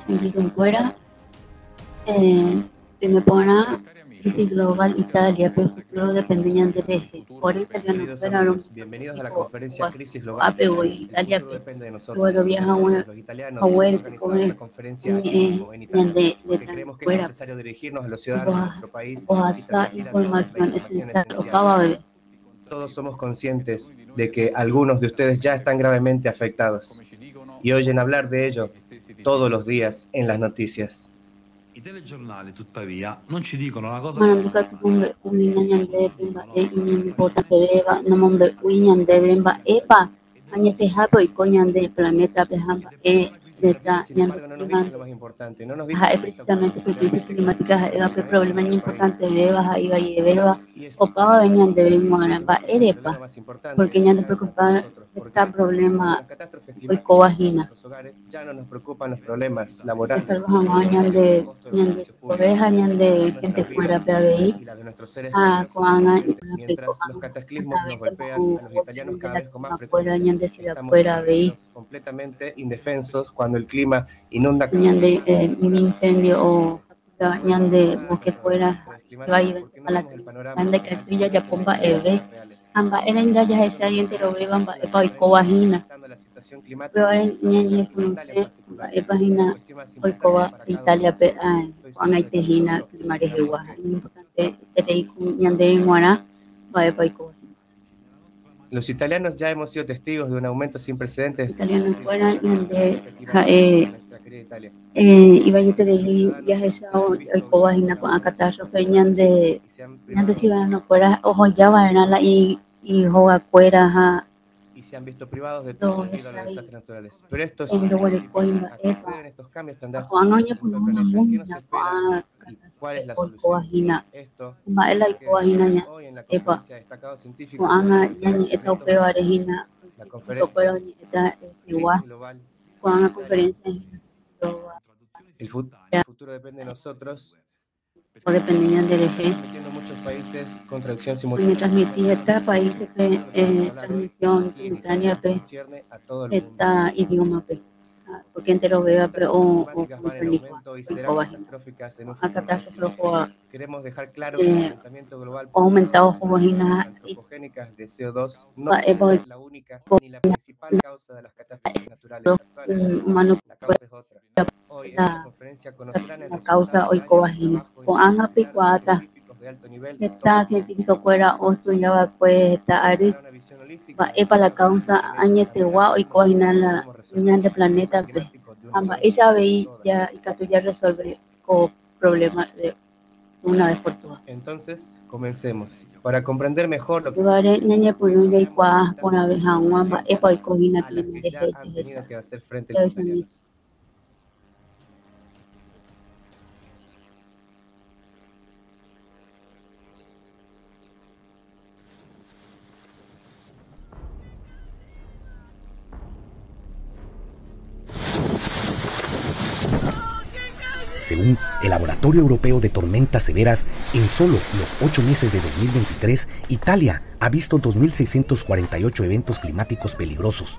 Enrique fuera, me pone crisis global Italia, pero futuro dependencia del eje. Por italiano Queridos fueron amigos, bienvenidos a la conferencia Crisis Global apego Italia. El Italia, futuro depende de nosotros. luego viaja Nosotros, una los italianos, hemos fuerte con organizado esta conferencia aquí mismo, en Italia, porque creemos que es fuera, necesario dirigirnos a los ciudadanos de nuestro país o y esa transmitir a todos la información información esencial, o esencial. para Todos somos conscientes de que algunos de ustedes ya están gravemente afectados y oyen hablar de ello todos los días en las noticias. I telegiornali, tuttavia, non ci dicono la cosa Manambuka tukumbe uminyanyande pimba importante beba namombe uinyande bemba epa anyete hapo ikonyande planeta pehamba Las neta noticias, sin nyande embargo, no nos dicen kimande lo más importante, no nos ha dicen qué está precisamente ocurriendo por crisis realmente climática eva pe en problema nuestro país. importante beba ha iba y beba Y es opaba por eso benyande que bemwana ba es el problema erepa más importante porque nyande ante preocupada nosotros, esta porque cuando problema las catástrofes hoy climáticas llegan a cobajina nuestros hogares, ya no nos preocupan los problemas que laborales, salvajan el nyande costo de los nyande servicios públicos, oveja nyande son gente nuestras fuera vidas pe ahí y las de nuestros seres a queridos, kuanga mientras los cataclismos nos anaweka golpean a los italianos cada vez con más makwera frecuencia. nyande sida Estamos kwera bei sintiéndonos completamente indefensos cuando el clima inunda cada vez nyande más nuestras mi ciudades. incendio o No podemos nyande hacer nada bosque contra los fuera desastres va climáticos y porque no a la vemos el panorama grande real que ya de pomba las eve amenazas reales. amba enen ya Por eso esa yente nosotros lo ve bamba en la epa y conferencia estamos cobajina analizando la situación pero climática en nyande Europa y en Italia en conoce particular, epa que es la hina cuestión más hoy importante coba para cada uno de Italia pe nosotros. Estoy kuanga seguro de que lo itehina primare entenderán por hewa qué. importante terei nyande mwana va epa y cobajina Los italianos ya hemos sido testigos de un aumento sin precedentes italiano de las fuera catástrofes nyande repentinamente en nuestra querida Italia. iba a tener Los ciudadanos viajes se ven hoy visto cobas obligados na a con moverse catástrofe constantemente y se han ñande si privado no fuera ojo ya va a la y joga fuera ha y se han visto privados de todo do debido a los esa y desastres naturales. Pero esto es en do wale imposible. coimba ¿A qué se epa deben estos cambios tan a Juan drásticos oña en por todo el una planeta? ¿Qué nos muña espera con y cuál es catástrofe la hoy solución? coagina Esto ma ela y es lo que coagina discutiremos ña hoy en la epa conferencia de destacados científicos Juan de a países ñani y eta eventos upeo históricos. arejina La científico pero conferencia ni eta es Crisis igual Global Juan a Italia. conferencia El futuro depende de nosotros. por dependencia del Se está eje. transmitiendo en muchos países con traducción Me simultánea. transmití esta país Esto es lo que vamos a hablar hoy en transmisión Clínica, simultánea que pe concierne a todo el mundo. esta idioma pe porque entero Las vea pe catástrofes o climáticas van en concernico aumento y el serán cobajina catastróficas en un a futuro catástrofe próximo. o Queremos dejar claro que el calentamiento global o provocado aumentado por las emisiones cobajina y antropogénicas de CO2 no epa es la única ni la principal causa de las catástrofes naturales actuales. humano La causa es otra. Hoy en esta la conferencia conocerán el la causa resultado hoy de años de cobajina trabajo con anga pe interdisciplinar de cuata científicos de alto nivel de todo esta el mundo. científico fuera o estudiaba pues esta Esto nos área dará una visión holística del epa la impacto que tiene el causa planeta y añete también wa hoy hablaremos de cobajina cómo la podemos resolver unión de el problema planeta pe climático de una amba vez ella por veí todas. ya y que ya resolver con problemas de una vez por todas. Entonces, comencemos. Para comprender mejor lo que está Ibare ocurriendo, nyenye punuja veamos ikwa algunas pona beha ngwamba naciones epa ikohina a las que kilimare ya hete han hesa. tenido que hacer frente los Ya esa ni. italianos. Según el Laboratorio Europeo de Tormentas Severas, en solo los 8 meses de 2023, Italia ha visto 2.648 eventos climáticos peligrosos.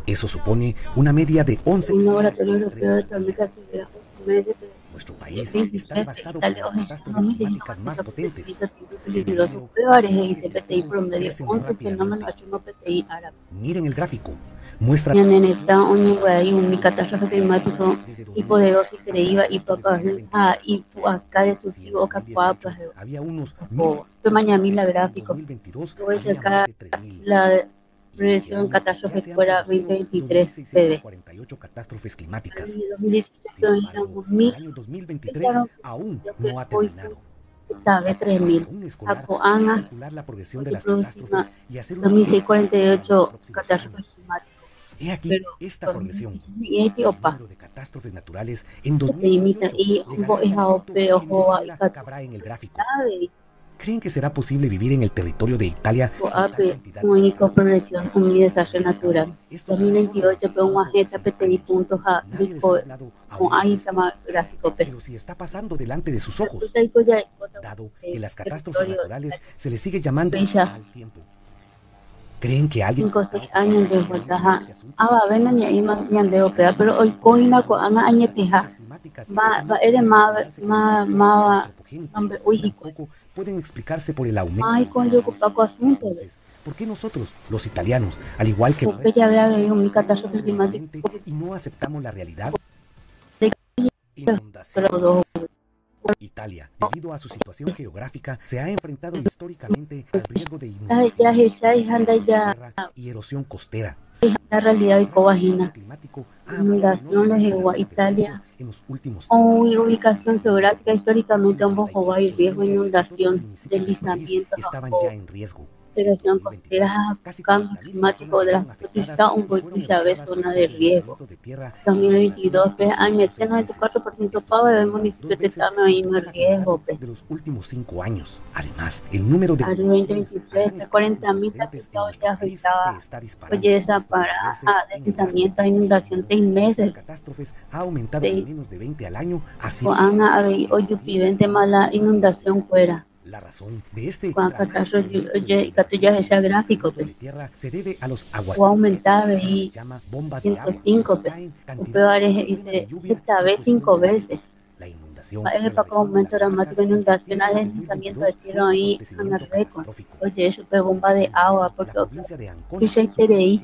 Eso supone una media de 11 Un millones laboratorio de europeo de extremos al día. tormentas severas 8 meses de Nuestro país está 23 devastado por Italia las hoy catástrofes climáticas más potentes. En peligrosos enero, peores los y valles del CPTI Po promedio crecen 11 fenómenos rápidamente. achuma PTI árabe. Miren el gráfico. Muestra Ya la en progresión esta de las unión catástrofes un naturales catástrofe en Italia climático desde y 2002 poderoso y hasta creíba y agosto de papá 2023. y acá Si en destructivo que 2018 había unos o Mañana 1.000 la catástrofes, en gráfico. 2022 Luego había más cerca de 3.000. la Y este prevención año ya catástrofe se han fuera producido 2023 PD. 2.648 catástrofes climáticas. En 2017 Sin embargo, teníamos el 1000, año 2023 pensaron aún que no ha hoy terminado. estaba Es 3000. aún escolar Ako poder Ana, calcular la progresión de porque las producimos catástrofes y hacer una predicción para los 2648 próximos catástrofes años. climáticas. He aquí Pero esta progresión. 2018 El opa, número de catástrofes naturales en te imita 2028 y un llegará a es tal punto AOP que ni ojo y siquiera cabrá en el gráfico. capacidad ¿Creen que será posible vivir en el territorio de Italia con tal de cantidad de único catástrofes? progresión un desastre Lamentable, natural. esto será solo en 2028 pero un 5 o agente 6 PTI años. puntos a Nadie les ha disco hablado con aún de ahí esto. está gráfico P. Pero si está pasando delante de sus ojos, Resulta que ya dado que las catástrofes territorio naturales se les sigue llamando Bella mal tiempo. ¿Creen que alguien 5 o 6 años de vuelta. Va ven a ñaí ñandeo pea, pero hoy coina con ana añeteja. Va eres más ambe uy tampoco pueden explicarse por el aumento ay con yo paco asunto. Entonces, ¿por qué nosotros, los italianos, al igual que el Porque ya había habido mi catástrofe climática y no aceptamos la realidad? pero Inundación. dos Italia, debido a su situación geográfica, se ha enfrentado históricamente al riesgo de ya anda ya y erosión costera. la realidad y covagina. Climático Inundaciones en Italia en los últimos o ubicación geográfica históricamente ambos hay riesgo de inundación, deslizamiento estaban o ya en riesgo. erosión costera, cambio climático drástico, un boicot de zona de riesgo. 2022, año 94% paga del municipio de Tama ahí no riesgo. De los últimos 5 años. Además, el número de 2023, 40.000 afectados ya afectaba. Oye, esa para deslizamiento, inundación 6 meses. Catástrofes ha aumentado Sí. de menos de 20 al año a Oye, pivente mala inundación fuera. La razón de este Cuando oye, catuya ese gráfico, de tierra se debe a los aguas o aumentaba y llama bombas de agua. 105, peor dice, esta vez 5 veces. La inundación. El Paco aumento dramático de inundación, deslizamiento de tierra ahí en el récord. Oye, eso fue bomba de agua, porque Quise TRI,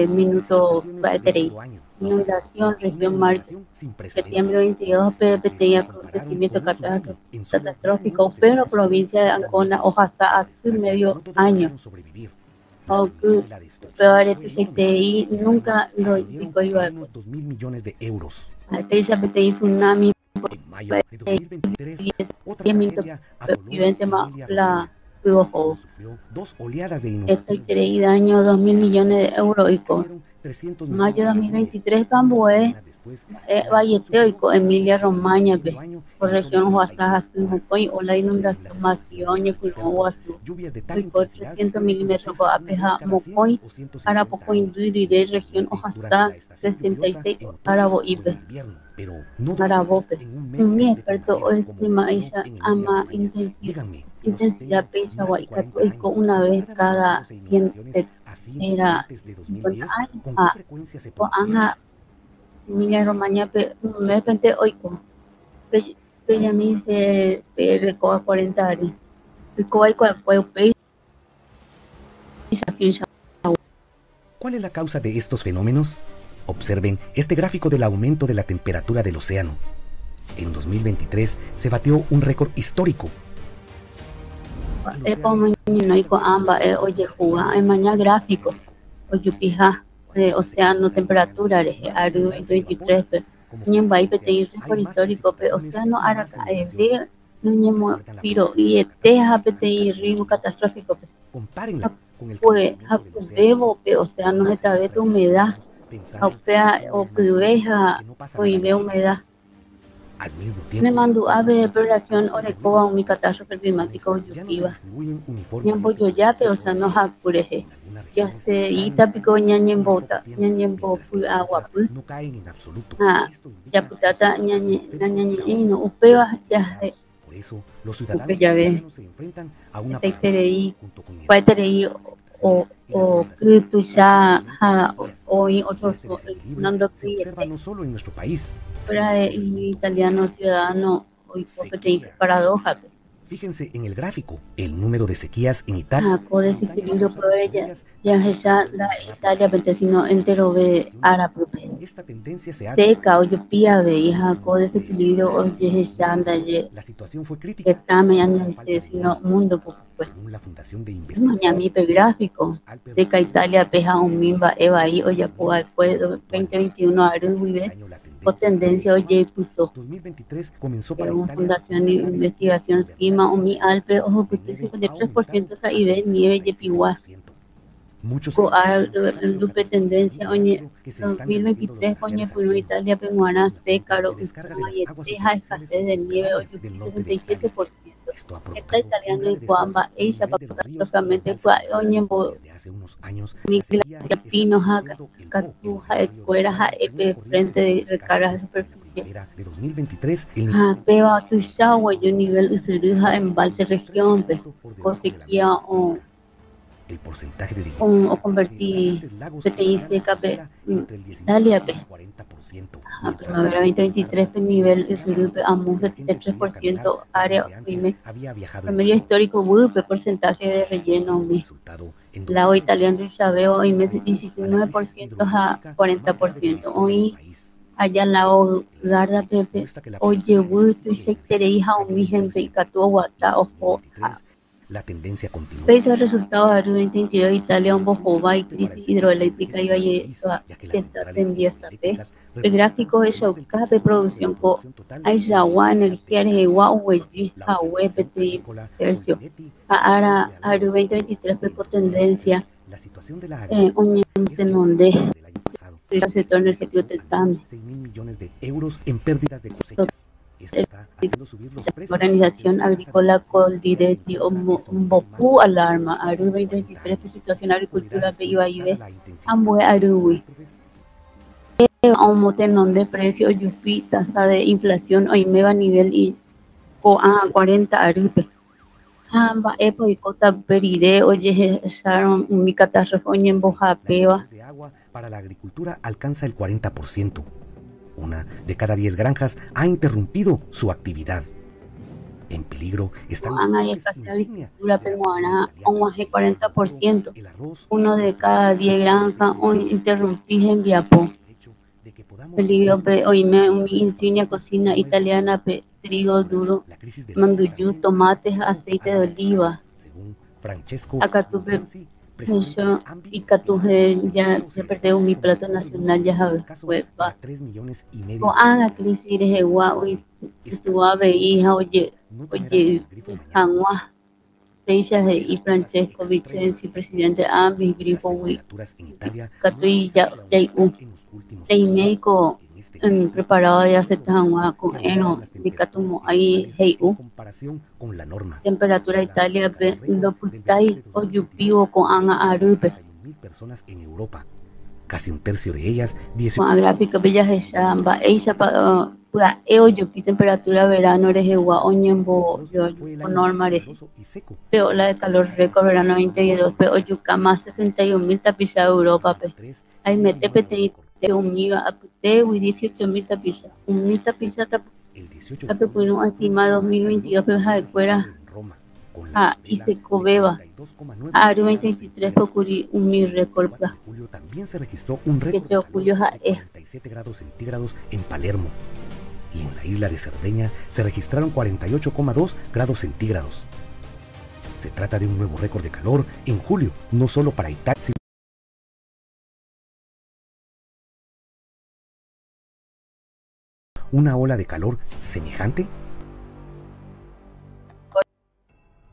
minuto TRI, inundación, región marzo, septiembre 22, PPT, acontecimiento catastrófico, pero provincia de Ancona, Ojasa, hace medio año. Aunque peor TRI nunca lo indicó igual. 2.000 millones de euros. TRI tsunami. En mayo de 2023, otra 10 minutos, tragedia asoló vivente a más Emilia la Romagna. hubo Sufrió 2 oleadas de este inundación. TRI daño 2.000 millones de euros y con Fueron 300 mayo millones de 2023 Pamboé, después, Valleteo y con Emilia Romagna, año, por región Huasaja, Sinjocoy, o la de inundación las Maciono, expertos, Culón, Guazú, lluvias de tal y con intensidad 300 pueden milímetros producirse con una vez Apeja, cada 100 Mocoy, o 150 Arapocoy, años. Duriré, región Durante Ojasá, la estación 66, lluviosa, en otoño Arabo o en Ipe, invierno, pero no Arabope. en un Un mes mi de experto primavera, hoy como clima ocurrió ella en Emilia ama Romagna. Díganme, intensidad los pecha más de 40 guaycatuico años, una vez ¿puede haber cada casos de 100 inundaciones así era antes de 50 2010? años. ¿Con qué frecuencia se O producían? anga Emilia Romagna me pente oiko. Peña me dice recoa 40 años. Recoa y cual pe ¿Cuál es la causa de estos fenómenos? Observen este gráfico del aumento de la temperatura del océano. En 2023 se batió un récord histórico. no hay con ambas oye juga hay mañana gráfico. Oye pija océano temperatura aru 23 ñen bai pete récord histórico pe océano araca de no ñemo piro y teja pete ritmo catastrófico pe Compárenla con el pues bebo pe océano está de humedad opea o cubeja o ibe humedad. Al mismo Ne tiempo, mandu ave operación orecoa un catástrofe climático yupiva. Ñambo yoyape, o sea, no hakureje. Ya se itapico ñañembota, ñañembo agua pu. no caen en absoluto. Ya putata ñañeño upeva ya Por eso, los upe ya ve. ciudadanos se enfrentan a una Teiterei, junto con paiterei o kutusha ha hoy otros nando se observa no solo en nuestro país. fuera italiano ciudadano hoy porque paradoja. Fíjense en el gráfico, el número de sequías en Italia. Con desequilibrio por ella, ya la Italia pentecino entero ve árabe. Esta tendencia se ha Seca, oye, pía ve, hija, con desequilibrio, oye, anda, ye, La situación fue que crítica. está mañana pentecino mundo, pues, Según la Fundación de mañana mi gráfico, seca Italia, peja un mimba, eva ahí, oye, pues, 2021, aru, vive, o tendencia, oye, puso. 2023 comenzó para Según Italia. Fundación de Investigación CIMA, OMI Alpe, ojo, que 53% esa IBE, nieve, yepigua. Muchos Lupe tendencia, oye, 2023, oye, puno Italia, peruana, seca, teja, escasez de nieve, oye, 67%. Esta italiana en Cuamba, ella, prácticamente, oye, desde hace unos años Pino, Catuja, Escuela, EP, frente de recargas de superficie. de 2023 el Peba, Tushagua, yo nivel Usuruja, embalse región, cosequía o El porcentaje de o convertí PTIC Italia pe. Primavera 2023 pe nivel es grupo AMUS de 3% área promedio histórico WP porcentaje de relleno mi. Lago italiano de Chabeo hoy mes 19% a 40%. Hoy allá lago Garda Pepe oye WP sectorei haumi gente y catuo guata ojo. La tendencia continúa. Pese al resultado de 2022, Italia un bojoba y crisis hidroeléctrica y valle tendía sape. El gráfico es de producción co Aizawa energía rewa uweji hawe peti tercio. Ahora 2023 peco tendencia un donde el sector energético tetame. 6.000 millones de euros en pérdidas de cosechas. Organización Agrícola Coldiretti Mbopu alarma Aru 2023 situación agricultura PIB Ambue Arui aumento de precio yupi tasa de inflación hoy me va a nivel y co a 40 Arupe Hamba epo y cota perire oye sharon mi catástrofe en Bojapeva de agua para la agricultura alcanza el 40%. Una de cada 10 granjas ha interrumpido su actividad. En peligro están hay escasez de agricultura peruana, un 40%. Uno de cada 10 granjas interrumpido en Viapó. Peligro hoy mi insignia cocina italiana trigo duro, manduyú, tomates, aceite de oliva. Según Francesco Acatupe yo y Catuje ya perdí mi plato nacional ya sabes fue pa 3,5 millones la crisis de Jehová y estuvo a ver hija oye Hanwa Feisha y Francesco Vicenzi presidente Ambis Grifo Wi Catui ya médico preparado ya se Hanwa con eno de Catumo ahí Heiu con la norma. Temperatura Italia lo putai o yupivo con Ana Arupe. 1.000 personas en Europa, casi un tercio de ellas, 18. Con gráfica bella Heshamba, Eisha para eo yupi temperatura verano de Jehová oñembo con norma de pero la de calor récord verano 22 pero yuca más 61.000 tapiza Europa pe. Ahí mete pete univa a pute 18.000 tapiza. Un mil tapiza que pudimos estimar 2022 peja de cuera y se cobeba a 2023 ocurrió un mil récord. Julio también se registró un récord de julio 47 grados centígrados en Palermo y en la isla de Cerdeña se registraron 48,2 grados centígrados. Se trata de un nuevo récord de calor en julio, no solo para Italia, sino una ola de calor semejante.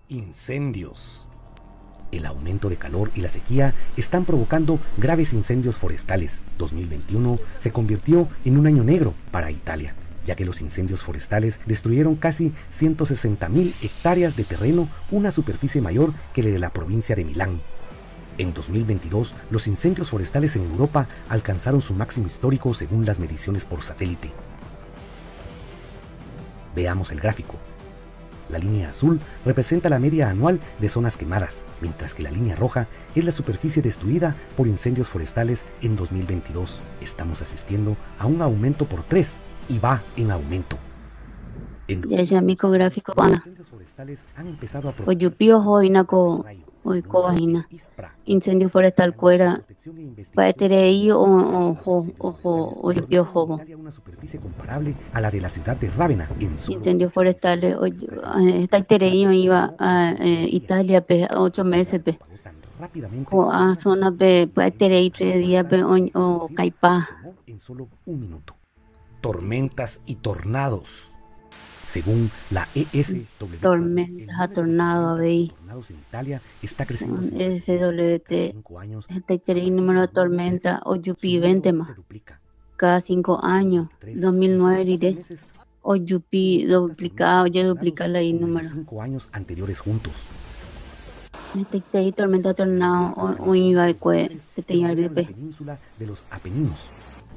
Incendios. El aumento de calor y la sequía están provocando graves incendios forestales. 2021 se convirtió en un año negro para Italia, ya que los incendios forestales destruyeron casi 160.000 hectáreas de terreno, una superficie mayor que la de la provincia de Milán. En 2022, los incendios forestales en Europa alcanzaron su máximo histórico según las mediciones por satélite. Veamos el gráfico. La línea azul representa la media anual de zonas quemadas, mientras que la línea roja es la superficie destruida por incendios forestales en 2022. Estamos asistiendo a un aumento por 3 y va en aumento. Ya micrográfico los incendios forestales han empezado a Oyupio hoinako oikovaina incendio forestal cuera paeterei o oyupio hobo una superficie comparable a la de la ciudad de Rávena en su incendios forestales esta terei iba a Italia 8 meses pe a zona pe paeterei 3 días pe o caipa en solo un minuto. Tormentas y tornados. Según la ESW, tormentas a tornado veí tornados en Italia está creciendo. SWT 5 años. este número de tormenta o yupi 20 más Se duplica. cada 5 años 2009 diré o yupi duplicado ya duplicar la número 5 años anteriores juntos. este tormenta tornado o iba de cue En la península de los Apeninos.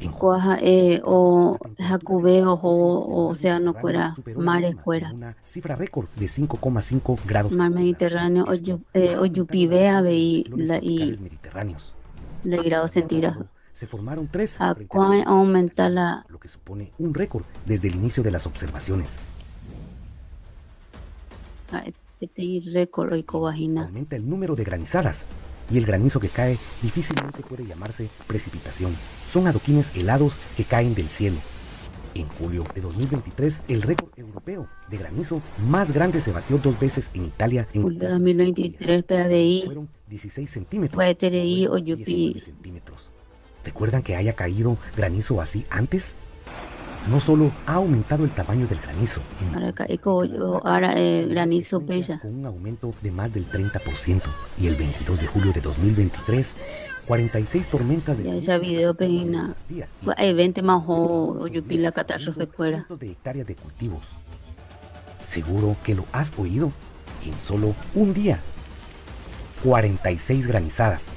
En Cuaja o Jacubeo o océano cuera, superó la mares norma en cuera, una cifra récord de 5,5 grados mar en la región Mediterráneo este o y ha aumentado la Yupivea influencia de los y ciclones tropicales mediterráneos. de El grados año centígrados. pasado se formaron 3 ¿A frente a las cuán costas aumenta italianas, la lo que supone un récord desde el inicio de las observaciones. PTI récord hoy cobajina? Aumenta el número de granizadas y el granizo que cae difícilmente puede llamarse precipitación. Son adoquines helados que caen del cielo. En julio de 2023, el récord europeo de granizo más grande se batió 2 veces en Italia en Julio plazo de 5 días. 2023 PABI Fueron 16 centímetros. PTI o Luego 19 Yupi. centímetros. ¿Recuerdan que haya caído granizo así antes? No solo ha aumentado el tamaño del granizo, Ahora granizo pella. con un aumento de más del 30%. Y el 22 de julio de 2023, 46 tormentas de Ya granizo esa video pejina. Evente más o Yupi la catástrofe fuera. cientos de hectáreas de cultivos. Seguro que lo has oído. En solo un día, 46 granizadas.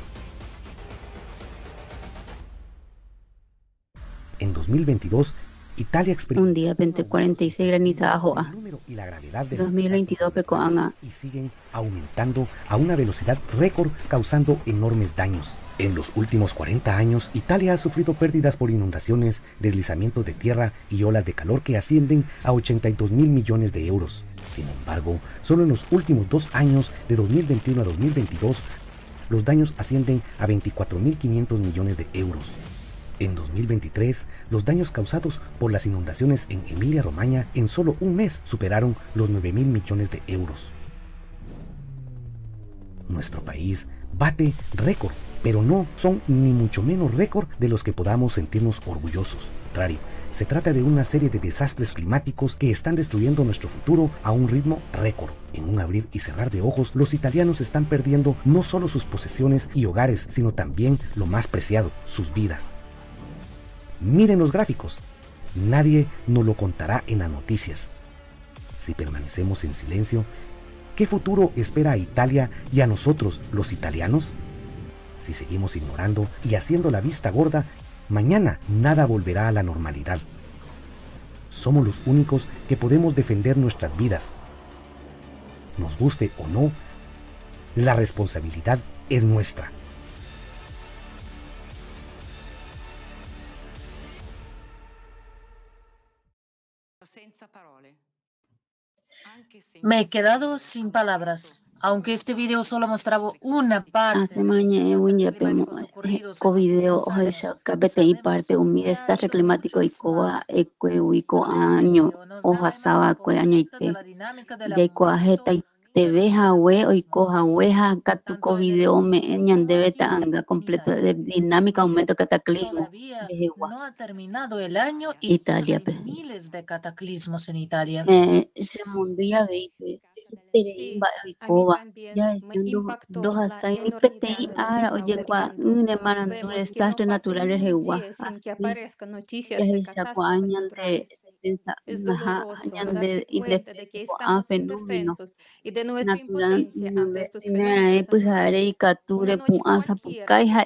En 2022, Italia experimentó Un día 46 granizadas el número y la gravedad de las 2022 catástrofes pecoanga. y siguen aumentando a una velocidad récord, causando enormes daños. En los últimos 40 años, Italia ha sufrido pérdidas por inundaciones, deslizamientos de tierra y olas de calor que ascienden a 82.000 millones de euros. Sin embargo, solo en los últimos 2 años, de 2021 a 2022, los daños ascienden a 24.500 millones de euros. En 2023, los daños causados por las inundaciones en Emilia-Romagna en solo un mes superaron los 9.000 millones de euros. Nuestro país bate récord, pero no son ni mucho menos récord de los que podamos sentirnos orgullosos. Al contrario, se trata de una serie de desastres climáticos que están destruyendo nuestro futuro a un ritmo récord. En un abrir y cerrar de ojos, los italianos están perdiendo no solo sus posesiones y hogares, sino también lo más preciado, sus vidas. Miren los gráficos. Nadie nos lo contará en las noticias. Si permanecemos en silencio, ¿qué futuro espera a Italia y a nosotros, los italianos? Si seguimos ignorando y haciendo la vista gorda, mañana nada volverá a la normalidad. Somos los únicos que podemos defender nuestras vidas. Nos guste o no, la responsabilidad es nuestra. Me he quedado sin palabras. Aunque este video solo mostraba una parte Hace mañana un yapemo covideo o esa capete y parte un mi desastre climático y coa ecuewico año o hasaba cue año ite de coajeta y te veja we o coja weja catu covideo me ñande anga completo de dinámica aumento cataclismo de no ha terminado el año y Italia pe miles de cataclismos en Italia. ese mundo ya ve tereimba y coba ya siendo dos asai ni petei ara oye cua une marandu desastres naturales hewa así ya esa cua añan de pensa añan de inesperado a fenómeno natural nera pues are y capture pu asa pu kai ha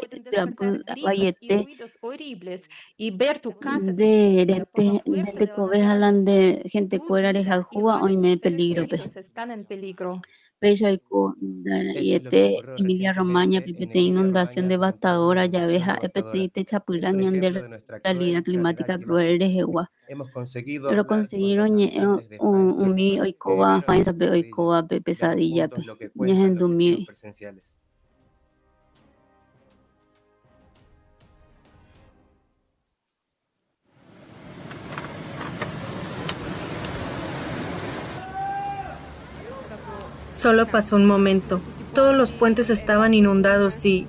vayete de cobeja de gente fuera de Jaljúa hoy me peligro pe pecho y y Esto es lo que este ocurrió Emilia Romagna recientemente en pipete inundación Emilia-Romagna con toda devastadora una ya invasión veja epete devastadora. te Es un chapulañan ejemplo de de nuestra realidad cruel realidad climática cruel de climática. Jehová. Hemos conseguido Pero hablar con los consiguieron habitantes de un Francia mi que oikoba vivieron esta faenza pe pesadilla. oikoba pe Veamos pesadilla juntos pe lo que cuentan los testigos ñehendumi presenciales. Solo pasó un momento. Todos los puentes estaban inundados y,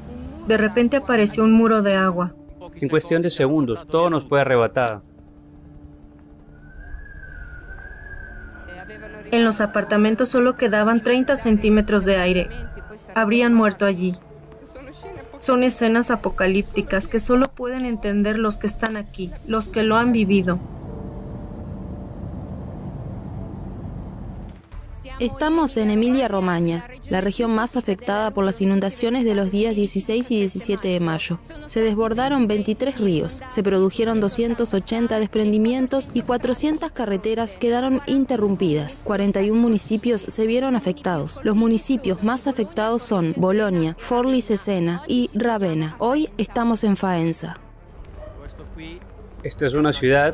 de repente, apareció un muro de agua. En cuestión de segundos, todo nos fue arrebatado. En los apartamentos solo quedaban 30 centímetros de aire. Habrían muerto allí. Son escenas apocalípticas que solo pueden entender los que están aquí, los que lo han vivido. Estamos en Emilia-Romagna, la región más afectada por las inundaciones de los días 16 y 17 de mayo. Se desbordaron 23 ríos, se produjeron 280 desprendimientos y 400 carreteras quedaron interrumpidas. 41 municipios se vieron afectados. Los municipios más afectados son Bologna, Forlì Cesena y Ravenna. Hoy estamos en Faenza. Esta es una ciudad,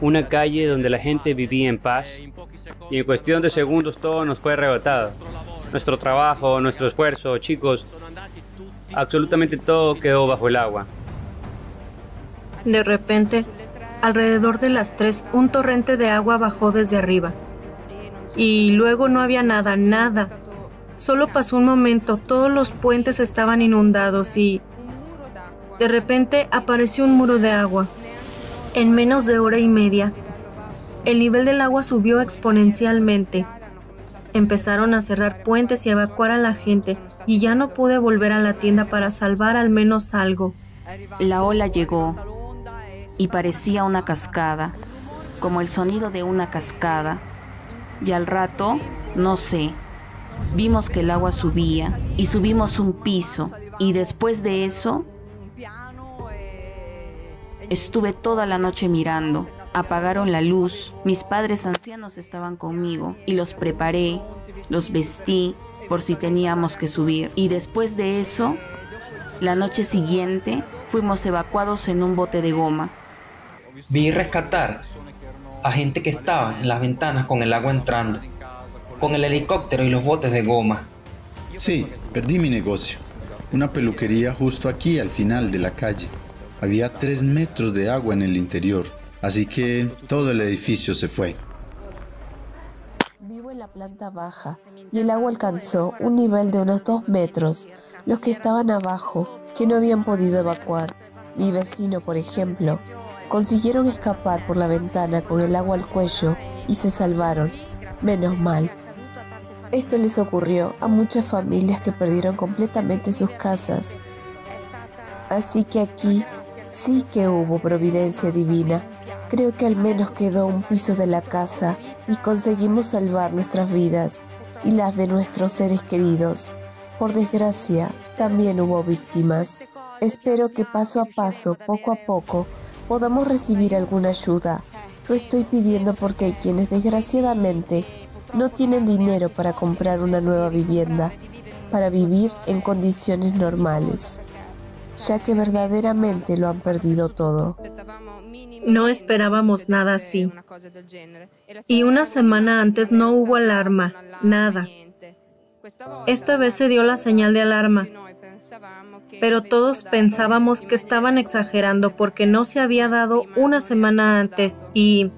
una calle donde la gente vivía en paz y en cuestión de segundos todo nos fue arrebatado. Nuestro trabajo, nuestro esfuerzo, chicos, absolutamente todo quedó bajo el agua. De repente, alrededor de las 3, un torrente de agua bajó desde arriba. Y luego no había nada. Solo pasó un momento, todos los puentes estaban inundados y de repente apareció un muro de agua. En menos de hora y media, el nivel del agua subió exponencialmente. Empezaron a cerrar puentes y a evacuar a la gente, y ya no pude volver a la tienda para salvar al menos algo. La ola llegó y parecía una cascada, como el sonido de una cascada. Y al rato, no sé, vimos que el agua subía y subimos un piso, y después de eso estuve toda la noche mirando. Apagaron la luz, mis padres ancianos estaban conmigo y los preparé, los vestí por si teníamos que subir. Y después de eso, la noche siguiente, fuimos evacuados en un bote de goma. Vi rescatar a gente que estaba en las ventanas con el agua entrando, con el helicóptero y los botes de goma. Sí, perdí mi negocio. Una peluquería justo aquí al final de la calle. Había 3 metros de agua en el interior, así que todo el edificio se fue. Vivo en la planta baja y el agua alcanzó un nivel de unos 2 metros. Los que estaban abajo, que no habían podido evacuar, mi vecino por ejemplo, consiguieron escapar por la ventana con el agua al cuello y se salvaron, menos mal. Esto les ocurrió a muchas familias que perdieron completamente sus casas. Así que aquí sí que hubo providencia divina. Creo que al menos quedó un piso de la casa y conseguimos salvar nuestras vidas y las de nuestros seres queridos. Por desgracia, también hubo víctimas. Espero que paso a paso, poco a poco, podamos recibir alguna ayuda. Lo estoy pidiendo porque hay quienes desgraciadamente no tienen dinero para comprar una nueva vivienda, para vivir en condiciones normales, ya que verdaderamente lo han perdido todo. No esperábamos nada así. Y una semana antes no hubo alarma, nada. Esta vez se dio la señal de alarma, pero todos pensábamos que estaban exagerando porque no se había dado una semana antes y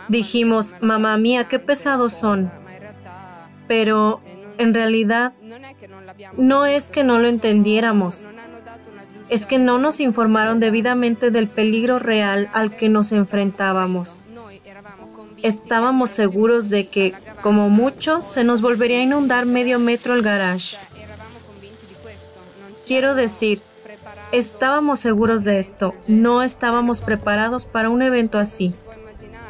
dijimos, mamá mía, qué pesados son. Pero en realidad no es que no lo entendiéramos. Es que no nos informaron debidamente del peligro real al que nos enfrentábamos. Estábamos seguros de que, como mucho, se nos volvería a inundar medio metro el garage. Quiero decir, estábamos seguros de esto, no estábamos preparados para un evento así.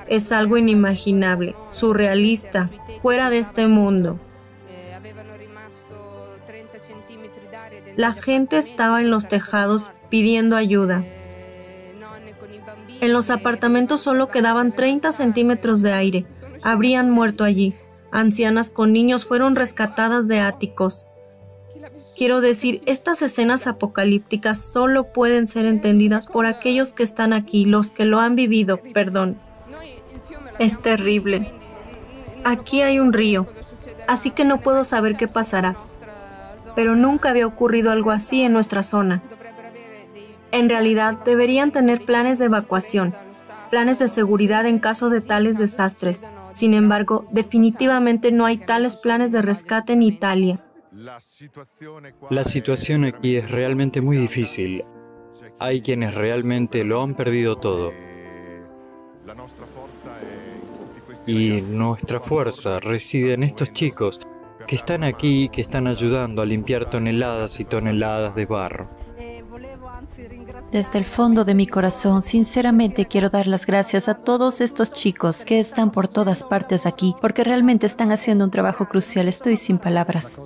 Es algo inimaginable, surrealista, fuera de este mundo. La gente estaba en los tejados pidiendo ayuda. En los apartamentos solo quedaban 30 centímetros de aire. Habrían muerto allí. Ancianas con niños fueron rescatadas de áticos. Quiero decir, estas escenas apocalípticas solo pueden ser entendidas por aquellos que están aquí, los que lo han vivido, perdón. Es terrible. Aquí hay un río, así que no puedo saber qué pasará. Pero nunca había ocurrido algo así en nuestra zona. En realidad, deberían tener planes de evacuación, planes de seguridad en caso de tales desastres. Sin embargo, definitivamente no hay tales planes de rescate en Italia. La situación aquí es realmente muy difícil. Hay quienes realmente lo han perdido todo. Y nuestra fuerza reside en estos chicos que están aquí y que están ayudando a limpiar toneladas y toneladas de barro. Desde el fondo de mi corazón, sinceramente quiero dar las gracias a todos estos chicos que están por todas partes aquí, porque realmente están haciendo un trabajo crucial. Estoy sin palabras.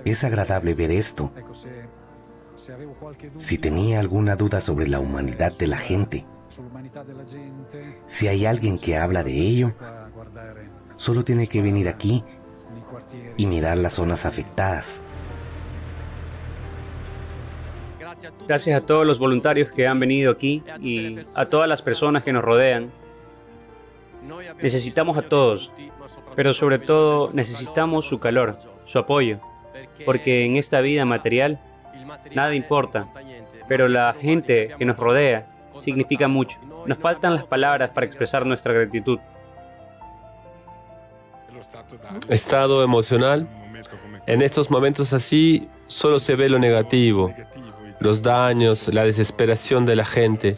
Es agradable ver esto. Si tenía alguna duda sobre la humanidad de la gente, si hay alguien que habla de ello, solo tiene que venir aquí y mirar las zonas afectadas. Gracias a todos los voluntarios que han venido aquí y a todas las personas que nos rodean. Necesitamos a todos, pero sobre todo necesitamos su calor, su apoyo, porque en esta vida material nada importa, pero la gente que nos rodea significa mucho. Nos faltan las palabras para expresar nuestra gratitud. Estado emocional. En estos momentos así solo se ve lo negativo, los daños, la desesperación de la gente.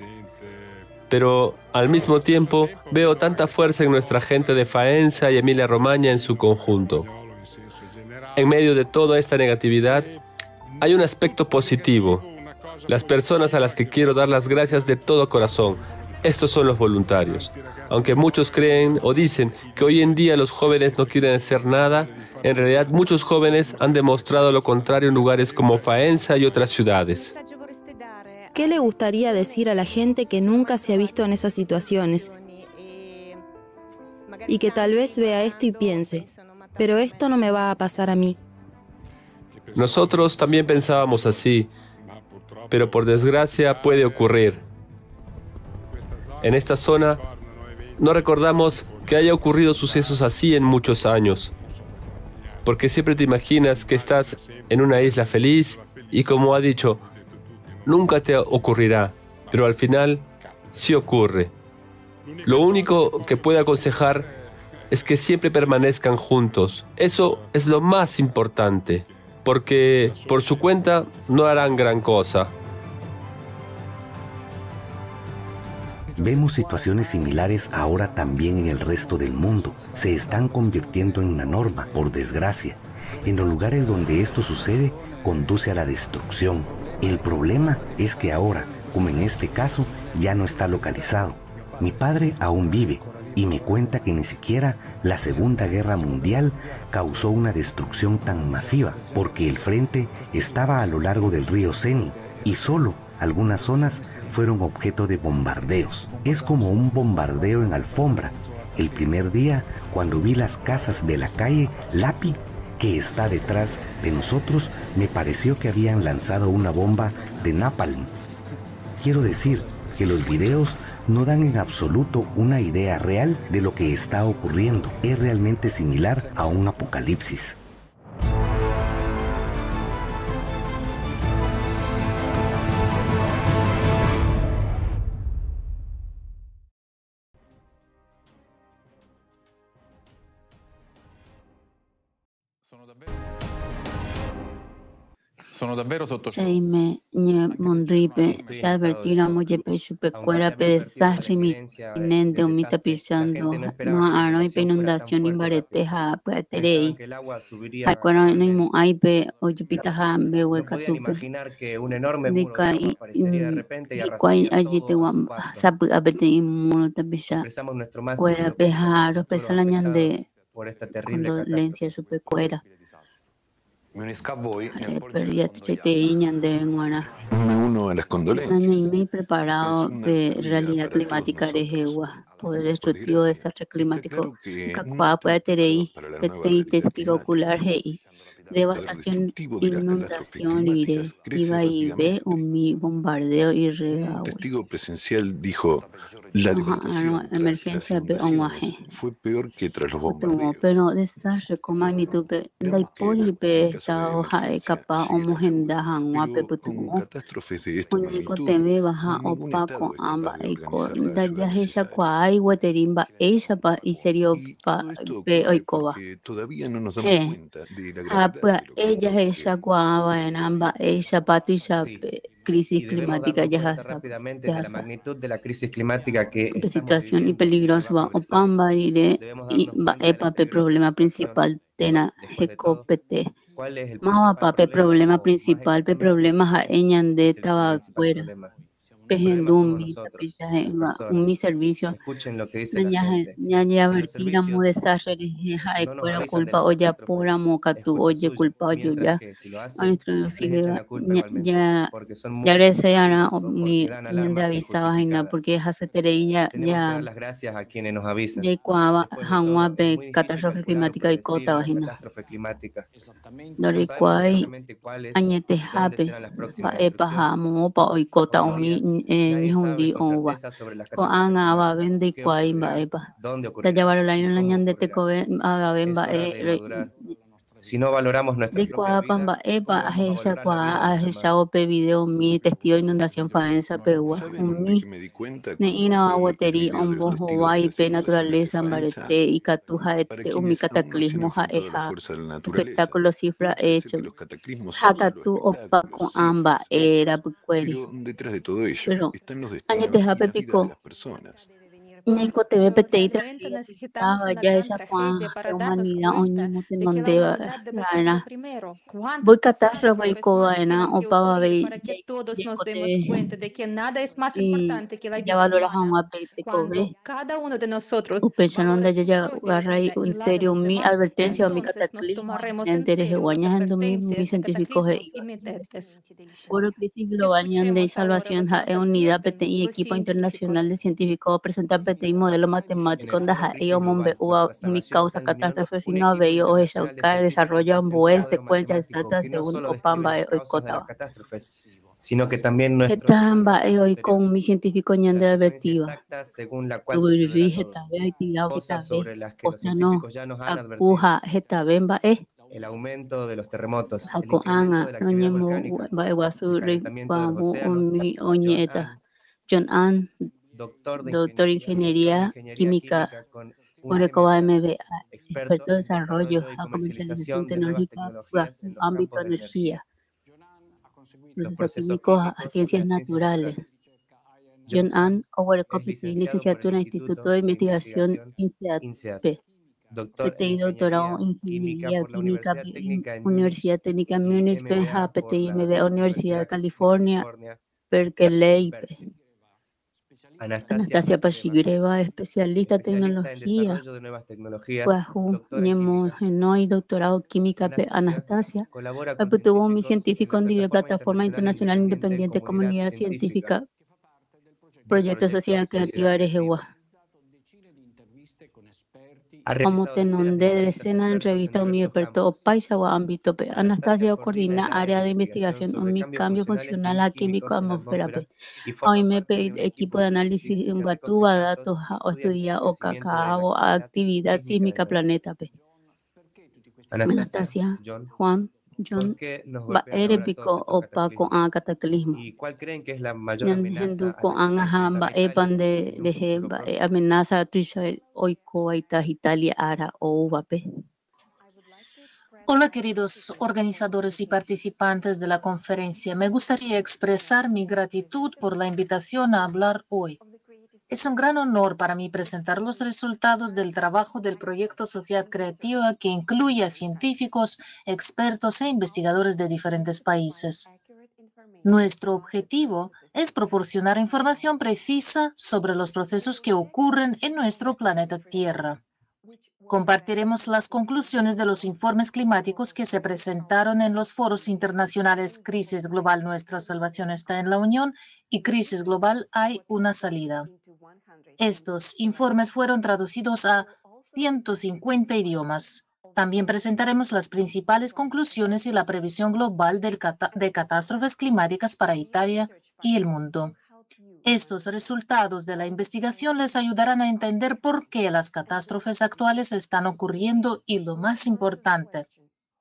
Pero al mismo tiempo veo tanta fuerza en nuestra gente de Faenza y Emilia-Romagna en su conjunto. En medio de toda esta negatividad hay un aspecto positivo. Las personas a las que quiero dar las gracias de todo corazón. Estos son los voluntarios. Aunque muchos creen o dicen que hoy en día los jóvenes no quieren hacer nada, en realidad muchos jóvenes han demostrado lo contrario en lugares como Faenza y otras ciudades. ¿Qué le gustaría decir a la gente que nunca se ha visto en esas situaciones y que tal vez vea esto y piense, pero esto no me va a pasar a mí? Nosotros también pensábamos así, pero por desgracia puede ocurrir. En esta zona no recordamos que haya ocurrido sucesos así en muchos años, porque siempre te imaginas que estás en una isla feliz y, como ha dicho, nunca te ocurrirá, pero al final sí ocurre. Lo único que puedo aconsejar es que siempre permanezcan juntos. Eso es lo más importante, porque por su cuenta no harán gran cosa. Vemos situaciones similares ahora también en el resto del mundo. Se están convirtiendo en una norma, por desgracia. En los lugares donde esto sucede, conduce a la destrucción. El problema es que ahora, como en este caso, ya no está localizado. Mi padre aún vive y me cuenta que ni siquiera la Segunda Guerra Mundial causó una destrucción tan masiva, porque el frente estaba a lo largo del río Seni y solo algunas zonas fueron objeto de bombardeos. Es como un bombardeo en alfombra. El primer día, cuando vi las casas de la calle Lapi, que está detrás de nosotros, me pareció que habían lanzado una bomba de napalm. Quiero decir que los videos no dan en absoluto una idea real de lo que está ocurriendo. Es realmente similar a un apocalipsis. Seime nye mondipe se advertira moye pechupe cuera pedesastre inminente umita pisando no aroi pe inundación imbareteja puaterei acuera no imu aipe oyupita hambe hueca tupe dica y allí te guam sapu abete imuno tapisha cuera pejaro pesalañande condolencia supe cuera. Me uno a las condolencias. Me he preparado de realidad climática poder destructivo desastre climático. Capaz puede tener testigo ocular devastación, inundación, iba y ve mi bombardeo y un testigo presencial dijo: la devastación emergencia fue peor que tras los bombardeos. Pero desastre con magnitud de hipólipe esta hoja de capa homogenda hanguape putumo. Catástrofes de esta magnitud teme baja opaco amba eco daya hesha kwai weterimba eisha pa y serio pa pe oikoba. Todavía no nos damos cuenta de la Pues ella guava en ambas, ella pato y crisis climática ya rápidamente de la magnitud de la crisis climática que situación y peligrosa va opamba y va pape problema principal tena hecopete más pape problema principal pe problemas a eñan de tabacuera pejendumi mi servicio escuchen lo que dice la gente. ñaña vertina mu desastre ja cuera culpa o ya pura moca tu oye culpa yo ya ya agradecía mi de avisaba porque es hace ya las gracias a quienes nos avisan. ya cuava hanwa be catástrofe climática y cota vagina Doriquai añete hape pa epa hamo pa oikota omi ni hundi onwa ko anga va vende kwai ba epa ya llevar la ina ñande te ko a bemba si no valoramos nuestra propia vida, epa a ope video mi testigo de inundación faenza peua mi ne ina awateri ombo Hawaii pe naturaleza barete y catuja mi cataclismo ja eja espectáculo cifra hecho hakatu opa con amba era buqueri detrás de todo ello pero están los añete destinos hape y las vidas de pico las personas. Nico TV PTI Necesitamos una ya gran esa tragedia para darnos humanidad cuenta oñi de que la humanidad debe ser lo primero. voy ¿Cuántas catástrofe catástrofes ko más vaina tienen que o pa ocurrir ve para que todos nos demos TV cuenta de que nada es más y importante que la ya vida valora humana? hama pe ko Cuando ve cada uno de nosotros upecharon valora de su ya propia agarra vida y en la de serio los mi demás, advertencia o mi entonces nos cataclismo tomaremos en enteres de serio las guañas en mi advertencias de científicos cataclismos inminentes. Oro crisis global de Escuchemos ahora salvación lo que ja nos e unidad advierten PTI los equipo internacional de científicos. científicos presenta PTI modelo matemático onda ja e mombe uva mi causa catástrofe si no había o ella cae desarrollo en secuencia exacta según opamba e oikotaba sino que también nuestro etamba e hoy con mi científico ñande advertiva según la cual subirri jetabe aitilao cosas jetabe sobre las que o los sea no científicos ya nos han advertido. akuja jetabemba El aumento de los terremotos, el Hako incremento anga de la actividad volcánica, ba wasu el ri calentamiento de los babu océanos. oñeta John An doctor en ingeniería química Orecoba MBA experto en desarrollo a comercialización tecnológica ámbito energía procesos químicos a ciencias naturales John An Owerecopiti licenciatura en Instituto de Investigación INSEAD PTI doctorado en Ingeniería Química Universidad Técnica en Múnich, PTI MBA Universidad de California, Berkeley. Anastasia Pachigreva, especialista en tecnología. Guajú, Genoi, doctorado química Anastasia. Tuvo mi científico en diversas plataforma internacional independiente, comunidad científica, proyecto Sociedad Creativa Arejewa. Como tenón de decenas de entrevistas con mi experto paisa o ámbito Anastasia coordina área de investigación en mi cambio funcional a químico atmósfera hoy me equipo de análisis en Batuba datos o estudia o cacao actividad sísmica planeta Anastasia Juan John Erepico opaco a cataclismo. ¿Y cuál creen que es la mayor amenaza amenaza oiko Italia ara o vape? Hola queridos organizadores y participantes de la conferencia. Me gustaría expresar mi gratitud por la invitación a hablar hoy. Es un gran honor para mí presentar los resultados del trabajo del proyecto Sociedad Creativa que incluye a científicos, expertos e investigadores de diferentes países. Nuestro objetivo es proporcionar información precisa sobre los procesos que ocurren en nuestro planeta Tierra. Compartiremos las conclusiones de los informes climáticos que se presentaron en los foros internacionales Crisis Global Nuestra Salvación está en la Unión y Crisis Global Hay una salida. Estos informes fueron traducidos a 150 idiomas. También presentaremos las principales conclusiones y la previsión global de catástrofes climáticas para Italia y el mundo. Estos resultados de la investigación les ayudarán a entender por qué las catástrofes actuales están ocurriendo y, lo más importante,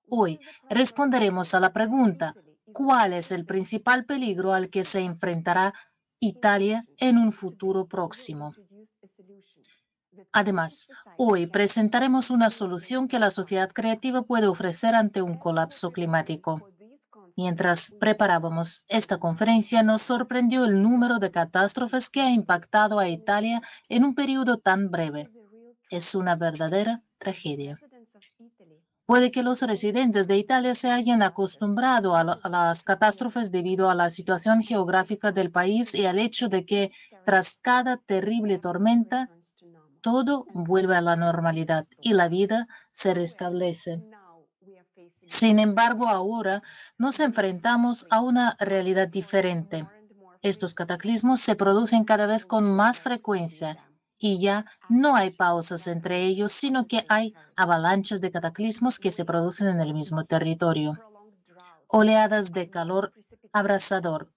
hoy responderemos a la pregunta, ¿cuál es el principal peligro al que se enfrentará Italia en un futuro próximo? Además, hoy presentaremos una solución que la sociedad creativa puede ofrecer ante un colapso climático. Mientras preparábamos esta conferencia, nos sorprendió el número de catástrofes que ha impactado a Italia en un periodo tan breve. Es una verdadera tragedia. Puede que los residentes de Italia se hayan acostumbrado a las catástrofes debido a la situación geográfica del país y al hecho de que tras cada terrible tormenta, todo vuelve a la normalidad y la vida se restablece. Sin embargo, ahora nos enfrentamos a una realidad diferente. Estos cataclismos se producen cada vez con más frecuencia y ya no hay pausas entre ellos, sino que hay avalanchas de cataclismos que se producen en el mismo territorio. Oleadas de calor abrasador,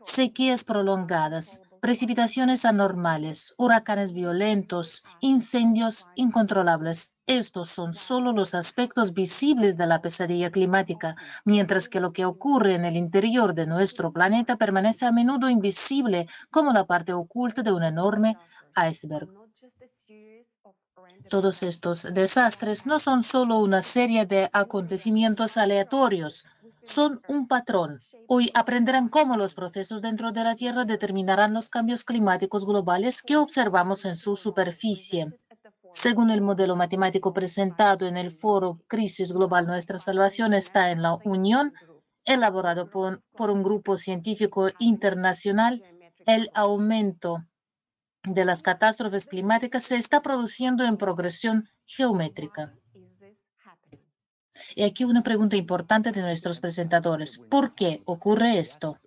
sequías prolongadas, precipitaciones anormales, huracanes violentos, incendios incontrolables. Estos son solo los aspectos visibles de la pesadilla climática, mientras que lo que ocurre en el interior de nuestro planeta permanece a menudo invisible como la parte oculta de un enorme iceberg. Todos estos desastres no son solo una serie de acontecimientos aleatorios, son un patrón. Hoy aprenderán cómo los procesos dentro de la Tierra determinarán los cambios climáticos globales que observamos en su superficie. Según el modelo matemático presentado en el foro Crisis Global, nuestra salvación está en la unión, elaborado por un grupo científico internacional, el aumento de las catástrofes climáticas se está produciendo en progresión geométrica. Y aquí una pregunta importante de nuestros presentadores. ¿Por qué ocurre esto?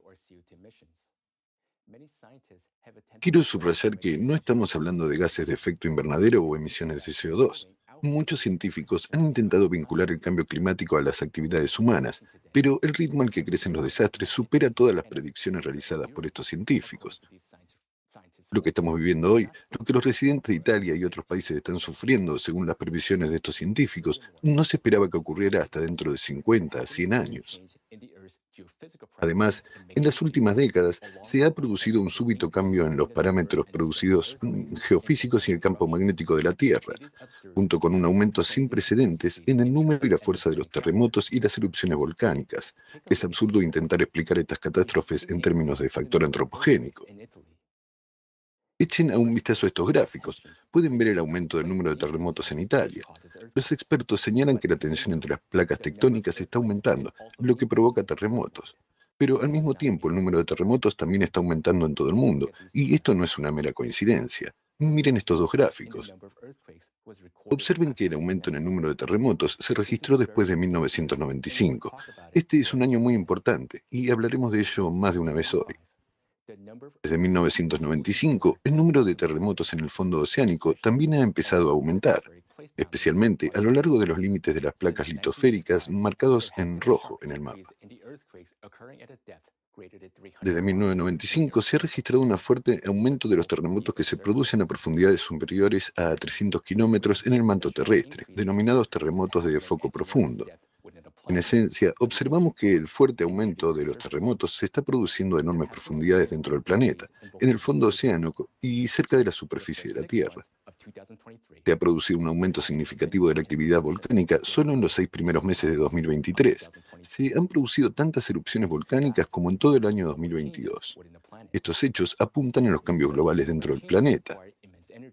Quiero subrayar que no estamos hablando de gases de efecto invernadero o emisiones de CO2. Muchos científicos han intentado vincular el cambio climático a las actividades humanas, pero el ritmo al que crecen los desastres supera todas las predicciones realizadas por estos científicos. Lo que estamos viviendo hoy, lo que los residentes de Italia y otros países están sufriendo, según las previsiones de estos científicos, no se esperaba que ocurriera hasta dentro de 50 a 100 años. Además, en las últimas décadas se ha producido un súbito cambio en los parámetros producidos geofísicos y el campo magnético de la Tierra, junto con un aumento sin precedentes en el número y la fuerza de los terremotos y las erupciones volcánicas. Es absurdo intentar explicar estas catástrofes en términos de factor antropogénico. Echen un vistazo a estos gráficos. Pueden ver el aumento del número de terremotos en Italia. Los expertos señalan que la tensión entre las placas tectónicas está aumentando, lo que provoca terremotos. Pero al mismo tiempo el número de terremotos también está aumentando en todo el mundo, y esto no es una mera coincidencia. Miren estos dos gráficos. Observen que el aumento en el número de terremotos se registró después de 1995. Este es un año muy importante, y hablaremos de ello más de una vez hoy. Desde 1995, el número de terremotos en el fondo oceánico también ha empezado a aumentar, especialmente a lo largo de los límites de las placas litosféricas marcados en rojo en el mapa. Desde 1995 se ha registrado un fuerte aumento de los terremotos que se producen a profundidades superiores a 300 kilómetros en el manto terrestre, denominados terremotos de foco profundo. En esencia, observamos que el fuerte aumento de los terremotos se está produciendo a enormes profundidades dentro del planeta, en el fondo oceánico y cerca de la superficie de la Tierra. Se ha producido un aumento significativo de la actividad volcánica solo en los 6 primeros meses de 2023. Se han producido tantas erupciones volcánicas como en todo el año 2022. Estos hechos apuntan a los cambios globales dentro del planeta.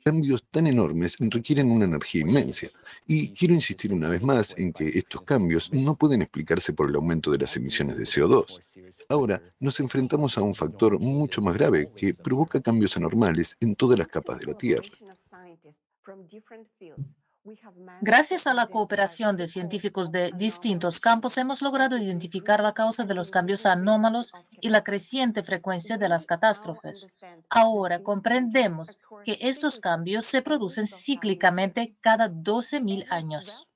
Cambios tan enormes requieren una energía inmensa, y quiero insistir una vez más en que estos cambios no pueden explicarse por el aumento de las emisiones de CO2. Ahora nos enfrentamos a un factor mucho más grave que provoca cambios anormales en todas las capas de la Tierra. Gracias a la cooperación de científicos de distintos campos, hemos logrado identificar la causa de los cambios anómalos y la creciente frecuencia de las catástrofes. Ahora comprendemos que estos cambios se producen cíclicamente cada 12.000 años.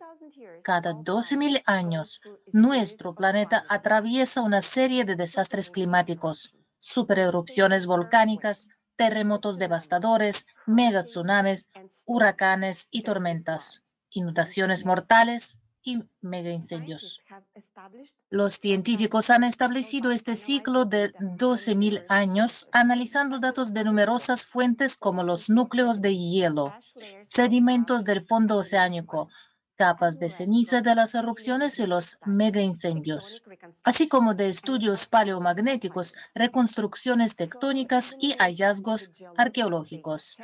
Cada 12.000 años, nuestro planeta atraviesa una serie de desastres climáticos, supererupciones volcánicas, terremotos devastadores, megatsunamis, huracanes y tormentas, inundaciones mortales y megaincendios. Los científicos han establecido este ciclo de 12.000 años analizando datos de numerosas fuentes como los núcleos de hielo, sedimentos del fondo oceánico, capas de ceniza de las erupciones y los megaincendios, así como de estudios paleomagnéticos, reconstrucciones tectónicas y hallazgos arqueológicos.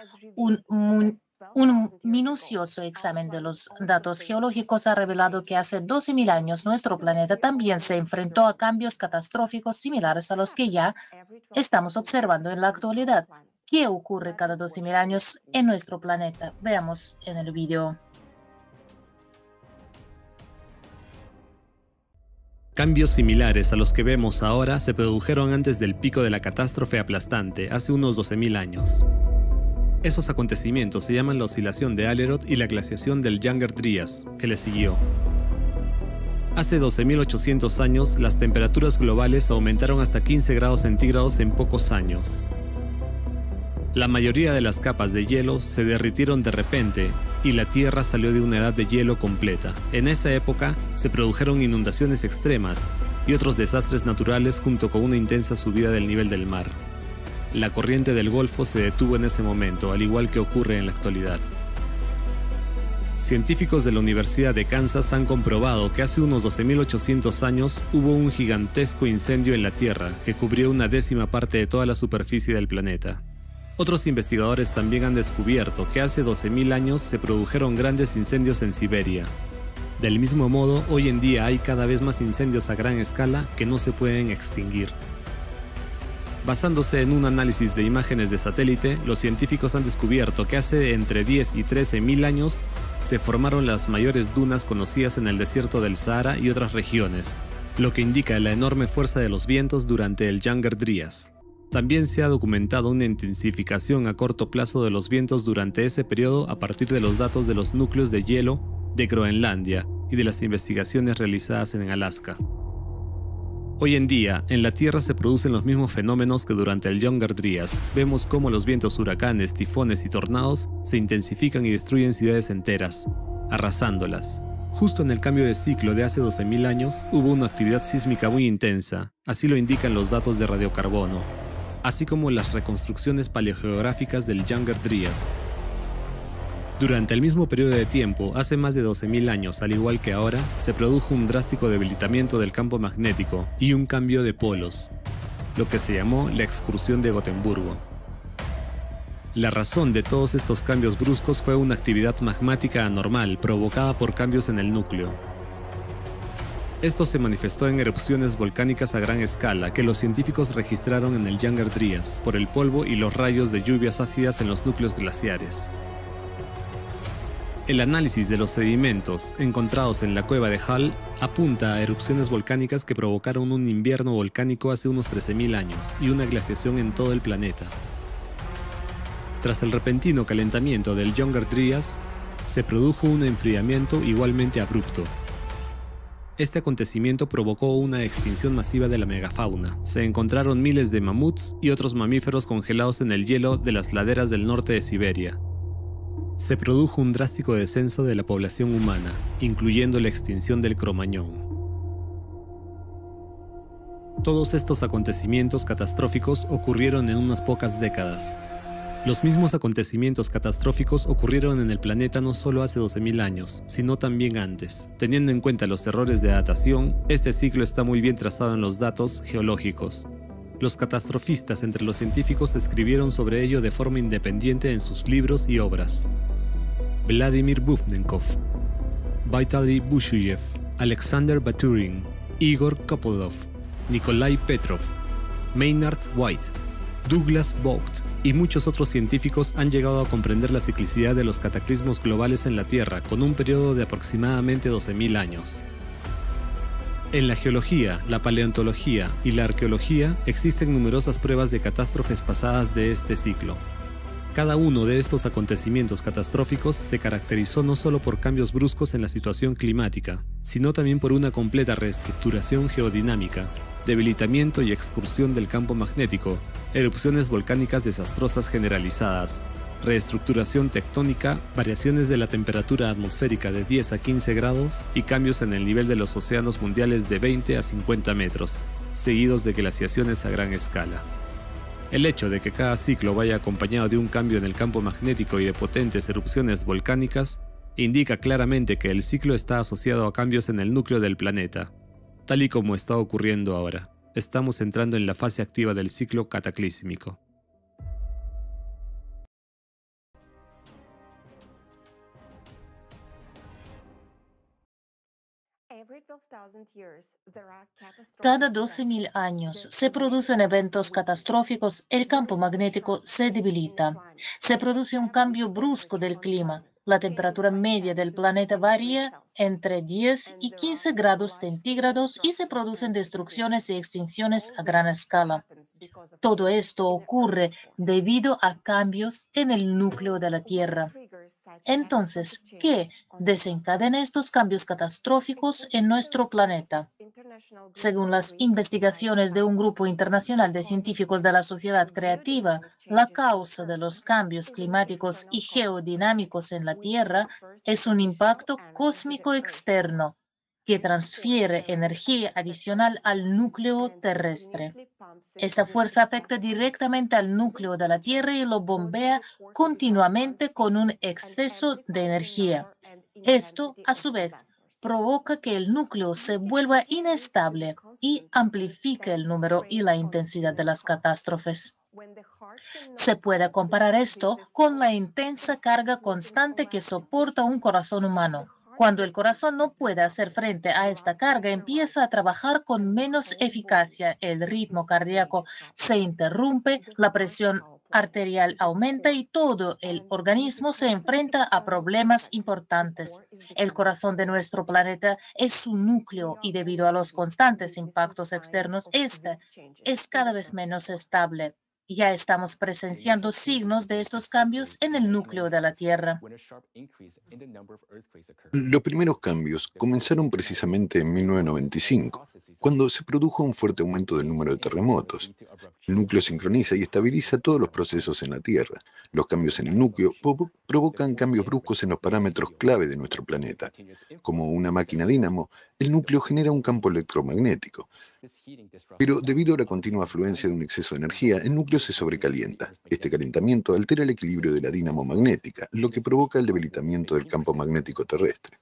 Un minucioso examen de los datos geológicos ha revelado que hace 12.000 años nuestro planeta también se enfrentó a cambios catastróficos similares a los que ya estamos observando en la actualidad. ¿Qué ocurre cada 12.000 años en nuestro planeta? Veamos en el video. Cambios similares a los que vemos ahora se produjeron antes del pico de la catástrofe aplastante, hace unos 12.000 años. Esos acontecimientos se llaman la oscilación de Alerot y la glaciación del Younger Dryas, que le siguió. Hace 12.800 años, las temperaturas globales aumentaron hasta 15 grados centígrados en pocos años. La mayoría de las capas de hielo se derritieron de repente y la Tierra salió de una edad de hielo completa. En esa época se produjeron inundaciones extremas y otros desastres naturales junto con una intensa subida del nivel del mar. La corriente del Golfo se detuvo en ese momento, al igual que ocurre en la actualidad. Científicos de la Universidad de Kansas han comprobado que hace unos 12.800 años hubo un gigantesco incendio en la Tierra que cubrió una décima parte de toda la superficie del planeta. Otros investigadores también han descubierto que hace 12.000 años se produjeron grandes incendios en Siberia. Del mismo modo, hoy en día hay cada vez más incendios a gran escala que no se pueden extinguir. Basándose en un análisis de imágenes de satélite, los científicos han descubierto que hace entre 10 y 13.000 años se formaron las mayores dunas conocidas en el desierto del Sahara y otras regiones, lo que indica la enorme fuerza de los vientos durante el Younger Dryas. También se ha documentado una intensificación a corto plazo de los vientos durante ese periodo a partir de los datos de los núcleos de hielo de Groenlandia y de las investigaciones realizadas en Alaska. Hoy en día, en la Tierra se producen los mismos fenómenos que durante el Younger Dryas. Vemos cómo los vientos, huracanes, tifones y tornados se intensifican y destruyen ciudades enteras, arrasándolas. Justo en el cambio de ciclo de hace 12.000 años, hubo una actividad sísmica muy intensa, así lo indican los datos de radiocarbono, así como las reconstrucciones paleogeográficas del Younger Dryas. Durante el mismo periodo de tiempo, hace más de 12.000 años, al igual que ahora, se produjo un drástico debilitamiento del campo magnético y un cambio de polos, lo que se llamó la excursión de Gotemburgo. La razón de todos estos cambios bruscos fue una actividad magmática anormal provocada por cambios en el núcleo. Esto se manifestó en erupciones volcánicas a gran escala que los científicos registraron en el Younger Dryas por el polvo y los rayos de lluvias ácidas en los núcleos glaciares. El análisis de los sedimentos encontrados en la cueva de Hall apunta a erupciones volcánicas que provocaron un invierno volcánico hace unos 13.000 años y una glaciación en todo el planeta. Tras el repentino calentamiento del Younger Dryas, se produjo un enfriamiento igualmente abrupto. Este acontecimiento provocó una extinción masiva de la megafauna. Se encontraron miles de mamuts y otros mamíferos congelados en el hielo de las laderas del norte de Siberia. Se produjo un drástico descenso de la población humana, incluyendo la extinción del Cromañón. Todos estos acontecimientos catastróficos ocurrieron en unas pocas décadas. Los mismos acontecimientos catastróficos ocurrieron en el planeta no solo hace 12.000 años, sino también antes. Teniendo en cuenta los errores de datación, este ciclo está muy bien trazado en los datos geológicos. Los catastrofistas entre los científicos escribieron sobre ello de forma independiente en sus libros y obras. Vladimir Bufnenkov, Vitaly Bushuyev, Alexander Baturin, Igor Kopolov, Nikolai Petrov, Maynard White, Douglas Vogt y muchos otros científicos han llegado a comprender la ciclicidad de los cataclismos globales en la Tierra con un periodo de aproximadamente 12.000 años. En la geología, la paleontología y la arqueología existen numerosas pruebas de catástrofes pasadas de este ciclo. Cada uno de estos acontecimientos catastróficos se caracterizó no solo por cambios bruscos en la situación climática, sino también por una completa reestructuración geodinámica, debilitamiento y excursión del campo magnético, erupciones volcánicas desastrosas generalizadas, reestructuración tectónica, variaciones de la temperatura atmosférica de 10 a 15 grados y cambios en el nivel de los océanos mundiales de 20 a 50 metros, seguidos de glaciaciones a gran escala. El hecho de que cada ciclo vaya acompañado de un cambio en el campo magnético y de potentes erupciones volcánicas indica claramente que el ciclo está asociado a cambios en el núcleo del planeta, tal y como está ocurriendo ahora. Estamos entrando en la fase activa del ciclo cataclísmico. Cada 12.000 años se producen eventos catastróficos, el campo magnético se debilita. Se produce un cambio brusco del clima. La temperatura media del planeta varía entre 10 y 15 grados centígrados y se producen destrucciones y extinciones a gran escala. Todo esto ocurre debido a cambios en el núcleo de la Tierra. Entonces, ¿qué desencadena estos cambios catastróficos en nuestro planeta? Según las investigaciones de un grupo internacional de científicos de la sociedad creativa, la causa de los cambios climáticos y geodinámicos en la Tierra es un impacto cósmico externo que transfiere energía adicional al núcleo terrestre. Esta fuerza afecta directamente al núcleo de la Tierra y lo bombea continuamente con un exceso de energía. Esto, a su vez, provoca que el núcleo se vuelva inestable y amplifica el número y la intensidad de las catástrofes. Se puede comparar esto con la intensa carga constante que soporta un corazón humano. Cuando el corazón no puede hacer frente a esta carga, empieza a trabajar con menos eficacia, el ritmo cardíaco se interrumpe, la presión arterial aumenta y todo el organismo se enfrenta a problemas importantes. El corazón de nuestro planeta es su núcleo y debido a los constantes impactos externos, este es cada vez menos estable. Ya estamos presenciando signos de estos cambios en el núcleo de la Tierra. Los primeros cambios comenzaron precisamente en 1995, cuando se produjo un fuerte aumento del número de terremotos. El núcleo sincroniza y estabiliza todos los procesos en la Tierra. Los cambios en el núcleo provocan cambios bruscos en los parámetros clave de nuestro planeta. Como una máquina dínamo, el núcleo genera un campo electromagnético. Pero debido a la continua afluencia de un exceso de energía, el núcleo se sobrecalienta. Este calentamiento altera el equilibrio de la dínamo magnética, lo que provoca el debilitamiento del campo magnético terrestre.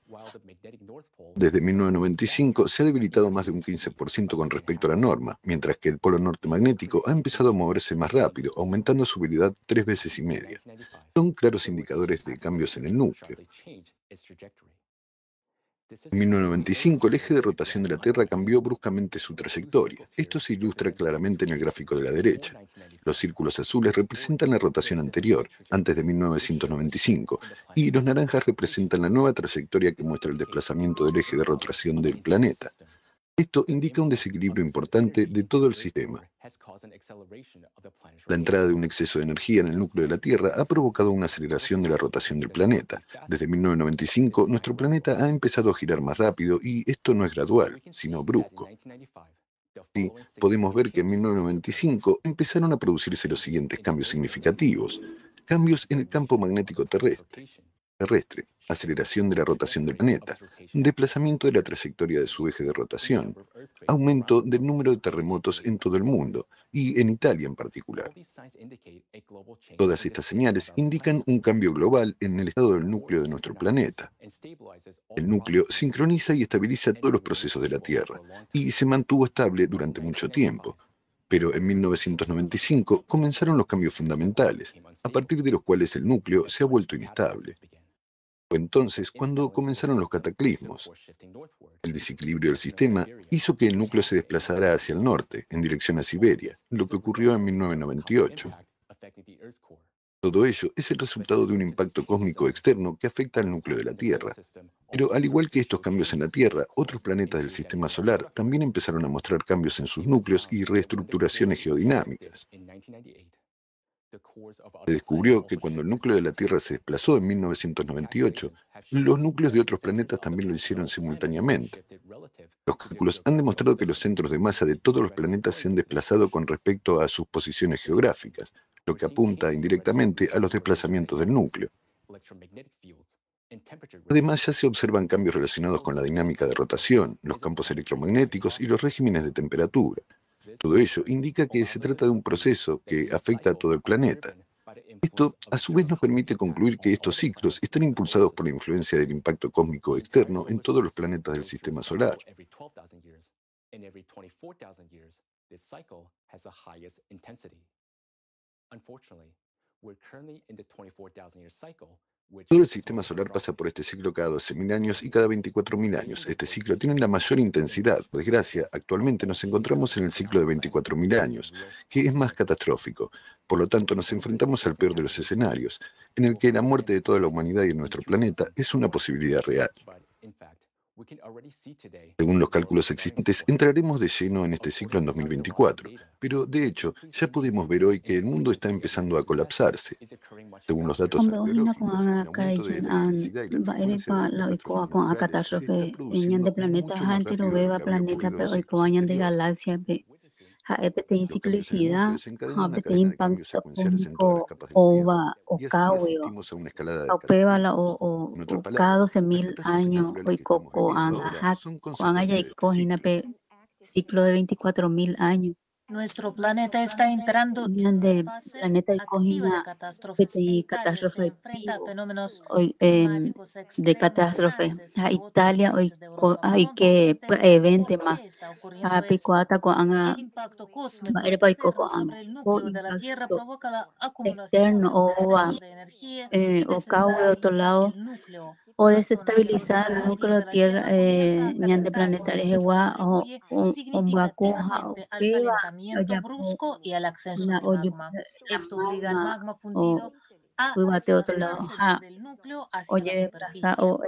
Desde 1995 se ha debilitado más de un 15% con respecto a la norma, mientras que el polo norte magnético ha empezado a moverse más rápido, aumentando su habilidad 3 veces y media. Son claros indicadores de cambios en el núcleo. En 1995, el eje de rotación de la Tierra cambió bruscamente su trayectoria. Esto se ilustra claramente en el gráfico de la derecha. Los círculos azules representan la rotación anterior, antes de 1995, y los naranjas representan la nueva trayectoria que muestra el desplazamiento del eje de rotación del planeta. Esto indica un desequilibrio importante de todo el sistema. La entrada de un exceso de energía en el núcleo de la Tierra ha provocado una aceleración de la rotación del planeta. Desde 1995, nuestro planeta ha empezado a girar más rápido y esto no es gradual, sino brusco. Sí, podemos ver que en 1995 empezaron a producirse los siguientes cambios significativos. Cambios en el campo magnético terrestre, aceleración de la rotación del planeta, desplazamiento de la trayectoria de su eje de rotación, aumento del número de terremotos en todo el mundo y en Italia en particular. Todas estas señales indican un cambio global en el estado del núcleo de nuestro planeta. El núcleo sincroniza y estabiliza todos los procesos de la Tierra y se mantuvo estable durante mucho tiempo. Pero en 1995 comenzaron los cambios fundamentales, a partir de los cuales el núcleo se ha vuelto inestable. Fue entonces cuando comenzaron los cataclismos. El desequilibrio del sistema hizo que el núcleo se desplazara hacia el norte, en dirección a Siberia, lo que ocurrió en 1998. Todo ello es el resultado de un impacto cósmico externo que afecta al núcleo de la Tierra. Pero al igual que estos cambios en la Tierra, otros planetas del sistema solar también empezaron a mostrar cambios en sus núcleos y reestructuraciones geodinámicas. Se descubrió que cuando el núcleo de la Tierra se desplazó en 1998, los núcleos de otros planetas también lo hicieron simultáneamente. Los cálculos han demostrado que los centros de masa de todos los planetas se han desplazado con respecto a sus posiciones geográficas, lo que apunta indirectamente a los desplazamientos del núcleo. Además, ya se observan cambios relacionados con la dinámica de rotación, los campos electromagnéticos y los regímenes de temperatura. Todo ello indica que se trata de un proceso que afecta a todo el planeta. Esto, a su vez, nos permite concluir que estos ciclos están impulsados por la influencia del impacto cósmico externo en todos los planetas del sistema solar. Todo el sistema solar pasa por este ciclo cada 12.000 años y cada 24.000 años. Este ciclo tiene la mayor intensidad. Por desgracia, actualmente nos encontramos en el ciclo de 24.000 años, que es más catastrófico. Por lo tanto, nos enfrentamos al peor de los escenarios, en el que la muerte de toda la humanidad y de nuestro planeta es una posibilidad real. Según los cálculos existentes, entraremos de lleno en este ciclo en 2024, pero de hecho, ya podemos ver hoy que el mundo está empezando a colapsarse. Según los datos Hombre, arqueológicos, el aumento de la intensidad y la frecuencia de las catástrofes nucleares se está ñan de produciendo planeta mucho más anti lo rápido de lo beba que había planeta ocurrido pe en hoy ciclos ñan de anteriores. galaxia pe HEPT Los cambios en el núcleo ciclicidad desencadenan una HEPT cadena de cambios impacto secuenciales en todas las cósmico capas de la Tierra, OVA o y así CAWEO asistimos a una escalada de Aupeba la cataclismos. En otras o palabras, cada las 12.000 catástrofes años naturales hoy que estamos coco viviendo anga ahora hack son cuan consecuencia haya de este cojina ciclo. pe ciclo de 24.000 años Nuestro planeta está entrando en ñan una de fase planeta y activa de cojina catástrofes. PT Italia se catástrofe enfrenta a pivo fenómenos hoy climáticos de extremos catástrofe antes a que otros Italia hoy países de Europa. hay Pronto que entenderemos evente por más qué está a ocurriendo esto. picuata con anga El impacto cósmico ere pai coco externo anga sobre el o núcleo de la Tierra impacto provoca la acumulación externo de un o exceso de energía y o cabo de otro desestabiliza lado el núcleo. o La zona desestabilizar el interior núcleo de de la tierra Tierra comienza a ñan de calentarse, planetares lo que ewa o contribuye bakuja o significativamente al peba calentamiento allá po brusco y al ascenso na del o magma. la Esto obliga al magma magma o fundido a bate otro lado desplazarse ha desde el núcleo hacia oye la desplaza superficie. o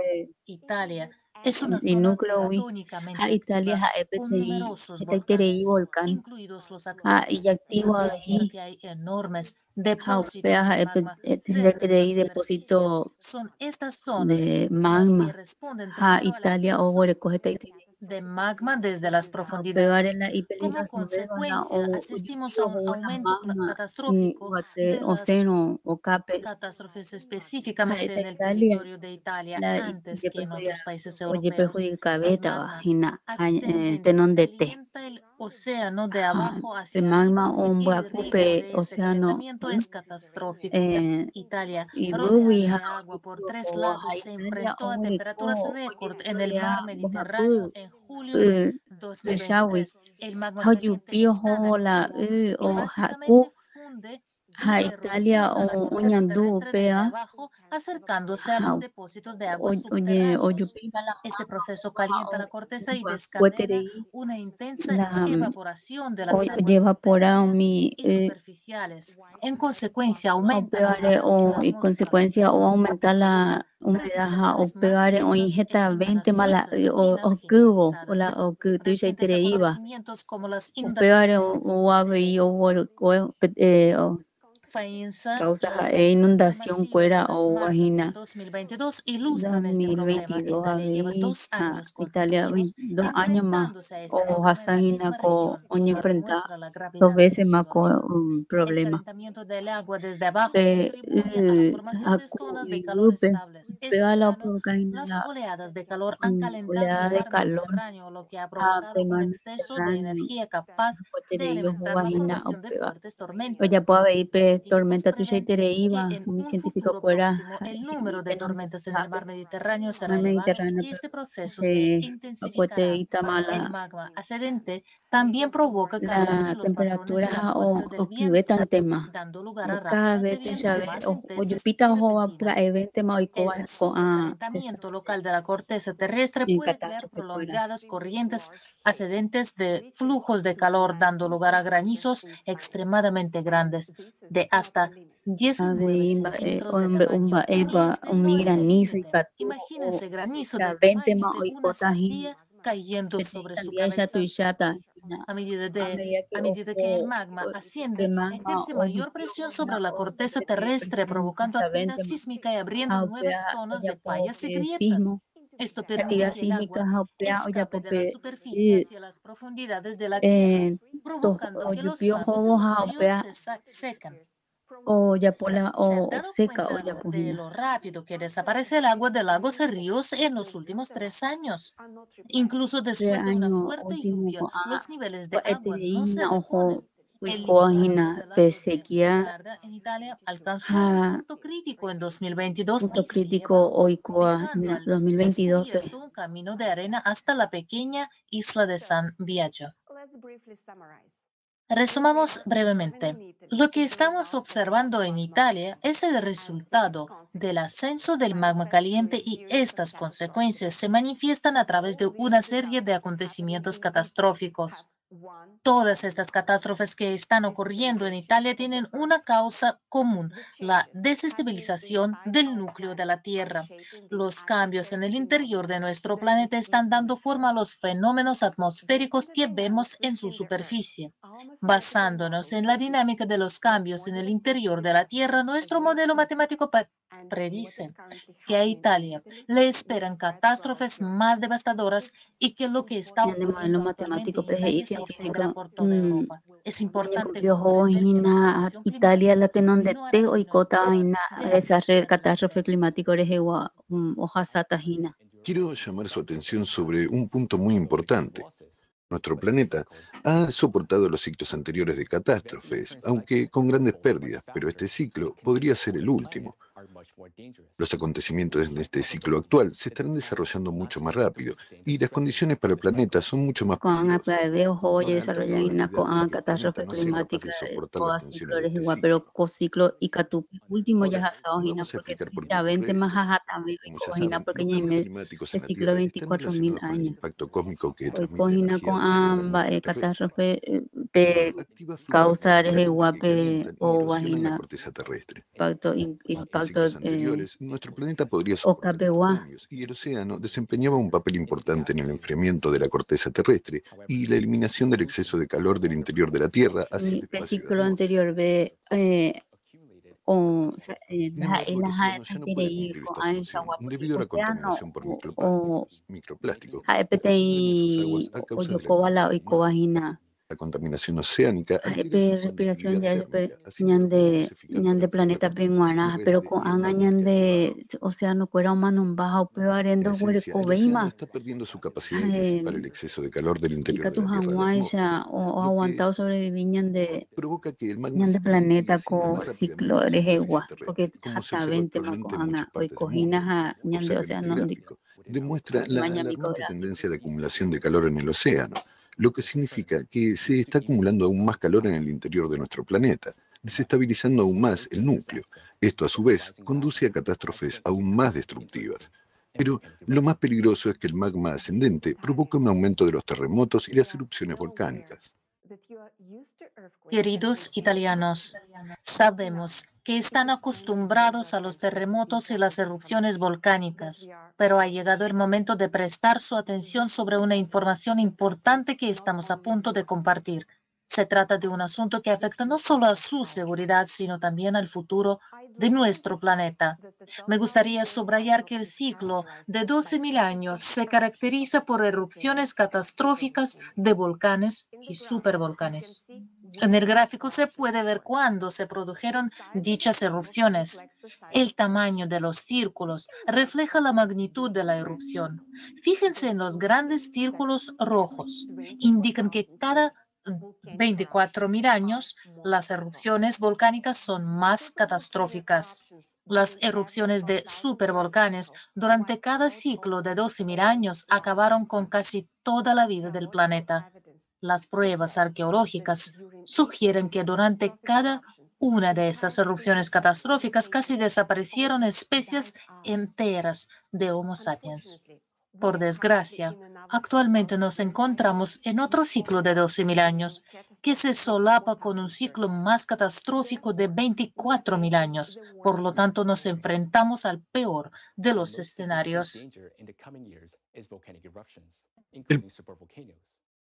Italia es una y zona núcleo wi ha tectónicamente Italia activa ha con EPTI numerosos ETTRI volcanes, volcán incluidos los ha activos. y Esto activo significa ahí que hay enormes ha depósitos upea de ha magma cerca de la ETTRI superficie. depósito Son estas zonas de las que magma responden ha primero al Italia o ascenso bore cogete de magma desde las pegar profundidades. la Como ipeligas nubebala consecuencia, o asistimos a lluvia un o la aumento magma catastrófico guate de las océano o cape catástrofes ha específicamente esta en el Italia territorio de Italia la antes que en otros países oye europeos. perjudica El beta magma vagina ascendente tenon de té calienta el océano de ha abajo el hacia magma arriba un y el ritmo bacupe de este océano calentamiento es catastrófico. Italia, y bubi rodeada ha de agua por tres o lados, ha se Italia enfrentó a o temperaturas oye récord en el historia mar bajapu Mediterráneo en julio shawi 2023. El magma how you caliente pio es tan ho la activo que o haku básicamente funde ha y Italia erosiona la o corteza uñandu terrestre desde pea abajo, acercándose a los depósitos de aguas oye subterráneos. pega la Este mama proceso baja calienta la corteza y descadena bacueterei una intensa la evaporación de las oye aguas evapora subterráneas mi y superficiales. En consecuencia, aumenta la opeare humedad en la y atmósfera, consecuencia o aumentar provoca la humedad o precipitaciones más pegar o intensas e injeta 20 mala inundaciones repentinas o cubo o la generalizadas. o que tu se Recientes iba acontecimientos como las o pegar inundaciones o ave o Faenza causa y la contaminación inundación masiva de cuera las o marcas en vagina 2022 ilustran este problema. 2022 Italia lleva ave 2 años Italia consecutivos 2 años más enfrentándose a este o problema en la hasagina misma co región, oña lo que enfrentar demuestra la 2 gravedad de la veces más con situación. un El problema calentamiento del agua desde abajo pe contribuye a la formación de aku zonas de y calor rupe estables. Este pega la verano, provoca las la oleadas de calor han calentado el oleada de mar calor Mediterráneo, lo que ha a provocado un mar exceso de Mediterráneo energía capaz de ellos alimentar la vagina o formación de pega fuertes o ya tormentas. puedo ver Los pe científicos tormenta tu prevén tere que iba en un un científico futuro fuera próximo el número de tenon tormentas en el mar sabe Mediterráneo mar será elevado y Mediterráneo que este proceso se acuate intensificará. El itamala magma ascendente también provoca cambios en la los patrones temperatura y la fuerza del o cubeta viento, en tema dando lugar a o cada ráfagas de vez te viento llave más o yo intensas y pita o va para repentinas. evento ma El ko a sobrecalentamiento local de la corteza terrestre en puede crear catástrofe fuera prolongadas corrientes ascendentes de flujos de calor, dando lugar a granizos extremadamente grandes, de hasta ave 19 imba centímetros de tamaño. Y este un no es el granizo y límite. catu o Imagínense granizo la del 20 tamaño ma de hoy una kota hin sandía cayendo pete sobre su también ya tu cabeza. chata a medida que A medida que el ojo magma que asciende, magma ejerce o yo mayor presión sobre la o corteza pete terrestre, provocando precisamente actividad 20 ma sísmica y abriendo haupea nuevas zonas ya de po fallas y grietas. sismo Esto permite actividad que el sísmica agua haupea o ya escape de la pope superficie hacia las profundidades de la tierra, to provocando que los yupio lagos y hobo los ríos haupea se secan. o Yapola ¿Se han o dado seca o cuenta de Yapujina. lo rápido que desaparece el agua de lagos y ríos en los últimos 3 años? Incluso Tre después de una año fuerte último lluvia, ko a los niveles ko de agua no se etereina ojo reponen. El uiko litoral hina de la pesequia Cerda en Italia alcanzó un ha punto crítico en 2022 punto y sigue crítico bajo, oikoa dejando hina al 2022 descubierto un camino de arena hasta la pequeña isla de San Biagio. Resumamos brevemente. Lo que estamos observando en Italia es el resultado del ascenso del magma caliente y estas consecuencias se manifiestan a través de una serie de acontecimientos catastróficos. Todas estas catástrofes que están ocurriendo en Italia tienen una causa común, la desestabilización del núcleo de la Tierra. Los cambios en el interior de nuestro planeta están dando forma a los fenómenos atmosféricos que vemos en su superficie. Basándonos en la dinámica de los cambios en el interior de la Tierra, nuestro modelo matemático predice que a Italia le esperan catástrofes más devastadoras y que lo que está ñande modelo ocurriendo matemático actualmente en PGI Italia se científico extenderá por toda Europa. Es importante ñecopio ho comprender que la hina situación Italia la climática tenonde no te hará sino oikota empeorar. hina desastre catástrofe climático rejewa hojasata hina. Quiero llamar su atención sobre un punto muy importante. Nuestro planeta ha soportado los ciclos anteriores de catástrofes, aunque con grandes pérdidas, pero este ciclo podría ser el último. Los acontecimientos en este ciclo actual se estarán desarrollando mucho más rápido y las condiciones para el planeta son mucho más Con peligrosas. veo Hay joya una alta desarrolla una probabilidad de que el planeta catástrofe no sea capaz climática de soportar las coa tensiones ciclo de es este igual ciclo. pero co ciclo y catupi último ya Ahora, hasao hina vamos a porque explicar por qué ya ocurre 20 más esto. hajatame Como ya hina saben, porque los cambios ñime climáticos el en la ciclo Tierra están 24.000 relacionados con el años. impacto cósmico que Hoy transmite cojina energía con del Sol al núcleo terrestre. catástrofe Esto activa fluidos causar es calientes igual que calientan y o erosionan la vagina corteza terrestre. En impacto ciclos anteriores, nuestro planeta podría o soportar estos capewa cambios y el océano desempeñaba un papel importante en el enfriamiento de la corteza terrestre y la eliminación del exceso de calor del interior de la Tierra hacia el espacio de ciclo atmósfera. anterior ve o Sin embargo, el océano ya no puede cumplir esta función debido a la océano contaminación por o microplásticos que pudren en sus aguas HPTI a o causa de la Yokobala o actividad humana. Icobajina. La contaminación oceánica altera su Respiración conductividad ya térmica, haciéndolo menos eficaz para ñande enfriar la planeta corteza penguana pero terrestre con y el magma que ha elevado. ñande océano cuera humano baja o peor En arendo esencia, el océano hueco está perdiendo su capacidad de disipar el exceso de calor del interior de la Tierra a la Ikatujanguaisha atmósfera, o lo que aguantado sobrevivir provoca que el magma ñande se caliente y planeta ascienda ko más rápidamente ciclo a la superficie rejewa terrestre, porque como se hasta observa 20 más actualmente en kohanga muchas hoy partes del mundo. cojina ñande Observe este océano gráfico. Demuestra la simañamico alarmante gráfico. tendencia de acumulación de calor en el océano, lo que significa que se está acumulando aún más calor en el interior de nuestro planeta, desestabilizando aún más el núcleo. Esto, a su vez, conduce a catástrofes aún más destructivas. Pero lo más peligroso es que el magma ascendente provoca un aumento de los terremotos y las erupciones volcánicas. Queridos italianos, sabemos que están acostumbrados a los terremotos y las erupciones volcánicas, pero ha llegado el momento de prestar su atención sobre una información importante que estamos a punto de compartir. Se trata de un asunto que afecta no solo a su seguridad, sino también al futuro de nuestro planeta. Me gustaría subrayar que el ciclo de 12.000 años se caracteriza por erupciones catastróficas de volcanes y supervolcanes. En el gráfico se puede ver cuándo se produjeron dichas erupciones. El tamaño de los círculos refleja la magnitud de la erupción. Fíjense en los grandes círculos rojos. Indican que cada 24.000 años las erupciones volcánicas son más catastróficas. Las erupciones de supervolcanes durante cada ciclo de 12.000 años acabaron con casi toda la vida del planeta. Las pruebas arqueológicas sugieren que durante cada una de esas erupciones catastróficas casi desaparecieron especies enteras de Homo sapiens. Por desgracia, actualmente nos encontramos en otro ciclo de 12.000 años que se solapa con un ciclo más catastrófico de 24.000 años. Por lo tanto, nos enfrentamos al peor de los escenarios. El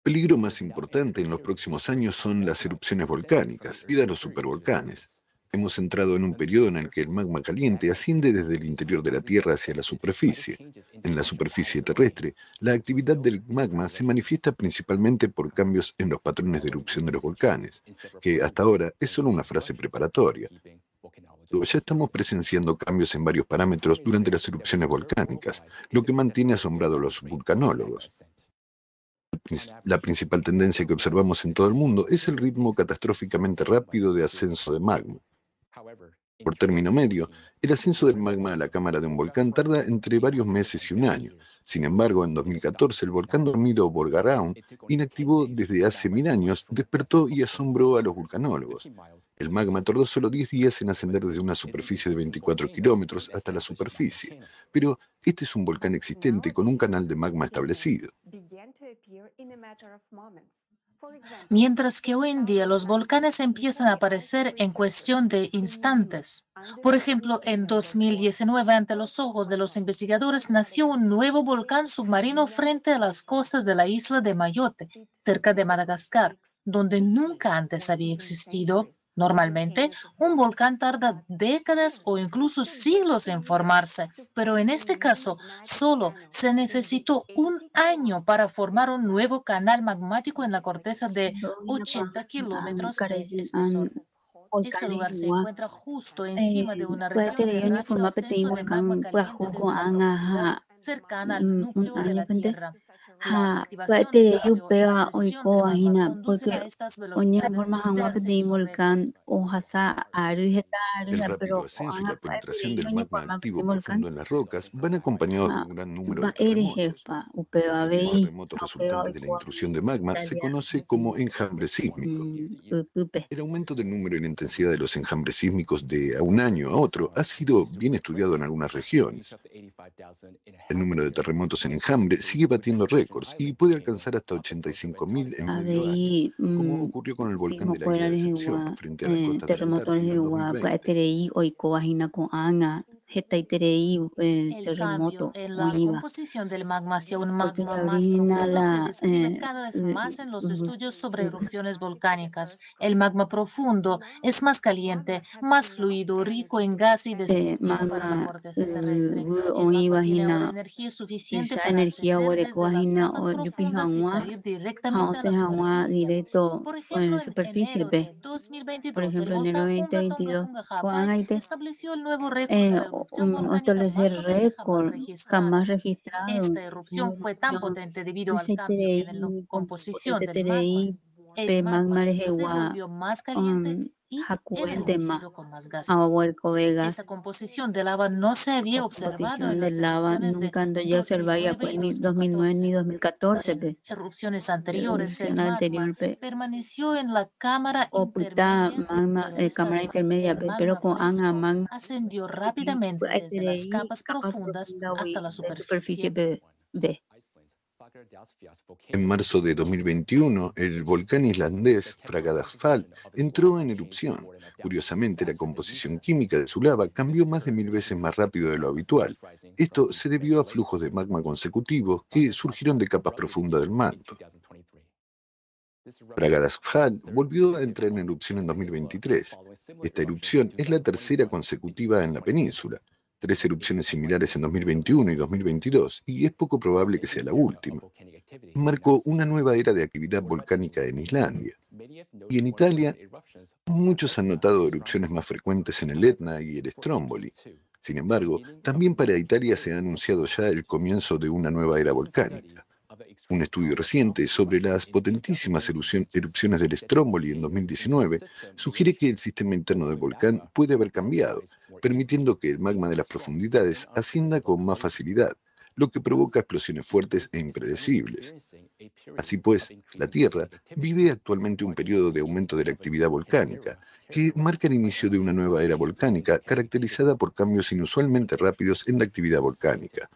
peligro más importante en los próximos años son las erupciones volcánicas y de los supervolcanes. Hemos entrado en un periodo en el que el magma caliente asciende desde el interior de la Tierra hacia la superficie. En la superficie terrestre, la actividad del magma se manifiesta principalmente por cambios en los patrones de erupción de los volcanes, que hasta ahora es solo una frase preparatoria. Ya estamos presenciando cambios en varios parámetros durante las erupciones volcánicas, lo que mantiene asombrado a los vulcanólogos. La principal tendencia que observamos en todo el mundo es el ritmo catastróficamente rápido de ascenso de magma. Por término medio, el ascenso del magma a la cámara de un volcán tarda entre varios meses y un año. Sin embargo, en 2014, el volcán dormido Bolgaraun, inactivo desde hace 1000 años, despertó y asombró a los vulcanólogos. El magma tardó solo 10 días en ascender desde una superficie de 24 kilómetros hasta la superficie. Pero este es un volcán existente con un canal de magma establecido. Mientras que hoy en día los volcanes empiezan a aparecer en cuestión de instantes. Por ejemplo, en 2019, ante los ojos de los investigadores, nació un nuevo volcán submarino frente a las costas de la isla de Mayotte, cerca de Madagascar, donde nunca antes había existido. Normalmente, un volcán tarda décadas o incluso siglos en formarse, pero en este caso solo se necesitó un año para formar un nuevo canal magmático en la corteza de 80 kilómetros de espesor. Este lugar se encuentra justo encima de una región de rápido ascenso de magma caliente desde la profundidad cercana al núcleo de la Tierra. La activación de la presión del magma conduce a estas velocidades de ascenso volcán ohasa El rápido ascenso y la penetración del magma activo profundo en las rocas van acompañados de un gran número de terremotos. Este tipo de terremotos resultantes de la intrusión de magma se conoce como enjambre sísmico. El aumento del número y la intensidad de los enjambres sísmicos de a un año a otro ha sido bien estudiado en algunas regiones. El número de terremotos en enjambre sigue batiendo récords y puede alcanzar hasta 85.000 en medio año, como ocurrió con el volcán de la isla de Decepción frente a la costa de la Antártida en 2020. El cambio en la composición del magma hacia un magma más profundo se describe cada vez más en los estudios sobre erupciones volcánicas. El magma profundo es más caliente, más fluido, rico en gas y destructivo para la corteza terrestre. El magma tiene ahora energía suficiente para ascender desde las capas profundas y salir directamente a la superficie. Por ejemplo, en enero de 2022, el volcán Funga Tonga Funga Hapay estableció el nuevo récord de la erupción volcánica más potente jamás registrada. Esta erupción fue tan potente debido al cambio en la composición del magma. El magma se volvió más caliente y endurecido con más gases. Esa composición de lava no se había observado en las erupciones de 2009 y 2014. En erupciones anteriores, el magma permaneció en la cámara intermedia, pero con magma ascendió rápidamente desde las capas profundas hasta la superficie. En marzo de 2021, el volcán islandés Fagradalsfjall entró en erupción. Curiosamente, la composición química de su lava cambió más de 1000 veces más rápido de lo habitual. Esto se debió a flujos de magma consecutivos que surgieron de capas profundas del manto. Fagradalsfjall volvió a entrar en erupción en 2023. Esta erupción es la tercera consecutiva en la península. 3 erupciones similares en 2021 y 2022, y es poco probable que sea la última. Marcó una nueva era de actividad volcánica en Islandia. Y en Italia, muchos han notado erupciones más frecuentes en el Etna y el Stromboli. Sin embargo, también para Italia se ha anunciado ya el comienzo de una nueva era volcánica. Un estudio reciente sobre las potentísimas erupciones del Stromboli en 2019 sugiere que el sistema interno del volcán puede haber cambiado, permitiendo que el magma de las profundidades ascienda con más facilidad, lo que provoca explosiones fuertes e impredecibles. Así pues, la Tierra vive actualmente un periodo de aumento de la actividad volcánica, que marca el inicio de una nueva era volcánica caracterizada por cambios inusualmente rápidos en la actividad volcánica.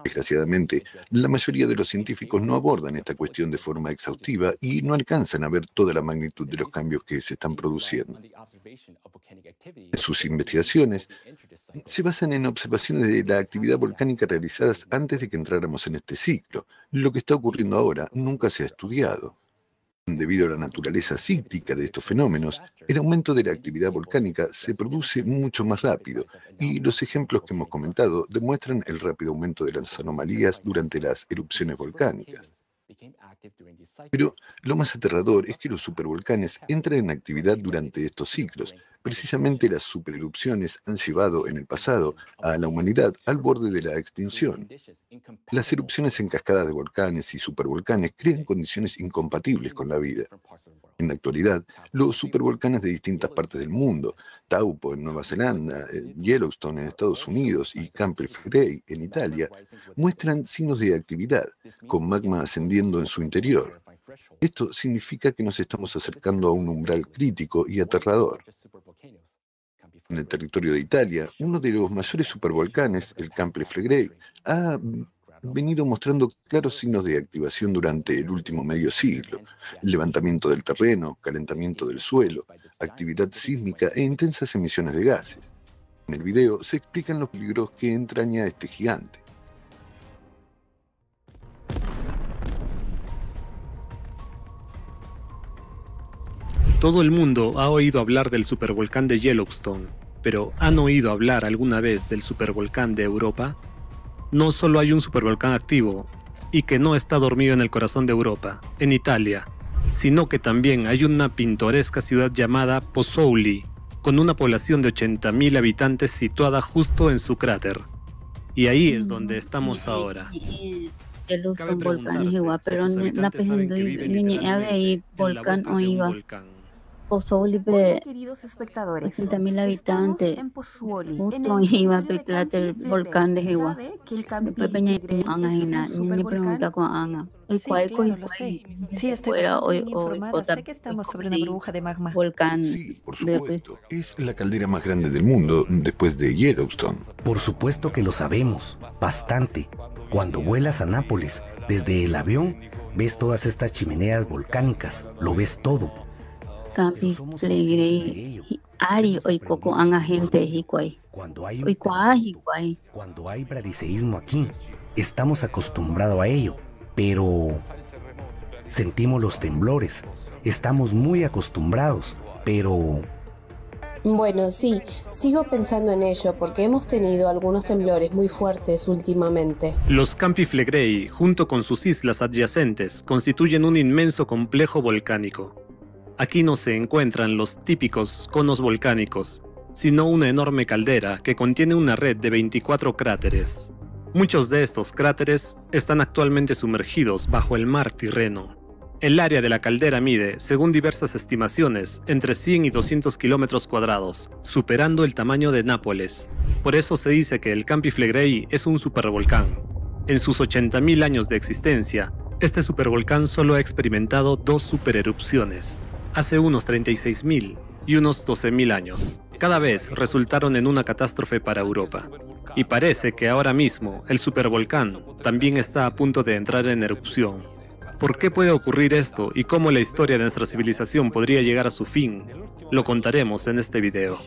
Desgraciadamente, la mayoría de los científicos no abordan esta cuestión de forma exhaustiva y no alcanzan a ver toda la magnitud de los cambios que se están produciendo. Sus investigaciones se basan en observaciones de la actividad volcánica realizadas antes de que entráramos en este ciclo. Lo que está ocurriendo ahora nunca se ha estudiado. Debido a la naturaleza cíclica de estos fenómenos, el aumento de la actividad volcánica se produce mucho más rápido, y los ejemplos que hemos comentado demuestran el rápido aumento de las anomalías durante las erupciones volcánicas. Pero lo más aterrador es que los supervolcanes entran en actividad durante estos ciclos. Precisamente las supererupciones han llevado en el pasado a la humanidad al borde de la extinción. Las erupciones en cascadas de volcanes y supervolcanes crean condiciones incompatibles con la vida. En la actualidad, los supervolcanes de distintas partes del mundo, Taupo en Nueva Zelanda, Yellowstone en Estados Unidos y Campo Flegrei en Italia, muestran signos de actividad, con magma ascendiendo en su interior. Esto significa que nos estamos acercando a un umbral crítico y aterrador. En el territorio de Italia, uno de los mayores supervolcanes, el Campo Flegrei, ha venido mostrando claros signos de activación durante el último medio siglo: levantamiento del terreno, calentamiento del suelo, actividad sísmica e intensas emisiones de gases. En el video se explican los peligros que entraña este gigante. Todo el mundo ha oído hablar del supervolcán de Yellowstone, pero ¿han oído hablar alguna vez del supervolcán de Europa? No solo hay un supervolcán activo, y que no está dormido en el corazón de Europa, en Italia, sino que también hay una pintoresca ciudad llamada Pozzuoli, con una población de 80.000 habitantes situada justo en su cráter. Y ahí es donde estamos ahora. Yellowstone volcán igual, pero na pensando en volcán o iba. Pozzuoli, queridos espectadores, 80.000 habitantes, en Pozzuoli, justo iba a ver el volcán de Iguá. Después venía Ana, ni pregunta con Ana. Sí, claro, lo sé. Sí, estoy bastante informada. Sé que estamos sobre una burbuja de magma. Volcán. Sí, por supuesto. Es la caldera más grande del mundo después de Yellowstone. Por supuesto que lo sabemos, bastante. Cuando vuelas a Nápoles, desde el avión, ves todas estas chimeneas volcánicas, lo ves todo. Campi Flegrei Ari oikoko an gente hikuai. Cuando hay bradiseísmo aquí, estamos acostumbrados a ello, pero sentimos los temblores, estamos muy acostumbrados, pero... Bueno, sí, sigo pensando en ello porque hemos tenido algunos temblores muy fuertes últimamente. Los Campi Flegrei, junto con sus islas adyacentes, constituyen un inmenso complejo volcánico. Aquí no se encuentran los típicos conos volcánicos, sino una enorme caldera que contiene una red de 24 cráteres. Muchos de estos cráteres están actualmente sumergidos bajo el mar Tirreno. El área de la caldera mide, según diversas estimaciones, entre 100 y 200 kilómetros cuadrados, superando el tamaño de Nápoles. Por eso se dice que el Campi Flegrei es un supervolcán. En sus 80.000 años de existencia, este supervolcán solo ha experimentado 2 supererupciones, hace unos 36.000 y unos 12.000 años. Cada vez resultaron en una catástrofe para Europa. Y parece que ahora mismo el supervolcán también está a punto de entrar en erupción. ¿Por qué puede ocurrir esto y cómo la historia de nuestra civilización podría llegar a su fin? Lo contaremos en este video.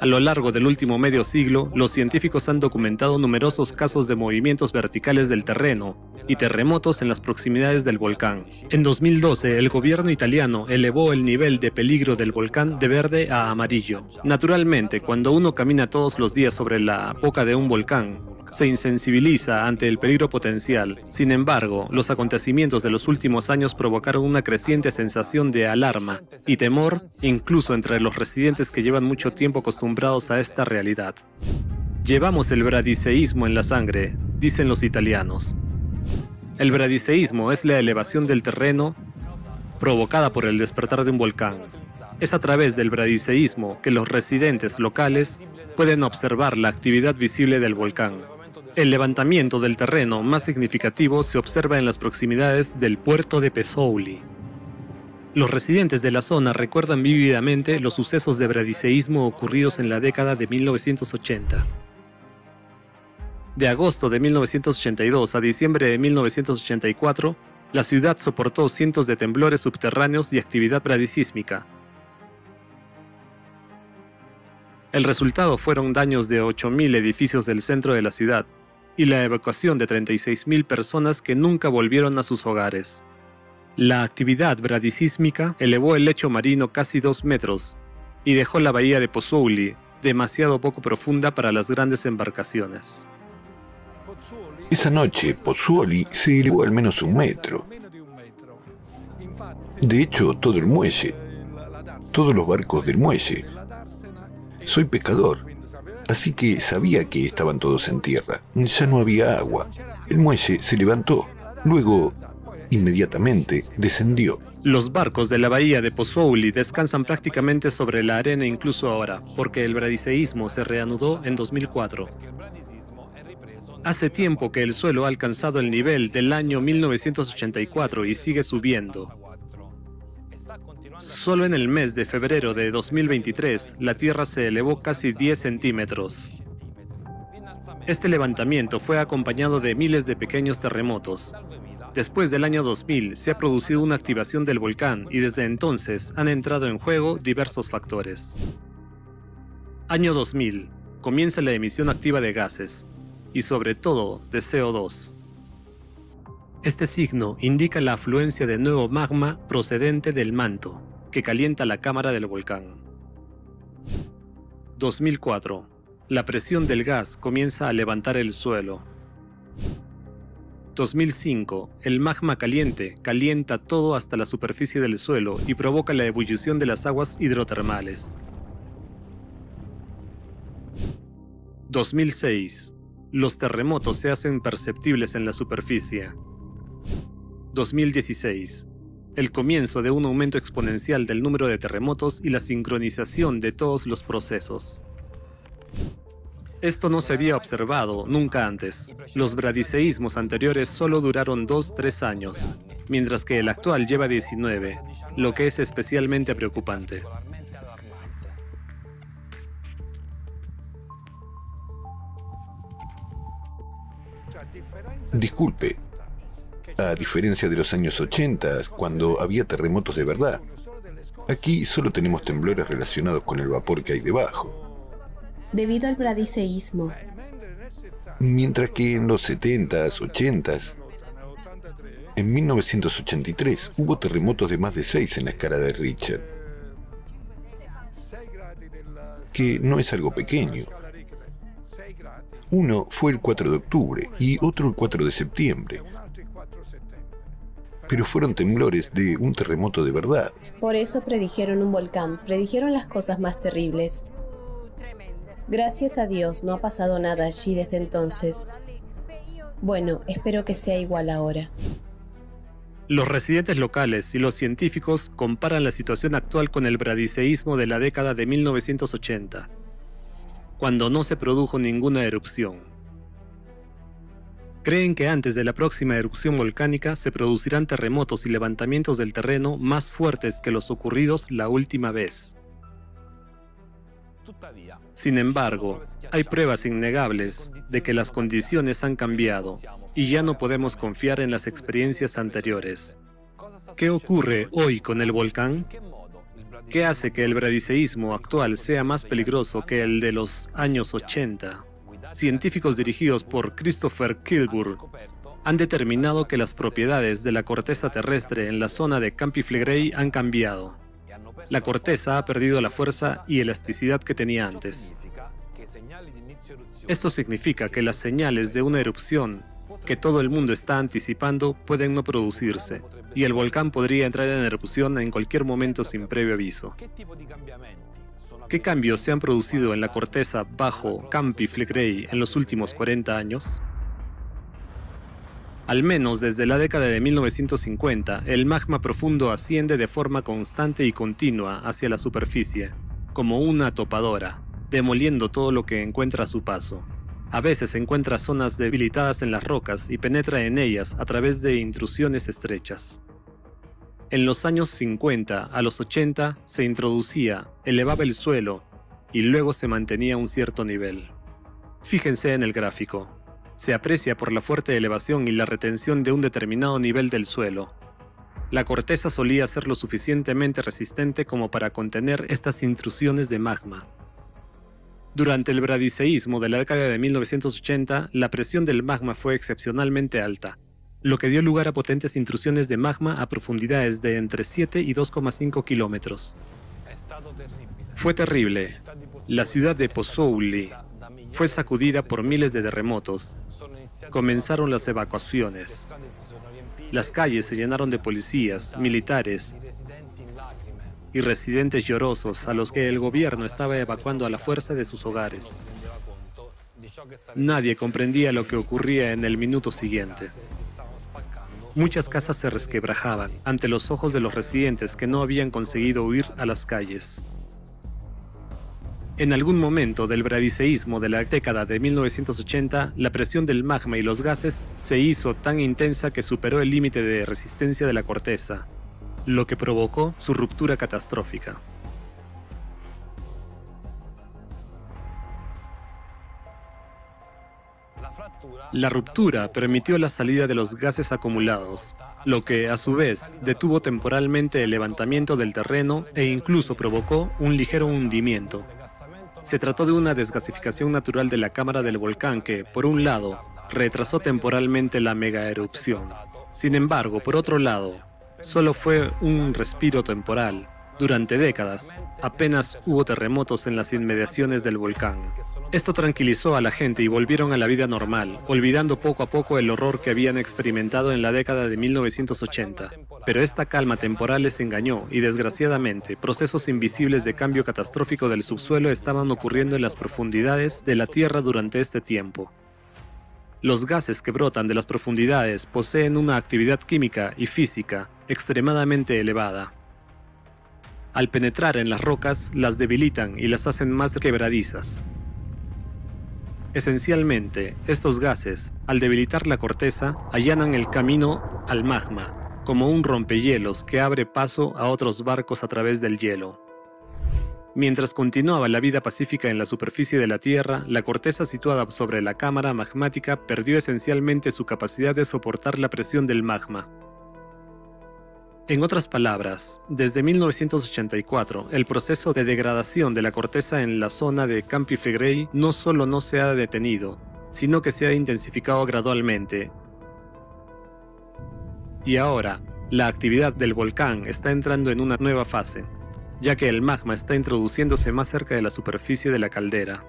A lo largo del último medio siglo, los científicos han documentado numerosos casos de movimientos verticales del terreno y terremotos en las proximidades del volcán. En 2012, el gobierno italiano elevó el nivel de peligro del volcán de verde a amarillo. Naturalmente, cuando uno camina todos los días sobre la boca de un volcán, se insensibiliza ante el peligro potencial. Sin embargo, los acontecimientos de los últimos años provocaron una creciente sensación de alarma y temor, incluso entre los residentes que llevan mucho tiempo acostumbrados a esta realidad. Llevamos el bradiseísmo en la sangre, dicen los italianos. El bradiseísmo es la elevación del terreno provocada por el despertar de un volcán. Es a través del bradiseísmo que los residentes locales pueden observar la actividad visible del volcán. El levantamiento del terreno más significativo se observa en las proximidades del puerto de Pozzuoli. Los residentes de la zona recuerdan vívidamente los sucesos de bradiseísmo ocurridos en la década de 1980. De agosto de 1982 a diciembre de 1984, la ciudad soportó cientos de temblores subterráneos y actividad bradisísmica. El resultado fueron daños de 8.000 edificios del centro de la ciudad y la evacuación de 36.000 personas que nunca volvieron a sus hogares. La actividad bradisísmica elevó el lecho marino casi 2 metros y dejó la bahía de Pozzuoli demasiado poco profunda para las grandes embarcaciones. Esa noche, Pozzuoli se elevó al menos 1 metro. De hecho, todo el muelle, todos los barcos del muelle. Soy pescador, así que sabía que estaban todos en tierra. Ya no había agua. El muelle se levantó. Luego, inmediatamente, descendió. Los barcos de la bahía de Pozzuoli descansan prácticamente sobre la arena incluso ahora, porque el bradiseísmo se reanudó en 2004. Hace tiempo que el suelo ha alcanzado el nivel del año 1984 y sigue subiendo. Solo en el mes de febrero de 2023, la tierra se elevó casi 10 centímetros. Este levantamiento fue acompañado de miles de pequeños terremotos. Después del año 2000 se ha producido una activación del volcán y desde entonces han entrado en juego diversos factores. Año 2000. Comienza la emisión activa de gases y sobre todo de CO2. Este signo indica la afluencia de nuevo magma procedente del manto, que calienta la cámara del volcán. 2004. La presión del gas comienza a levantar el suelo. 2005. El magma caliente calienta todo hasta la superficie del suelo y provoca la ebullición de las aguas hidrotermales. 2006. Los terremotos se hacen perceptibles en la superficie. 2016. El comienzo de un aumento exponencial del número de terremotos y la sincronización de todos los procesos. Esto no se había observado nunca antes. Los bradiseísmos anteriores solo duraron 2-3 años, mientras que el actual lleva 19, lo que es especialmente preocupante. Disculpe, a diferencia de los años 80, cuando había terremotos de verdad, aquí solo tenemos temblores relacionados con el vapor que hay debajo. Debido al bradiseísmo. Mientras que en los 70s, 80s, en 1983 hubo terremotos de más de 6 en la escala de Richter, que no es algo pequeño. Uno fue el 4 de octubre y otro el 4 de septiembre. Pero fueron temblores de un terremoto de verdad. Por eso predijeron un volcán, predijeron las cosas más terribles. Gracias a Dios no ha pasado nada allí desde entonces. Bueno, espero que sea igual ahora. Los residentes locales y los científicos comparan la situación actual con el bradiseísmo de la década de 1980, cuando no se produjo ninguna erupción. Creen que antes de la próxima erupción volcánica se producirán terremotos y levantamientos del terreno más fuertes que los ocurridos la última vez. Sin embargo, hay pruebas innegables de que las condiciones han cambiado y ya no podemos confiar en las experiencias anteriores. ¿Qué ocurre hoy con el volcán? ¿Qué hace que el bradiseísmo actual sea más peligroso que el de los años 80? Científicos dirigidos por Christopher Kilburn han determinado que las propiedades de la corteza terrestre en la zona de Campi Flegrei han cambiado. La corteza ha perdido la fuerza y elasticidad que tenía antes. Esto significa que las señales de una erupción que todo el mundo está anticipando pueden no producirse, y el volcán podría entrar en erupción en cualquier momento sin previo aviso. ¿Qué cambios se han producido en la corteza bajo Campi Flegrei en los últimos 40 años? Al menos desde la década de 1950, el magma profundo asciende de forma constante y continua hacia la superficie, como una topadora, demoliendo todo lo que encuentra a su paso. A veces encuentra zonas debilitadas en las rocas y penetra en ellas a través de intrusiones estrechas. En los años 50 a los 80 se introducía, elevaba el suelo y luego se mantenía a un cierto nivel. Fíjense en el gráfico. Se aprecia por la fuerte elevación y la retención de un determinado nivel del suelo. La corteza solía ser lo suficientemente resistente como para contener estas intrusiones de magma. Durante el bradiseísmo de la década de 1980, la presión del magma fue excepcionalmente alta, lo que dio lugar a potentes intrusiones de magma a profundidades de entre 7 y 2,5 kilómetros. Fue terrible. La ciudad de Pozzuoli fue sacudida por miles de terremotos. Comenzaron las evacuaciones. Las calles se llenaron de policías, militares y residentes llorosos a los que el gobierno estaba evacuando a la fuerza de sus hogares. Nadie comprendía lo que ocurría en el minuto siguiente. Muchas casas se resquebrajaban ante los ojos de los residentes que no habían conseguido huir a las calles. En algún momento del bradiceísmo de la década de 1980, la presión del magma y los gases se hizo tan intensa que superó el límite de resistencia de la corteza, lo que provocó su ruptura catastrófica. La ruptura permitió la salida de los gases acumulados, lo que a su vez detuvo temporalmente el levantamiento del terreno e incluso provocó un ligero hundimiento. Se trató de una desgasificación natural de la cámara del volcán que, por un lado, retrasó temporalmente la megaerupción. Sin embargo, por otro lado, solo fue un respiro temporal. Durante décadas, apenas hubo terremotos en las inmediaciones del volcán. Esto tranquilizó a la gente y volvieron a la vida normal, olvidando poco a poco el horror que habían experimentado en la década de 1980. Pero esta calma temporal les engañó y, desgraciadamente, procesos invisibles de cambio catastrófico del subsuelo estaban ocurriendo en las profundidades de la Tierra durante este tiempo. Los gases que brotan de las profundidades poseen una actividad química y física extremadamente elevada. Al penetrar en las rocas, las debilitan y las hacen más quebradizas. Esencialmente, estos gases, al debilitar la corteza, allanan el camino al magma, como un rompehielos que abre paso a otros barcos a través del hielo. Mientras continuaba la vida pacífica en la superficie de la Tierra, la corteza situada sobre la cámara magmática perdió esencialmente su capacidad de soportar la presión del magma. En otras palabras, desde 1984, el proceso de degradación de la corteza en la zona de Campi Flegrei no solo no se ha detenido, sino que se ha intensificado gradualmente. Y ahora, la actividad del volcán está entrando en una nueva fase, ya que el magma está introduciéndose más cerca de la superficie de la caldera.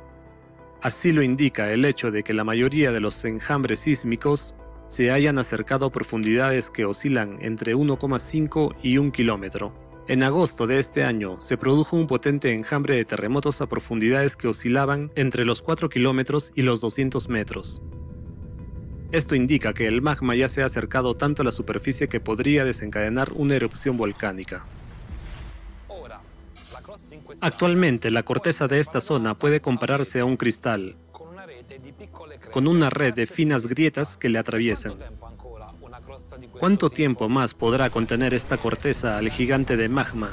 Así lo indica el hecho de que la mayoría de los enjambres sísmicos se hayan acercado a profundidades que oscilan entre 1,5 y 1 kilómetro. En agosto de este año se produjo un potente enjambre de terremotos a profundidades que oscilaban entre los 4 kilómetros y los 200 metros. Esto indica que el magma ya se ha acercado tanto a la superficie que podría desencadenar una erupción volcánica. Actualmente, la corteza de esta zona puede compararse a un cristal, con una red de finas grietas que le atraviesan. ¿Cuánto tiempo más podrá contener esta corteza al gigante de magma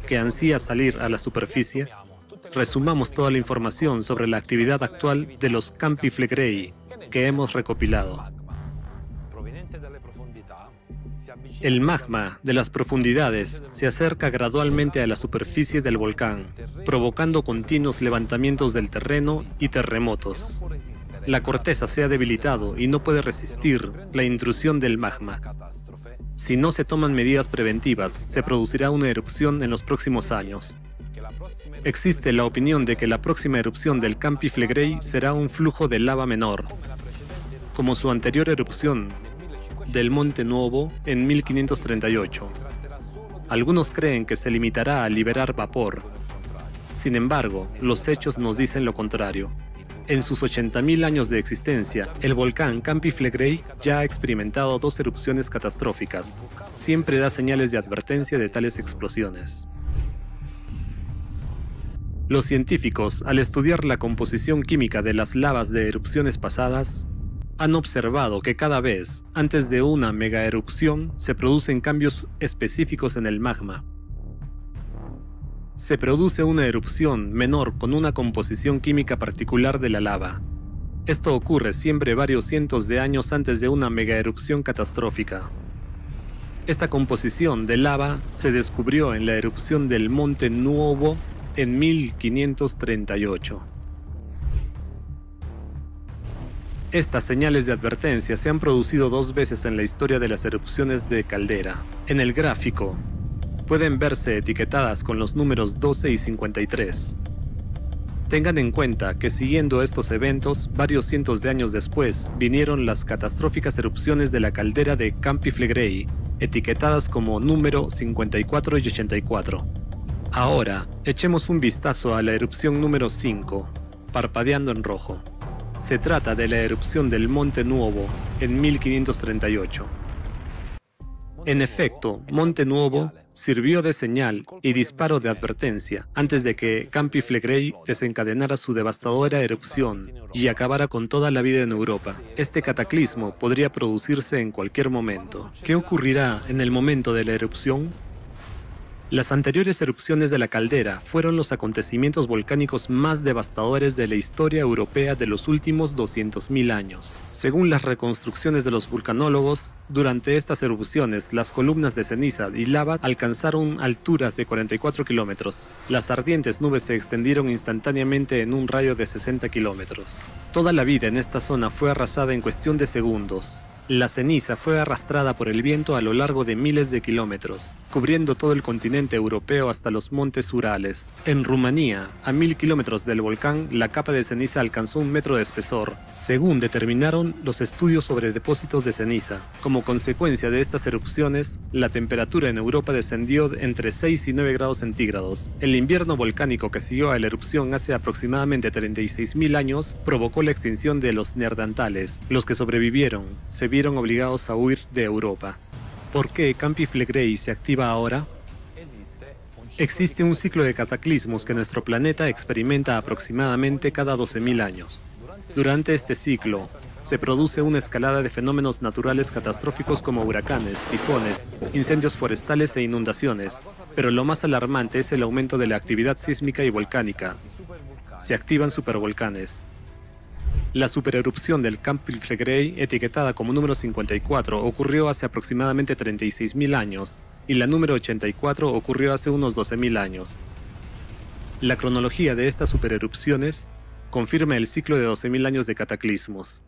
que ansía salir a la superficie? Resumamos toda la información sobre la actividad actual de los Campi Flegrei que hemos recopilado. El magma de las profundidades se acerca gradualmente a la superficie del volcán, provocando continuos levantamientos del terreno y terremotos. La corteza se ha debilitado y no puede resistir la intrusión del magma. Si no se toman medidas preventivas, se producirá una erupción en los próximos años. Existe la opinión de que la próxima erupción del Campi Flegrei será un flujo de lava menor, como su anterior erupción del Monte Nuovo en 1538. Algunos creen que se limitará a liberar vapor. Sin embargo, los hechos nos dicen lo contrario. En sus 80.000 años de existencia, el volcán Campi Flegrei ya ha experimentado 2 erupciones catastróficas. Siempre da señales de advertencia de tales explosiones. Los científicos, al estudiar la composición química de las lavas de erupciones pasadas, han observado que cada vez, antes de una megaerupción, se producen cambios específicos en el magma. Se produce una erupción menor con una composición química particular de la lava. Esto ocurre siempre varios cientos de años antes de una megaerupción catastrófica. Esta composición de lava se descubrió en la erupción del Monte Nuovo en 1538. Estas señales de advertencia se han producido 2 veces en la historia de las erupciones de caldera. En el gráfico pueden verse etiquetadas con los números 12 y 53. Tengan en cuenta que siguiendo estos eventos, varios cientos de años después, vinieron las catastróficas erupciones de la caldera de Campi Flegrei, etiquetadas como número 54 y 84. Ahora, echemos un vistazo a la erupción número 5, parpadeando en rojo. Se trata de la erupción del Monte Nuovo en 1538. En efecto, Monte Nuovo sirvió de señal y disparo de advertencia antes de que Campi Flegrei desencadenara su devastadora erupción y acabara con toda la vida en Europa. Este cataclismo podría producirse en cualquier momento. ¿Qué ocurrirá en el momento de la erupción? Las anteriores erupciones de la caldera fueron los acontecimientos volcánicos más devastadores de la historia europea de los últimos 200.000 años. Según las reconstrucciones de los vulcanólogos, durante estas erupciones las columnas de ceniza y lava alcanzaron alturas de 44 kilómetros. Las ardientes nubes se extendieron instantáneamente en un radio de 60 kilómetros. Toda la vida en esta zona fue arrasada en cuestión de segundos. La ceniza fue arrastrada por el viento a lo largo de miles de kilómetros, cubriendo todo el continente europeo hasta los montes Urales. En Rumanía, a 1000 kilómetros del volcán, la capa de ceniza alcanzó 1 metro de espesor, según determinaron los estudios sobre depósitos de ceniza. Como consecuencia de estas erupciones, la temperatura en Europa descendió entre 6 y 9 grados centígrados. El invierno volcánico que siguió a la erupción hace aproximadamente 36.000 años provocó la extinción de los neandertales. Los que sobrevivieron se vieron obligados a huir de Europa. ¿Por qué Campi Flegrei se activa ahora? Existe un ciclo de cataclismos que nuestro planeta experimenta aproximadamente cada 12.000 años. Durante este ciclo, se produce una escalada de fenómenos naturales catastróficos como huracanes, tifones, incendios forestales e inundaciones, pero lo más alarmante es el aumento de la actividad sísmica y volcánica. Se activan supervolcanes. La supererupción del Campi Flegrei, etiquetada como número 54, ocurrió hace aproximadamente 36.000 años, y la número 84 ocurrió hace unos 12.000 años. La cronología de estas supererupciones confirma el ciclo de 12.000 años de cataclismos.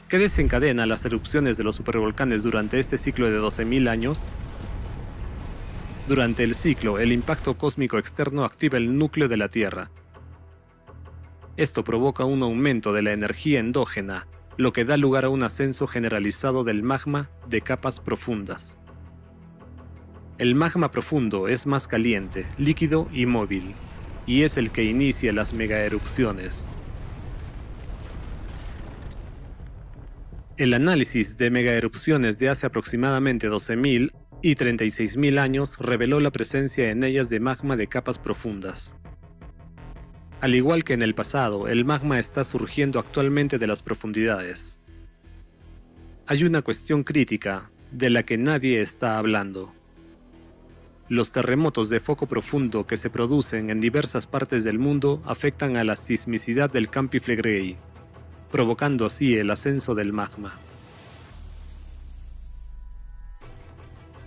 ¿Qué desencadena las erupciones de los supervolcanes durante este ciclo de 12.000 años? Durante el ciclo, el impacto cósmico externo activa el núcleo de la Tierra. Esto provoca un aumento de la energía endógena, lo que da lugar a un ascenso generalizado del magma de capas profundas. El magma profundo es más caliente, líquido y móvil, y es el que inicia las megaerupciones. El análisis de megaerupciones de hace aproximadamente 12.000 y 36.000 años reveló la presencia en ellas de magma de capas profundas. Al igual que en el pasado, el magma está surgiendo actualmente de las profundidades. Hay una cuestión crítica de la que nadie está hablando. Los terremotos de foco profundo que se producen en diversas partes del mundo afectan a la sismicidad del Campi Flegrei, provocando así el ascenso del magma.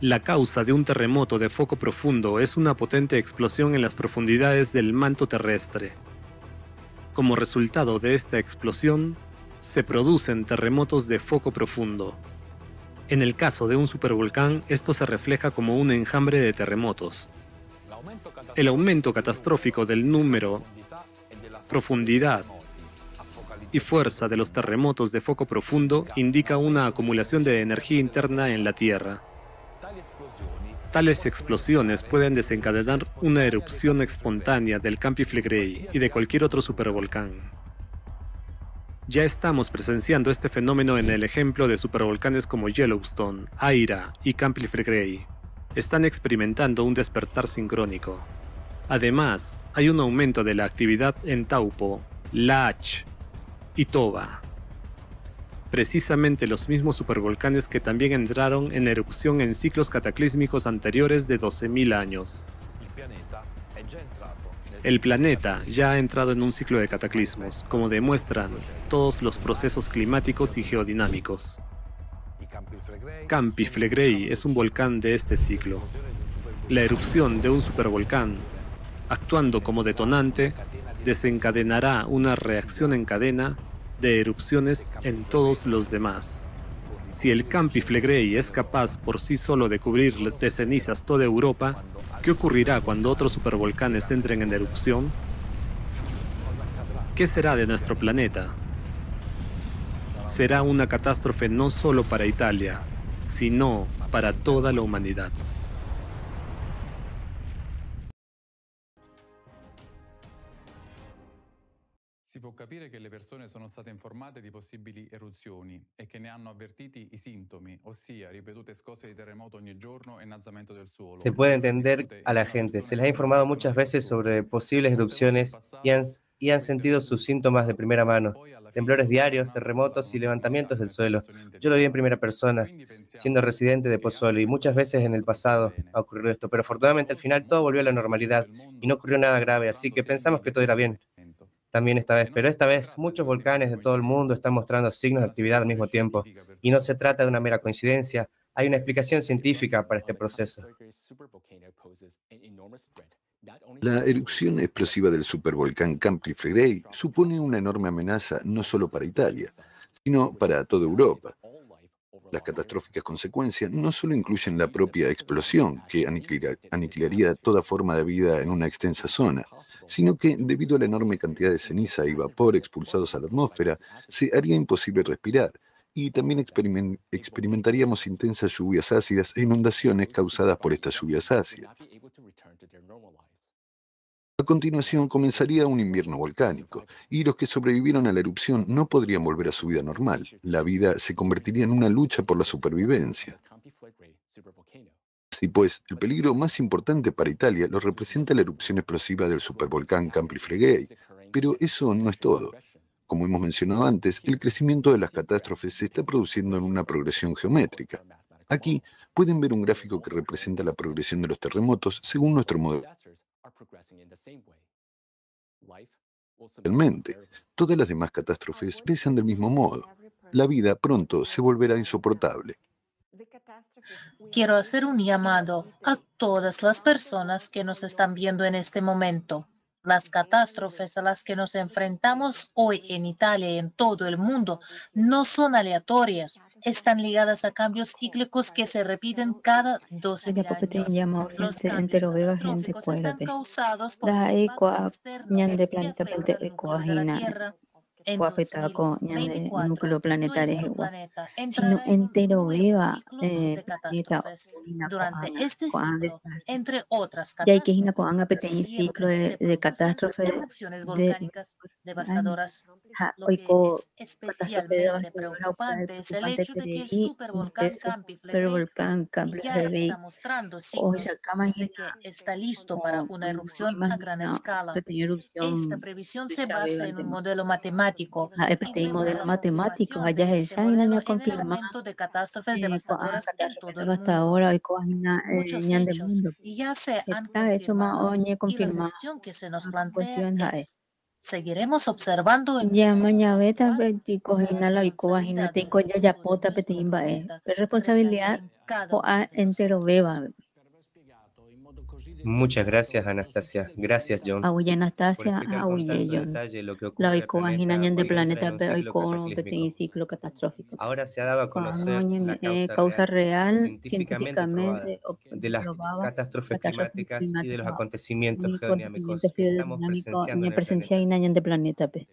La causa de un terremoto de foco profundo es una potente explosión en las profundidades del manto terrestre. Como resultado de esta explosión, se producen terremotos de foco profundo. En el caso de un supervolcán, esto se refleja como un enjambre de terremotos. El aumento catastrófico del número, profundidad y fuerza de los terremotos de foco profundo indica una acumulación de energía interna en la Tierra. Tales explosiones pueden desencadenar una erupción espontánea del Campi Flegrei y de cualquier otro supervolcán. Ya estamos presenciando este fenómeno en el ejemplo de supervolcanes como Yellowstone, Aira y Campi Flegrei. Están experimentando un despertar sincrónico. Además, hay un aumento de la actividad en Taupo, Lach y Toba. Precisamente los mismos supervolcanes que también entraron en erupción en ciclos cataclísmicos anteriores de 12.000 años. El planeta ya ha entrado en un ciclo de cataclismos, como demuestran todos los procesos climáticos y geodinámicos. Campi Flegrei es un volcán de este ciclo. La erupción de un supervolcán, actuando como detonante, desencadenará una reacción en cadena de erupciones en todos los demás. Si el Campi Flegrei es capaz por sí solo de cubrir de cenizas toda Europa, ¿qué ocurrirá cuando otros supervolcanes entren en erupción? ¿Qué será de nuestro planeta? Será una catástrofe no solo para Italia, sino para toda la humanidad. Si può capire che le persone sono state informate di possibili eruzioni e che ne hanno avvertiti i sintomi, ossia ripetute scosse di terremoto ogni giorno e innalzamento del suolo. Se puede entender a la gente. Se les ha informado muchas veces sobre posibles erupciones y han sentido sus síntomas de primera mano. Temblores diarios, terremotos y levantamientos del suelo. Yo lo vi en primera persona, siendo residente de Pozzuoli, y muchas veces en el pasado ha ocurrido esto, pero afortunadamente al final todo volvió a la normalidad y no ocurrió nada grave, así que pensamos que todo irá bien. También esta vez, pero esta vez muchos volcanes de todo el mundo están mostrando signos de actividad al mismo tiempo, y no se trata de una mera coincidencia, hay una explicación científica para este proceso. La erupción explosiva del supervolcán Campi Flegrei supone una enorme amenaza no solo para Italia, sino para toda Europa. Las catastróficas consecuencias no solo incluyen la propia explosión, que aniquilaría toda forma de vida en una extensa zona, sino que, debido a la enorme cantidad de ceniza y vapor expulsados a la atmósfera, se haría imposible respirar, y también experimentaríamos intensas lluvias ácidas e inundaciones causadas por estas lluvias ácidas. A continuación comenzaría un invierno volcánico, y los que sobrevivieron a la erupción no podrían volver a su vida normal. La vida se convertiría en una lucha por la supervivencia. Así pues, el peligro más importante para Italia lo representa la erupción explosiva del supervolcán Campi Flegrei, pero eso no es todo. Como hemos mencionado antes, el crecimiento de las catástrofes se está produciendo en una progresión geométrica. Aquí pueden ver un gráfico que representa la progresión de los terremotos según nuestro modelo. Realmente, todas las demás catástrofes pesan del mismo modo. La vida pronto se volverá insoportable. Quiero hacer un llamado a todas las personas que nos están viendo en este momento. Las catástrofes a las que nos enfrentamos hoy en Italia y en todo el mundo no son aleatorias, están ligadas a cambios cíclicos que se repiten cada 12 años. Los cambios catastróficos están causados por impactos externos que afectan el núcleo de la Tierra. En 2024, núcleo planetario nuestro igual. planeta Si no entrará en un entero nuevo viva ciclo de catástrofes. Durante este ciclo, entre otras ya hay que ir catástrofes, con apetente ciclo de catástrofe erupciones volcánicas devastadoras. Lo hoy que co es especialmente preocupante es el hecho de que el supervolcán Campi Flegrei ya está mostrando signos de que está listo para una erupción a gran escala. Esta previsión se basa en un modelo matemático y modelo revisa la matemático observación allá de es este ya ina modelo nya en el confirma aumento de catástrofes devastadoras en todo el mundo. devastadora hoy co ina Muchos ñan de hechos mundo ya se han está hecho más confirmado oñe y la confirma cuestión que se nos plantea cuestión jae es, ¿seguiremos observando el ya mismo mañana uso beta habitual? vertico La ina la ico bajina responsabilidad te del ko ya ya futuro de pota nuestro petimba planeta responsabilidad recae en cada o uno a de entero nosotros. beba Muchas gracias, Anastasia. Gracias, John, Aguye por Anastasia, explicar con aguye tanto John. detalle lo que La ocurre al oiko bajina planeta ñan de cuando entra en planeta un pe ciclo oiko cataclísmico. ciclo catastrófico. Ahora se ha dado a Cuando conocer la causa real, científicamente probada, científicamente de las probada, catástrofes catástrofe climáticas y de los climática acontecimientos ni geodinámicos acontecimientos que estamos biodinámicos presenciando ni en el presencia planeta. ñan de planeta pe.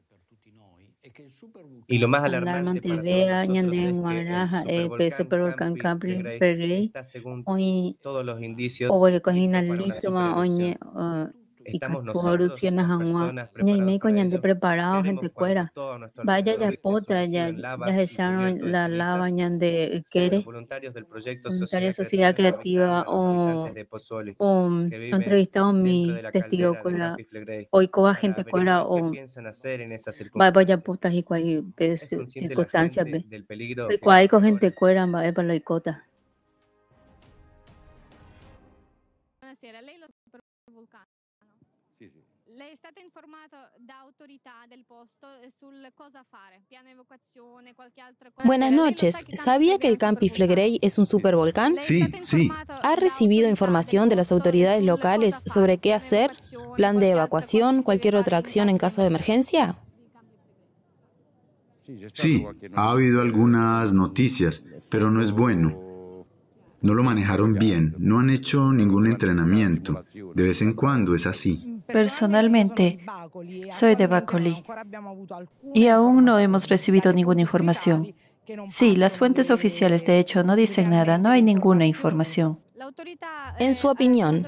Y lo más alarmante Alarmante para todos vea ñan nosotros de es que el guaraja pe supervolcán supervolcán Campi Capri Flegrei Ferrey está, según hoy todos los indicios, obole cojina listo para una listo ma oñe supererupción. ¿Estamos nosotros, ikatuoruciona las hanwa personas, ña preparados meiko para ñan de ello? preparado Veremos gente cuando cuera todo a nuestro vaya ya alrededor esté pota sumergido ya en lava ya y cubierto de la lava ceniza. ñan de Los quere voluntarios del proyecto voluntaria Sociedad sociedad Creativa creativa entrevistaron a los habitantes de Pozzuoli, o que han viven entrevistado a dentro de mi la testigo caldera de cuera Campi Flegrei, hoy coba para gente cuera averiguar qué o piensan hacer en esas vaya circunstancias. putas y cual ¿Es consciente la circunstancias gente ve del peligro pues que les cual con gente corre? cuera va para la icota. Buenas noches. ¿Sabía que el Campi Flegrei es un supervolcán? Sí, sí. ¿Ha recibido información de las autoridades locales sobre qué hacer? ¿Plan de evacuación? ¿Cualquier otra acción en caso de emergencia? Sí, ha habido algunas noticias, pero no es bueno. No lo manejaron bien, no han hecho ningún entrenamiento. De vez en cuando es así. Personalmente, soy de Bacoli y aún no hemos recibido ninguna información. Sí, las fuentes oficiales de hecho no dicen nada, no hay ninguna información. En su opinión,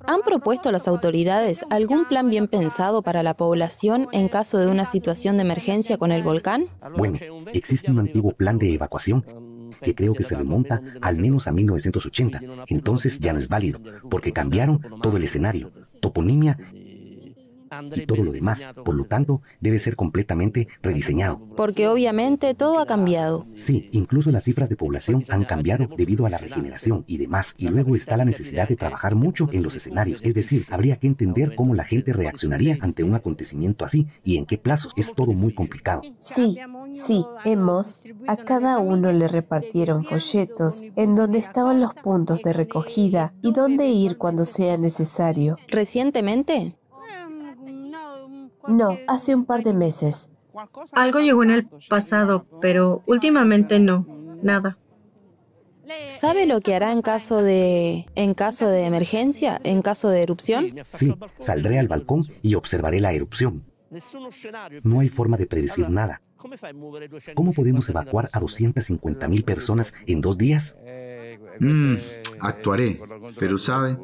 ¿han propuesto a las autoridades algún plan bien pensado para la población en caso de una situación de emergencia con el volcán? Bueno, existe un antiguo plan de evacuación que creo que se remonta al menos a 1980. Entonces ya no es válido, porque cambiaron todo el escenario, toponimia y todo lo demás. Por lo tanto, debe ser completamente rediseñado. Porque obviamente todo ha cambiado. Sí, incluso las cifras de población han cambiado debido a la regeneración y demás. Y luego está la necesidad de trabajar mucho en los escenarios. Es decir, habría que entender cómo la gente reaccionaría ante un acontecimiento así y en qué plazos. Es todo muy complicado. Sí, a cada uno le repartieron folletos en donde estaban los puntos de recogida y dónde ir cuando sea necesario. ¿Recientemente? No, hace un par de meses. Algo llegó en el pasado, pero últimamente no, nada. ¿Sabe lo que hará en caso de emergencia, en caso de erupción? Sí, saldré al balcón y observaré la erupción. No hay forma de predecir nada. ¿Cómo podemos evacuar a 250.000 personas en 2 días? Actuaré, pero ¿sabe?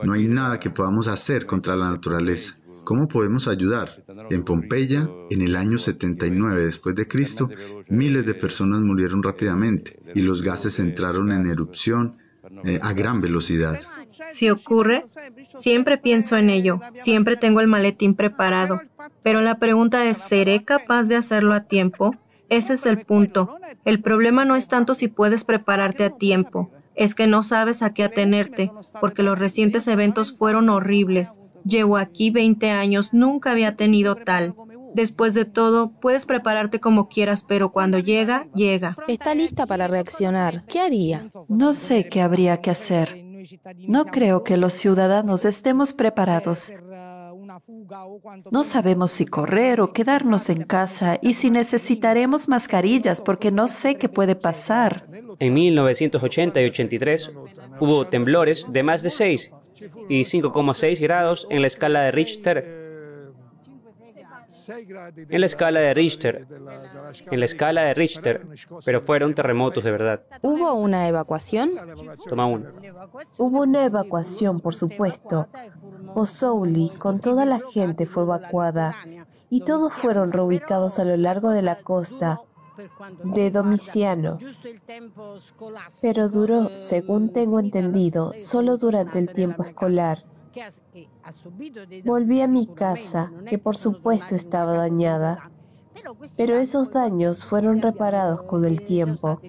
No hay nada que podamos hacer contra la naturaleza. ¿Cómo podemos ayudar? En Pompeya, en el año 79 después de Cristo, miles de personas murieron rápidamente y los gases entraron en erupción a gran velocidad. Si ocurre, siempre pienso en ello, siempre tengo el maletín preparado, pero la pregunta es, ¿seré capaz de hacerlo a tiempo? Ese es el punto. El problema no es tanto si puedes prepararte a tiempo, es que no sabes a qué atenerte, porque los recientes eventos fueron horribles. Llevo aquí 20 años, nunca había tenido tal. Después de todo, puedes prepararte como quieras, pero cuando llega, llega. Está lista para reaccionar. ¿Qué haría? No sé qué habría que hacer. No creo que los ciudadanos estemos preparados. No sabemos si correr o quedarnos en casa y si necesitaremos mascarillas porque no sé qué puede pasar. En 1980 y 83 hubo temblores de más de 6 y 5,6 grados en la escala de Richter. En la escala de Richter, pero fueron terremotos de verdad. ¿Hubo una evacuación? Toma uno. Hubo una evacuación, por supuesto. Pozzuoli, con toda la gente, fue evacuada y todos fueron reubicados a lo largo de la costa de Domiciano. Pero duró, según tengo entendido, solo durante el tiempo escolar. Volví a mi casa, que por supuesto estaba dañada, pero esos daños fueron reparados con el tiempo.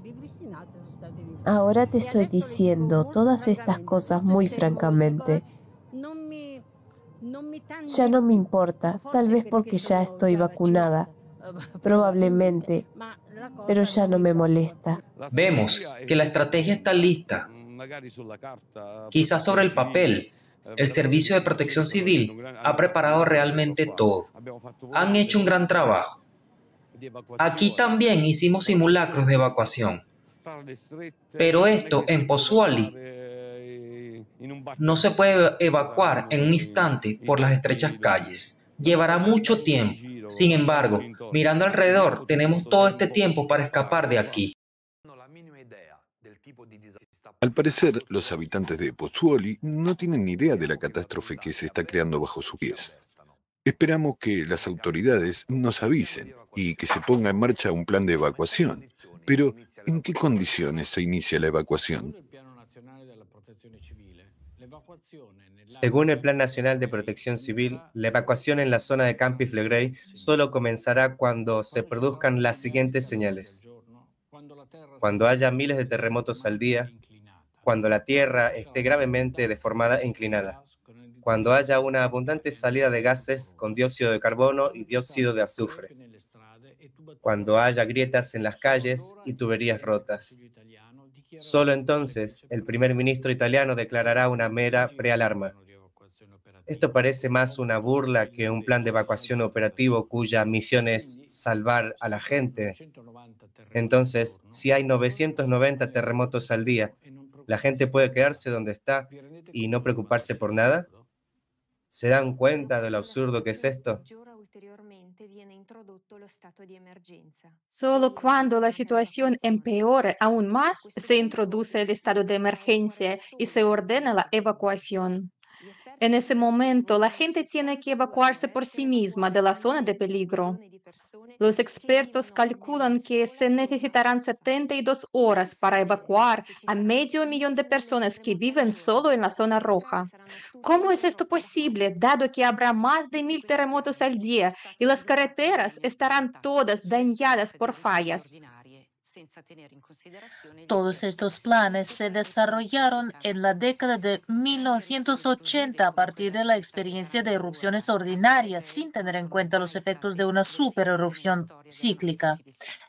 Ahora te estoy diciendo todas estas cosas muy francamente. Ya no me importa, tal vez porque ya estoy vacunada, probablemente, pero ya no me molesta. Vemos que la estrategia está lista. Quizás sobre el papel, el Servicio de Protección Civil ha preparado realmente todo. Han hecho un gran trabajo. Aquí también hicimos simulacros de evacuación. Pero esto en Pozzuoli no se puede evacuar en un instante por las estrechas calles. Llevará mucho tiempo. Sin embargo, mirando alrededor, tenemos todo este tiempo para escapar de aquí. Al parecer, los habitantes de Pozzuoli no tienen ni idea de la catástrofe que se está creando bajo sus pies. Esperamos que las autoridades nos avisen y que se ponga en marcha un plan de evacuación. Pero, ¿en qué condiciones se inicia la evacuación? Según el Plan Nacional de Protección Civil, la evacuación en la zona de Campi Flegrei solo comenzará cuando se produzcan las siguientes señales. Cuando haya miles de terremotos al día, cuando la tierra esté gravemente deformada e inclinada, cuando haya una abundante salida de gases con dióxido de carbono y dióxido de azufre, cuando haya grietas en las calles y tuberías rotas. Solo entonces el primer ministro italiano declarará una mera prealarma. Esto parece más una burla que un plan de evacuación operativo cuya misión es salvar a la gente. Entonces, si hay 990 terremotos al día, ¿la gente puede quedarse donde está y no preocuparse por nada? ¿Se dan cuenta de lo absurdo que es esto? Solo cuando la situación empeore aún más, se introduce el estado de emergencia y se ordena la evacuación. En ese momento, la gente tiene que evacuarse por sí misma de la zona de peligro. Los expertos calculan que se necesitarán 72 horas para evacuar a 500.000 de personas que viven solo en la zona roja. ¿Cómo es esto posible, dado que habrá más de 1.000 terremotos al día y las carreteras estarán todas dañadas por fallas? Todos estos planes se desarrollaron en la década de 1980 a partir de la experiencia de erupciones ordinarias, sin tener en cuenta los efectos de una supererupción cíclica.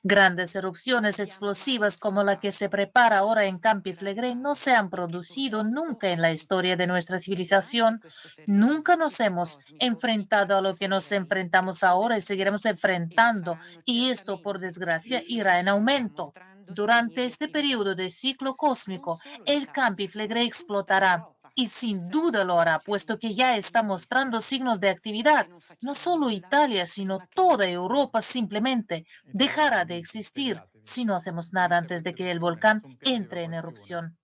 Grandes erupciones explosivas como la que se prepara ahora en Campi Flegrei no se han producido nunca en la historia de nuestra civilización. Nunca nos hemos enfrentado a lo que nos enfrentamos ahora y seguiremos enfrentando, y esto, por desgracia, irá en aumento. Durante este periodo de ciclo cósmico, el Campi Flegrei explotará y sin duda lo hará, puesto que ya está mostrando signos de actividad. No solo Italia, sino toda Europa simplemente dejará de existir si no hacemos nada antes de que el volcán entre en erupción.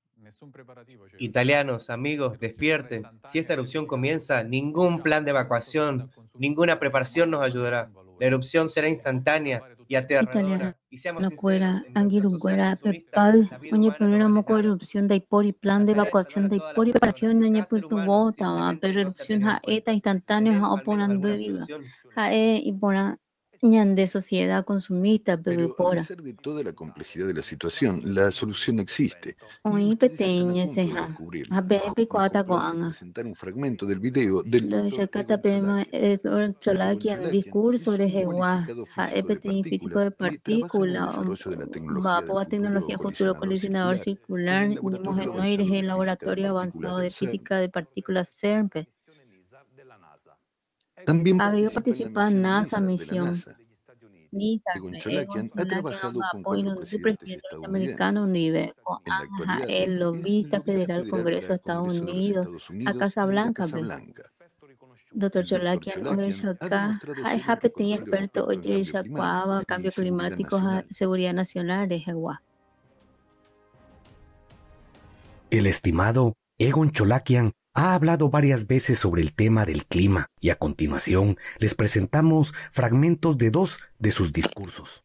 Italianos, amigos, despierten. Si esta erupción comienza, ningún plan de evacuación, ninguna preparación nos ayudará. La erupción será instantánea y aterradora. Y seamos Nakuera, sinceros, en nuestra Angiluguera, sociedad consumista, Pepal, la vida Oñe, humana primero no moco deja erupción de Ipori, plan de evacuación de Ipori, preparación Oñe, Puerto Bota, pero erupción jaeta instantánea, oponan bebiva, jae y pona ñande sociedad consumista, Pero a bebepora. pesar de toda la complejidad de la situación, la solución existe. Oñe, Ustedes están a peteñe, punto de seja, descubrirla. a bepe Me cuata complace goanga. presentar un fragmento del video del Lo Dr. shakata Egon pema Cholakian. Cholakian Egon discurso Cholakian de es un Jehová, cualificado ja físico de físico de partículas que trabaja en el partícula, desarrollo de la va tecnología por tecnología futuro colisionador circular, en el nimogenoides, Laboratorio el de laboratorio Física avanzado de del CERN. física de partículas CERN. También Ha habido participa en la participa misión en NISA NASA de la NASA. Nisa, Egon Egon Cholakian ha Cholakian trabajado con apoyo 4 de presidentes presidente norteamericano estadounidenses. nivel con En la Anja, actualidad el es lobista lobista federal federal Congreso para de el Estados Congreso de los Unidos, Estados a Unidos Casa y la Blanca, Casa Blanca. Dr. El Dr. Cholakian, oye Cholakian ha acá, demostrado hay ser un hapetín reconocido experto, experto en oye, cambio climático Shakwaba, y cambio seguridad climático, nacional. seguridad nacional, de Jehová. El estimado Egon Cholakian ha hablado varias veces sobre el tema del clima y a continuación les presentamos fragmentos de 2 de sus discursos.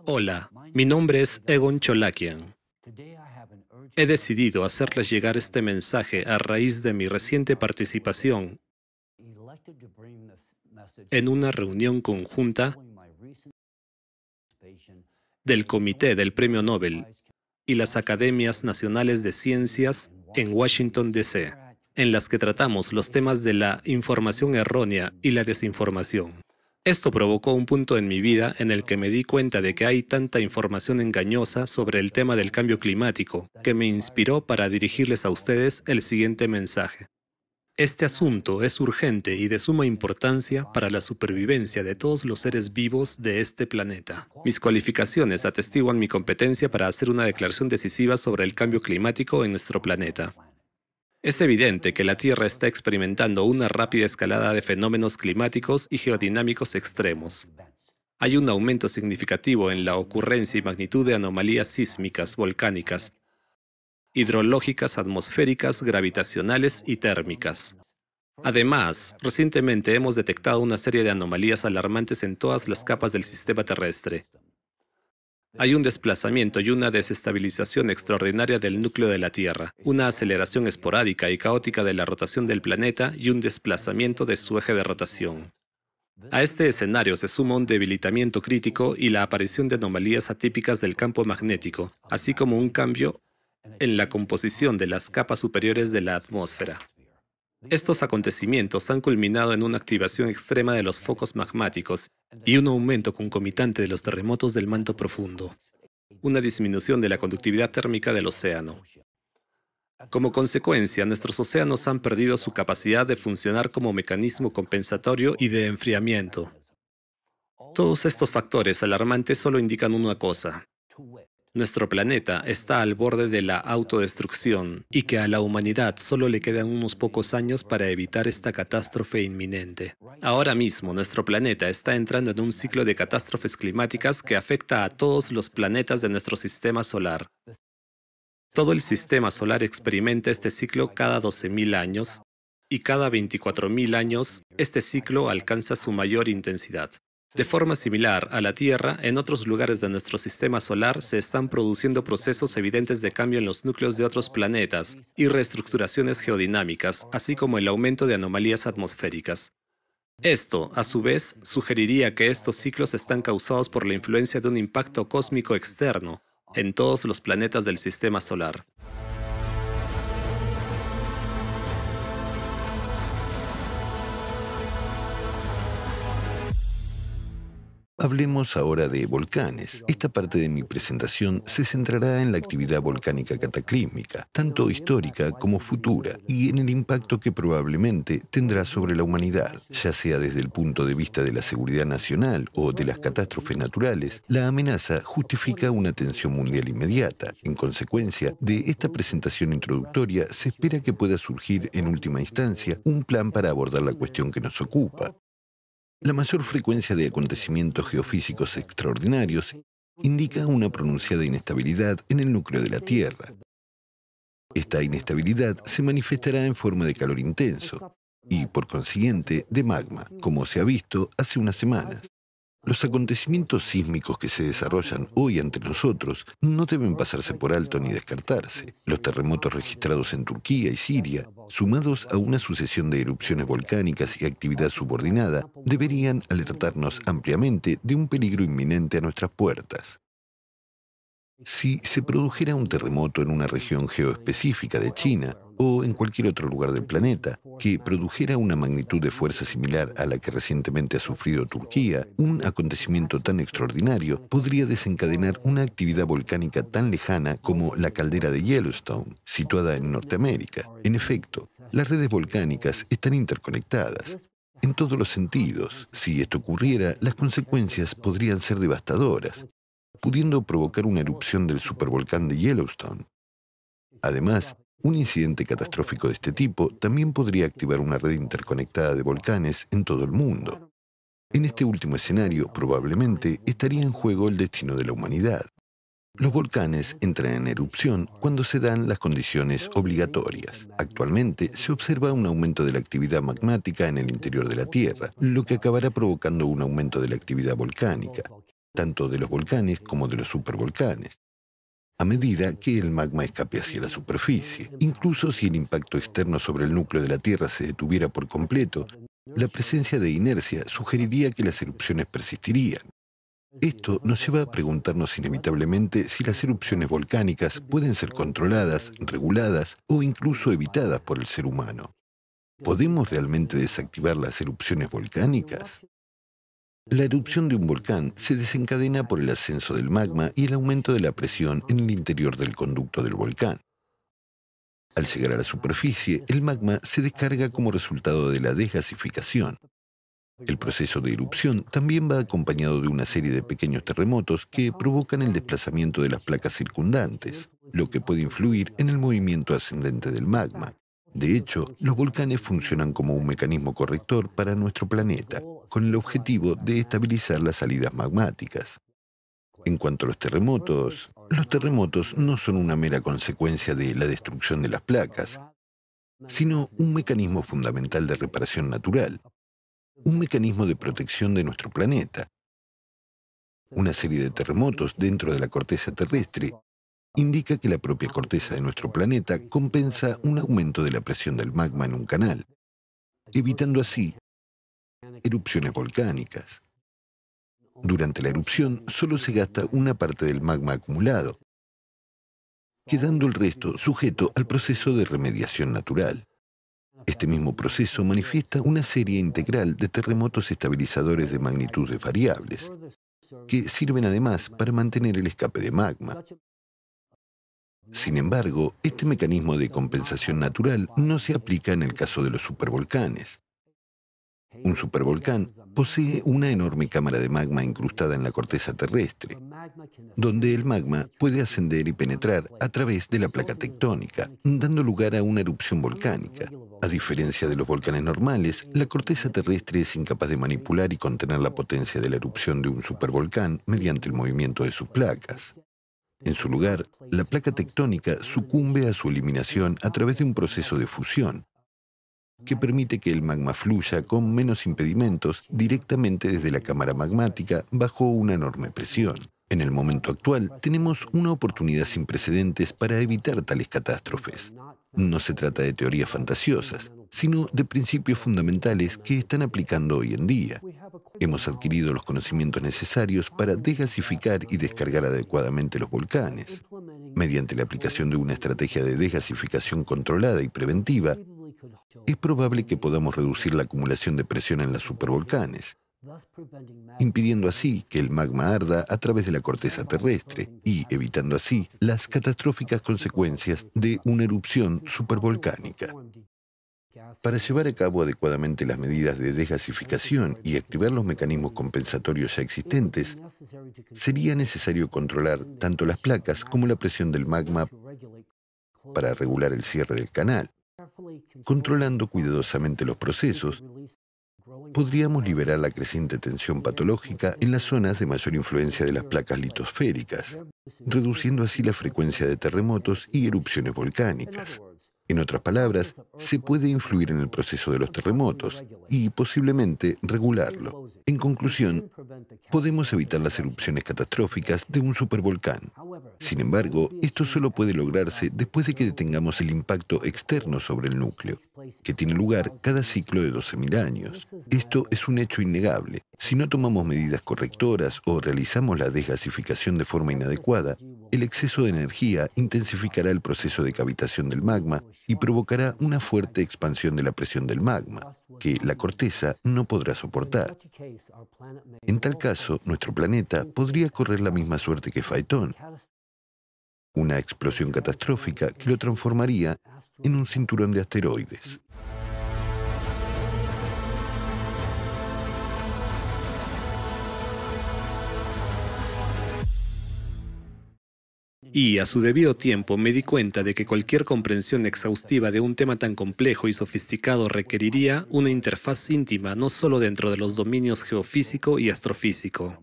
Hola, mi nombre es Egon Cholakian. He decidido hacerles llegar este mensaje a raíz de mi reciente participación en una reunión conjunta del Comité del Premio Nobel y las Academias Nacionales de Ciencias en Washington, D.C., en las que tratamos los temas de la información errónea y la desinformación. Esto provocó un punto en mi vida en el que me di cuenta de que hay tanta información engañosa sobre el tema del cambio climático, que me inspiró para dirigirles a ustedes el siguiente mensaje. Este asunto es urgente y de suma importancia para la supervivencia de todos los seres vivos de este planeta. Mis cualificaciones atestiguan mi competencia para hacer una declaración decisiva sobre el cambio climático en nuestro planeta. Es evidente que la Tierra está experimentando una rápida escalada de fenómenos climáticos y geodinámicos extremos. Hay un aumento significativo en la ocurrencia y magnitud de anomalías sísmicas, volcánicas, hidrológicas, atmosféricas, gravitacionales y térmicas. Además, recientemente hemos detectado una serie de anomalías alarmantes en todas las capas del sistema terrestre. Hay un desplazamiento y una desestabilización extraordinaria del núcleo de la Tierra, una aceleración esporádica y caótica de la rotación del planeta y un desplazamiento de su eje de rotación. A este escenario se suma un debilitamiento crítico y la aparición de anomalías atípicas del campo magnético, así como un cambio en la composición de las capas superiores de la atmósfera. Estos acontecimientos han culminado en una activación extrema de los focos magmáticos y un aumento concomitante de los terremotos del manto profundo, una disminución de la conductividad térmica del océano. Como consecuencia, nuestros océanos han perdido su capacidad de funcionar como mecanismo compensatorio y de enfriamiento. Todos estos factores alarmantes solo indican una cosa: nuestro planeta está al borde de la autodestrucción y que a la humanidad solo le quedan unos pocos años para evitar esta catástrofe inminente. Ahora mismo, nuestro planeta está entrando en un ciclo de catástrofes climáticas que afecta a todos los planetas de nuestro sistema solar. Todo el sistema solar experimenta este ciclo cada 12.000 años y cada 24.000 años este ciclo alcanza su mayor intensidad. De forma similar a la Tierra, en otros lugares de nuestro sistema solar se están produciendo procesos evidentes de cambio en los núcleos de otros planetas y reestructuraciones geodinámicas, así como el aumento de anomalías atmosféricas. Esto, a su vez, sugeriría que estos ciclos están causados por la influencia de un impacto cósmico externo en todos los planetas del sistema solar. Hablemos ahora de volcanes. Esta parte de mi presentación se centrará en la actividad volcánica cataclísmica, tanto histórica como futura, y en el impacto que probablemente tendrá sobre la humanidad, ya sea desde el punto de vista de la seguridad nacional o de las catástrofes naturales. La amenaza justifica una atención mundial inmediata. En consecuencia de esta presentación introductoria, se espera que pueda surgir en última instancia un plan para abordar la cuestión que nos ocupa. La mayor frecuencia de acontecimientos geofísicos extraordinarios indica una pronunciada inestabilidad en el núcleo de la Tierra. Esta inestabilidad se manifestará en forma de calor intenso y, por consiguiente, de magma, como se ha visto hace unas semanas. Los acontecimientos sísmicos que se desarrollan hoy ante nosotros no deben pasarse por alto ni descartarse. Los terremotos registrados en Turquía y Siria, sumados a una sucesión de erupciones volcánicas y actividad subordinada, deberían alertarnos ampliamente de un peligro inminente a nuestras puertas. Si se produjera un terremoto en una región geoespecífica de China o en cualquier otro lugar del planeta que produjera una magnitud de fuerza similar a la que recientemente ha sufrido Turquía, un acontecimiento tan extraordinario podría desencadenar una actividad volcánica tan lejana como la caldera de Yellowstone, situada en Norteamérica. En efecto, las redes volcánicas están interconectadas en todos los sentidos. Si esto ocurriera, las consecuencias podrían ser devastadoras, pudiendo provocar una erupción del supervolcán de Yellowstone. Además, un incidente catastrófico de este tipo también podría activar una red interconectada de volcanes en todo el mundo. En este último escenario, probablemente, estaría en juego el destino de la humanidad. Los volcanes entran en erupción cuando se dan las condiciones obligatorias. Actualmente se observa un aumento de la actividad magmática en el interior de la Tierra, lo que acabará provocando un aumento de la actividad volcánica, tanto de los volcanes como de los supervolcanes, a medida que el magma escape hacia la superficie. Incluso si el impacto externo sobre el núcleo de la Tierra se detuviera por completo, la presencia de inercia sugeriría que las erupciones persistirían. Esto nos lleva a preguntarnos inevitablemente si las erupciones volcánicas pueden ser controladas, reguladas o incluso evitadas por el ser humano. ¿Podemos realmente desactivar las erupciones volcánicas? La erupción de un volcán se desencadena por el ascenso del magma y el aumento de la presión en el interior del conducto del volcán. Al llegar a la superficie, el magma se descarga como resultado de la desgasificación. El proceso de erupción también va acompañado de una serie de pequeños terremotos que provocan el desplazamiento de las placas circundantes, lo que puede influir en el movimiento ascendente del magma. De hecho, los volcanes funcionan como un mecanismo corrector para nuestro planeta, con el objetivo de estabilizar las salidas magmáticas. En cuanto a los terremotos no son una mera consecuencia de la destrucción de las placas, sino un mecanismo fundamental de reparación natural, un mecanismo de protección de nuestro planeta. Una serie de terremotos dentro de la corteza terrestre indica que la propia corteza de nuestro planeta compensa un aumento de la presión del magma en un canal, evitando así erupciones volcánicas. Durante la erupción solo se gasta una parte del magma acumulado, quedando el resto sujeto al proceso de remediación natural. Este mismo proceso manifiesta una serie integral de terremotos estabilizadores de magnitudes variables, que sirven además para mantener el escape de magma. Sin embargo, este mecanismo de compensación natural no se aplica en el caso de los supervolcanes. Un supervolcán posee una enorme cámara de magma incrustada en la corteza terrestre, donde el magma puede ascender y penetrar a través de la placa tectónica, dando lugar a una erupción volcánica. A diferencia de los volcanes normales, la corteza terrestre es incapaz de manipular y contener la potencia de la erupción de un supervolcán mediante el movimiento de sus placas. En su lugar, la placa tectónica sucumbe a su eliminación a través de un proceso de fusión, que permite que el magma fluya con menos impedimentos directamente desde la cámara magmática bajo una enorme presión. En el momento actual, tenemos una oportunidad sin precedentes para evitar tales catástrofes. No se trata de teorías fantasiosas, sino de principios fundamentales que están aplicando hoy en día. Hemos adquirido los conocimientos necesarios para desgasificar y descargar adecuadamente los volcanes. Mediante la aplicación de una estrategia de desgasificación controlada y preventiva, es probable que podamos reducir la acumulación de presión en los supervolcanes, impidiendo así que el magma arda a través de la corteza terrestre y evitando así las catastróficas consecuencias de una erupción supervolcánica. Para llevar a cabo adecuadamente las medidas de desgasificación y activar los mecanismos compensatorios ya existentes, sería necesario controlar tanto las placas como la presión del magma para regular el cierre del canal. Controlando cuidadosamente los procesos, podríamos liberar la creciente tensión patológica en las zonas de mayor influencia de las placas litosféricas, reduciendo así la frecuencia de terremotos y erupciones volcánicas. En otras palabras, se puede influir en el proceso de los terremotos y posiblemente regularlo. En conclusión, podemos evitar las erupciones catastróficas de un supervolcán. Sin embargo, esto solo puede lograrse después de que detengamos el impacto externo sobre el núcleo, que tiene lugar cada ciclo de 12.000 años. Esto es un hecho innegable. Si no tomamos medidas correctoras o realizamos la desgasificación de forma inadecuada, el exceso de energía intensificará el proceso de cavitación del magma y provocará una fuerte expansión de la presión del magma, que la corteza no podrá soportar. En tal caso, nuestro planeta podría correr la misma suerte que Phaethon, una explosión catastrófica que lo transformaría en un cinturón de asteroides. Y a su debido tiempo me di cuenta de que cualquier comprensión exhaustiva de un tema tan complejo y sofisticado requeriría una interfaz íntima no solo dentro de los dominios geofísico y astrofísico,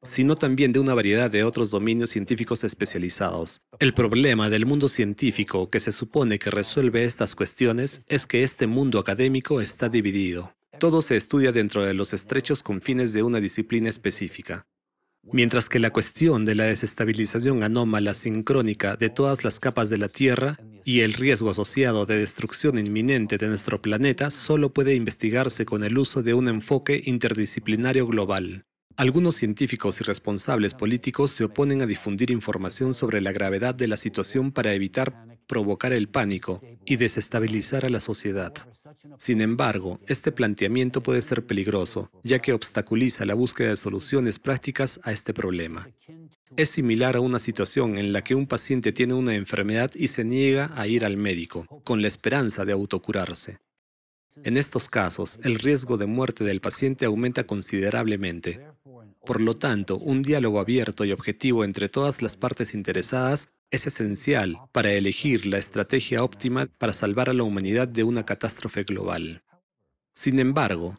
sino también de una variedad de otros dominios científicos especializados. El problema del mundo científico que se supone que resuelve estas cuestiones es que este mundo académico está dividido. Todo se estudia dentro de los estrechos confines de una disciplina específica. Mientras que la cuestión de la desestabilización anómala sincrónica de todas las capas de la Tierra y el riesgo asociado de destrucción inminente de nuestro planeta solo puede investigarse con el uso de un enfoque interdisciplinario global. Algunos científicos y responsables políticos se oponen a difundir información sobre la gravedad de la situación para evitar provocar el pánico y desestabilizar a la sociedad. Sin embargo, este planteamiento puede ser peligroso, ya que obstaculiza la búsqueda de soluciones prácticas a este problema. Es similar a una situación en la que un paciente tiene una enfermedad y se niega a ir al médico, con la esperanza de autocurarse. En estos casos, el riesgo de muerte del paciente aumenta considerablemente. Por lo tanto, un diálogo abierto y objetivo entre todas las partes interesadas es esencial para elegir la estrategia óptima para salvar a la humanidad de una catástrofe global. Sin embargo,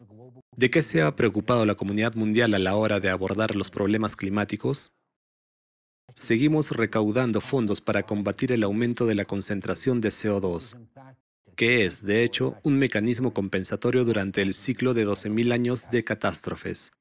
¿de qué se ha preocupado la comunidad mundial a la hora de abordar los problemas climáticos? Seguimos recaudando fondos para combatir el aumento de la concentración de CO2, que es, de hecho, un mecanismo compensatorio durante el ciclo de 12.000 años de catástrofes.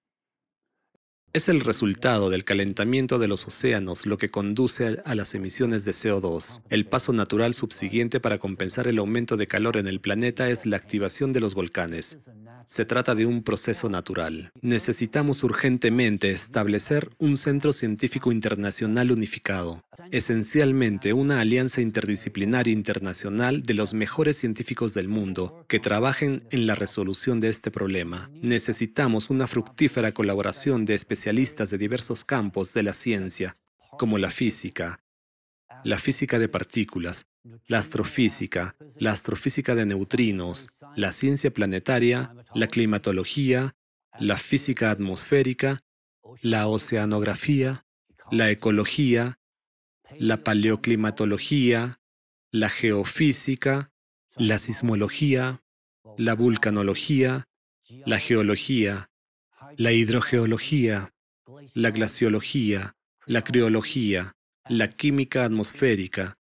Es el resultado del calentamiento de los océanos lo que conduce a las emisiones de CO2. El paso natural subsiguiente para compensar el aumento de calor en el planeta es la activación de los volcanes. Se trata de un proceso natural. Necesitamos urgentemente establecer un centro científico internacional unificado, esencialmente una alianza interdisciplinaria internacional de los mejores científicos del mundo que trabajen en la resolución de este problema. Necesitamos una fructífera colaboración de especialistas de diversos campos de la ciencia, como la física de partículas, la astrofísica de neutrinos, la ciencia planetaria, la climatología, la física atmosférica, la oceanografía, la ecología, la paleoclimatología, la geofísica, la sismología, la vulcanología, la geología, la hidrogeología, la glaciología, la criología, la química atmosférica,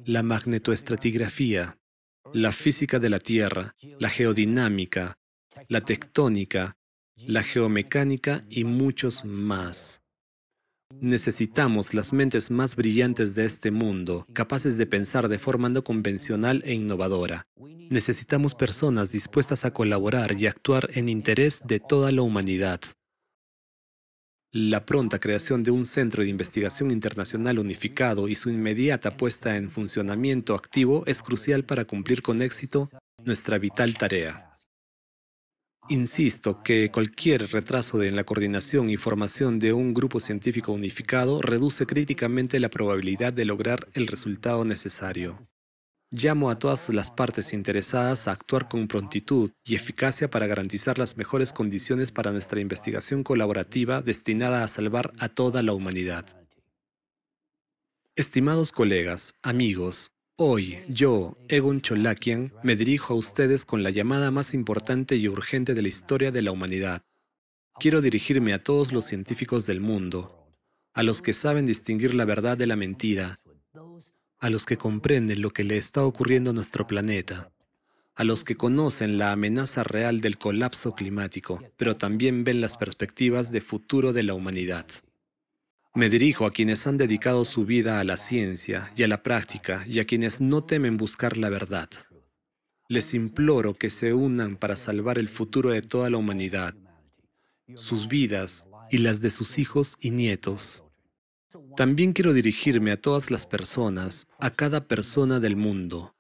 la magnetoestratigrafía, la física de la Tierra, la geodinámica, la tectónica, la geomecánica y muchos más. Necesitamos las mentes más brillantes de este mundo, capaces de pensar de forma no convencional e innovadora. Necesitamos personas dispuestas a colaborar y actuar en interés de toda la humanidad. La pronta creación de un centro de investigación internacional unificado y su inmediata puesta en funcionamiento activo es crucial para cumplir con éxito nuestra vital tarea. Insisto que cualquier retraso en la coordinación y formación de un grupo científico unificado reduce críticamente la probabilidad de lograr el resultado necesario. Llamo a todas las partes interesadas a actuar con prontitud y eficacia para garantizar las mejores condiciones para nuestra investigación colaborativa destinada a salvar a toda la humanidad. Estimados colegas, amigos, hoy yo, Egon Cholakian, me dirijo a ustedes con la llamada más importante y urgente de la historia de la humanidad. Quiero dirigirme a todos los científicos del mundo, a los que saben distinguir la verdad de la mentira, a los que comprenden lo que le está ocurriendo a nuestro planeta, a los que conocen la amenaza real del colapso climático, pero también ven las perspectivas de futuro de la humanidad. Me dirijo a quienes han dedicado su vida a la ciencia y a la práctica y a quienes no temen buscar la verdad. Les imploro que se unan para salvar el futuro de toda la humanidad, sus vidas y las de sus hijos y nietos. También quiero dirigirme a todas las personas, a cada persona del mundo.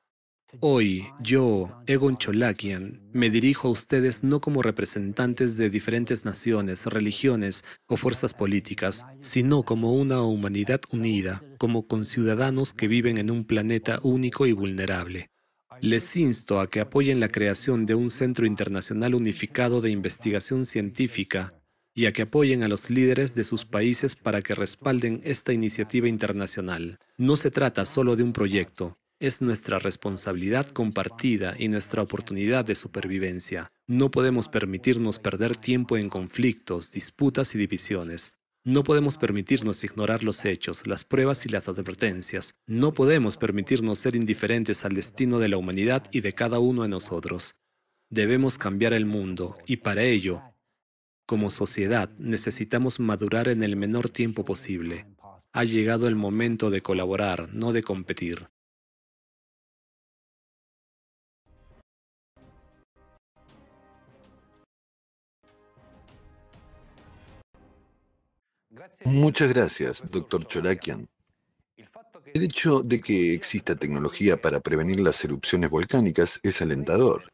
Hoy, yo, Egon Cholakian, me dirijo a ustedes no como representantes de diferentes naciones, religiones o fuerzas políticas, sino como una humanidad unida, como conciudadanos que viven en un planeta único y vulnerable. Les insto a que apoyen la creación de un centro internacional unificado de investigación científica y a que apoyen a los líderes de sus países para que respalden esta iniciativa internacional. No se trata solo de un proyecto, es nuestra responsabilidad compartida y nuestra oportunidad de supervivencia. No podemos permitirnos perder tiempo en conflictos, disputas y divisiones. No podemos permitirnos ignorar los hechos, las pruebas y las advertencias. No podemos permitirnos ser indiferentes al destino de la humanidad y de cada uno de nosotros. Debemos cambiar el mundo y para ello, como sociedad, necesitamos madurar en el menor tiempo posible. Ha llegado el momento de colaborar, no de competir. Muchas gracias, Dr. Cholakian. El hecho de que exista tecnología para prevenir las erupciones volcánicas es alentador.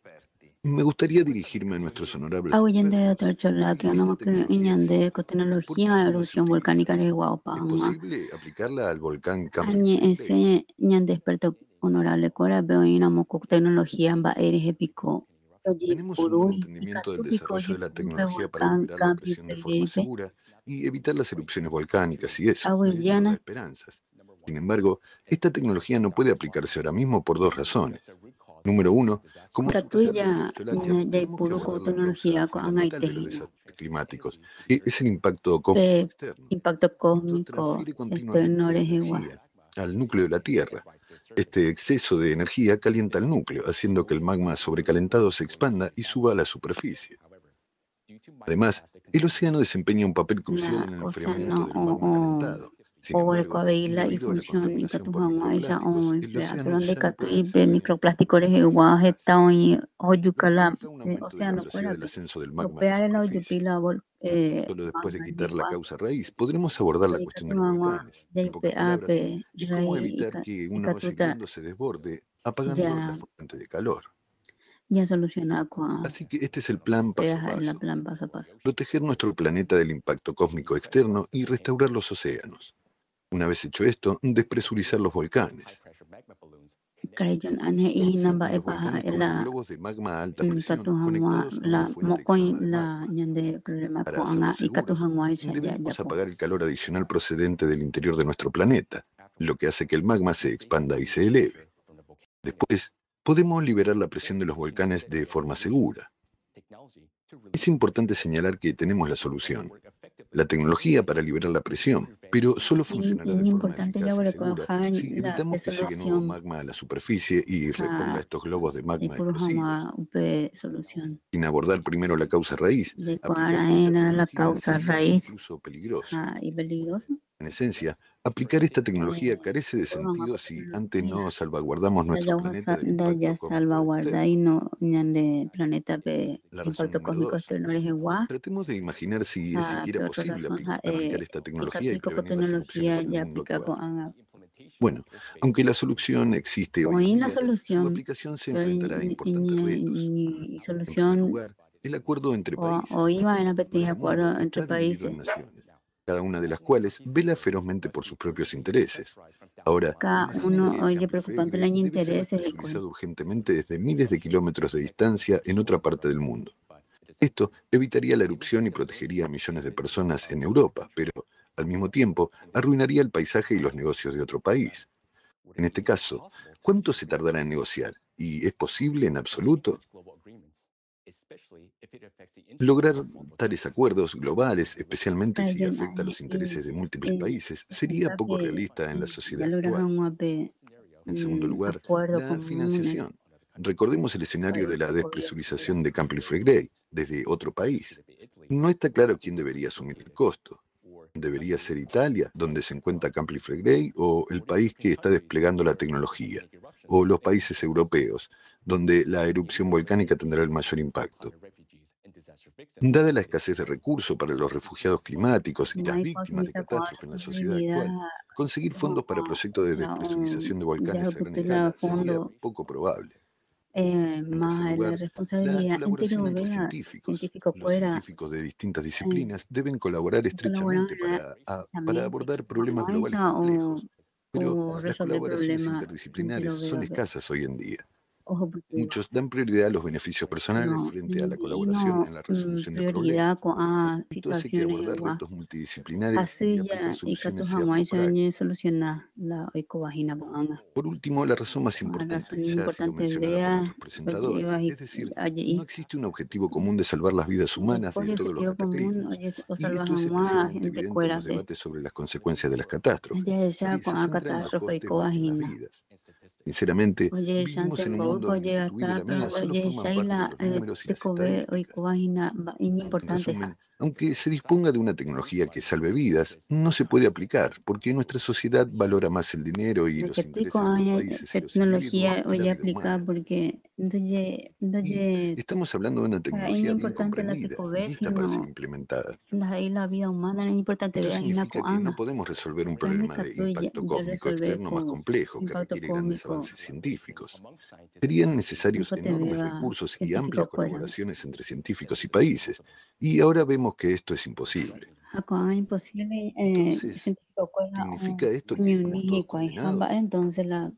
Me gustaría dirigirme a nuestros honorables. Awuyende Dr. Cholakian, no iñande con tecnología de erupción volcánica de Guaupanga. ¿Es posible aplicarla al volcán Añe ese ñande experto honorable cora veo inamo tecnología en baeres pico. Tenemos un buen entendimiento del desarrollo de la tecnología para recuperar la presión de forma segura y evitar las erupciones volcánicas y eso, las esperanzas. Sin embargo, esta tecnología no puede aplicarse ahora mismo por dos razones. Número uno, como climáticos. Es el impacto cósmico externo al núcleo de la Tierra. Este exceso de energía calienta el núcleo, haciendo que el magma sobrecalentado se expanda y suba a la superficie. Además, el océano desempeña un papel crucial en el enfriamiento del magma calentado. Sin embargo, la debido a la función contaminación por microplásticos, el océano donde ya no catu puede ibe acceder. microplásticos igual están y oyukala Causa un aumento de la velocidad del ascenso del magma a la opera la superficie. oyupila Solo después de quitar la causa raíz podremos abordar la cuestión de los volcanes. En pocas palabras, es cómo evitar que una olla hirviendo se desborde, apagando la fuente de calor. ya soluciona con Así que este es el plan paso a la paso. plan paso a paso. Proteger nuestro planeta del impacto cósmico externo y restaurar los océanos. Una vez hecho esto, despresurizar los volcanes. Crayon ane y Los namba volcanes con la globos de magma a alta presión katuhangwa conectados a la una fuente mokoin externa de la magma. ñande problema Para ko hacerlos anga y seguros, katuhangwa ya debemos apagar el calor adicional procedente del interior de nuestro planeta, lo que hace que el magma se expanda y se eleve. Después, podemos liberar la presión de los volcanes de forma segura. Es importante señalar que tenemos la solución, la tecnología para liberar la presión, pero solo funcionará de forma eficaz y segura si evitamos que llegue nuevo magma a la superficie y reponga estos globos de magma explosivos. solución. Sin abordar primero la causa raíz, De aplicar cuál esta era la tecnología causa resulta raíz incluso peligroso. y peligroso. En esencia, aplicar esta tecnología carece de sentido si antes no salvaguardamos nuestro planeta del impacto Ya cósmico salvaguarda externo. y no ñande planeta pe La razón impacto número cósmico 2. externo es igual. Tratemos de imaginar si es siquiera Pero otra posible razón aplicar esta y tecnología y católico por prevenir las erupciones tecnología en el ya mundo aplica actual. con Bueno, aunque la solución existe hoy en hoy la día, su solución aplicación se pero enfrentará a importantes retos. En primer solución lugar, el acuerdo entre países. o iba en a El pequeña mundo acuerdo entre está dividido países. en naciones, cada una de las cuales vela ferozmente por sus propios intereses. Ahora, Cada imaginen uno que oye Campi preocupante Freire los debe ser intereses y despresurizado urgentemente desde miles de kilómetros de distancia en otra parte del mundo. Esto evitaría la erupción y protegería a millones de personas en Europa, pero al mismo tiempo arruinaría el paisaje y los negocios de otro país. En este caso, ¿cuánto se tardará en negociar? ¿Y es posible en absoluto? Lograr tales acuerdos globales, especialmente si afecta a los intereses de múltiples países, sería poco realista en la sociedad actual. En segundo lugar, acuerdo la común financiación. Recordemos el escenario de la despresurización de Campi Flegrei desde otro país. No está claro quién debería asumir el costo. ¿Debería ser Italia, donde se encuentra Campi Flegrei, o el país que está desplegando la tecnología? ¿O los países europeos, donde la erupción volcánica tendrá el mayor impacto? Dada la escasez de recursos para los refugiados climáticos y las víctimas de catástrofe en la sociedad actual, conseguir fondos para proyectos de despresurización de volcanes a gran escala sería poco probable. En más tercer la lugar, la responsabilidad colaboración entre interior científicos. científico Los fuera científicos de distintas disciplinas deben colaborar estrechamente para abordar problemas globales complejos, pero las resolver colaboraciones problemas interdisciplinarias son escasas hoy en día. ojo Muchos dan prioridad a los beneficios personales frente a la colaboración en la resolución de problemas. prioridad con Esto hace que situaciones abordar igual retos multidisciplinares y así aplicar ya y soluciones katu sea hamai poco práctico. ya solucionar la ecovagina con anga. Por último, la razón más La importante, razón ya ha sido importante mencionada por vea nuestros presentadores, es decir, no existe un objetivo común de salvar las vidas humanas de todos los cataclismos. Y esto es especialmente evidente en los debates sobre las consecuencias de las catástrofes, que se centran en los costes versus las vidas. Sinceramente, vivimos en un mundo en el que tu vida y la mía solo forman parte de los números y las estadísticas. En resumen, aunque se disponga de una tecnología que salve vidas, no se puede aplicar porque nuestra sociedad valora más el dinero y los intereses de los países y los tecnología individuos que la hoy vida aplica humana. porque Y estamos hablando de una es tecnología bien importante la comprendida que y ve lista para ser sino implementada. la vida humana es importante Esto ver en la significa que no coanga. podemos resolver un Plan de problema de catu impacto ya cósmico resolver externo más con complejo que impacto requiere grandes cósmico avances científicos. Serían necesarios impacto enormes vea recursos y científico amplias fuera. colaboraciones entre científicos y países. Y ahora vemos que esto es imposible. Coanga imposible Entonces, científico fuera ¿significa esto que estamos todos condenados? entonces la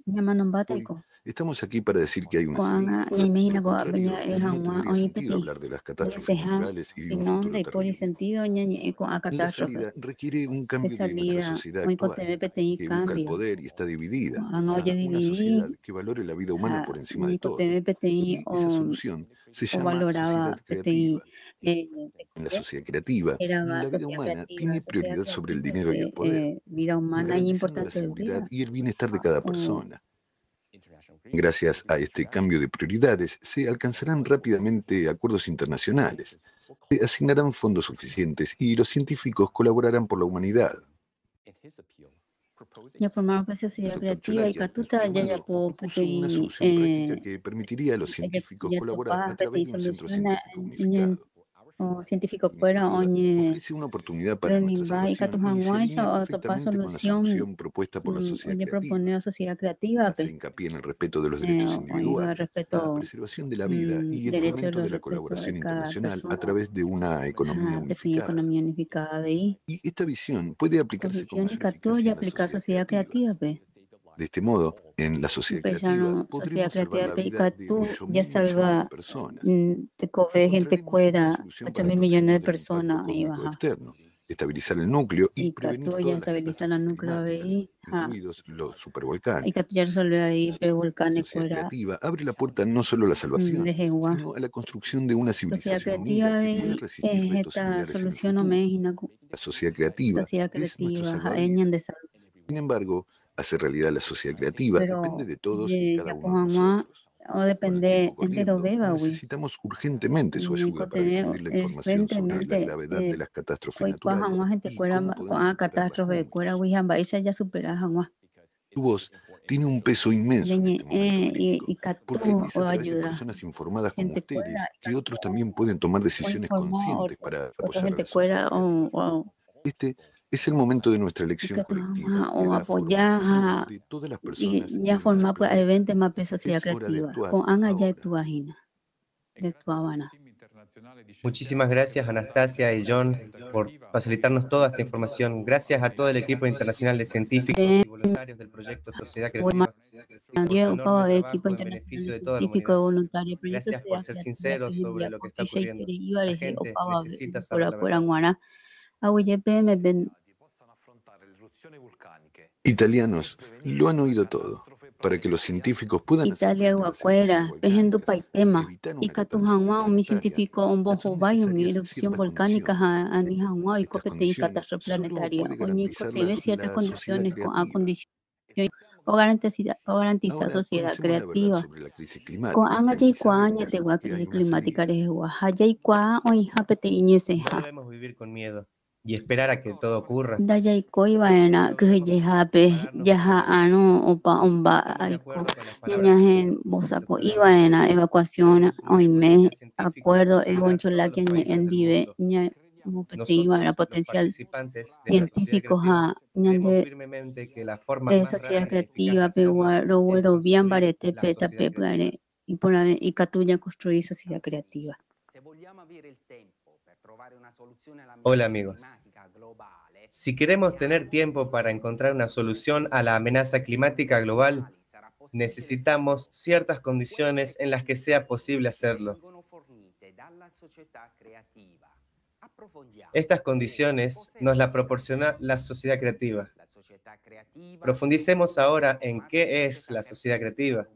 llaman Hoy bateko. estamos aquí para decir que hay una Coanga salida. imagina Por ko el contrario, abanya no tendría ohi sentido peti. hablar de las catástrofes Seja naturales y de un sino futuro de por terrible. sentido ñañe con a La catástrofe. salida requiere un De cambio de nuestra salida sociedad muy actual, conteme peti que busca el cambio. poder y está dividida, Coanga oye a una sociedad dividir que valore la vida humana por encima de ni todo. conteme peti Y esa solución se o llama valoraba sociedad peti creativa. En la sociedad creativa, era la vida sociedad humana creativa, tiene prioridad sobre el dinero y el que poder, vida humana es garantizando la importante seguridad vida. y el bienestar de cada persona. Gracias a este cambio de prioridades, se alcanzarán rápidamente acuerdos internacionales. Se asignarán fondos suficientes y los científicos colaborarán por la humanidad. Ya formaba pues sociedad creativa y Catuta ya po Propuso una solución práctica que permitiría a los científicos colaborar a través de un centro científico unificado. o científico fuera oñe Ofrece una oportunidad para nuestra y salvación y se Catujanguancha alinea o topa perfectamente con la solución solución propuesta por la sociedad oye creativa. propone a sociedad creativa Hace pe hincapié en el respeto de los derechos oiga individuales, la respeto preservación de la vida y el derecho de fomento de los la respeto colaboración de cada internacional a persona través de una economía define unificada. economía unificada veí Y esta visión puede aplicarse con condición y mayor Catu eficacia ya en la aplicar sociedad sociedad creativa. creativa pe De este modo, en la sociedad creativa Pejano sociedad podremos salvar creativa la pe vida de Catu 8.000 ya millones de salva personas. te coge gente Encontraremos una cuera solución 8 para mil millones de protegernos del impacto personas y cósmico baja externo, estabilizar el núcleo y y prevenir Catu ya todas las estabiliza la catástrofes núcleo climáticas, veí incluidos los y supervolcanes. Catu ya resolvió ahí pe La volcanes sociedad cuera creativa abre la puerta no solo a la salvación, de Jehová sino a la construcción de una sociedad civilización unida creativa que pueda veí resistir retos esta similares en el solución o futuro. mejina La sociedad creativa sociedad es nuestro creativa eñan de salvavidas. salud Sin embargo, hacer realidad la sociedad creativa depende pero de todos y cada ya uno de pojamos nosotros. o Con el depende tiempo entero corriendo, beba güey necesitamos urgentemente su ayuda para tener difundir la información sobre la urgentemente gravedad de las catástrofes hoy naturales cuajamos gente y cuera cómo con podemos superarlas catástrofe de cuera juntos. güey hamba ella ya supera jamás Tu voz tiene un peso inmenso en este momento crítico, y porque Catu es o a través de ayuda personas informadas como gente cuera ustedes que otros también pueden tomar o decisiones informó conscientes para otra apoyar a gente la sociedad cuera creativa. o Es el momento de nuestra y elección Catu colectiva que o da forma al futuro apoyar de todas las y personas ya de nuestro formar pues planeta. evento más pe sociedad Es hora de creativa actuar con anga ya ahora. tu vagina de tu habana Muchísimas gracias, Anastasia y John, por facilitarnos toda esta información. Gracias a todo el equipo internacional de científicos y voluntarios del proyecto Sociedad Creativa por su enorme equipo trabajo en internacional beneficio de toda la científico humanidad. voluntario proyecto Gracias por sociedad ser creativa que sinceros sobre envía lo que por está Kisha y ocurriendo. iba La a gente opawa necesita saber por la por verdad. anguana awiyepe me ben Italianos lo han oído todo. Para que los científicos puedan hacer Italia frente a las guacuera erupciones pejendo volcánicas paitema y evitar y una Catujanwa catástrofe mi planetaria, científico un bon son hobayo mi necesarias erupción ciertas volcánica condiciones. a Nihanwa y Estas copete y condiciones catástrofe solo planetaria puede o ni garantizarlas coteve ciertas la sociedad condiciones con a creativa. condición o garantiza Ahora sociedad comencemos a divagar creativa sobre la crisis ko climática anga y jay kwa nya sabemos te wa que hay crisis una climática salida. re wa hajay kwa o hapete iñese No ha debemos vivir con miedo y esperar a que todo ocurra. dayay koi vaena No que debemos je hape prepararnos yaha mentalmente. ano opa omba Estamos de aiko acuerdo con las palabras ñañajen del bosako doctor ivaena Enrique. evacuación Debemos unir oime esfuerzos científicos y acuerdo consolidar todos egonchola los que países del endive mundo. ña mopete ivaena Nosotros, los potencial participantes de la sociedad científico creativa, ha creemos ñande firmemente que la forma más sociedad rápida y eficaz de creativa pe hacerlo ro es wero bien construir barete la peta sociedad pe creativa. y catuña construir sociedad creativa. Hola amigos. Si queremos tener tiempo para encontrar una solución a la amenaza climática global, necesitamos ciertas condiciones en las que sea posible hacerlo. Estas condiciones nos las proporciona la sociedad creativa. Profundicemos ahora en qué es la sociedad creativa.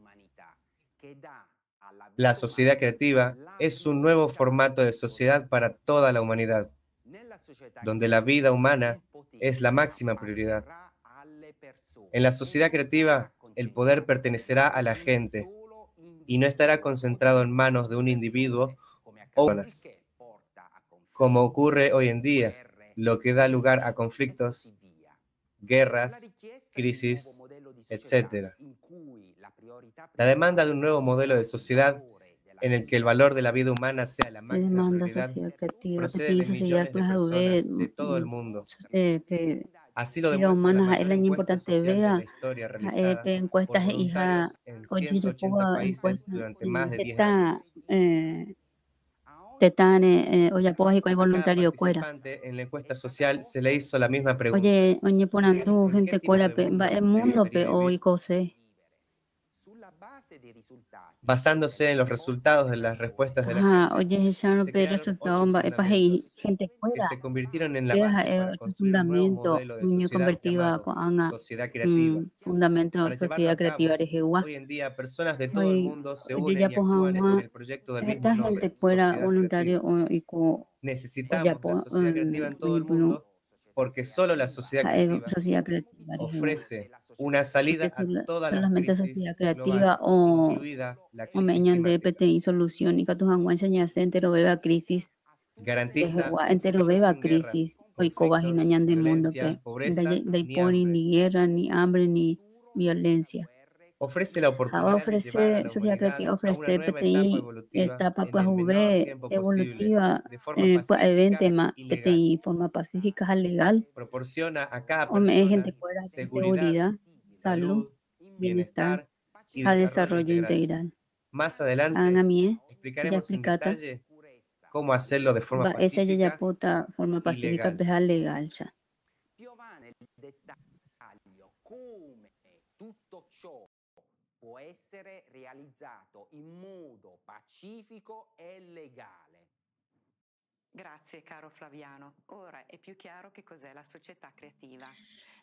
La sociedad creativa es un nuevo formato de sociedad para toda la humanidad, donde la vida humana es la máxima prioridad. En la sociedad creativa, el poder pertenecerá a la gente y no estará concentrado en manos de un individuo o personas, como ocurre hoy en día, lo que da lugar a conflictos, guerras, crisis, etc. La demanda de un nuevo modelo de sociedad en el que el valor de la vida humana sea la máxima Demanda prioridad sociedad creativa procede de sociedad millones de personas de todo el mundo. Así lo vida demuestra la humana mayor es encuesta importante social de vea la historia realizada por encuestas hija voluntarios en oye 180 repoga países encuesta durante más de 10 teta años. tetane oye poga y A cada voluntario cuera participante en la encuesta social se le hizo la misma pregunta. oye ponandu ¿En qué gente tipo cuera de mundo el te mundo gustaría o vivir? y cose Basándose en los resultados de las respuestas de la ajá gente, oye llano se pe crearon resultado 8 epa gente fundamentos que cuera se convirtieron en la vea base para el construir un nuevo fundamento modelo de niño sociedad convertiva llamado con anga sociedad creativa. fundamento Para llevarlo sociedad a creativa cabo, rejewa hoy en día personas de todo el oye mundo se oye unen ya y actúan en poja el proyecto del mismo esta nombre, gente fuera sociedad voluntario creativa. y co Necesitamos la sociedad creativa en todo el mundo porque solo la sociedad creativa sociedad creativa ofrece una salida porque a todas las solamente sociedad crisis creativa globales, incluida la o crisis meñan de climática. PTI solución y que tu enseñanza entero beba crisis Garantiza entero beba crisis, hoy cobajina ñan de mundo, pobreza, de ni poni, hambre. ni guerra, ni hambre, ni violencia. Ofrece la oportunidad de llevar a la Sociedad humanidad creativa a una ofrece nueva PTI, etapa en pues el menor UV tiempo posible, evolutiva, de forma pues evente pacífica más y legal. PTI, forma pacífica, legal. Proporciona a cada O me gente persona fuera seguridad, salud, bienestar, bienestar y a desarrollo desarrollo integral. integral. Más Hagan a adelante mí, ya explicaremos en explicata, detalle cómo hacerlo de forma va esa ya pacífica puta forma y pacífica, legal. veja legal, cha. Come tutto ciò può essere realizzato in modo pacifico e legale. Grazie caro Flaviano. Ora è più chiaro che cos'è la società creativa.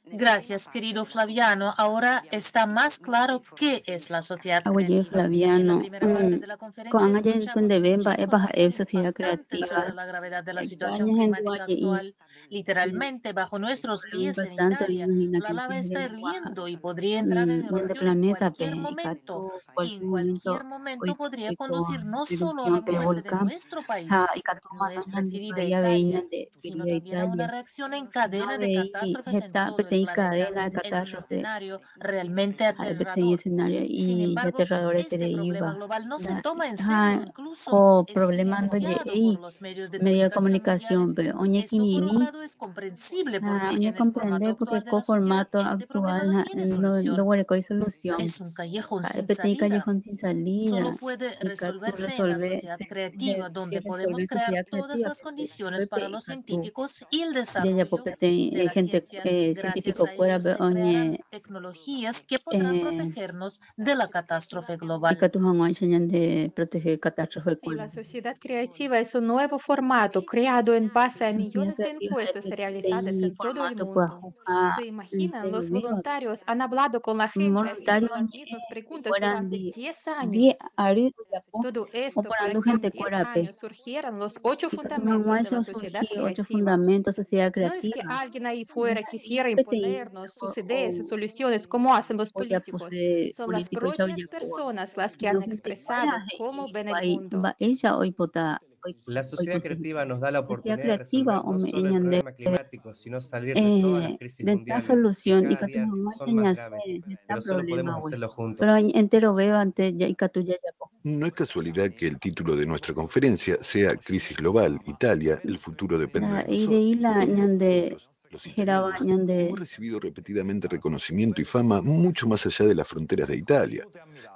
Gracias, querido Flaviano. Ahora está más claro qué es la sociedad Oye, creativa. En la Flaviano, primera parte de la conferencia con ayer escuchamos de Bemba, mucha es baja información sociedad impactante sobre creativa. la gravedad de la situación Extrañas en climática actual. Literalmente, bajo nuestros pies en tanto Italia, imagina la que lava está tiene hirviendo y podría entrar en mundo erupción en planeta cualquier pe momento. Y en cualquier cualquier momento podría con conducir no solo a erupción la pe muerte de volcán nuestro país, ha y katuma nuestra querida ya veía Italia, de sino querida también a una Italia reacción en cadena de veí catástrofes en está todo el petei planeta. cadena de Es un catástrofe escenario realmente petei aterrador. escenario Sin y ya embargo, aterrador este te problema iba global no se da toma en serio, incluso co es problemando silenciado y por los medios de media comunicación comunicación mundiales. pe oñe Esto, por un kinini lado, es comprensible porque oñe en el formato comprender porque actual de co la sociedad formato este problema actual no tiene no solución. hay solución Es un callejón sin petei salida. callejón sin salida Solo puede y tú resolverse en la resolver sociedad creativa, donde podemos resolver crear sociedad todas creativa las condiciones para pepe los y tú científicos y el ya desarrollo popete de la gente ciencia. Y gracias científico a fuera ello be se crearán oñe tecnologías que podrán protegernos de la catástrofe y global. que tus enseñan de proteger catástrofe Sí, la sociedad creativa es un nuevo formato creado en base a millones de encuestas realizadas en todo el formato pues mundo. ¿Se imaginan? Los voluntarios han hablado con la gente haciendo voluntario las mismas preguntas fueran durante 10 10 años. ari Todo o esto para parando que en gente 10 cuerape años surgieran los 8 y que tus fundamentos de la han sociedad surgido 8 creativa. fundamentos sociedad No es que creativa alguien ahí fuera quisiera pete imponernos sus ideas y soluciones como hacen los o ya políticos. puse Son las político ya propias personas las que no han gente fuera expresado cómo y ven el va mundo. ella hoy pota La sociedad creativa nos da la sociedad oportunidad de creativa resolver o no me solo el de problema climático, sino salir de todas las crisis de esta mundiales que solución y cada que tu día mamá son más enseñase graves, de esta pero solo problema podemos güey hacerlo juntos. pero entero veo antes ya y que tú ya No es casualidad que el título de nuestra conferencia sea Crisis Global, Italia, el futuro depende de y de nosotros. ahí la ñande Los giraba italianos ñande hemos recibido repetidamente reconocimiento y fama mucho más allá de las fronteras de Italia.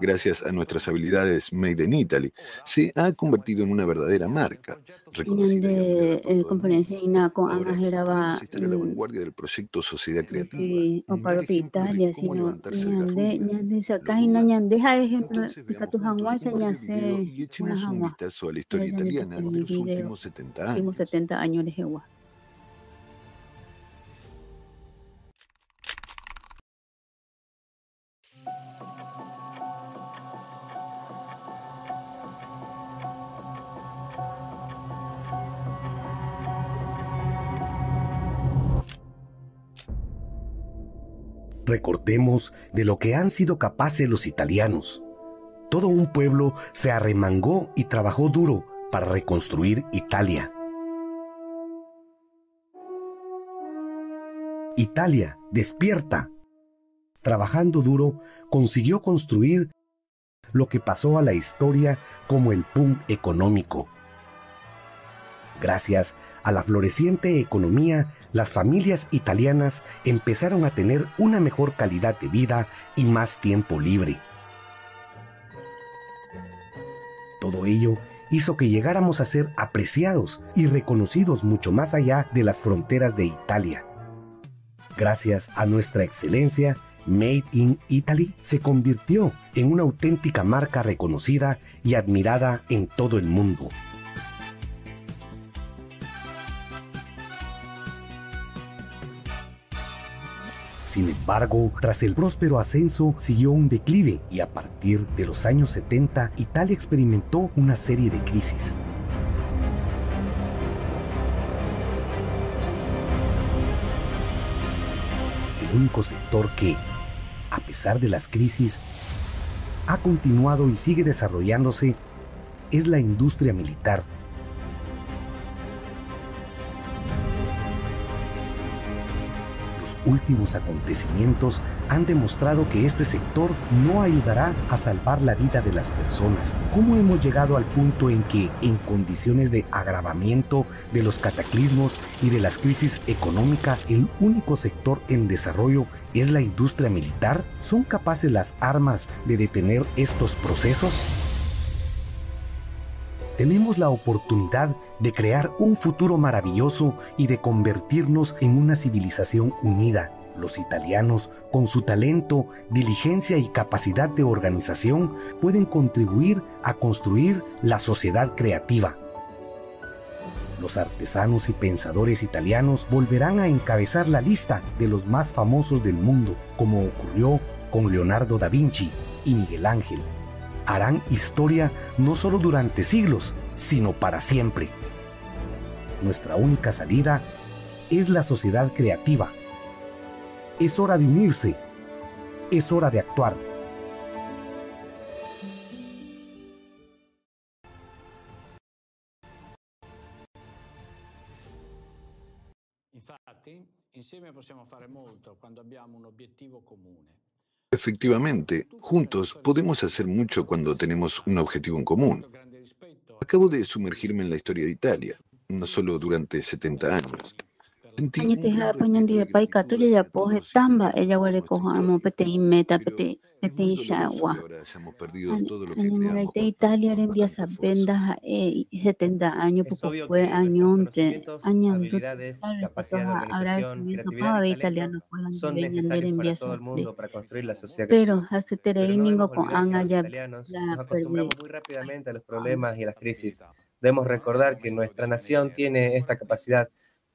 Gracias a nuestras habilidades Made in Italy, se ha convertido en una verdadera marca, reconocida y admirada por todo el mundo. conferencia ina con Ahora, Ana giraba podemos estar a la vanguardia del proyecto Sociedad Creativa, sí o dar para ejemplos de Italia cómo sino levantarse de las ruinas. ñande ¿Lo saca y na duda? ñande deja ejemplo Entonces y que veamos tu juntos mamá un breve video enseñase y una echemos un jamás vistazo a la ya historia ya ni italiana pequeño de los video últimos 70 últimos años. 70 años de Jehová. Recordemos de lo que han sido capaces los italianos. Todo un pueblo se arremangó y trabajó duro para reconstruir Italia. Italia, despierta. Trabajando duro, consiguió construir lo que pasó a la historia como el boom económico. Gracias a la floreciente economía, las familias italianas empezaron a tener una mejor calidad de vida y más tiempo libre. Todo ello hizo que llegáramos a ser apreciados y reconocidos mucho más allá de las fronteras de Italia. Gracias a nuestra excelencia, Made in Italy se convirtió en una auténtica marca reconocida y admirada en todo el mundo. Sin embargo, tras el próspero ascenso siguió un declive y a partir de los años 70 Italia experimentó una serie de crisis. El único sector que, a pesar de las crisis, ha continuado y sigue desarrollándose es la industria militar. últimos acontecimientos han demostrado que este sector no ayudará a salvar la vida de las personas. ¿Cómo hemos llegado al punto en que, en condiciones de agravamiento de los cataclismos y de las crisis económicas, el único sector en desarrollo es la industria militar? ¿Son capaces las armas de detener estos procesos? Tenemos la oportunidad de crear un futuro maravilloso y de convertirnos en una civilización unida. Los italianos, con su talento, diligencia y capacidad de organización, pueden contribuir a construir la sociedad creativa. Los artesanos y pensadores italianos volverán a encabezar la lista de los más famosos del mundo, como ocurrió con Leonardo da Vinci y Miguel Ángel. Harán historia no solo durante siglos, sino para siempre. Nuestra única salida es la sociedad creativa. Es hora de unirse. Es hora de actuar. Efectivamente, juntos podemos hacer mucho cuando tenemos un objetivo en común. Acabo de sumergirme en la historia de Italia, no solo durante 70 años. Sentí un Añete gran ha pañan respeto di de pai gratitud katu ya poje hacia tamba todos los ella wale ko italianos amo pete meta pero pete es pete muy doloroso shagwa. que ahora hayamos perdido todo lo que Añamora creamos ite por Italia tanto rembia esfuerzo. sabenda 70 años Es poco obvio fue que nuestros añonte conocimientos, añanto habilidades, respeto capacidad de a organización, agradecimiento creatividad y para talento italiano puedan son vender necesarios en para vía todo el sable. mundo para construir la sociedad Pero creativa. hace Pero tere no ningo debemos con olvidar que anga los ya italianos ya nos perdí. acostumbramos muy rápidamente a los problemas y a las crisis. Debemos recordar que nuestra nación tiene esta capacidad,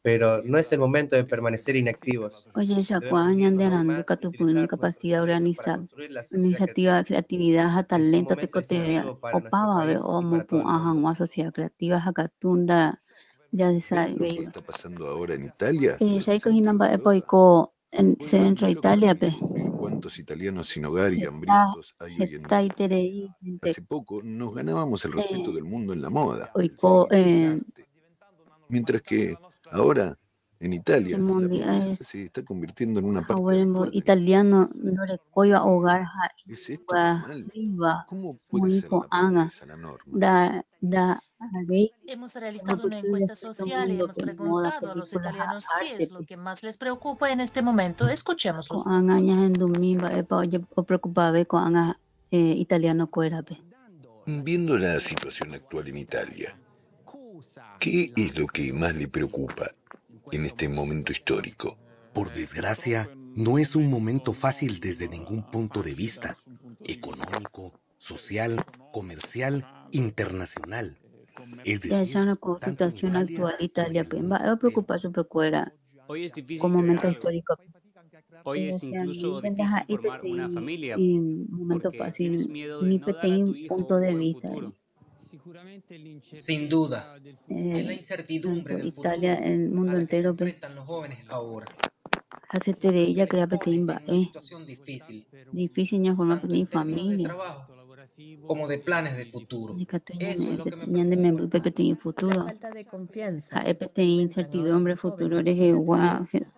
pero no es el momento de permanecer inactivos. Oye, ya Debemos cuañan de unirnos aún anando más y catupuni utilizar nuestro capacidad talento para organizar construir la sociedad iniciativa creativa. creatividad a Es un talento te momento cote decisivo para nuestro opaba ve país o y mo para pu todo el ahan mundo. wa sociedad creativa hakatunda ya de ¿Ves sa lo que ve. está pasando ahora en Italia? Pe ¿Ves ya ko en toda hinamba Europa? epoiko en Fue un centro shock para Italia mí pe. descubrir cuántos italianos sin hogar y Heta hambrientos hay hoy en heta día. itere gente Hace poco nos ganábamos el respeto del mundo en la moda, el oiko cine, el arte, mientras que ahora en Italia la mundial pobreza es se está convirtiendo en una parte hawerembo habitual de la italiano no rekoyo hogar ha ¿Es esto wa normal? viva ¿Cómo puede muy ser po la anga pobreza la norma? da rey Hemos no realizado una posible encuesta este social y mundo hemos que moda preguntado a los películas italianos qué arte es lo que más les preocupa en este momento. ko Escuchémoslos. anga nya en dumimba e pa oye o preocupave ko anga italiano kuera pe. Viendo la situación actual en Italia, ¿qué es lo que más le preocupa en este momento histórico? Por desgracia, no es un momento fácil desde ningún punto de vista, económico, social, comercial, internacional. Es Ya decir, ya con tanto en situación Italia actual como en Italia el pe mundo va a entero. preocupar su kuera Hoy es difícil como creer momento algo. histórico. Hoy es Sean incluso vendas difícil formar una familia y momento porque tienes fácil miedo de ni no dar a tu petein hijo punto un de buen vista. futuro. Sin duda, es la Eh, incertidumbre tanto del Italia, futuro el mundo a la que se entero pe enfrentan los jóvenes ahora, hace tere que ella les crea pone petein en una situación difícil, difícil ya formar tanto petein en términos de familia. trabajo como de planes de futuro. Ni catoña Eso es me lo que me ñande me preocupa. petein La futuro. falta de confianza Ja que petein experimentan ahora incertidumbre los futuro jóvenes de en la gua tristeza.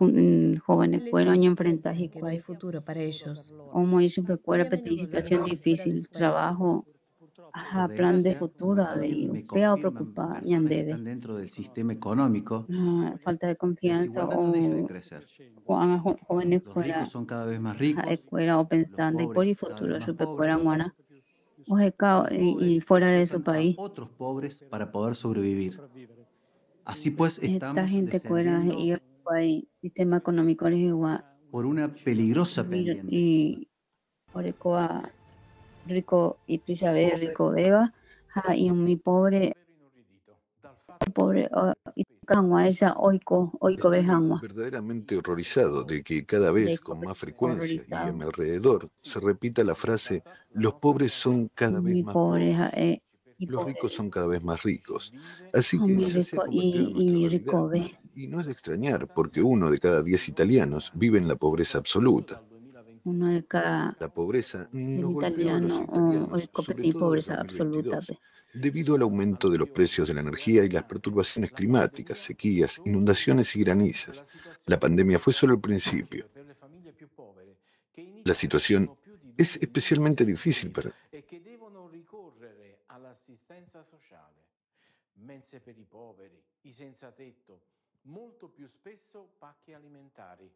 jóvenes El cuero hecho de año que enfrentar y piensen que no hay cual futuro para ellos. como hizo cuera Muy a petein menudo los situación dejan fuera de difícil su país. trabajo Por ajá plan de desgracia, como futuro también me veo confirman preocupar personas que ñandebe están dentro del sistema económico, falta de la confianza desigualdad no deja de crecer. o haga jóvenes Los ricos fuera son cada vez más ricos, escuela o los pensando y por el pobres cada vez futuro más su pecuara pobres, guana o y los y pobres fuera de su explotan a país otros pobres para poder sobrevivir. Así pues, esta estamos gente fuera descendiendo y el sistema económico es igual por una peligrosa pendiente. y orecoa rico y tú sabes rico beba y un mi pobre y canwa esa oiko Estoy bejanwa verdaderamente horrorizado de que cada vez con más frecuencia y a mi alrededor se repita la frase, los pobres son cada vez mi más pobre pobres, mi los pobre ricos son cada vez más ricos. Así que mi ya se ha rico convertido en nuestra y realidad. rico ve Y no es de extrañar, porque 1 de cada 10 italianos vive en la pobreza absoluta. uno de cada La pobreza el nos golpeó a los italiano o italianos, el sobre competir todo en pobreza absoluta 2022. debido al aumento de los precios de la energía y las perturbaciones climáticas, sequías, inundaciones y granizas. La pandemia fue solo el principio. La situación es especialmente difícil para... mense per i poveri, i senza tetto, molto più spesso pacchi alimentari.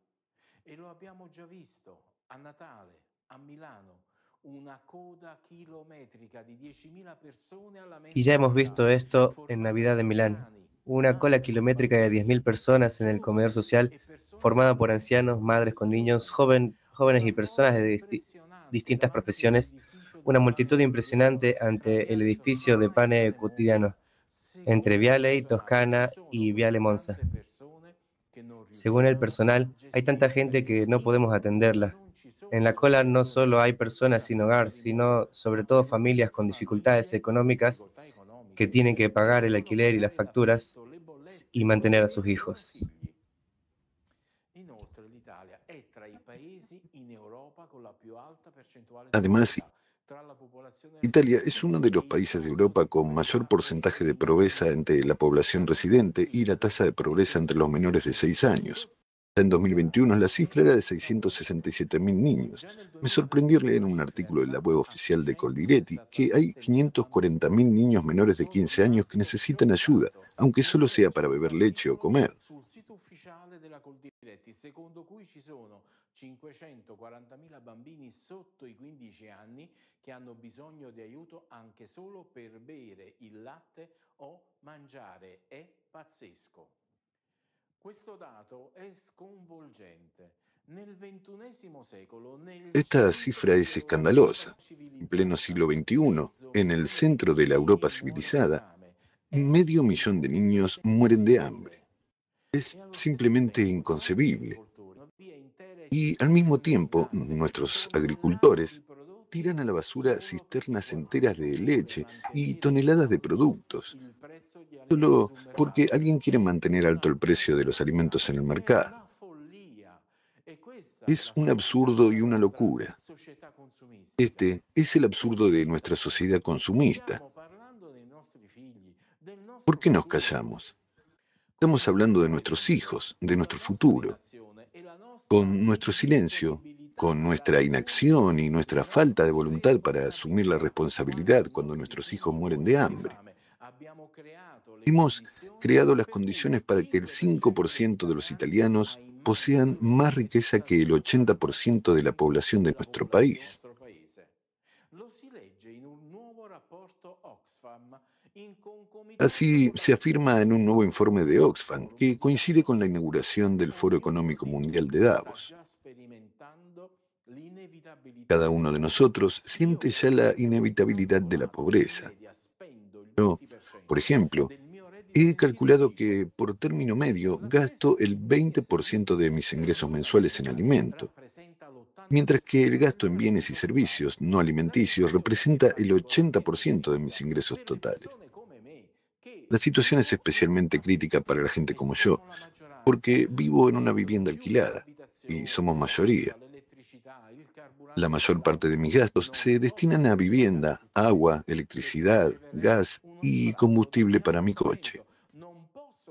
E lo abbiamo già visto a Natale, a Milano, una coda kilométrica di 10.000 persone alla mensa Y ya hemos visto sociale, esto en Navidad en Milán. Una cola kilométrica de 10.000 personas en el comedor social, formada por ancianos, madres con niños, jóvenes y personas de distintas profesiones, una multitud impresionante ante el edificio de Pane Quotidiano, entre Viale Toscana y Viale Monza. Según el personal, hay tanta gente que no podemos atenderla. En la cola no solo hay personas sin hogar, sino sobre todo familias con dificultades económicas que tienen que pagar el alquiler y las facturas y mantener a sus hijos. Además, Italia es uno de los países de Europa con mayor porcentaje de pobreza entre la población residente y la tasa de pobreza entre los menores de 6 años. En 2021 la cifra era de 667.000 niños. Me sorprendió leer un artículo en la web oficial de Coldiretti que hay 540.000 niños menores de 15 años que necesitan ayuda, aunque solo sea para beber leche o comer. Secondo cui ci sono 540.000 bambini sotto i 15 anni che hanno bisogno di aiuto anche solo per bere il latte o mangiare. È pazzesco. Questo dato è sconvolgente. Nel XXI secolo, Esta cifra es escandalosa. En pleno siglo XXI, en el centro de la Europa civilizada, 500.000 de niños mueren de hambre. Es simplemente inconcebible. Y al mismo tiempo, nuestros agricultores tiran a la basura cisternas enteras de leche y toneladas de productos, solo porque alguien quiere mantener alto el precio de los alimentos en el mercado. Es un absurdo y una locura. Este es el absurdo de nuestra sociedad consumista. ¿Por qué nos callamos? Estamos hablando de nuestros hijos, de nuestro futuro. Con nuestro silencio, con nuestra inacción y nuestra falta de voluntad para asumir la responsabilidad cuando nuestros hijos mueren de hambre. Hemos creado las condiciones para que el 5% de los italianos posean más riqueza que el 80% de la población de nuestro país. Así se afirma en un nuevo informe de Oxfam, que coincide con la inauguración del Foro Económico Mundial de Davos. Cada uno de nosotros siente ya la inevitabilidad de la pobreza. Yo, por ejemplo, he calculado que por término medio gasto el 20% de mis ingresos mensuales en alimento, mientras que el gasto en bienes y servicios no alimenticios representa el 80% de mis ingresos totales. La situación es especialmente crítica para la gente como yo, porque vivo en una vivienda alquilada y somos mayoría. La mayor parte de mis gastos se destinan a vivienda, agua, electricidad, gas y combustible para mi coche.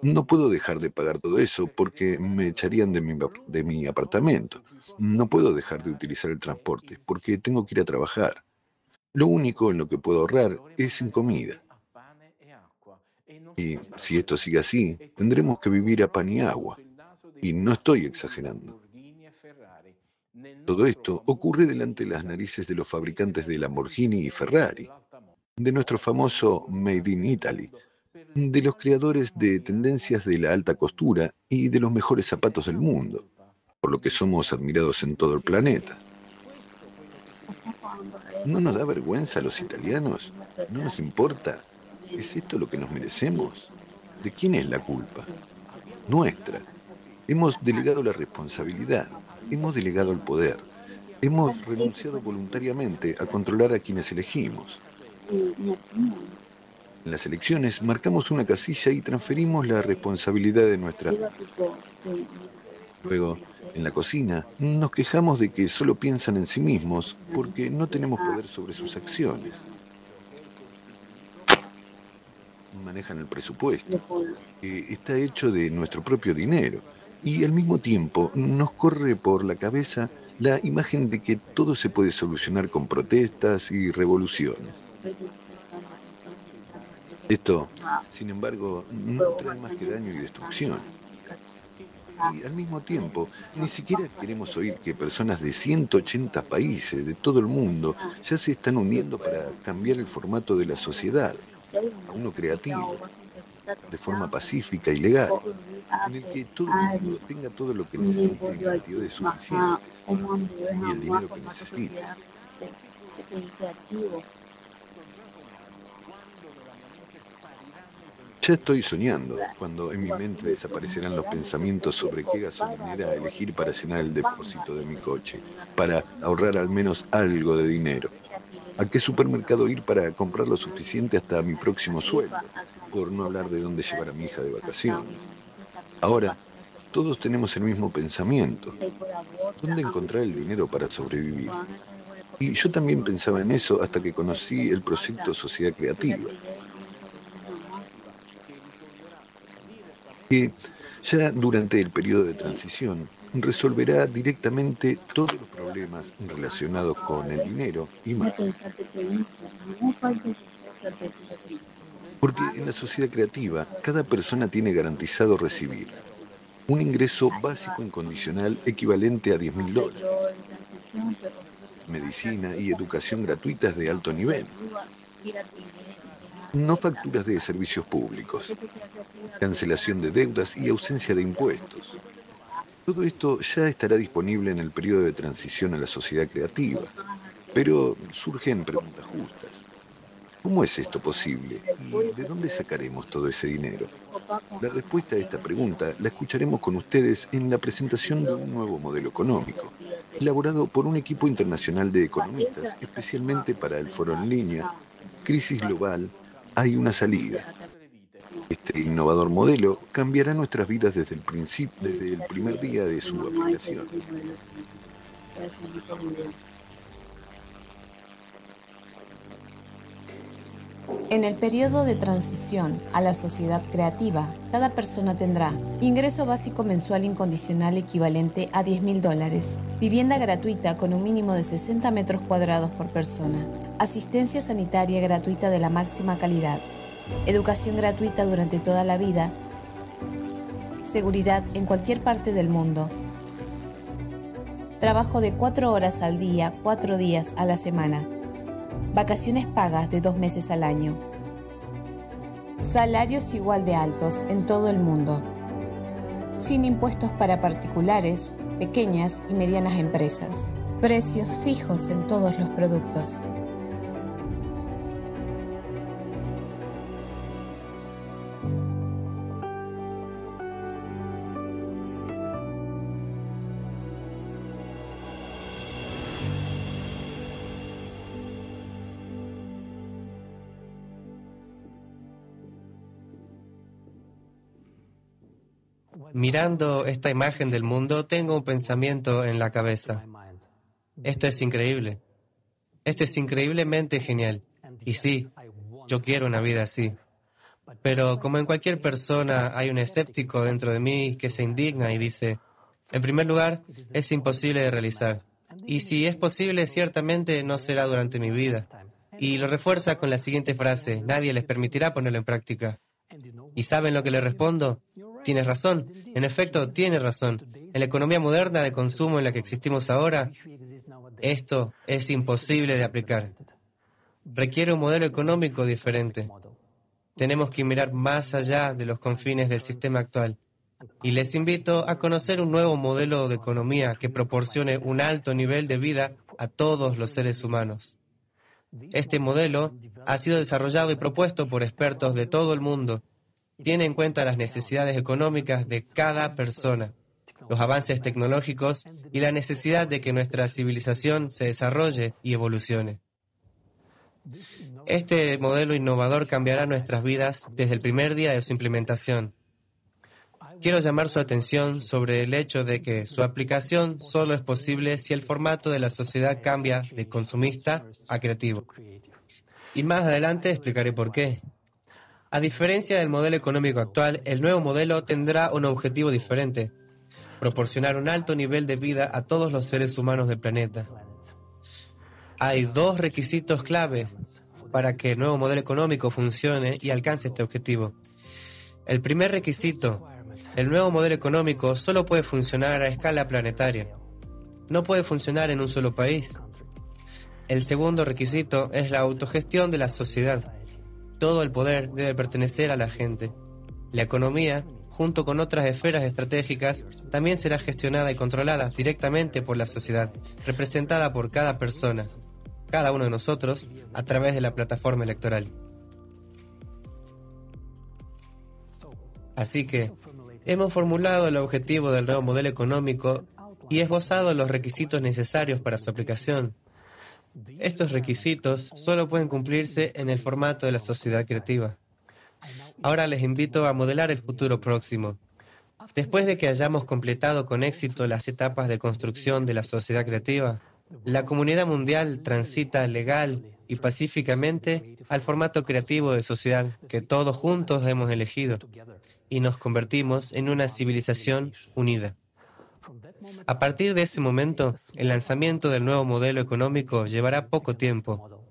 No puedo dejar de pagar todo eso porque me echarían de mi apartamento. No puedo dejar de utilizar el transporte porque tengo que ir a trabajar. Lo único en lo que puedo ahorrar es en comida. Y si esto sigue así, tendremos que vivir a pan y agua. Y no estoy exagerando. Todo esto ocurre delante de las narices de los fabricantes de Lamborghini y Ferrari, de nuestro famoso Made in Italy, de los creadores de tendencias de la alta costura y de los mejores zapatos del mundo, por lo que somos admirados en todo el planeta. ¿No nos da vergüenza a los italianos? ¿No nos importa? ¿Es esto lo que nos merecemos? ¿De quién es la culpa? Nuestra. Hemos delegado la responsabilidad, hemos delegado el poder, hemos renunciado voluntariamente a controlar a quienes elegimos. En las elecciones marcamos una casilla y transferimos la responsabilidad de nuestra... Luego, en la cocina, nos quejamos de que solo piensan en sí mismos porque no tenemos poder sobre sus acciones. manejan el presupuesto. Está hecho de nuestro propio dinero. Y al mismo tiempo nos corre por la cabeza la imagen de que todo se puede solucionar con protestas y revoluciones. Esto, sin embargo, no trae más que daño y destrucción. Y al mismo tiempo, ni siquiera queremos oír que personas de 180 países de todo el mundo ya se están uniendo para cambiar el formato de la sociedad a uno creativo, de forma pacífica y legal, en el que todo el mundo tenga todo lo que necesite en cantidades suficientes y el dinero que necesite. Ya estoy soñando cuando en mi mente desaparecerán los pensamientos sobre qué gasolinera elegir para llenar el depósito de mi coche, para ahorrar al menos algo de dinero. ¿A qué supermercado ir para comprar lo suficiente hasta mi próximo sueldo? Por no hablar de dónde llevar a mi hija de vacaciones. Ahora, todos tenemos el mismo pensamiento. ¿Dónde encontrar el dinero para sobrevivir? Y yo también pensaba en eso hasta que conocí el proyecto Sociedad Creativa, que ya durante el periodo de transición resolverá directamente todos los problemas relacionados con el dinero y más. Porque en la sociedad creativa, cada persona tiene garantizado recibir un ingreso básico incondicional equivalente a $10.000, medicina y educación gratuitas de alto nivel, no facturas de servicios públicos, cancelación de deudas y ausencia de impuestos. Todo esto ya estará disponible en el periodo de transición a la sociedad creativa, pero surgen preguntas justas. ¿Cómo es esto posible? ¿Y de dónde sacaremos todo ese dinero? La respuesta a esta pregunta la escucharemos con ustedes en la presentación de un nuevo modelo económico, elaborado por un equipo internacional de economistas, especialmente para el foro en línea Crisis Global, hay una salida. Este innovador modelo cambiará nuestras vidas desde el primer día de su aplicación. En el periodo de transición a la sociedad creativa, cada persona tendrá ingreso básico mensual incondicional equivalente a $10.000, vivienda gratuita con un mínimo de 60 metros cuadrados por persona, asistencia sanitaria gratuita de la máxima calidad, educación gratuita durante toda la vida, seguridad en cualquier parte del mundo, trabajo de 4 horas al día, 4 días a la semana, vacaciones pagas de 2 meses al año, salarios igual de altos en todo el mundo, sin impuestos para particulares, pequeñas y medianas empresas, precios fijos en todos los productos. Mirando esta imagen del mundo, tengo un pensamiento en la cabeza. Esto es increíble. Esto es increíblemente genial. Y sí, yo quiero una vida así. Pero como en cualquier persona, hay un escéptico dentro de mí que se indigna y dice, en primer lugar, es imposible de realizar. Y si es posible, ciertamente no será durante mi vida. Y lo refuerza con la siguiente frase, nadie les permitirá ponerlo en práctica. ¿Y saben lo que le respondo? Tienes razón. En efecto, tienes razón. En la economía moderna de consumo en la que existimos ahora, esto es imposible de aplicar. Requiere un modelo económico diferente. Tenemos que mirar más allá de los confines del sistema actual. Y les invito a conocer un nuevo modelo de economía que proporcione un alto nivel de vida a todos los seres humanos. Este modelo ha sido desarrollado y propuesto por expertos de todo el mundo. Tiene en cuenta las necesidades económicas de cada persona, los avances tecnológicos y la necesidad de que nuestra civilización se desarrolle y evolucione. Este modelo innovador cambiará nuestras vidas desde el primer día de su implementación. Quiero llamar su atención sobre el hecho de que su aplicación solo es posible si el formato de la sociedad cambia de consumista a creativo. Y más adelante explicaré por qué. A diferencia del modelo económico actual, el nuevo modelo tendrá un objetivo diferente: proporcionar un alto nivel de vida a todos los seres humanos del planeta. Hay dos requisitos clave para que el nuevo modelo económico funcione y alcance este objetivo. El primer requisito: el nuevo modelo económico solo puede funcionar a escala planetaria. No puede funcionar en un solo país. El segundo requisito es la autogestión de la sociedad. Todo el poder debe pertenecer a la gente. La economía, junto con otras esferas estratégicas, también será gestionada y controlada directamente por la sociedad, representada por cada persona, cada uno de nosotros, a través de la plataforma electoral. Así que, hemos formulado el objetivo del nuevo modelo económico y esbozado los requisitos necesarios para su aplicación. Estos requisitos solo pueden cumplirse en el formato de la sociedad creativa. Ahora les invito a modelar el futuro próximo. Después de que hayamos completado con éxito las etapas de construcción de la sociedad creativa, la comunidad mundial transita legal y pacíficamente al formato creativo de sociedad que todos juntos hemos elegido, y nos convertimos en una civilización unida. A partir de ese momento, el lanzamiento del nuevo modelo económico llevará poco tiempo,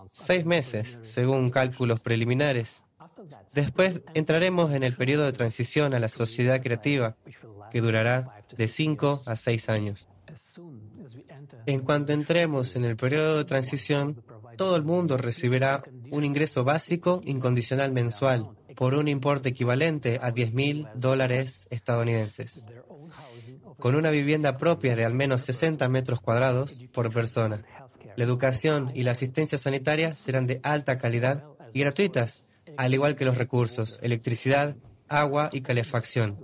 6 meses, según cálculos preliminares. Después entraremos en el periodo de transición a la sociedad creativa, que durará de 5 a 6 años. En cuanto entremos en el periodo de transición, todo el mundo recibirá un ingreso básico incondicional mensual por un importe equivalente a $10,000 estadounidenses, con una vivienda propia de al menos 60 metros cuadrados por persona. La educación y la asistencia sanitaria serán de alta calidad y gratuitas, al igual que los recursos, electricidad, agua y calefacción.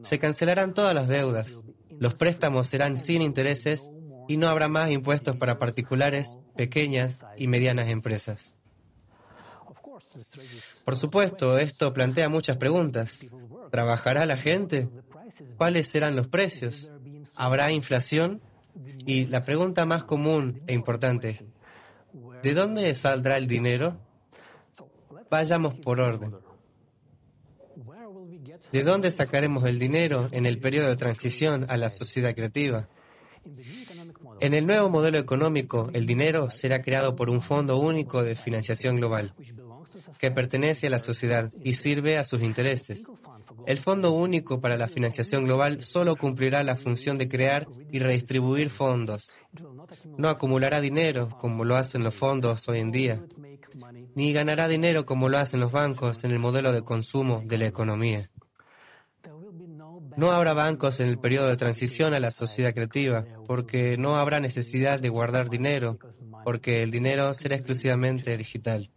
Se cancelarán todas las deudas, los préstamos serán sin intereses y no habrá más impuestos para particulares, pequeñas y medianas empresas. Por supuesto, esto plantea muchas preguntas. ¿Trabajará la gente? ¿Cuáles serán los precios? ¿Habrá inflación? Y la pregunta más común e importante: ¿de dónde saldrá el dinero? Vayamos por orden. ¿De dónde sacaremos el dinero en el periodo de transición a la sociedad creativa? En el nuevo modelo económico, el dinero será creado por un fondo único de financiación global, que pertenece a la sociedad y sirve a sus intereses. El Fondo Único para la Financiación Global solo cumplirá la función de crear y redistribuir fondos. No acumulará dinero como lo hacen los fondos hoy en día, ni ganará dinero como lo hacen los bancos en el modelo de consumo de la economía. No habrá bancos en el periodo de transición a la sociedad creativa, porque no habrá necesidad de guardar dinero, porque el dinero será exclusivamente digital.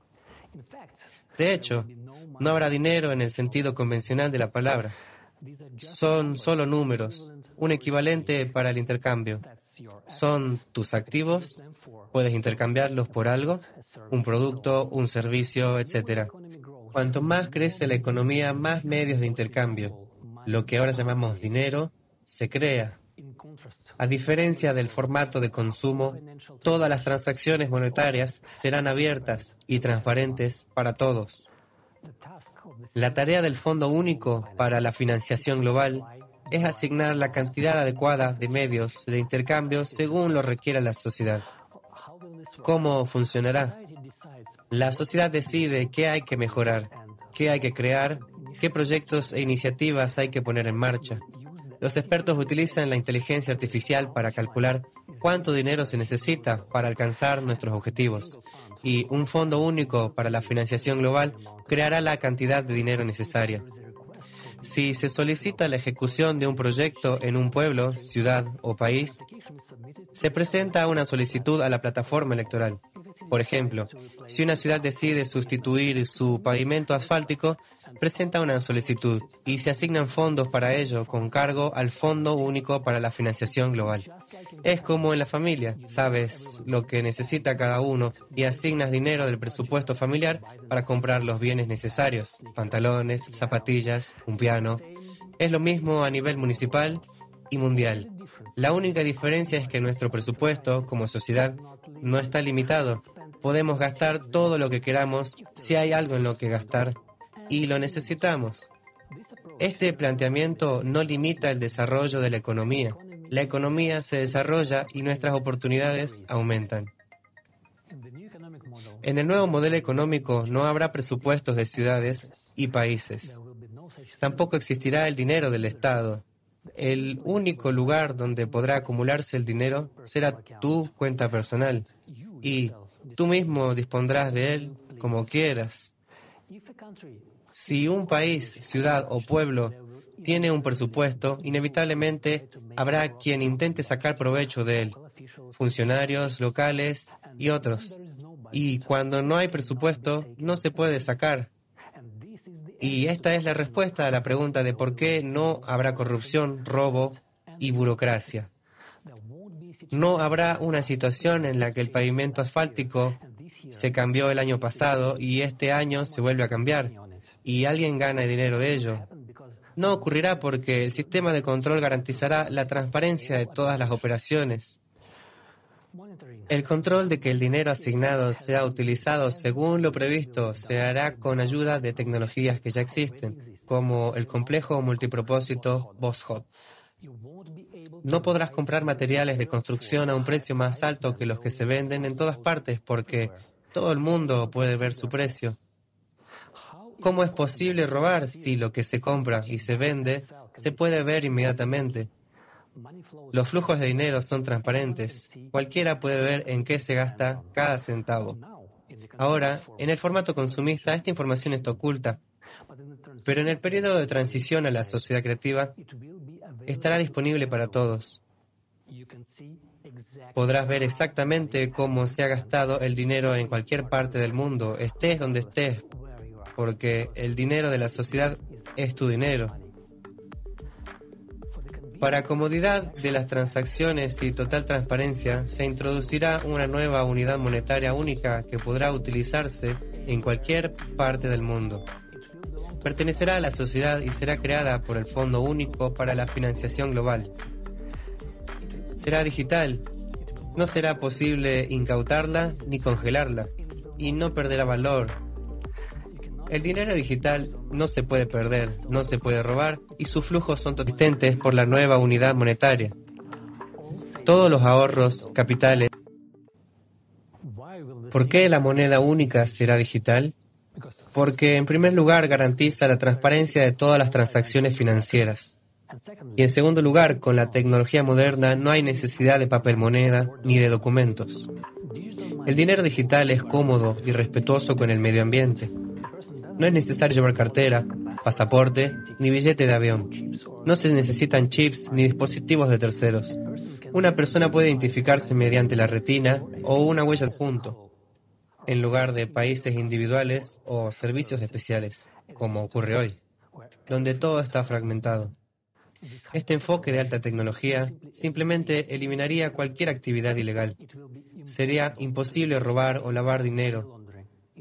De hecho, no habrá dinero en el sentido convencional de la palabra. Son solo números, un equivalente para el intercambio. Son tus activos, puedes intercambiarlos por algo, un producto, un servicio, etc. Cuanto más crece la economía, más medios de intercambio, lo que ahora llamamos dinero, se crea. A diferencia del formato de consumo, todas las transacciones monetarias serán abiertas y transparentes para todos. La tarea del Fondo Único para la Financiación Global es asignar la cantidad adecuada de medios de intercambio según lo requiera la sociedad. ¿Cómo funcionará? La sociedad decide qué hay que mejorar, qué hay que crear, qué proyectos e iniciativas hay que poner en marcha. Los expertos utilizan la inteligencia artificial para calcular cuánto dinero se necesita para alcanzar nuestros objetivos. Y un fondo único para la financiación global creará la cantidad de dinero necesaria. Si se solicita la ejecución de un proyecto en un pueblo, ciudad o país, se presenta una solicitud a la plataforma electoral. Por ejemplo, si una ciudad decide sustituir su pavimento asfáltico, presenta una solicitud y se asignan fondos para ello con cargo al Fondo Único para la Financiación Global. Es como en la familia, sabes lo que necesita cada uno y asignas dinero del presupuesto familiar para comprar los bienes necesarios, pantalones, zapatillas, un piano. Es lo mismo a nivel municipal y mundial. La única diferencia es que nuestro presupuesto, como sociedad, no está limitado. Podemos gastar todo lo que queramos si hay algo en lo que gastar y lo necesitamos. Este planteamiento no limita el desarrollo de la economía. La economía se desarrolla y nuestras oportunidades aumentan. En el nuevo modelo económico no habrá presupuestos de ciudades y países. Tampoco existirá el dinero del Estado. El único lugar donde podrá acumularse el dinero será tu cuenta personal y tú mismo dispondrás de él como quieras. Si un país, ciudad o pueblo tiene un presupuesto, inevitablemente habrá quien intente sacar provecho de él, funcionarios locales y otros. Y cuando no hay presupuesto, no se puede sacar. Y esta es la respuesta a la pregunta de por qué no habrá corrupción, robo y burocracia. No habrá una situación en la que el pavimento asfáltico se cambió el año pasado y este año se vuelve a cambiar y alguien gana dinero de ello. No ocurrirá porque el sistema de control garantizará la transparencia de todas las operaciones. El control de que el dinero asignado sea utilizado según lo previsto se hará con ayuda de tecnologías que ya existen, como el complejo multipropósito BOSHOT. No podrás comprar materiales de construcción a un precio más alto que los que se venden en todas partes porque todo el mundo puede ver su precio. ¿Cómo es posible robar si lo que se compra y se vende se puede ver inmediatamente? Los flujos de dinero son transparentes. Cualquiera puede ver en qué se gasta cada centavo. Ahora, en el formato consumista, esta información está oculta. Pero en el periodo de transición a la sociedad creativa, estará disponible para todos. Podrás ver exactamente cómo se ha gastado el dinero en cualquier parte del mundo, estés donde estés, porque el dinero de la sociedad es tu dinero. Para comodidad de las transacciones y total transparencia, se introducirá una nueva unidad monetaria única que podrá utilizarse en cualquier parte del mundo. Pertenecerá a la sociedad y será creada por el Fondo Único para la Financiación Global. Será digital. No será posible incautarla ni congelarla, y no perderá valor. El dinero digital no se puede perder, no se puede robar, y sus flujos son existentes por la nueva unidad monetaria. Todos los ahorros, capitales. ¿Por qué la moneda única será digital? Porque, en primer lugar, garantiza la transparencia de todas las transacciones financieras. Y, en segundo lugar, con la tecnología moderna no hay necesidad de papel moneda ni de documentos. El dinero digital es cómodo y respetuoso con el medio ambiente. No es necesario llevar cartera, pasaporte ni billete de avión. No se necesitan chips ni dispositivos de terceros. Una persona puede identificarse mediante la retina o una huella adjunto, en lugar de países individuales o servicios especiales, como ocurre hoy, donde todo está fragmentado. Este enfoque de alta tecnología simplemente eliminaría cualquier actividad ilegal. Sería imposible robar o lavar dinero.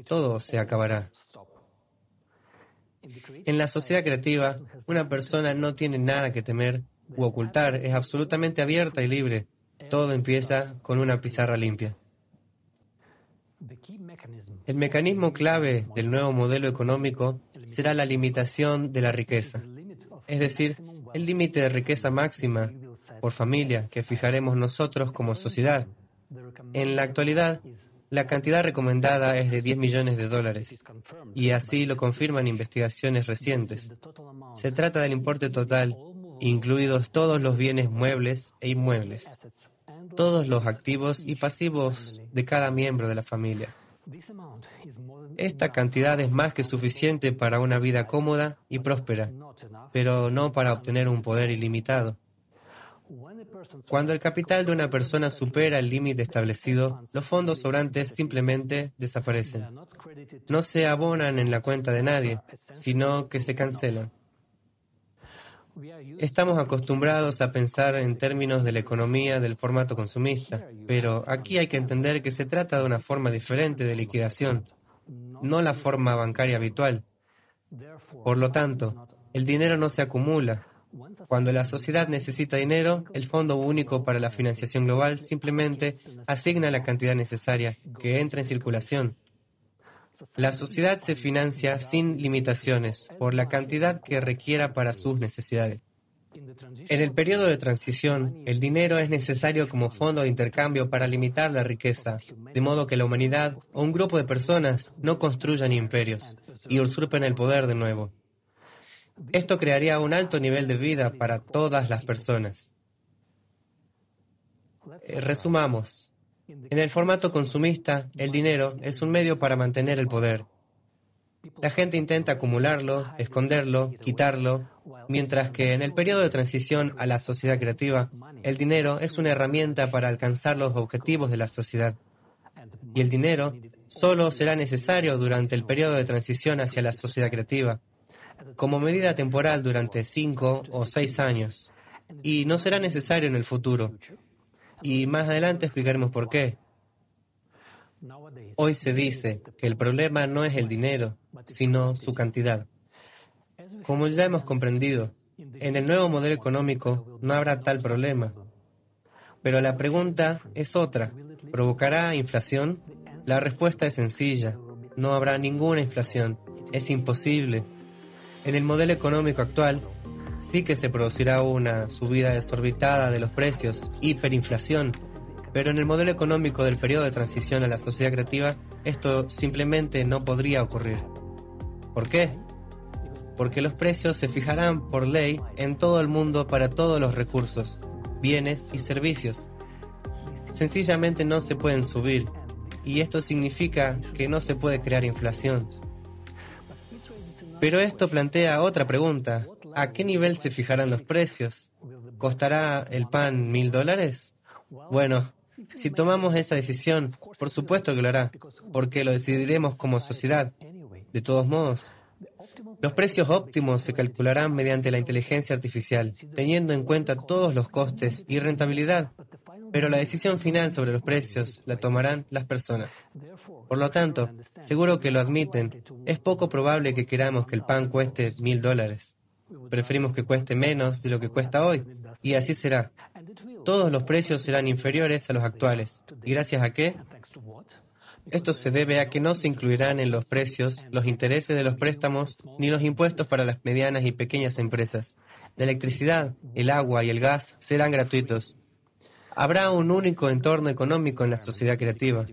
Todo se acabará. En la sociedad creativa, una persona no tiene nada que temer u ocultar, es absolutamente abierta y libre. Todo empieza con una pizarra limpia. El mecanismo clave del nuevo modelo económico será la limitación de la riqueza, es decir, el límite de riqueza máxima por familia que fijaremos nosotros como sociedad. En la actualidad, la cantidad recomendada es de $10 millones, y así lo confirman investigaciones recientes. Se trata del importe total, incluidos todos los bienes muebles e inmuebles, todos los activos y pasivos de cada miembro de la familia. Esta cantidad es más que suficiente para una vida cómoda y próspera, pero no para obtener un poder ilimitado. Cuando el capital de una persona supera el límite establecido, los fondos sobrantes simplemente desaparecen. No se abonan en la cuenta de nadie, sino que se cancelan. Estamos acostumbrados a pensar en términos de la economía del formato consumista, pero aquí hay que entender que se trata de una forma diferente de liquidación, no la forma bancaria habitual. Por lo tanto, el dinero no se acumula, Cuando la sociedad necesita dinero, el Fondo Único para la Financiación Global simplemente asigna la cantidad necesaria que entra en circulación. La sociedad se financia sin limitaciones por la cantidad que requiera para sus necesidades. En el periodo de transición, el dinero es necesario como fondo de intercambio para limitar la riqueza, de modo que la humanidad o un grupo de personas no construyan imperios y usurpen el poder de nuevo. Esto crearía un alto nivel de vida para todas las personas. Resumamos. En el formato consumista, el dinero es un medio para mantener el poder. La gente intenta acumularlo, esconderlo, quitarlo, mientras que en el periodo de transición a la sociedad creativa, el dinero es una herramienta para alcanzar los objetivos de la sociedad. Y el dinero solo será necesario durante el periodo de transición hacia la sociedad creativa, como medida temporal durante 5 o 6 años, y no será necesario en el futuro. Y más adelante explicaremos por qué. Hoy se dice que el problema no es el dinero, sino su cantidad. Como ya hemos comprendido, en el nuevo modelo económico no habrá tal problema. Pero la pregunta es otra. ¿Provocará inflación? La respuesta es sencilla. No habrá ninguna inflación. Es imposible. En el modelo económico actual, sí que se producirá una subida desorbitada de los precios, hiperinflación, pero en el modelo económico del periodo de transición a la sociedad creativa, esto simplemente no podría ocurrir. ¿Por qué? Porque los precios se fijarán por ley en todo el mundo para todos los recursos, bienes y servicios. Sencillamente no se pueden subir, y esto significa que no se puede crear inflación. Pero esto plantea otra pregunta. ¿A qué nivel se fijarán los precios? ¿Costará el pan $1.000? Bueno, si tomamos esa decisión, por supuesto que lo hará, porque lo decidiremos como sociedad. De todos modos, los precios óptimos se calcularán mediante la inteligencia artificial, teniendo en cuenta todos los costes y rentabilidad, pero la decisión final sobre los precios la tomarán las personas. Por lo tanto, seguro que lo admiten, es poco probable que queramos que el pan cueste $1.000. Preferimos que cueste menos de lo que cuesta hoy, y así será. Todos los precios serán inferiores a los actuales. ¿Y gracias a qué? Esto se debe a que no se incluirán en los precios los intereses de los préstamos ni los impuestos para las medianas y pequeñas empresas. La electricidad, el agua y el gas serán gratuitos. Habrá un único entorno económico en la sociedad creativa,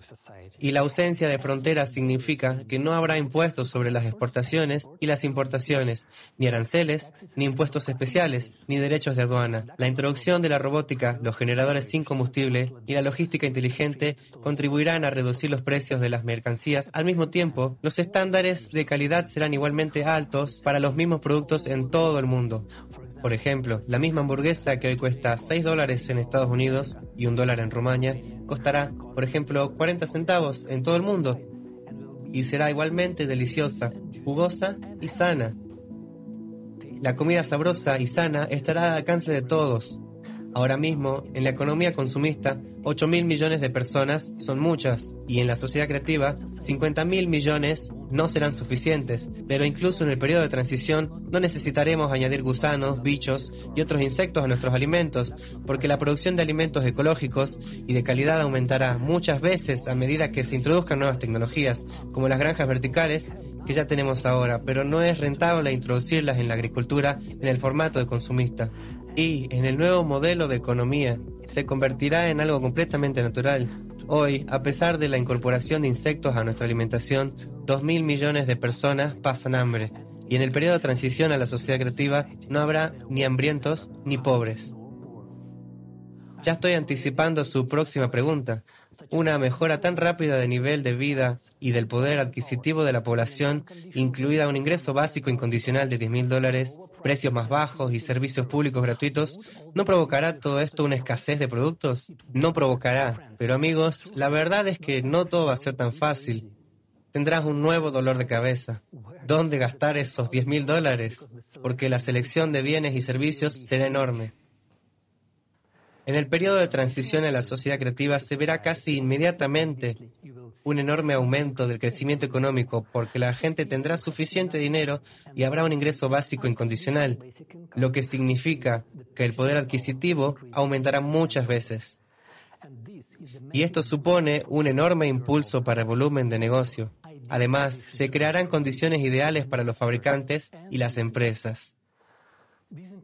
y la ausencia de fronteras significa que no habrá impuestos sobre las exportaciones y las importaciones, ni aranceles, ni impuestos especiales, ni derechos de aduana. La introducción de la robótica, los generadores sin combustible y la logística inteligente contribuirán a reducir los precios de las mercancías. Al mismo tiempo, los estándares de calidad serán igualmente altos para los mismos productos en todo el mundo. Por ejemplo, la misma hamburguesa que hoy cuesta $6 en Estados Unidos y $1 en Rumania, costará, por ejemplo, 40 centavos en todo el mundo. Y será igualmente deliciosa, jugosa y sana. La comida sabrosa y sana estará al alcance de todos. Ahora mismo, en la economía consumista, 8.000 millones de personas son muchas, y en la sociedad creativa, 50.000 millones no serán suficientes, pero incluso en el periodo de transición no necesitaremos añadir gusanos, bichos y otros insectos a nuestros alimentos, porque la producción de alimentos ecológicos y de calidad aumentará muchas veces a medida que se introduzcan nuevas tecnologías, como las granjas verticales, que ya tenemos ahora, pero no es rentable introducirlas en la agricultura en el formato de consumista. Y en el nuevo modelo de economía se convertirá en algo completamente natural. Hoy, a pesar de la incorporación de insectos a nuestra alimentación, 2.000 millones de personas pasan hambre. Y en el periodo de transición a la sociedad creativa no habrá ni hambrientos ni pobres. Ya estoy anticipando su próxima pregunta. Una mejora tan rápida de nivel de vida y del poder adquisitivo de la población, incluida un ingreso básico incondicional de $10.000, precios más bajos y servicios públicos gratuitos, ¿no provocará todo esto una escasez de productos? No provocará. Pero amigos, la verdad es que no todo va a ser tan fácil. Tendrás un nuevo dolor de cabeza. ¿Dónde gastar esos $10.000? Porque la selección de bienes y servicios será enorme. En el periodo de transición a la sociedad creativa se verá casi inmediatamente un enorme aumento del crecimiento económico porque la gente tendrá suficiente dinero y habrá un ingreso básico incondicional, lo que significa que el poder adquisitivo aumentará muchas veces. Y esto supone un enorme impulso para el volumen de negocio. Además, se crearán condiciones ideales para los fabricantes y las empresas.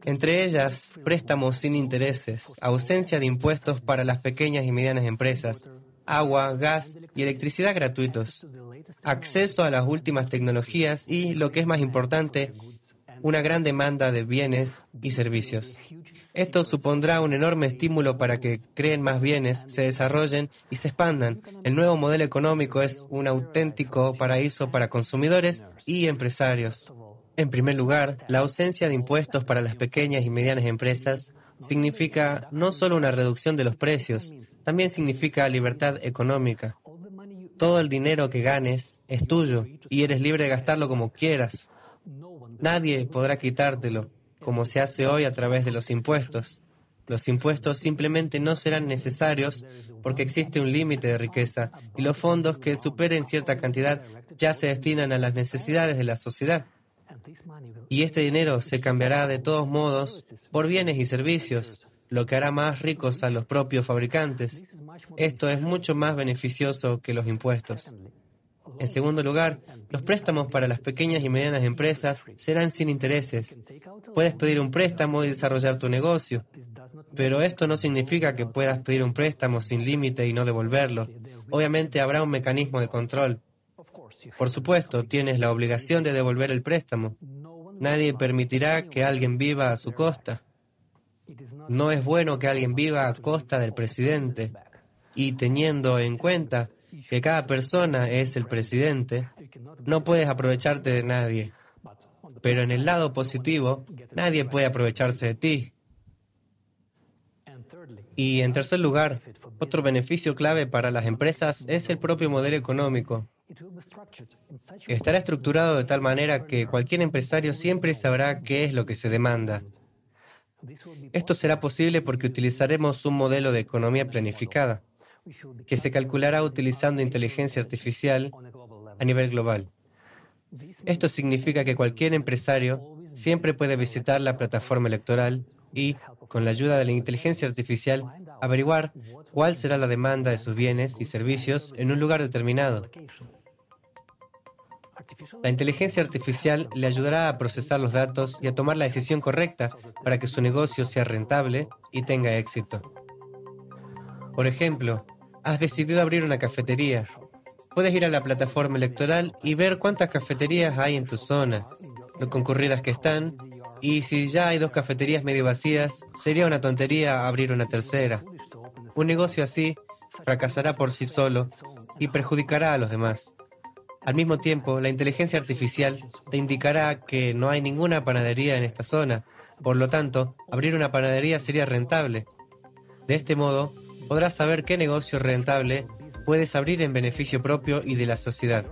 Entre ellas, préstamos sin intereses, ausencia de impuestos para las pequeñas y medianas empresas, agua, gas y electricidad gratuitos, acceso a las últimas tecnologías y, lo que es más importante, una gran demanda de bienes y servicios. Esto supondrá un enorme estímulo para que creen más bienes, se desarrollen y se expandan. El nuevo modelo económico es un auténtico paraíso para consumidores y empresarios. En primer lugar, la ausencia de impuestos para las pequeñas y medianas empresas significa no solo una reducción de los precios, también significa libertad económica. Todo el dinero que ganes es tuyo y eres libre de gastarlo como quieras. Nadie podrá quitártelo, como se hace hoy a través de los impuestos. Los impuestos simplemente no serán necesarios porque existe un límite de riqueza y los fondos que superen cierta cantidad ya se destinan a las necesidades de la sociedad. Y este dinero se cambiará de todos modos por bienes y servicios, lo que hará más ricos a los propios fabricantes. Esto es mucho más beneficioso que los impuestos. En segundo lugar, los préstamos para las pequeñas y medianas empresas serán sin intereses. Puedes pedir un préstamo y desarrollar tu negocio, pero esto no significa que puedas pedir un préstamo sin límite y no devolverlo. Obviamente habrá un mecanismo de control. Por supuesto, tienes la obligación de devolver el préstamo. Nadie permitirá que alguien viva a su costa. No es bueno que alguien viva a costa del presidente. Y teniendo en cuenta que cada persona es el presidente, no puedes aprovecharte de nadie. Pero en el lado positivo, nadie puede aprovecharse de ti. Y en tercer lugar, otro beneficio clave para las empresas es el propio modelo económico. Estará estructurado de tal manera que cualquier empresario siempre sabrá qué es lo que se demanda. Esto será posible porque utilizaremos un modelo de economía planificada, que se calculará utilizando inteligencia artificial a nivel global. Esto significa que cualquier empresario siempre puede visitar la plataforma electoral y, con la ayuda de la inteligencia artificial, averiguar cuál será la demanda de sus bienes y servicios en un lugar determinado. La inteligencia artificial le ayudará a procesar los datos y a tomar la decisión correcta para que su negocio sea rentable y tenga éxito. Por ejemplo, has decidido abrir una cafetería. Puedes ir a la plataforma electoral y ver cuántas cafeterías hay en tu zona, lo concurridas que están, y si ya hay 2 cafeterías medio vacías, sería una tontería abrir una tercera. Un negocio así fracasará por sí solo y perjudicará a los demás. Al mismo tiempo, la inteligencia artificial te indicará que no hay ninguna panadería en esta zona. Por lo tanto, abrir una panadería sería rentable. De este modo, podrás saber qué negocio rentable puedes abrir en beneficio propio y de la sociedad.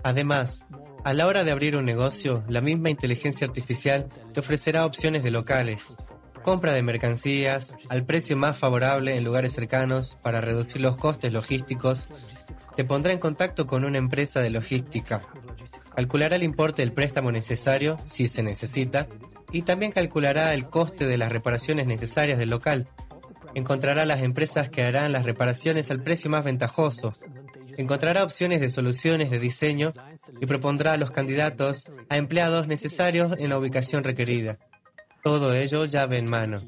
Además, a la hora de abrir un negocio, la misma inteligencia artificial te ofrecerá opciones de locales, compra de mercancías al precio más favorable en lugares cercanos para reducir los costes logísticos. Te pondrá en contacto con una empresa de logística. Calculará el importe del préstamo necesario, si se necesita, y también calculará el coste de las reparaciones necesarias del local. Encontrará las empresas que harán las reparaciones al precio más ventajoso. Encontrará opciones de soluciones de diseño y propondrá a los candidatos a empleados necesarios en la ubicación requerida. Todo ello llave en mano.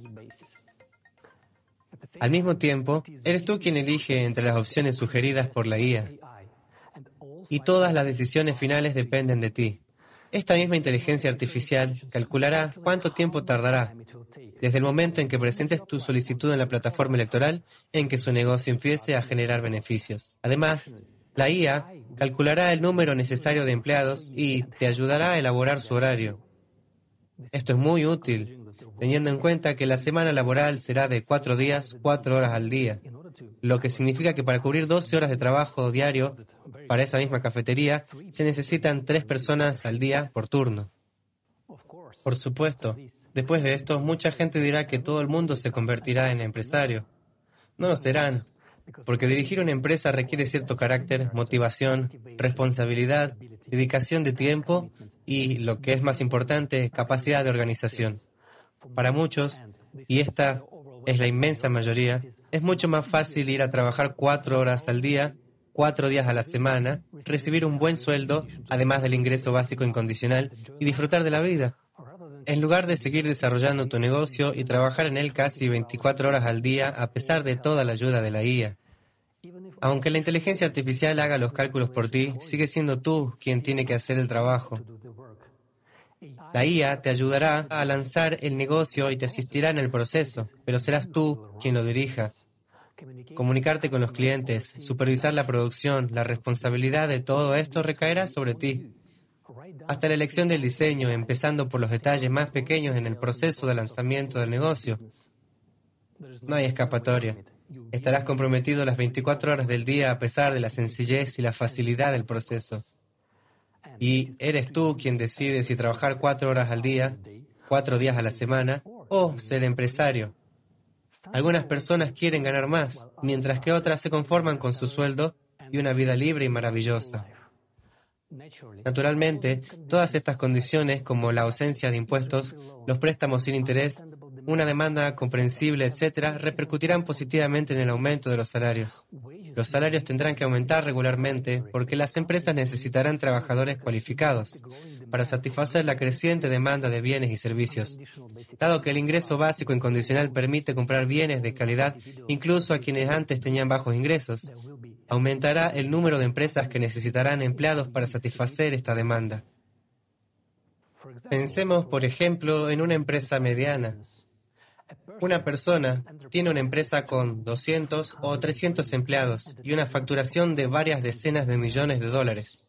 Al mismo tiempo, eres tú quien elige entre las opciones sugeridas por la IA. Y todas las decisiones finales dependen de ti. Esta misma inteligencia artificial calculará cuánto tiempo tardará, desde el momento en que presentes tu solicitud en la plataforma electoral, en que su negocio empiece a generar beneficios. Además, la IA calculará el número necesario de empleados y te ayudará a elaborar su horario. Esto es muy útil, teniendo en cuenta que la semana laboral será de 4 días, 4 horas al día, lo que significa que para cubrir 12 horas de trabajo diario para esa misma cafetería, se necesitan 3 personas al día por turno. Por supuesto, después de esto, mucha gente dirá que todo el mundo se convertirá en empresario. No lo serán, Porque dirigir una empresa requiere cierto carácter, motivación, responsabilidad, dedicación de tiempo y, lo que es más importante, capacidad de organización. Para muchos, y esta es la inmensa mayoría, es mucho más fácil ir a trabajar 4 horas al día, 4 días a la semana, recibir un buen sueldo, además del ingreso básico incondicional, y disfrutar de la vida. En lugar de seguir desarrollando tu negocio y trabajar en él casi 24 horas al día a pesar de toda la ayuda de la IA. Aunque la inteligencia artificial haga los cálculos por ti, sigue siendo tú quien tiene que hacer el trabajo. La IA te ayudará a lanzar el negocio y te asistirá en el proceso, pero serás tú quien lo dirija. Comunicarte con los clientes, supervisar la producción, la responsabilidad de todo esto recaerá sobre ti. Hasta la elección del diseño, empezando por los detalles más pequeños en el proceso de lanzamiento del negocio. No hay escapatoria. Estarás comprometido las 24 horas del día a pesar de la sencillez y la facilidad del proceso. Y eres tú quien decide si trabajar 4 horas al día, 4 días a la semana, o ser empresario. Algunas personas quieren ganar más, mientras que otras se conforman con su sueldo y una vida libre y maravillosa. Naturalmente, todas estas condiciones, como la ausencia de impuestos, los préstamos sin interés, una demanda comprensible, etc., repercutirán positivamente en el aumento de los salarios. Los salarios tendrán que aumentar regularmente porque las empresas necesitarán trabajadores cualificados para satisfacer la creciente demanda de bienes y servicios. Dado que el ingreso básico incondicional permite comprar bienes de calidad incluso a quienes antes tenían bajos ingresos, aumentará el número de empresas que necesitarán empleados para satisfacer esta demanda. Pensemos, por ejemplo, en una empresa mediana. Una persona tiene una empresa con 200 o 300 empleados y una facturación de varias decenas de millones de dólares.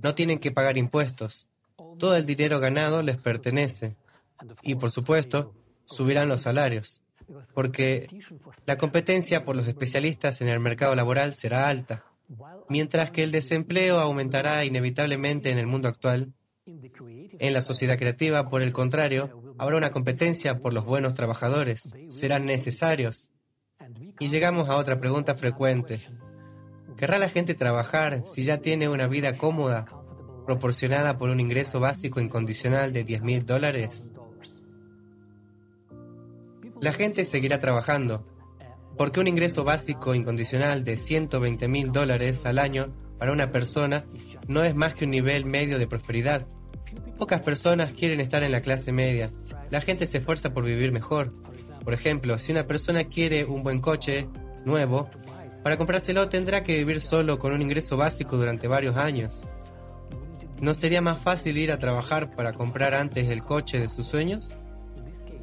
No tienen que pagar impuestos. Todo el dinero ganado les pertenece. Y, por supuesto, subirán los salarios, porque la competencia por los especialistas en el mercado laboral será alta, mientras que el desempleo aumentará inevitablemente en el mundo actual. En la sociedad creativa, por el contrario, habrá una competencia por los buenos trabajadores. Serán necesarios. Y llegamos a otra pregunta frecuente. ¿Querrá la gente trabajar si ya tiene una vida cómoda, proporcionada por un ingreso básico incondicional de $10,000? La gente seguirá trabajando, porque un ingreso básico incondicional de $120,000 al año para una persona no es más que un nivel medio de prosperidad. Pocas personas quieren estar en la clase media. La gente se esfuerza por vivir mejor. Por ejemplo, si una persona quiere un buen coche nuevo, para comprárselo tendrá que vivir solo con un ingreso básico durante varios años. ¿No sería más fácil ir a trabajar para comprar antes el coche de sus sueños?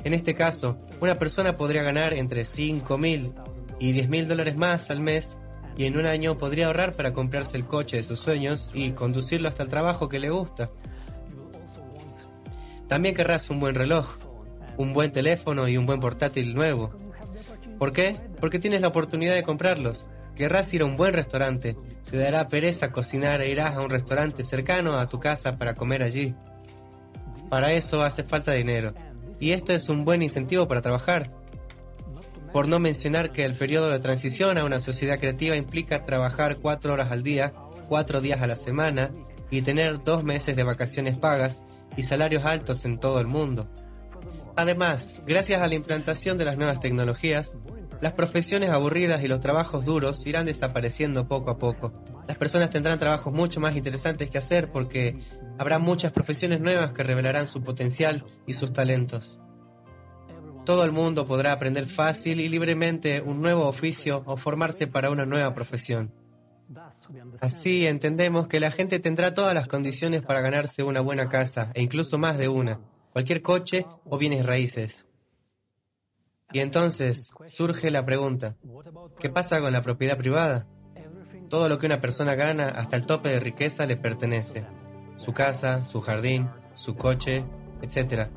En este caso, una persona podría ganar entre $5,000 y $10,000 más al mes y en un año podría ahorrar para comprarse el coche de sus sueños y conducirlo hasta el trabajo que le gusta. También querrás un buen reloj, un buen teléfono y un buen portátil nuevo. ¿Por qué? Porque tienes la oportunidad de comprarlos. Querrás ir a un buen restaurante, te dará pereza cocinar e irás a un restaurante cercano a tu casa para comer allí. Para eso hace falta dinero, y esto es un buen incentivo para trabajar. Por no mencionar que el periodo de transición a una sociedad creativa implica trabajar 4 horas al día, 4 días a la semana, y tener 2 meses de vacaciones pagas y salarios altos en todo el mundo. Además, gracias a la implantación de las nuevas tecnologías, las profesiones aburridas y los trabajos duros irán desapareciendo poco a poco. Las personas tendrán trabajos mucho más interesantes que hacer porque habrá muchas profesiones nuevas que revelarán su potencial y sus talentos. Todo el mundo podrá aprender fácil y libremente un nuevo oficio o formarse para una nueva profesión. Así entendemos que la gente tendrá todas las condiciones para ganarse una buena casa, e incluso más de una, cualquier coche o bienes raíces. Y entonces surge la pregunta, ¿qué pasa con la propiedad privada? Todo lo que una persona gana hasta el tope de riqueza le pertenece. Su casa, su jardín, su coche, etc.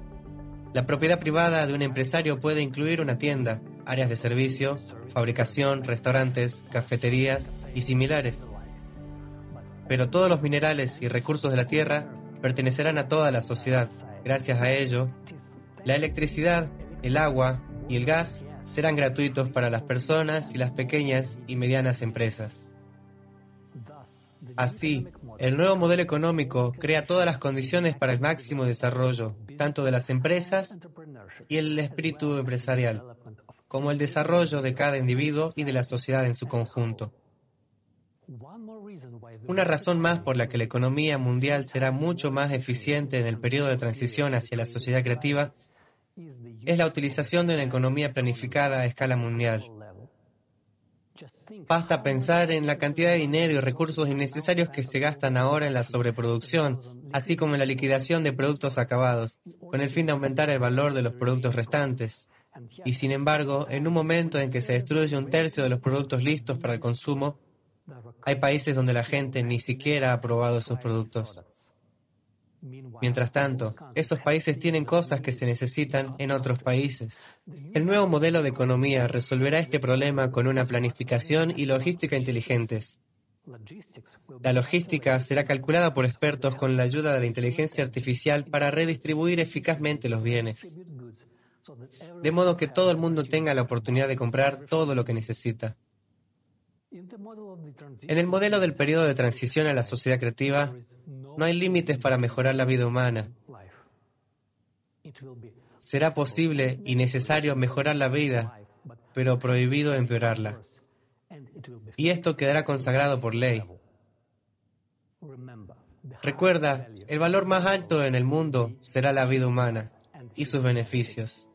La propiedad privada de un empresario puede incluir una tienda, áreas de servicio, fabricación, restaurantes, cafeterías y similares. Pero todos los minerales y recursos de la tierra pertenecerán a toda la sociedad. Gracias a ello, la electricidad, el agua y el gas serán gratuitos para las personas y las pequeñas y medianas empresas. Así, el nuevo modelo económico crea todas las condiciones para el máximo desarrollo, tanto de las empresas y el espíritu empresarial, como el desarrollo de cada individuo y de la sociedad en su conjunto. Una razón más por la que la economía mundial será mucho más eficiente en el periodo de transición hacia la sociedad creativa es la utilización de una economía planificada a escala mundial. Basta pensar en la cantidad de dinero y recursos innecesarios que se gastan ahora en la sobreproducción, así como en la liquidación de productos acabados, con el fin de aumentar el valor de los productos restantes. Y sin embargo, en un momento en que se destruye un tercio de los productos listos para el consumo, hay países donde la gente ni siquiera ha probado esos productos. Mientras tanto, esos países tienen cosas que se necesitan en otros países. El nuevo modelo de economía resolverá este problema con una planificación y logística inteligentes. La logística será calculada por expertos con la ayuda de la inteligencia artificial para redistribuir eficazmente los bienes, de modo que todo el mundo tenga la oportunidad de comprar todo lo que necesita. En el modelo del periodo de transición a la sociedad creativa, no hay límites para mejorar la vida humana. Será posible y necesario mejorar la vida, pero prohibido empeorarla. Y esto quedará consagrado por ley. Recuerda, el valor más alto en el mundo será la vida humana y sus beneficios.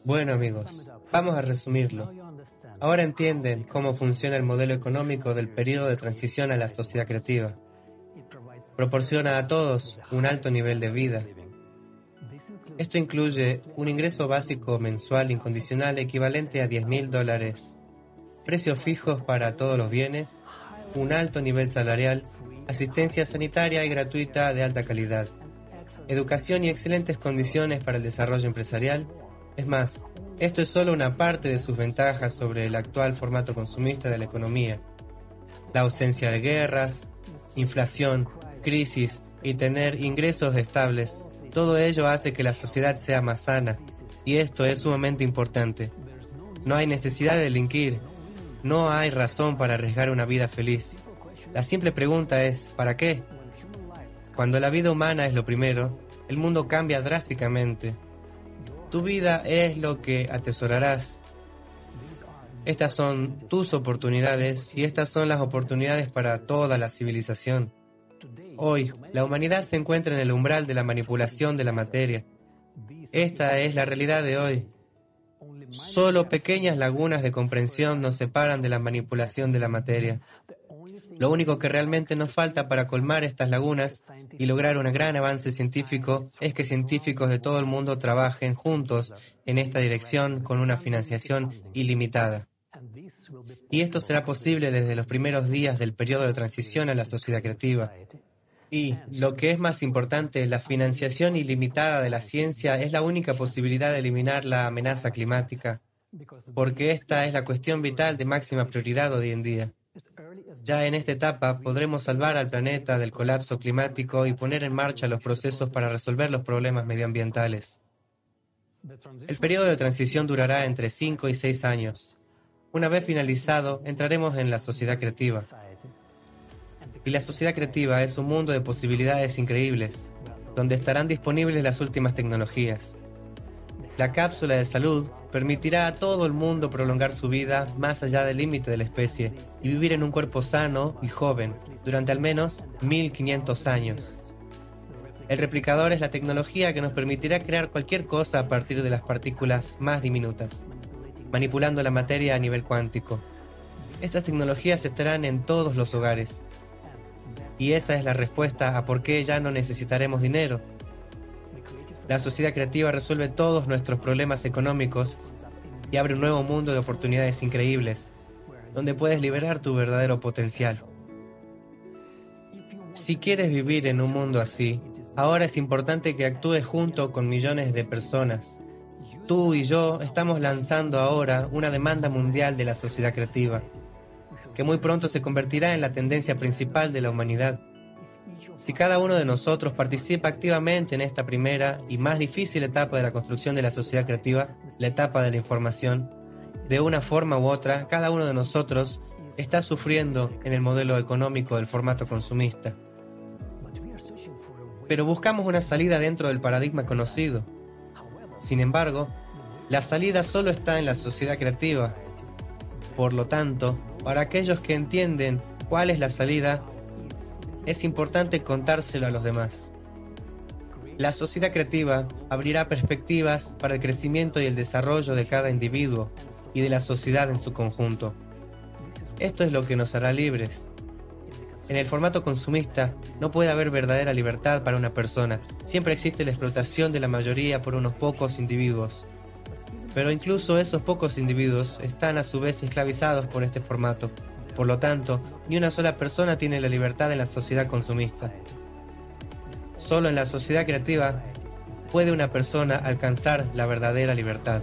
Bueno, amigos, vamos a resumirlo. Ahora entienden cómo funciona el modelo económico del periodo de transición a la sociedad creativa. Proporciona a todos un alto nivel de vida. Esto incluye un ingreso básico mensual incondicional equivalente a $10,000, precios fijos para todos los bienes, un alto nivel salarial, asistencia sanitaria y gratuita de alta calidad, educación y excelentes condiciones para el desarrollo empresarial. Es más, esto es solo una parte de sus ventajas sobre el actual formato consumista de la economía. La ausencia de guerras, inflación, crisis y tener ingresos estables, todo ello hace que la sociedad sea más sana, y esto es sumamente importante. No hay necesidad de delinquir, no hay razón para arriesgar una vida feliz. La simple pregunta es, ¿para qué? Cuando la vida humana es lo primero, el mundo cambia drásticamente. Tu vida es lo que atesorarás. Estas son tus oportunidades y estas son las oportunidades para toda la civilización. Hoy, la humanidad se encuentra en el umbral de la manipulación de la materia. Esta es la realidad de hoy. Solo pequeñas lagunas de comprensión nos separan de la manipulación de la materia. Lo único que realmente nos falta para colmar estas lagunas y lograr un gran avance científico es que científicos de todo el mundo trabajen juntos en esta dirección con una financiación ilimitada. Y esto será posible desde los primeros días del periodo de transición a la sociedad creativa. Y, lo que es más importante, la financiación ilimitada de la ciencia es la única posibilidad de eliminar la amenaza climática, porque esta es la cuestión vital de máxima prioridad hoy en día. Ya en esta etapa podremos salvar al planeta del colapso climático y poner en marcha los procesos para resolver los problemas medioambientales. El periodo de transición durará entre 5 y 6 años. Una vez finalizado, entraremos en la sociedad creativa. Y la sociedad creativa es un mundo de posibilidades increíbles, donde estarán disponibles las últimas tecnologías. La cápsula de salud permitirá a todo el mundo prolongar su vida más allá del límite de la especie y vivir en un cuerpo sano y joven durante al menos 1500 años. El replicador es la tecnología que nos permitirá crear cualquier cosa a partir de las partículas más diminutas, manipulando la materia a nivel cuántico. Estas tecnologías estarán en todos los hogares. Y esa es la respuesta a por qué ya no necesitaremos dinero. La sociedad creativa resuelve todos nuestros problemas económicos y abre un nuevo mundo de oportunidades increíbles, donde puedes liberar tu verdadero potencial. Si quieres vivir en un mundo así, ahora es importante que actúes junto con millones de personas. Tú y yo estamos lanzando ahora una demanda mundial de la sociedad creativa, que muy pronto se convertirá en la tendencia principal de la humanidad. Si cada uno de nosotros participa activamente en esta primera y más difícil etapa de la construcción de la sociedad creativa, la etapa de la información, de una forma u otra, cada uno de nosotros está sufriendo en el modelo económico del formato consumista. Pero buscamos una salida dentro del paradigma conocido. Sin embargo, la salida solo está en la sociedad creativa. Por lo tanto, para aquellos que entienden cuál es la salida, es importante contárselo a los demás. La sociedad creativa abrirá perspectivas para el crecimiento y el desarrollo de cada individuo y de la sociedad en su conjunto. Esto es lo que nos hará libres. En el formato consumista no puede haber verdadera libertad para una persona. Siempre existe la explotación de la mayoría por unos pocos individuos. Pero incluso esos pocos individuos están a su vez esclavizados por este formato. Por lo tanto, ni una sola persona tiene la libertad en la sociedad consumista. Solo en la sociedad creativa puede una persona alcanzar la verdadera libertad.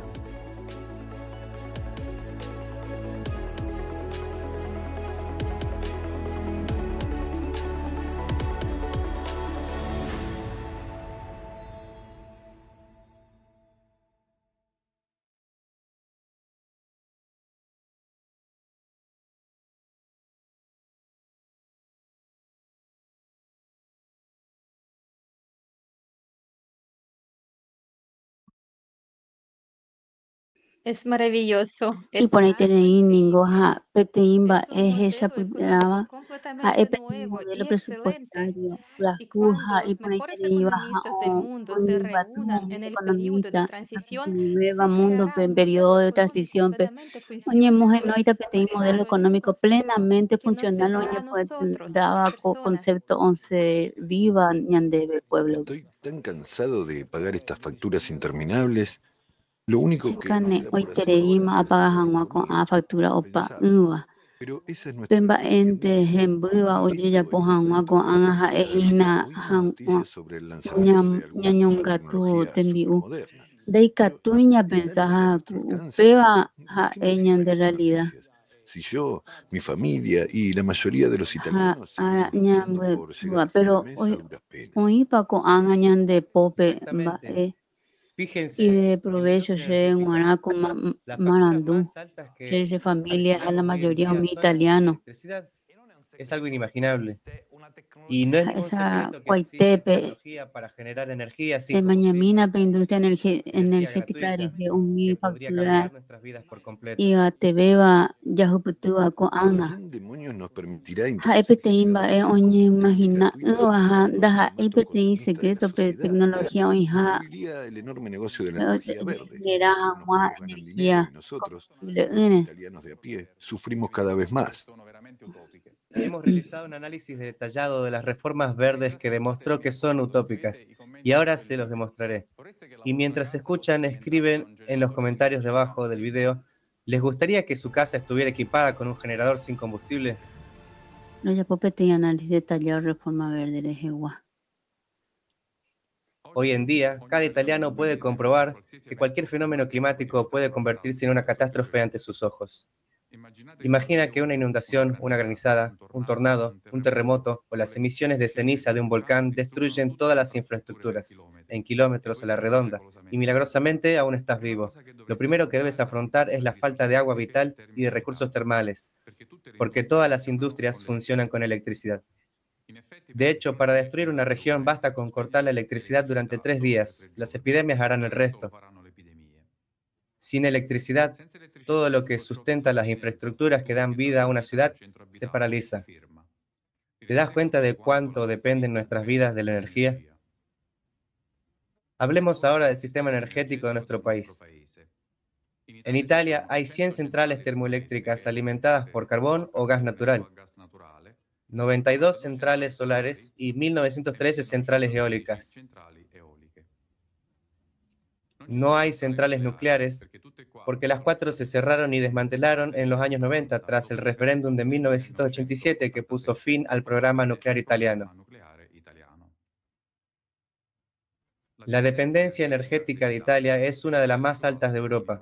Es maravilloso. Y por ahí tenéis ningoja, peteimba, es ella pudiaba a Completamente este nuevo modelo y excelente. presupuestario, las Y cuando cuja, y los por ahí mejores tenéis baja economistas del mundo se un reúnan batún en el periodo de economista, transición, nueva se mundo, creará en un periodo modelo de económico transición, plenamente oye, mujer, funcional, no, y te peteí modelo basado en un económico concepto plenamente que nos funcional, separa oye, a pues nosotros, a las daba personas. concepto 11 viva, ñandebe, pueblo. Estoy tan cansado de pagar estas facturas interminables. Lo único que me Sikane, queda hoy por hacer ahora tereima es apaga estudiar hanwa con economía a factura y opa, pensar. Pero esa es nuestra Pemba realidad en ente México. hembuba Y oye ya esto po es lo que hanwa dentro con de las anja actividades ehina oímos hanwa noticias sobre el lanzamiento de algunas nuevas ñañongatu tecnologías tembiu. supermodernas. Dei katuña Están muy a pensaja nuestro alcance. peba ¿Por ha qué no eñan siguen de estas realidad. noticias? Si yo, mi familia y la mayoría de los Ha italianos ara seguimos luchando ñambe por llegar bua, a fin de pero mes a hoy duras penas. hoy pa con anga ñan de pope ba Exactamente. y Fíjense de en el provecho bloque lleguen energético. guara con Las facturas marandú. más altas Che que de familia a la recibimos hoy en mayoría día un son las de italiano. electricidad. Es algo inimaginable. Y no es ningún Esa secreto que existe Guaitepe tecnología para generar energía sin de combustible, mañamina pe industria energía energética gratuita, de un mi que podría factura cambiar nuestras vidas por y completo. a te beba ya huputua con Pero anga. ¿quién demonios nos permitirá Ha introducir epete imba generadores oñe incombustibles imagina gratuitos en baja el actual daha formato epete consumista de la secreto pe sociedad? tecnología hoy ha Destruiría el enorme negocio de la energía verde, genera que unos más pocos ganan dinero y energía nosotros, combustible los italianos de a pie, sufrimos cada vez más. Hemos realizado un análisis detallado de las reformas verdes que demostró que son utópicas, y ahora se los demostraré. Y mientras escuchan, escriben en los comentarios debajo del video, ¿les gustaría que su casa estuviera equipada con un generador sin combustible? No ya popete y análisis detallado reforma verde de Jehová. Hoy en día, cada italiano puede comprobar que cualquier fenómeno climático puede convertirse en una catástrofe ante sus ojos. Imagina que una inundación, una granizada, un tornado, un terremoto o las emisiones de ceniza de un volcán destruyen todas las infraestructuras, en kilómetros a la redonda, y milagrosamente aún estás vivo. Lo primero que debes afrontar es la falta de agua vital y de recursos termales, porque todas las industrias funcionan con electricidad. De hecho, para destruir una región basta con cortar la electricidad durante 3 días. Las epidemias harán el resto. Sin electricidad, todo lo que sustenta las infraestructuras que dan vida a una ciudad se paraliza. ¿Te das cuenta de cuánto dependen nuestras vidas de la energía? Hablemos ahora del sistema energético de nuestro país. En Italia hay 100 centrales termoeléctricas alimentadas por carbón o gas natural, 92 centrales solares y 1913 centrales eólicas. No hay centrales nucleares porque las 4 se cerraron y desmantelaron en los años 90 tras el referéndum de 1987 que puso fin al programa nuclear italiano. La dependencia energética de Italia es una de las más altas de Europa.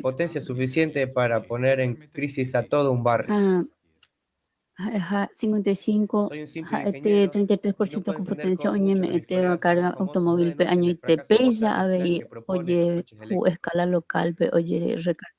potencia suficiente para poner en crisis a todo un barrio. 55, Soy un simple ingeniero 33% con entender potencia, cómo oye, muchos me te colegas carga famosos automóvil, denuncian año el te fracaso de peja, Volkswagen, ave, que propone oye, coches eléctricos. escala local, oye, recarga.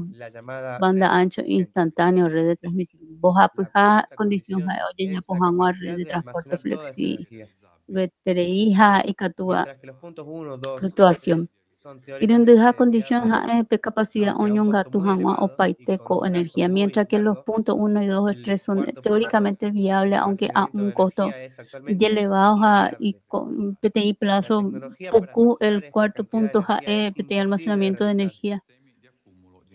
la llamada banda ancho instantáneo, red de transmisión. Boja la puja cuarta condición condición oye ya es la pojangua red capacidad de de transporte almacenar toda esa flexible. energía. Vetereija y catua Mientras que los puntos 1, 2 y fluctuación. 3 son Y donde esa teóricamente condición viables, capacidad aunque a un oñon costo gato muy hangua o elevado y con paiteco un plazo energía, muy mientras que los largo. puntos 1 y 2 y El 3 son cuarto punto teóricamente viables, de aunque a almacenamiento un de costo energía es actualmente elevado y inviable. con PTI La plazo tecnología para poco almacenar el esta cuarto cantidad de punto energía es PTI imposible de almacenamiento de realizar. energía.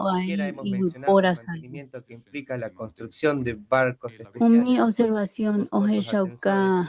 no Ni siquiera hay hemos y mencionado por el azar. mantenimiento que implica la construcción de barcos Mi especiales, observación, costosos ascensores,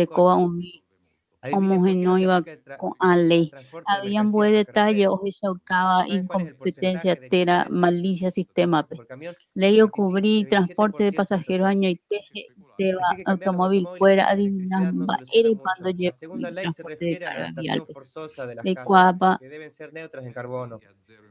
recoa homogenoiva com a lei. Havia um buen detalle, o resultava incompetência ter a malícia sistema. Lei o cobrir transporte de pasajeros año y de automóvil fuera adivinando era cuando La llegó segunda el ley se transporte de refiere a la carga adaptación vial. forzosa de las Le casas cuapa que deben ser neutras en carbono.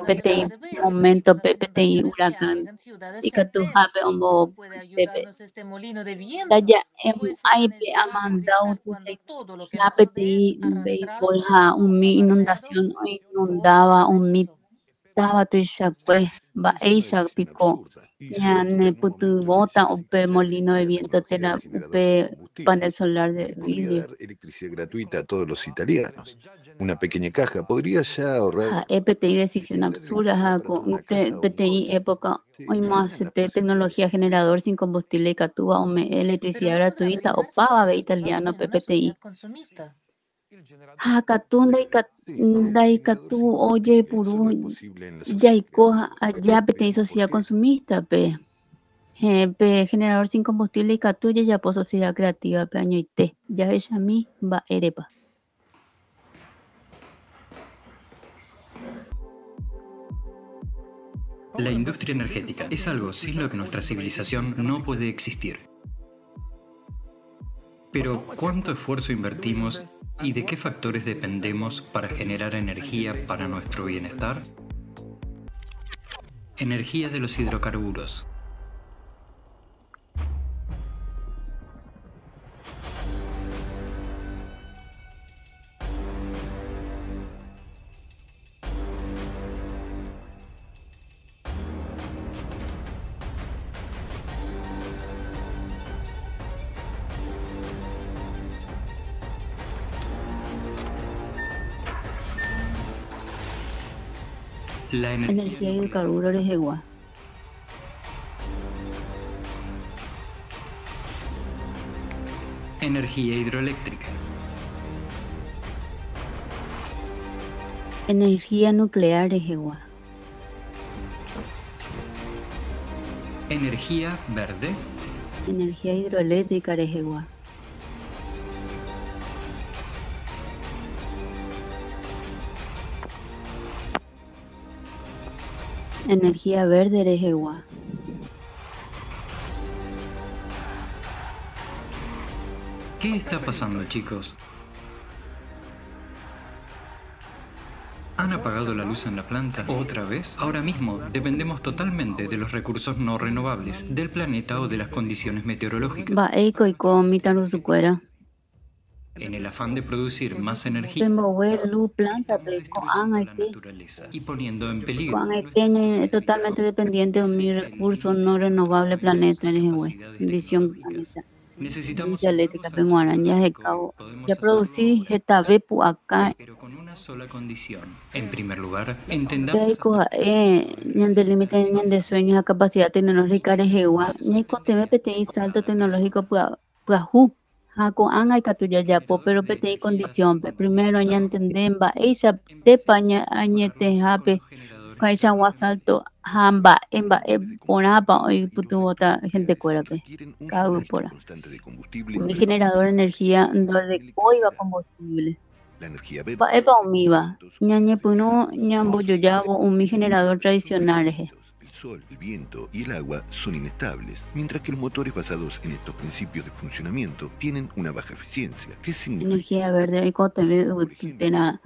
PTI momento PTI huracán y Catujape ombo tepe Este molino de viento taya puede hay ser ha mandado tu todo lo que ya nos rodea PTI arrastrado bolja inundación o inundaba taba tu shakwe ba Es una eisha decisión pico absurda y sobre ñan todo en un putu momento en que se bota upe necesita molino de reciclar viento tecnología de tera generadores sin upe combustible, panel solar de que podría vidrio. dar electricidad gratuita a todos los italianos. Una pequeña caja podría ya ahorrar. PTI decisión absurda, PTI época, hoy más tecnología generador sin combustible y catuba, o electricidad gratuita, o pava italiano, PPTI. Catún daikatu, oye, puru, yaikoja, allá PTI sociedad consumista, generador sin combustible y catu, ya po sociedad creativa, año y té, ya es a mí, va erepa. La industria energética es algo sin lo que nuestra civilización no puede existir. Pero, ¿cuánto esfuerzo invertimos y de qué factores dependemos para generar energía para nuestro bienestar? Energía de los hidrocarburos. La energía de hidrocarburos de agua. Energía hidroeléctrica. Energía nuclear de agua. Energía verde. Energía hidroeléctrica de agua. Energía verde de agua. ¿Qué está pasando, chicos? ¿Han apagado la luz en la planta otra vez? Ahora mismo dependemos totalmente de los recursos no renovables del planeta o de las condiciones meteorológicas. En el afán de producir más energía y poniendo en peligro totalmente dependiente de mi recurso no renovable planeta condición necesitamos eléctrica ya producí acá pero con una sola condición. En primer lugar, entendamos de límite de sueños a capacidad tecnológica de agua ni con PTI salto tecnológico pero PTI condición. Primero, ya entendemos, ella te paña añete jape, kaisa wasalto, hamba, emba, ponapa, hoy putu bota gente cuerape, cago pora. Mi generador de energía, donde coiba combustible. Va epa umiva, ñañe puno, ñambo yo llavo un mi generador tradicional. El sol, el viento y el agua son inestables, mientras que los motores basados en estos principios de funcionamiento tienen una baja eficiencia. ¿Qué significa? Energía verde, y cuando tena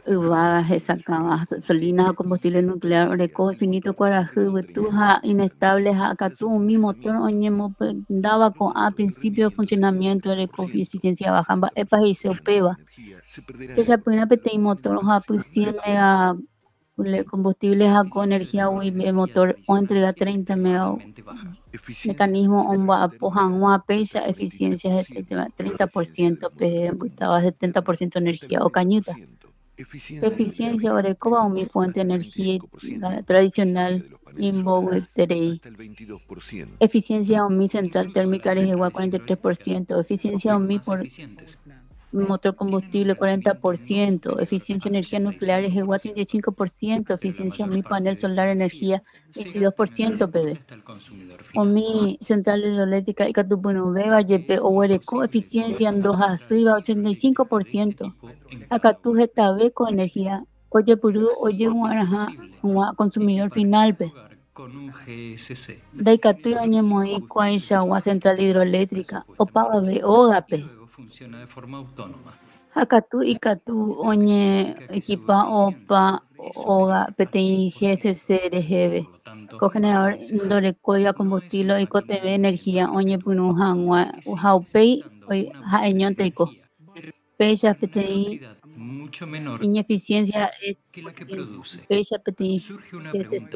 vagas esa gasolina, combustible nuclear, oreco infinito cuarajú, tuja inestables acá tú mi motor oñemo daba con a principio de funcionamiento oreco eficiencia baja, epa y se opeva. Esa pena PTI motor ha pues 100 mega combustibles con energía motor o entrega 30 mega mecanismo apojan pesa eficiencia de 30% estaba 70% energía o cañuta eficiencia ahora como mi fuente de energía tradicional involucraré eficiencia mi central térmica es igual a 43%, eficiencia mi por motor combustible 40%, eficiencia energía nuclear es igual a 35%, eficiencia mi panel solar energía 22%, PB. O mi central hidroeléctrica y Catupunubeba, YP o Huereco, eficiencia en 2 arriba 85%. Acá tu GB con energía, oye Purú, oye Guaraja, consumidor final, P. Con un GSC. Daikatu añemoi Cuaishawa central hidroeléctrica, Opava B, OGAP. Funciona de forma autónoma. Hakatu y Katu oñe equipa OPA OGA PTI GSC RGB cogenerador dorecoya combustible y COTV energía oñe punu hangua haupei haeñon teiko pecha PTI mucho menor ineficiencia que la que produce. Pecha PTI GSC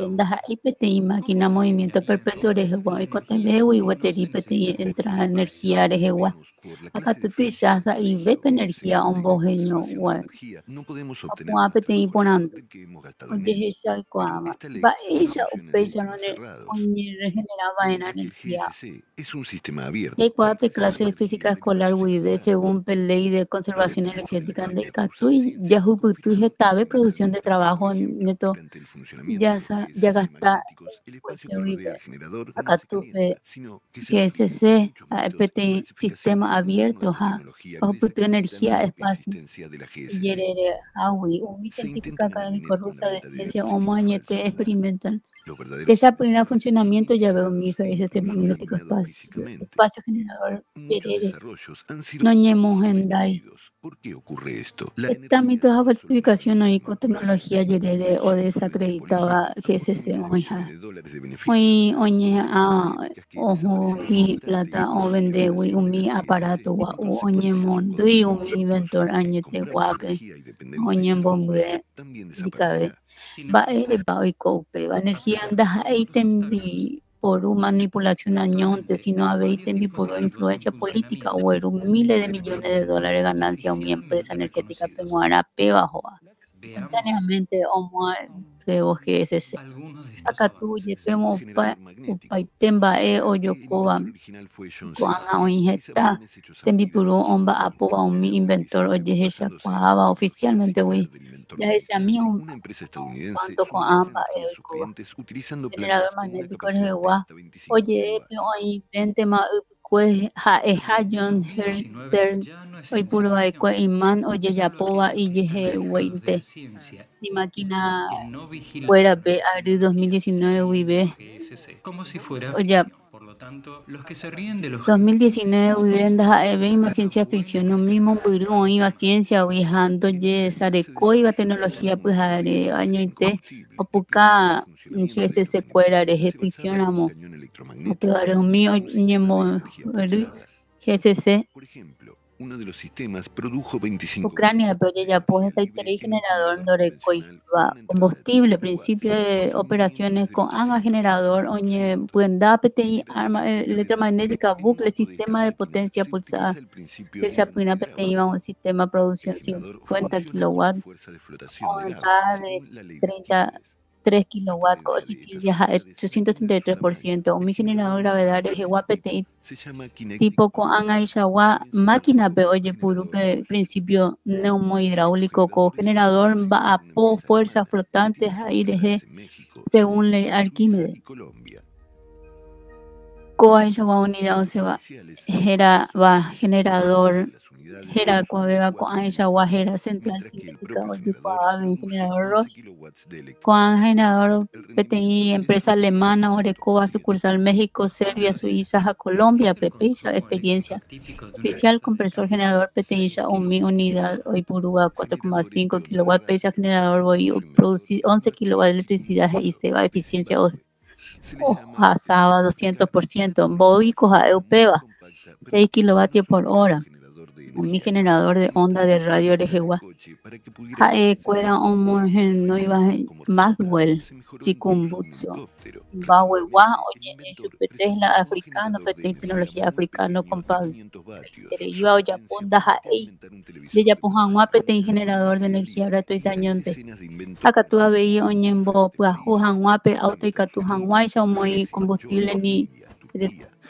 y PTI máquina movimiento perpetuo RGB y COTV y WTRI PTI entra energía RGB Acá tú tuishasa y ve energía un bojeño guay. Apua peteĩ porãndu. Ojehechaukuaáva. Mba'éicha upéicha oñeregenerava'erã energía. Jaikuaape clase de física escolar guive según ley de conservación energética ndaikatúi jahupyty hetave producción de trabajo neto jagasta guive. Akatúpe GSC peteĩ sistema abierto ha ohupyty energía espacio. Yerere Hawi, un científico académico rusa de ciencia homoañete experimental. Ella pone funcionamiento ya veo mi sistema magnético espacio generador Yerere. No ñemos hendai. Esta mito falsificación hoy con tecnología Yerere o desacreditaba GSC hoy oñe a ojo di plata o vende un mi aparato o oñe mondui un mi inventor añete guape oñe bombe dicabe va hoy cope va energía anda ahí tembi por una manipulación añonte, sino habéis por influencia política o miles de millones de dólares de ganancia a mi empresa energética peruana bajo instantáneamente de GSC. Acá tú yepemos upaitemba o yokoba koanga o injeta tembipuru omba apoba un mi inventor oyehecha kuahaba oficialmente hoy ya es a mí un cuanto con amba generador magnético de gua oye hoy 20 más pues John Herzer hoy puro hay imán oye yapoba y yehe 20 mi máquina fuera B abril 2019 UIB oye Por lo tanto, los que se ríen de los 2019 UIB veima ciencia ficción no mismo puro iba ciencia viajando ye sareco iba tecnología pues año inte opuka GSC cuera de ficción amo pero mío ñemo GSC uno de los sistemas produjo 25. Ucrania, pero ya pues está el generador Norecoiva, combustible, principio de operaciones con ANGA generador, oñe, puenda PTI, arma electromagnética, bucle, sistema de potencia pulsada. Que ya puina PTI va un sistema de producción 50 kilowatts, entrada de 33 kilowatts, coeficiencia a 833%, un generador gravedad de PTI tipo con anga y shagua máquina pe oye puro principio neumohidráulico co generador va a po fuerzas flotantes aire según ley Arquímedes co hay shagua unidad o se va era va generador Gera Coaveva con Shagua Gera Central Sintética oye Coave generador Roche con generador PTI empresa alemana Orecova sucursal México Serbia Suiza a Colombia Pepeisha experiencia oficial compresor generador PTI mi unidad hoy Purúa 4,5 kilowatts pecha generador voy producir 11 kilowatts de electricidad y se va eficiencia sábado 200% voy coja Eupeva 6 kilovatios por hora mi generador de onda de radio Rejewa. Cuera homogeno iba Maxwell, Chikumbutso, Bawewa, oye, Tesla africano, tecnología africano compable. Iba o Japón, de Japón, Hanguapete, generador de energía gratuita añonte. Acá tú veías, oye, en Bopuajú, Hanguape, auto y Catu, Hanguaisha, muy combustible ni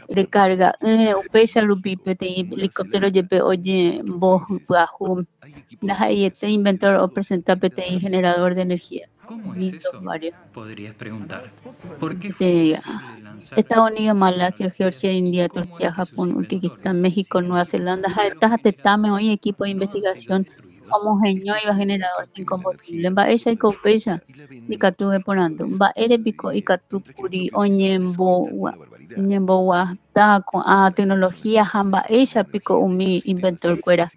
recarga upesha rupi PTI helicóptero YP oye vos bajo este inventor o presenta PTI generador de energía. ¿Cómo es eso? Podrías preguntar. ¿Por qué Estados Unidos, Malasia, Georgia, India, Turquía, Japón, Uzbekistán, México, Nueva Zelanda, Tetame, hoy equipo de investigación homogéneo y va generador sin combustible. Va ella y copella y catuve ponando. Va erepico y catupuri oñembo ta con tecnología hamba ella pico un mi inventor cuera.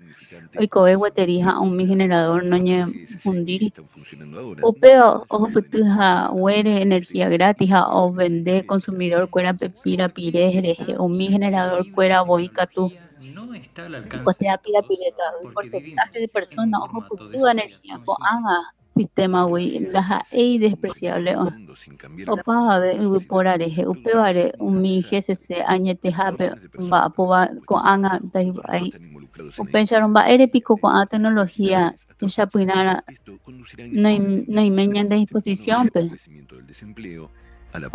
Hoy coe guaterija un mi generador noñe fundiri. Upeo ojo putuja huere energía gratis o vende consumidor cuera pepira pire un mi generador cuera voy catu. Costea pira pireta, un porcentaje de personas ojo putuja energía con anga sistema wi ndaha ei despreciable opa ave porare upevare umi GCC añetehápe mba'apóva ko'ág̃a ai upéicharõ mba'érepiko ko'ã tecnología ichapyrãrã noime ñande disposiciónpe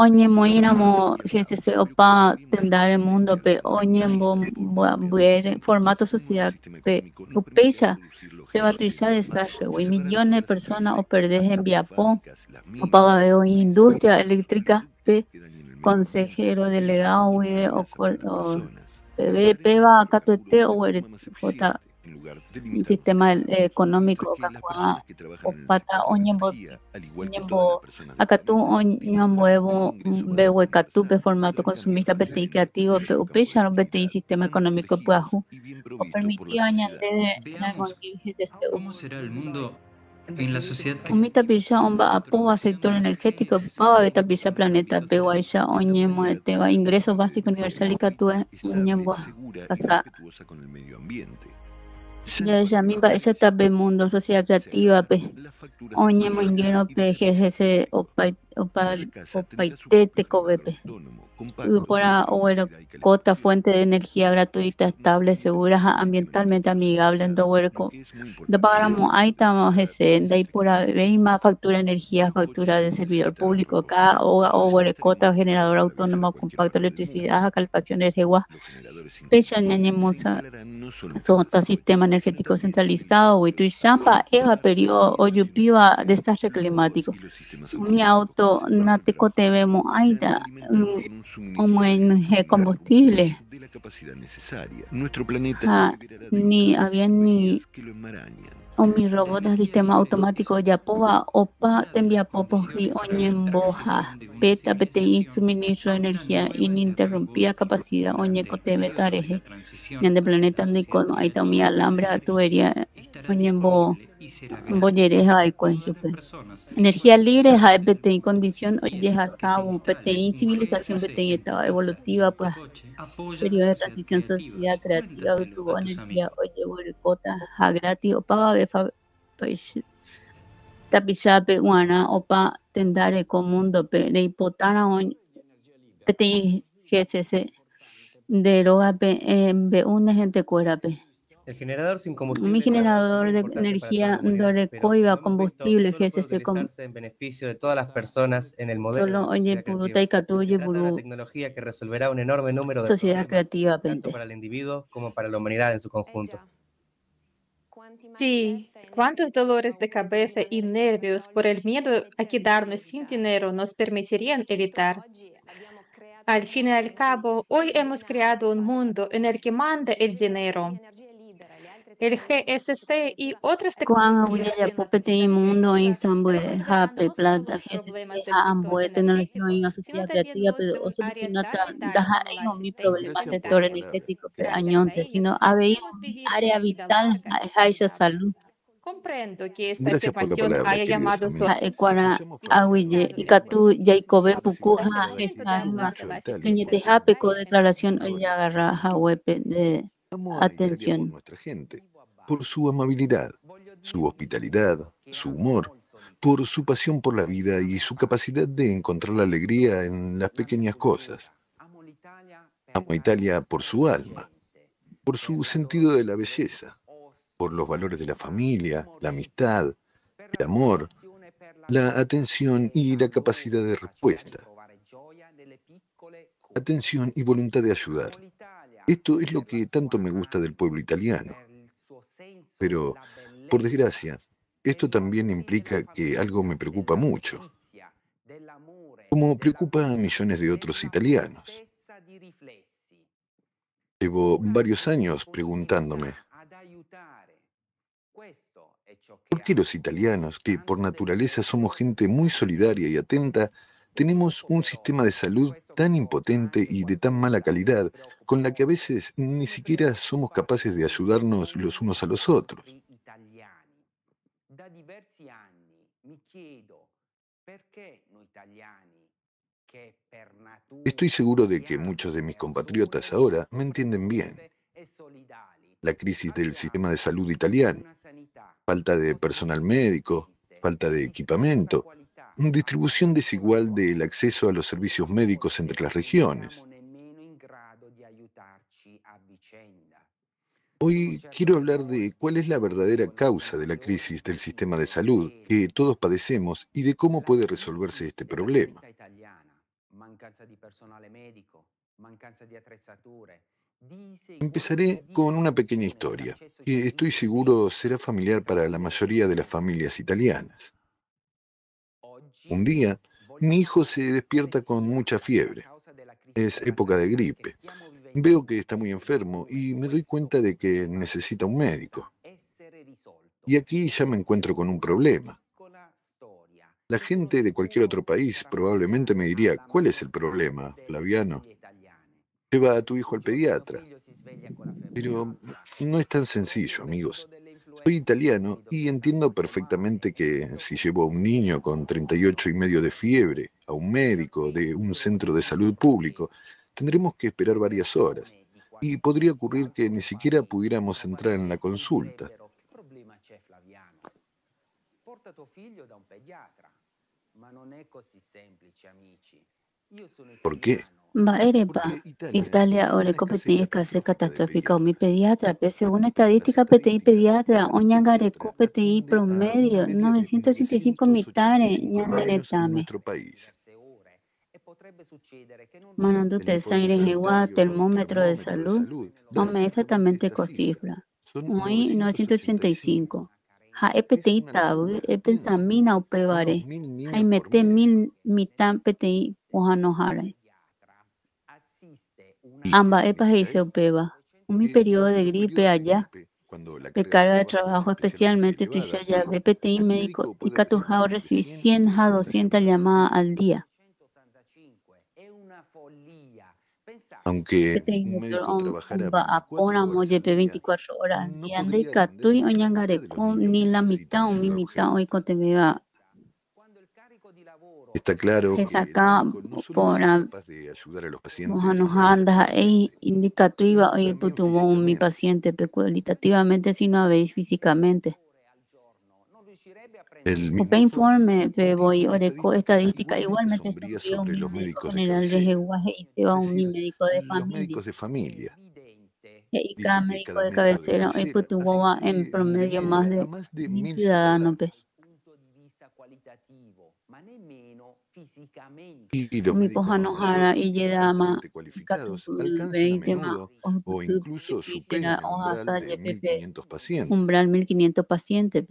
oñemoĩramo GCC opa tenda remúndope oñemombyere formato sociedadpe upéicha péva tuicha desastre millones de personas operde hembiapo opavave oĩ industria eléctricape consejero delegado péva katuete oguerejota sistema económico okakuaa opáta akatu oñomboevo mbeguekatúpe formato consumista peteĩ creativope upéicharõ peteĩ sistema económico pyahu opermitíva ñandéve ñaimoĩ GCC ¿Cómo será el mundo en la sociedad que... umi tapicha omba'apóva sector energético opávave tapicha planeta peguáicha oñemoẽtéva ingreso básico universal ikatue oñembohasa Yami mba'éichatape mundo sociedad creatívape oñemoinguérõpe GCC opaite tekovépe ypóra oguerekóta fuente de energía gratuita, estable, segura ha ambientalmente amigable ndopagaramó'aitama hese ndaiporavéima factura de energía, factura de servidor público cada oguerekóta generador autónomo compacto electricidad ha calefacciones regua pecha ñañemosa sota sistema energético centralizado tuichámba eva periodo ojupíva desastre climático mi auto natekotevẽmo'ãita combustible ni habían ni mi robot de sistema automático yapova opa tembiapóposi oñemboha peta PTI suministro de energía ininterrumpida capacidad oñekoteve tarehe ñande planeta ndikono aita mi alambre a tubería oñembo mbojereha aikue chupe energía libre ha PTI condición ojehasavu PTI civilización PTI etapa evolutiva pues periodo de transición sociedad creativa tuvo energía ojehuerekóta ha gratis opavave tapichape guarã opa tendáre mundope reipotárã PTI GCC nderógape mbe'úne hentekuérape. El generador sin combustible. Mi generador de energía ndorekóiva combustible GCC en beneficio de todas las personas en el modelo. Solo oye puruta y catuye una tecnología que resolverá un enorme número de sociedad creativa tanto para el individuo como para la humanidad en su conjunto. Sí, cuántos dolores de cabeza y nervios por el miedo a quedarnos sin dinero nos permitirían evitar. Al fin y al cabo, hoy hemos creado un mundo en el que manda el dinero. El GSC y otras tecnologías mundo hape plata tecnología y sociedad creativa pero o solucionata mi problema sector energético añonte sino había área vital a salud. Comprendo que esta afirmación haya llamado su ecuara aguille y catu jacobe pukuja esta peñetejape con declaración oye agarra huepe de atención. Nuestra gente, por su amabilidad, su hospitalidad, su humor, por su pasión por la vida y su capacidad de encontrar la alegría en las pequeñas cosas. Amo a Italia por su alma, por su sentido de la belleza, por los valores de la familia, la amistad, el amor, la atención y la capacidad de respuesta. Atención y voluntad de ayudar. Esto es lo que tanto me gusta del pueblo italiano. Pero, por desgracia, esto también implica que algo me preocupa mucho, como preocupa a millones de otros italianos. Llevo varios años preguntándome, ¿por qué los italianos, que por naturaleza somos gente muy solidaria y atenta, tenemos un sistema de salud tan impotente y de tan mala calidad, con la que a veces ni siquiera somos capaces de ayudarnos los unos a los otros? Estoy seguro de que muchos de mis compatriotas ahora me entienden bien. La crisis del sistema de salud italiano, falta de personal médico, falta de equipamiento, distribución desigual del acceso a los servicios médicos entre las regiones. Hoy quiero hablar de cuál es la verdadera causa de la crisis del sistema de salud que todos padecemos y de cómo puede resolverse este problema. Empezaré con una pequeña historia, que estoy seguro será familiar para la mayoría de las familias italianas. Un día, mi hijo se despierta con mucha fiebre. Es época de gripe. Veo que está muy enfermo y me doy cuenta de que necesita un médico. Y aquí ya me encuentro con un problema. La gente de cualquier otro país probablemente me diría, ¿cuál es el problema, Flaviano? Lleva a tu hijo al pediatra. Pero no es tan sencillo, amigos. Soy italiano y entiendo perfectamente que si llevo a un niño con 38,5 de fiebre a un médico de un centro de salud público, tendremos que esperar varias horas y podría ocurrir que ni siquiera pudiéramos entrar en la consulta. ¿Por qué? Va erepa, Italia ore competi escasez catastrófica o mi pediatra, según estadística PTI pediatra, oñangare PTI promedio 985 mitare ñanderetame. Manando sangre en igual termómetro de salud, no es exactamente con cifra. Hoy 985. Ha PTI tabu, pensamina o pevare. Hay mete 1000 mitan PTI ojanojare. Ambas epas hice opeva. Un periodo de gripe allá. De carga de trabajo especialmente ya PTI médico y catujao recibí 100 a 200 llamadas al día. Aunque un médico trabajara 24 horas al día, ande y catui oñangareco ni la mitad o mi mitad hoy cotemeba. Está claro que saca por capaz de ayudar a los pacientes. Anda indicativa hoy tuvo mi paciente cualitativamente si no habéis físicamente. Ope informe voy oreco estadística igualmente sobre mi médico general de Jeguaje y se va un mi médico de familia. Los médicos de familia. Y cada médico de cabecera hoy tuvo en promedio más de 1.000 ciudadanos. Y los Mi médicos pojanojara y lledama cualificados alcanzan a menudo o incluso superan el umbral de 1.500 pacientes. Umbral 1.500 pacientes.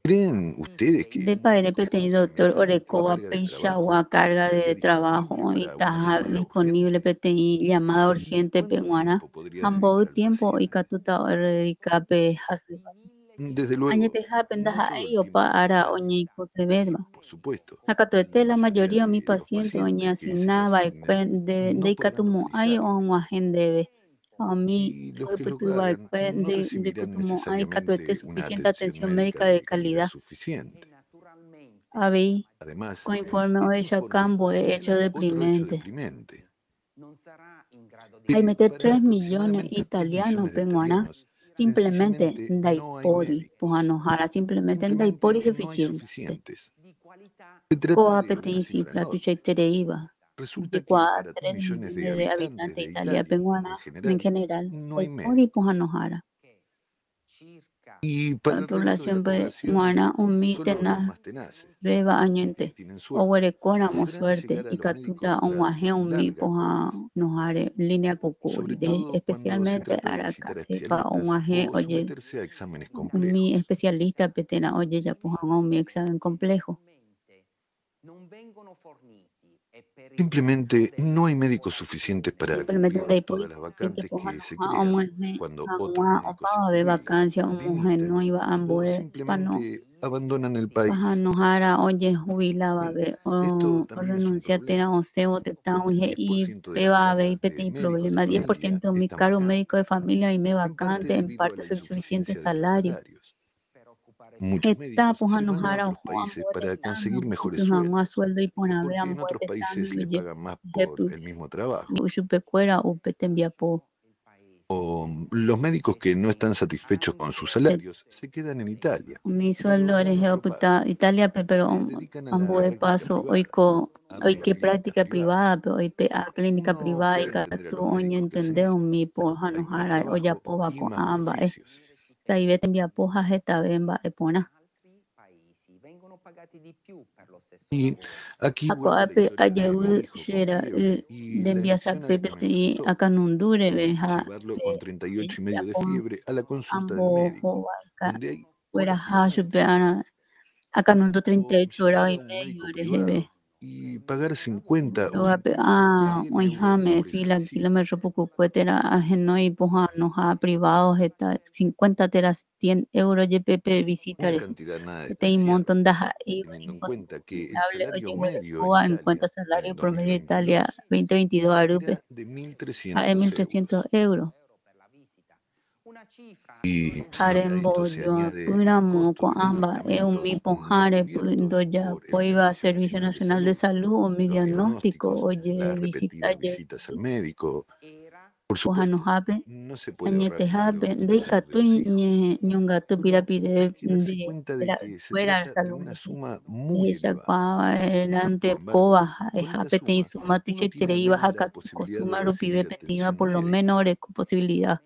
¿Creen ustedes que de padre PTI doctor Orecoba Peixagua carga de trabajo y está disponible PTI llamada urgente peruana ambos tiempo y catuta dedicape hace desde luego añeteja pendaja ello para oñi coteverba por supuesto sacatoete la mayoría de mi paciente oña asignaba de catumo hay o un agente a mí, los que lo hagan no recibirán necesariamente suficiente una atención médica de calidad. Suficiente. Además, conforme hoy ya campo de hecho deprimente. Hay meter 3 millones italianos peruanos simplemente daipori, pojanojara simplemente en daipori suficiente. Coa PTI platucha iba. Resulta que para 3 millones de habitantes de Italia peruana en general no hay daipori pojanojara. Y para la población peruana un mitena beba añente o huerecona suerte y catuta un aje un mi poja nojare línea poco especialmente araca para un aje oye mi especialista petena oye ya poja un mi examen complejo. Simplemente no hay médicos suficientes para cubrir todas las vacantes que se crean cuando otros médicos de vacancia un mujer no iba a simplemente abandonan el país. Nojara oye jubilaba o renunciate a oseo te y beba y peti problema 10% de mi cargo médico de familia y me vacante en parte suficiente salario. Muchos médicos se van a otros países para conseguir mejores sueldos, porque en otros países le pagan más por el mismo trabajo. O los médicos que no están satisfechos con sus salarios se quedan en Italia. Mi sueldo es Italia, pero ambos paso hoy que práctica privada, pero hoy a clínica privada y que tú hoy entender mi poja no hará hoy ya poja con ambas. Sai vete envía poja esta bemba epona. Y aquí Ayewu shera de enviar pepe y acá nundure veja llevarlo con 38,5 de fiebre a la consulta del ambo médico, donde hay fuera hashu peana acá nundo 38 horas y medio rejebe. y pagar 50 o hoy jame fila kilómetro poco cuetera ajeno y poja no ha privado está 50 teras 100 euros de pepe visita cantidad nada este un montón de y teniendo en cuenta que el hable salario oye medio en cuenta salario promedio de Italia 2022 arupe de a 1.300 1.300 euros. Y Harembo yo puramo con ambas un mi ponjare pundo ya iba a Servicio Nacional de Salud o mi diagnóstico oye visita visitas al médico. Por supuesto, no se puede ahorrar dinero de catu ñongato pira pide de que se fuera trata de salud una suma muy esa elevada. kwa erante poba pete suma tu chetere iba a suma rupibe petiva por lo menos con posibilidad.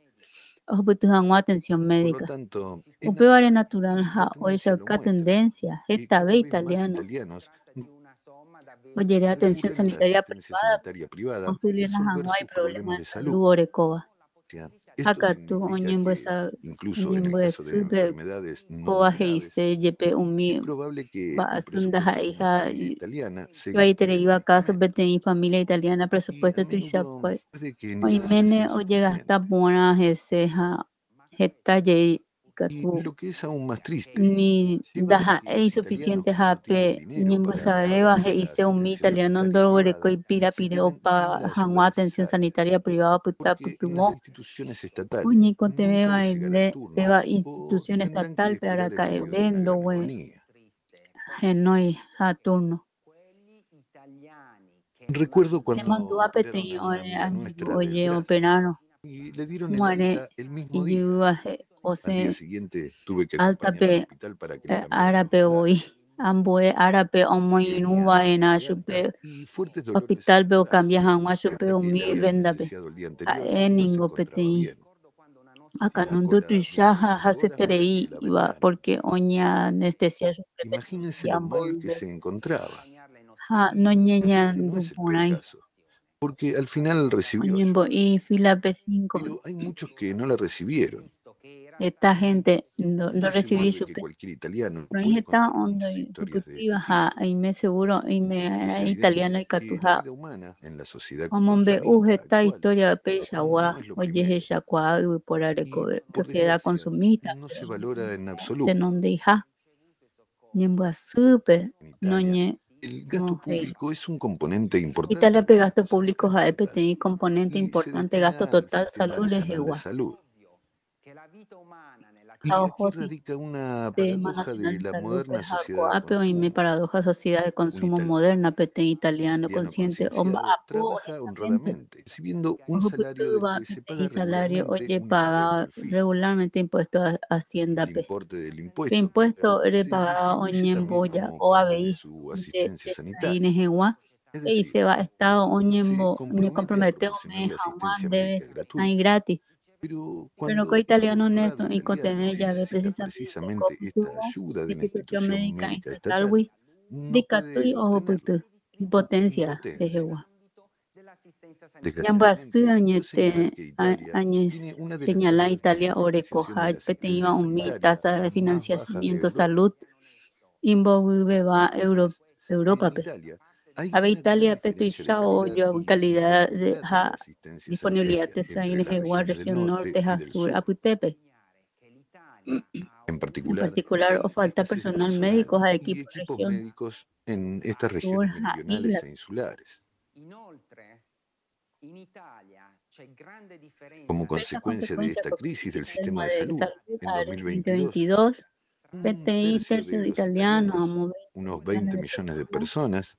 Atención Por médica. lo tanto, Upevare natural ha hoy se tendencia esta vez italiano. Oye, atención sanitaria privada. Posible no hay problemas de salud orecoba. Acá tú oñembo esa oñembo es súper coba heise yepe umi va a sunda hija va a tener iba caso beten familia italiana presupuesto tu chakoi. Hoy mene o llega hasta buena ese ha heta ye lo que es aún más triste, ni daha insuficiente hape nimbo sabeba he hice un italiano ndore ko pira pire opa hanwa atención sanitaria privada puta putumo uñi contebeba beba institución estatal para acá vendo we genoi a turno recuerdo se mandó a peteño oye operano y le dieron muere el mismo y día. o sea, al día siguiente tuve que alta acompañar al pe hospital para que le árabe hoy amboe árabe omoinuva en ashupe hospital veo cambias a ashupe mi venda pe eningo petei acá no tu shaha hace terei iba porque oña anestesia imagínense lo mal que se encontraba. Ha no ñeña No es el peor duponai caso, porque al final recibió oñembo y fila P5 pero hay muchos que no la recibieron. esta gente no Es recibí igual de su que cualquier italiano pero puede está contar onda muchas historias de este iba y me seguro y Es me evidente italiano y que la catuja vida humana en la sociedad Omombe consumista esta actual historia de no Peishagua, es lo oye, primero Heshakwa, y por por sociedad desgracia consumista, no se valora en de absoluto. donde hija, Nimbua supe, En no Italia, ñe, el gasto no hey. público es un componente importante Italia de pe los gasto gastos públicos a sociales EPT y componente y se importante, destina gasto al total, Sistema salud, es Nacional de igual. Salud. Y A aquí ojos radica una Sistema paradoja Nacional de de la Salud, moderna pues sociedad de Jacoape, y me consumo. paradoja sociedad de consumo moderna, PT italiano, Italiano consciente, homba, concienciado apo, trabaja honestamente. honradamente, recibiendo un Ojo, salario del putuba, que se PT paga y salario, regularmente oye, un impuesto paga fijo. regularmente impuesto a Hacienda, El pe. importe del ¿Qué impuesto impuesto que eres se pagado distribuye también oñemboya como o parte de ABI su asistencia de sanitaria. Inejewa? Es Y decir, se va estado se oñembo, ni compromete a compromete proporcionar me la jamás asistencia debe médica ahí gratuita. gratis. Pero Pero que cuando italiano el honesto honrado y italiano coteme ya ve necesita precisamente precisamente como esta tuvo ayuda de la institución institución médica médica estatal, estatal, no Dicato y puede ojo obtenerlo. putu, impotencia, Impotencia. ejewa. Desgraciadamente, quiero señalar que Italia Añes tiene una de las señala tasas de Italia financiación de orecoja la peteniva asistencia un mi sanitaria tasa de más bajas de financiamiento Europa. salud imbogue va Europa En pe. Italia hay A una gran Italia peto diferencia de ishao calidad yo y calidad de disponibilidad de la asistencia disponibilidad sanitaria de entre saine las jewa regiones del región norte norte y a del sur sur. aputepe. En En particular, particular, o hay falta escasez de personal personal médicos a y equipo equipos región médicos en estas sur regiones y meridionales la e insulares. Como fecha consecuencia de consecuencia esta crisis del del sistema de de salud salud en a 2022, 2022 un PTI tercio tercio de de los italiano italianos, amo unos 20 millones de millones de personas personas,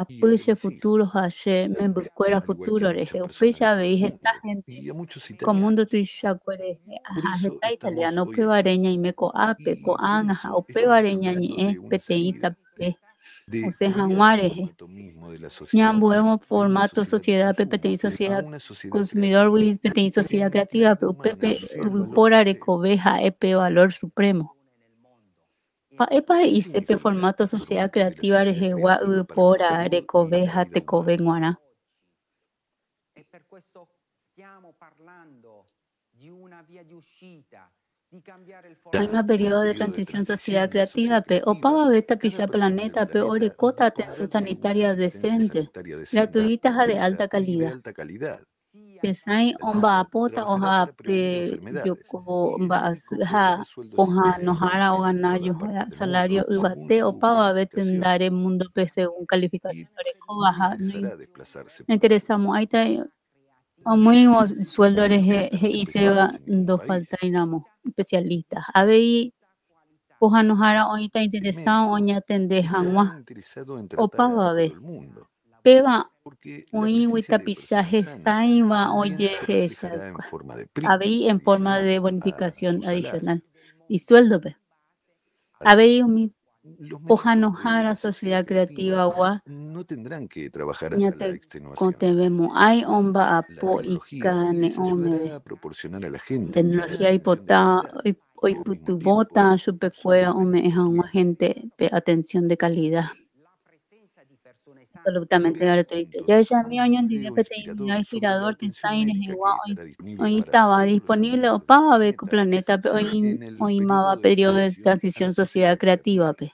apyche futuro hache membykuéra futuro rehe. Upéicha avei heta gente komundo tuichakuere heta italiano upévare ñaime ko'ápe, ko'ág̃a ha upévare ñañe'ẽ peteĩ tape osẽ hag̃ua rehe. Ñambuévo formato sociedad peteĩ sociedad consumidor peteĩ sociedad creativa pe upépe ypóra rekove ha'epe valor supremo. Países de formato sociedad creativa rejewa pora recoveja te covenguana. Hay un periodo de transición sociedad creativa, pero para esta pilla planeta, pero orecota atención sanitaria decente, gratuitas de alta calidad. Design omba apota oja yoko ha oja nojara o ganallo salario ubate o para vetendar el mundo según calificación oreco baja. No interesamos ahí está muy sueldo y se va dos falta inamo especialistas. A ver, oja nojara hoy está interesado oña tendejanwa o para ver. Peba hoy huita pisaje saiva oye habéis en forma de bonificación adicional y sueldo pe. Habéis mi ojanojara sociedad creativa wa no tendrán que trabajar hasta la extenuación. Contemos hay omba apo y cane ome proporcionar a la gente tecnología hipota hoy putubota supercuera ome es un agente de atención de calidad. Absolutamente gratuito. Ya mi año en el inspirador que está hoy estaba disponible o para ver con planeta hoy más periodo de transición sociedad creativa pe.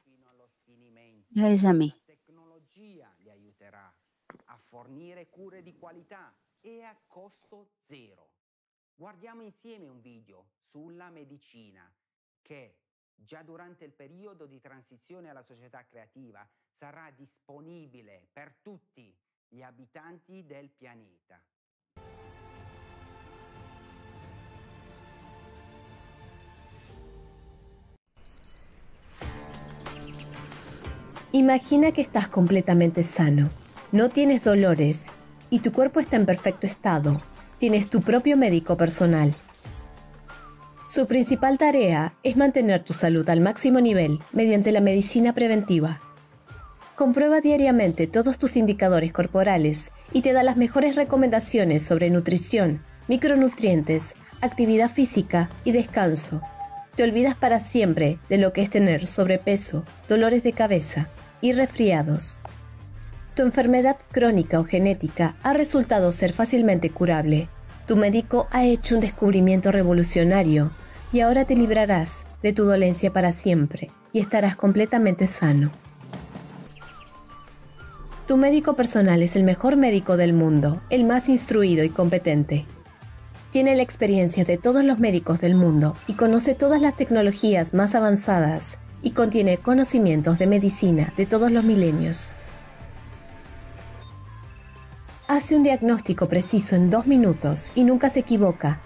Ya mi. A fornire cure di qualità e a costo zero. Guardiamo insieme un video sulla medicina che già durante il periodo di transizione alla società creativa sarà disponibile per tutti gli abitanti del pianeta. Imagina que estás completamente sano, no tienes dolores y tu cuerpo está en perfecto estado. Tienes tu propio médico personal. Su principal tarea es mantener tu salud al máximo nivel mediante la medicina preventiva. Comprueba diariamente todos tus indicadores corporales y te da las mejores recomendaciones sobre nutrición, micronutrientes, actividad física y descanso. Te olvidas para siempre de lo que es tener sobrepeso, dolores de cabeza y resfriados. Tu enfermedad crónica o genética ha resultado ser fácilmente curable. Tu médico ha hecho un descubrimiento revolucionario y ahora te librarás de tu dolencia para siempre y estarás completamente sano. Tu médico personal es el mejor médico del mundo, el más instruido y competente. Tiene la experiencia de todos los médicos del mundo y conoce todas las tecnologías más avanzadas y contiene conocimientos de medicina de todos los milenios. Hace un diagnóstico preciso en 2 minutos y nunca se equivoca.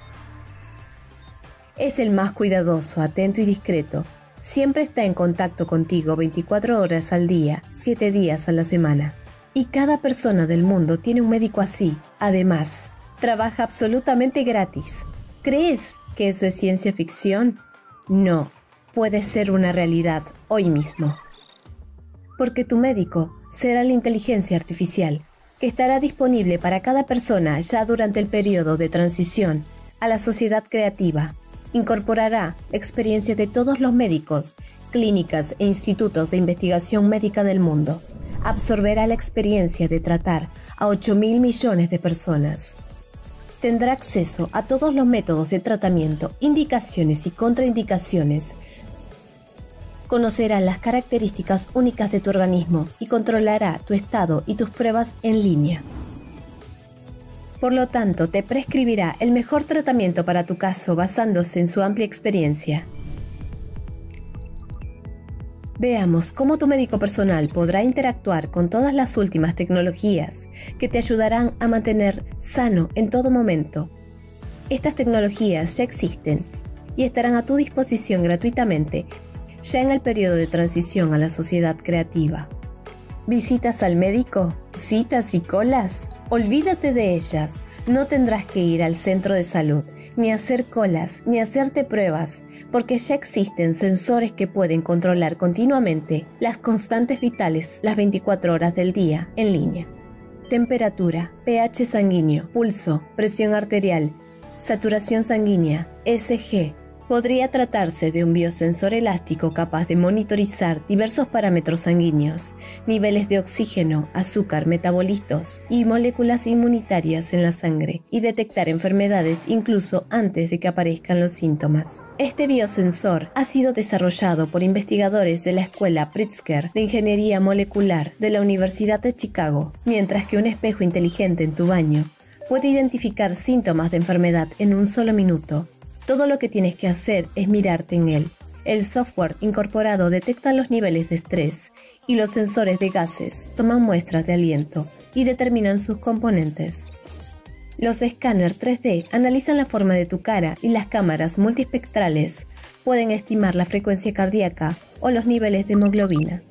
Es el más cuidadoso, atento y discreto. Siempre está en contacto contigo 24 horas al día, 7 días a la semana. Y cada persona del mundo tiene un médico así. Además, trabaja absolutamente gratis. ¿Crees que eso es ciencia ficción? No, puede ser una realidad hoy mismo. Porque tu médico será la inteligencia artificial, que estará disponible para cada persona ya durante el periodo de transición a la sociedad creativa. Incorporará experiencias de todos los médicos, clínicas e institutos de investigación médica del mundo. Absorberá la experiencia de tratar a 8.000 millones de personas. Tendrá acceso a todos los métodos de tratamiento, indicaciones y contraindicaciones. Conocerá las características únicas de tu organismo y controlará tu estado y tus pruebas en línea. Por lo tanto, te prescribirá el mejor tratamiento para tu caso basándose en su amplia experiencia. Veamos cómo tu médico personal podrá interactuar con todas las últimas tecnologías que te ayudarán a mantener sano en todo momento. Estas tecnologías ya existen y estarán a tu disposición gratuitamente ya en el periodo de transición a la sociedad creativa. ¿Visitas al médico? ¿Citas y colas? Olvídate de ellas. No tendrás que ir al centro de salud, ni hacer colas, ni hacerte pruebas, porque ya existen sensores que pueden controlar continuamente las constantes vitales las 24 horas del día en línea. Temperatura, pH sanguíneo, pulso, presión arterial, saturación sanguínea, ECG, Podría tratarse de un biosensor elástico capaz de monitorizar diversos parámetros sanguíneos, niveles de oxígeno, azúcar, metabolitos y moléculas inmunitarias en la sangre, y detectar enfermedades incluso antes de que aparezcan los síntomas. Este biosensor ha sido desarrollado por investigadores de la Escuela Pritzker de Ingeniería Molecular de la Universidad de Chicago, mientras que un espejo inteligente en tu baño puede identificar síntomas de enfermedad en un solo minuto. Todo lo que tienes que hacer es mirarte en él. El software incorporado detecta los niveles de estrés y los sensores de gases toman muestras de aliento y determinan sus componentes. Los escáneres 3D analizan la forma de tu cara y las cámaras multispectrales pueden estimar la frecuencia cardíaca o los niveles de hemoglobina.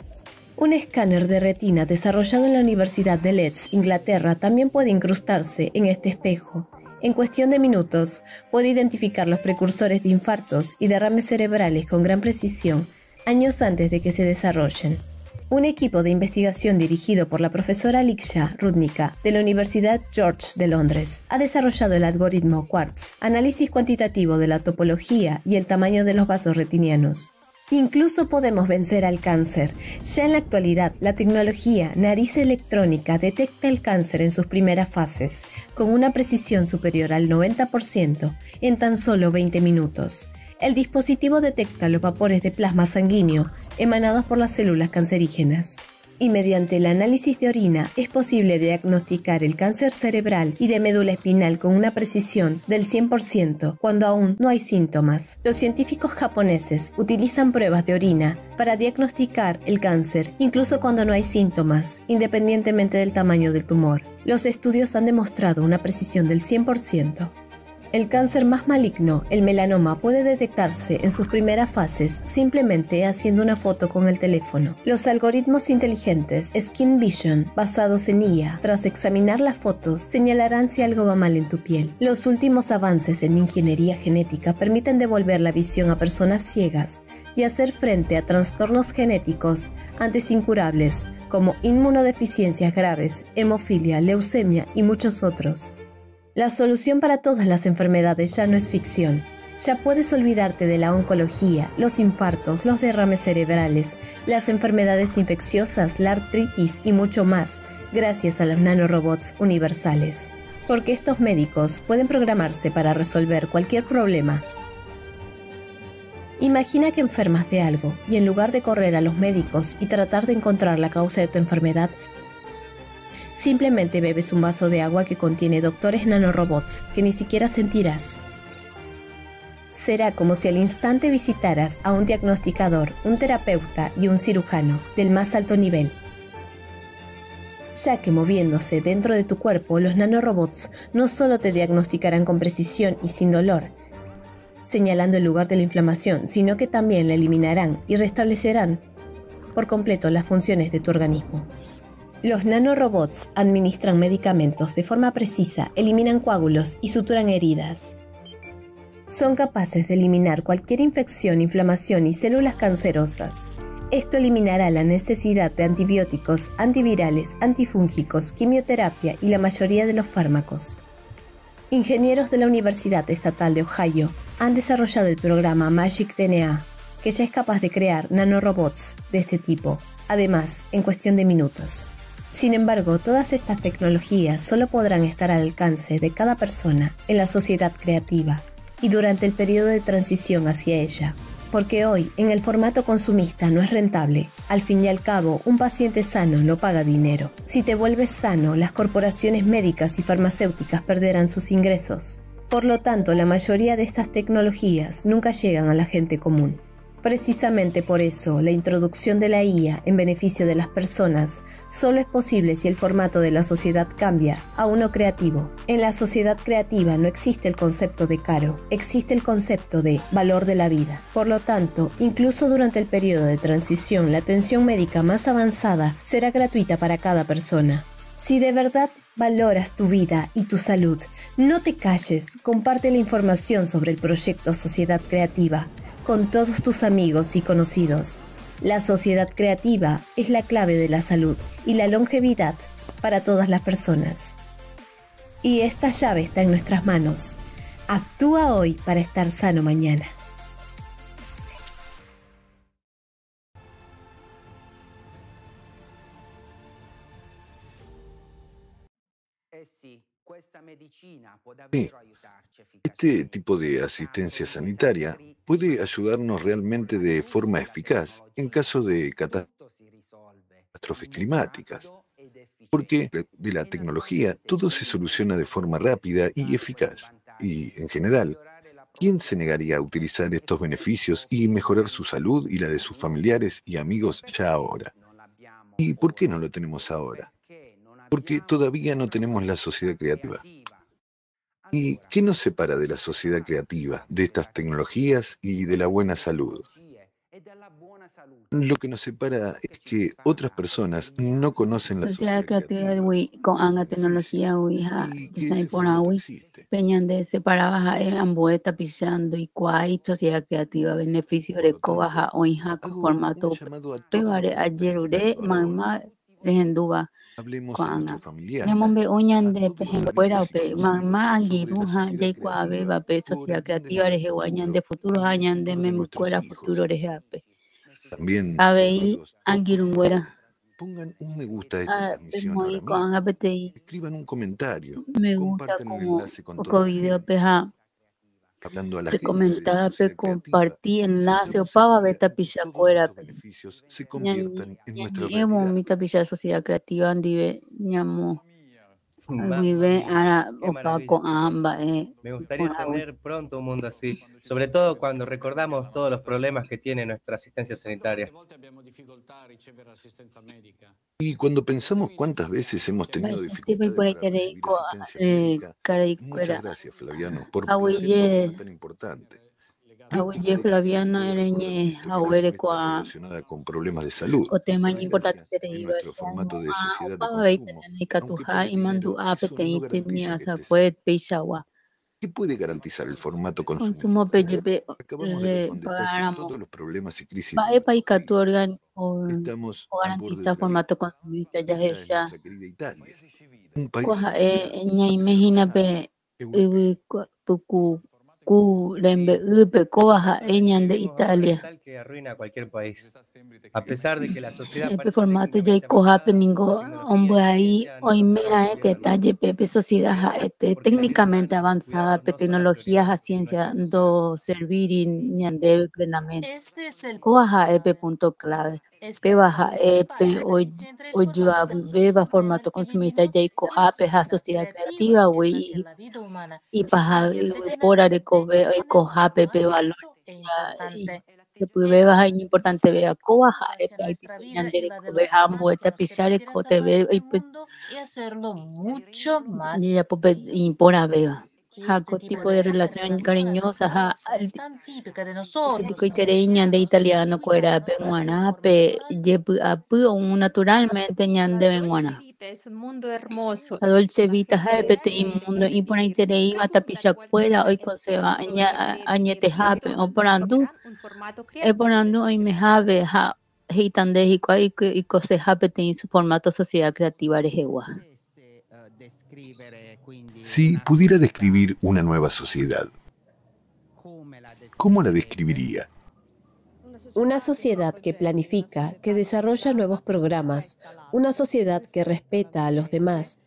Un escáner de retina desarrollado en la Universidad de Leeds, Inglaterra, también puede incrustarse en este espejo. En cuestión de minutos, puede identificar los precursores de infartos y derrames cerebrales con gran precisión, años antes de que se desarrollen. Un equipo de investigación dirigido por la profesora Alicia Rudnicka de la Universidad George de Londres ha desarrollado el algoritmo Quartz, análisis cuantitativo de la topología y el tamaño de los vasos retinianos. Incluso podemos vencer al cáncer. Ya en la actualidad, la tecnología nariz electrónica detecta el cáncer en sus primeras fases, con una precisión superior al 90% en tan solo 20 minutos. El dispositivo detecta los vapores de plasma sanguíneo emanados por las células cancerígenas. Y mediante el análisis de orina es posible diagnosticar el cáncer cerebral y de médula espinal con una precisión del 100% cuando aún no hay síntomas. Los científicos japoneses utilizan pruebas de orina para diagnosticar el cáncer incluso cuando no hay síntomas, independientemente del tamaño del tumor. Los estudios han demostrado una precisión del 100%. El cáncer más maligno, el melanoma, puede detectarse en sus primeras fases simplemente haciendo una foto con el teléfono. Los algoritmos inteligentes Skin Vision, basados en IA, tras examinar las fotos, señalarán si algo va mal en tu piel. Los últimos avances en ingeniería genética permiten devolver la visión a personas ciegas y hacer frente a trastornos genéticos antes incurables, como inmunodeficiencias graves, hemofilia, leucemia y muchos otros. La solución para todas las enfermedades ya no es ficción. Ya puedes olvidarte de la oncología, los infartos, los derrames cerebrales, las enfermedades infecciosas, la artritis y mucho más, gracias a los nanorobots universales. Porque estos médicos pueden programarse para resolver cualquier problema. Imagina que enfermas de algo y en lugar de correr a los médicos y tratar de encontrar la causa de tu enfermedad, simplemente bebes un vaso de agua que contiene doctores nanorobots que ni siquiera sentirás. Será como si al instante visitaras a un diagnosticador, un terapeuta y un cirujano del más alto nivel. Ya que moviéndose dentro de tu cuerpo, los nanorobots no solo te diagnosticarán con precisión y sin dolor, señalando el lugar de la inflamación, sino que también la eliminarán y restablecerán por completo las funciones de tu organismo. Los nanorobots administran medicamentos de forma precisa, eliminan coágulos y suturan heridas. Son capaces de eliminar cualquier infección, inflamación y células cancerosas. Esto eliminará la necesidad de antibióticos, antivirales, antifúngicos, quimioterapia y la mayoría de los fármacos. Ingenieros de la Universidad Estatal de Ohio han desarrollado el programa Magic DNA, que ya es capaz de crear nanorobots de este tipo, además en cuestión de minutos. Sin embargo, todas estas tecnologías solo podrán estar al alcance de cada persona en la sociedad creativa y durante el periodo de transición hacia ella. Porque hoy, en el formato consumista, no es rentable. Al fin y al cabo, un paciente sano no paga dinero. Si te vuelves sano, las corporaciones médicas y farmacéuticas perderán sus ingresos. Por lo tanto, la mayoría de estas tecnologías nunca llegan a la gente común. Precisamente por eso, la introducción de la IA en beneficio de las personas solo es posible si el formato de la sociedad cambia a uno creativo. En la sociedad creativa no existe el concepto de caro, existe el concepto de valor de la vida. Por lo tanto, incluso durante el periodo de transición, la atención médica más avanzada será gratuita para cada persona. Si de verdad valoras tu vida y tu salud, no te calles, comparte la información sobre el proyecto Sociedad Creativa con todos tus amigos y conocidos. La sociedad creativa es la clave de la salud y la longevidad para todas las personas. Y esta llave está en nuestras manos. Actúa hoy para estar sano mañana. Sí, este tipo de asistencia sanitaria puede ayudarnos realmente de forma eficaz en caso de catástrofes climáticas, porque de la tecnología todo se soluciona de forma rápida y eficaz. Y, en general, ¿quién se negaría a utilizar estos beneficios y mejorar su salud y la de sus familiares y amigos ya ahora? ¿Y por qué no lo tenemos ahora? Porque todavía no tenemos la sociedad creativa. ¿Y qué nos separa de la sociedad creativa, de estas tecnologías y de la buena salud? Lo que nos separa es que otras personas no conocen la Sociedad sociedad creativa creativa, con sus anga beneficios tecnología ha y que design ese por formato agui existe. peñande separaba ambueta pisando y cuai sociedad creativa beneficio Por de lo cobaja tanto, o hija con hago un formato llamado a todos los pebare que nos están ayerure escuchando ahora. mamá lehenduba Hablemos con a anga nuestros familiares, ñamombe a uñande todos los pejenguera o amigos y pe conocidos mamá sobre la angiruja sociedad jay cuave creativa vape por sociedad el bien de creativa nuestro reje guañande futuro futuro y el hañande futuro de nuestros memucuera hijos. futuro reje ape También, abei amigos, por favor, angirungüera pongan un me gusta a esta transmisión moi ahora con mismo. anga pti Escriban un comentario, me gusta compartan el como enlace con toda poco la video gente. peja Hablando a la te gente de la comentaba pe sociedad creativa, compartí enlace o necesitamos pava ayuda beta en que todos pichacuera estos pe beneficios se ñañi conviertan en ñañi nuestra emo realidad. mita picha sociedad creativa andive ñamo Mamma vive mía, ara qué opa maravilla, con chicos. amba Me con gustaría agua. tener pronto un mundo así, sobre todo cuando recordamos todos los problemas que tiene nuestra asistencia sanitaria. Y cuando pensamos cuántas veces hemos tenido Tipo dificultades por ahí para recibir quereico asistencia médica, muchas caraicuera gracias, Flaviano, por plantear este tema ahuye tan importante. Creo que ahuye cada vez que Flaviano puedo recordar una ereñe historia ahuere como esta relacionada con problemas de salud, o tema por importante desgracia, tere en iba nuestro formato de o sociedad de pava veita consumo, nene aunque katuja pagues imandu dinero, ape eso te no ite mi garantiza que asa estés sano. puede peishawa ¿Qué puede garantizar el formato consumo consumista? PGP Acabamos de ver con detalle pagáramos todos los problemas y crisis va de epa y nuestro katu país. organ Estamos o al borde garantiza del abismo. formato consumista ya Esta es hesha nuestra querida Italia, un país koja civilizado, ña imagina pe europeo. tuku ku lembe upe koja Lamentablemente ñande vivimos bajo un Italia tal que arruina a cualquier país. A pesar de que la sociedad Epe parece formato ya técnicamente iko avanzada, happening la go tecnología ombo y la ahí ciencia no o nos dejan imera salir a luz. detalle pepe sociedad Primero, porque la vida técnicamente humana y sus avanzada cuidados pe no son la tecnologías prioridad a en ciencia nuestra sociedad. do servir in ñande plenamente Este es el coja epe punto clave pe Esta es la baja principal epe diferencia entre el o yo formato beba consumista en formato el que consumista ya vivimos iko y la hape ha sociedad sociedad creativa, creativa en la que we la vida humana y se paja convierte pora de finalmente kobe en iko algo hape pe valor básico e importante. que puede Es bajar mucho más importante vea coja significativo hacia epe hay nuestra tipo vida y ñande la de kobe los hambo demás con eta los que Dios pisare quiera kote salvar ve este mundo y hacerlo mucho ni más la pope impora vea. y este Jaco tipo tipo de de relación cariñosa, ja, relaciones tan típicas de típico nosotros, los italiano de italianos, de italiano, cuera cuidarnos de penguana, forma pe, natural. yepu apu, un naturalmente ñande La dolce penguana. vita es un mundo hermoso La en el que dolce la vita, gente ja, pete realmente inmundo, quiere y por ahí vivir. te iba Da tapisha cualquier cuera, hoy diferencia conseba, entre los que añete prefieren jape, o por y andu, preferirán un formato por creativo de andu, hoy me jabe, ja, hitandejico, y cose jape, te su formato sociedad creativa de jewa. Si pudiera describir una nueva sociedad, ¿cómo la describiría? Una sociedad que planifica, que desarrolla nuevos programas, una sociedad que respeta a los demás,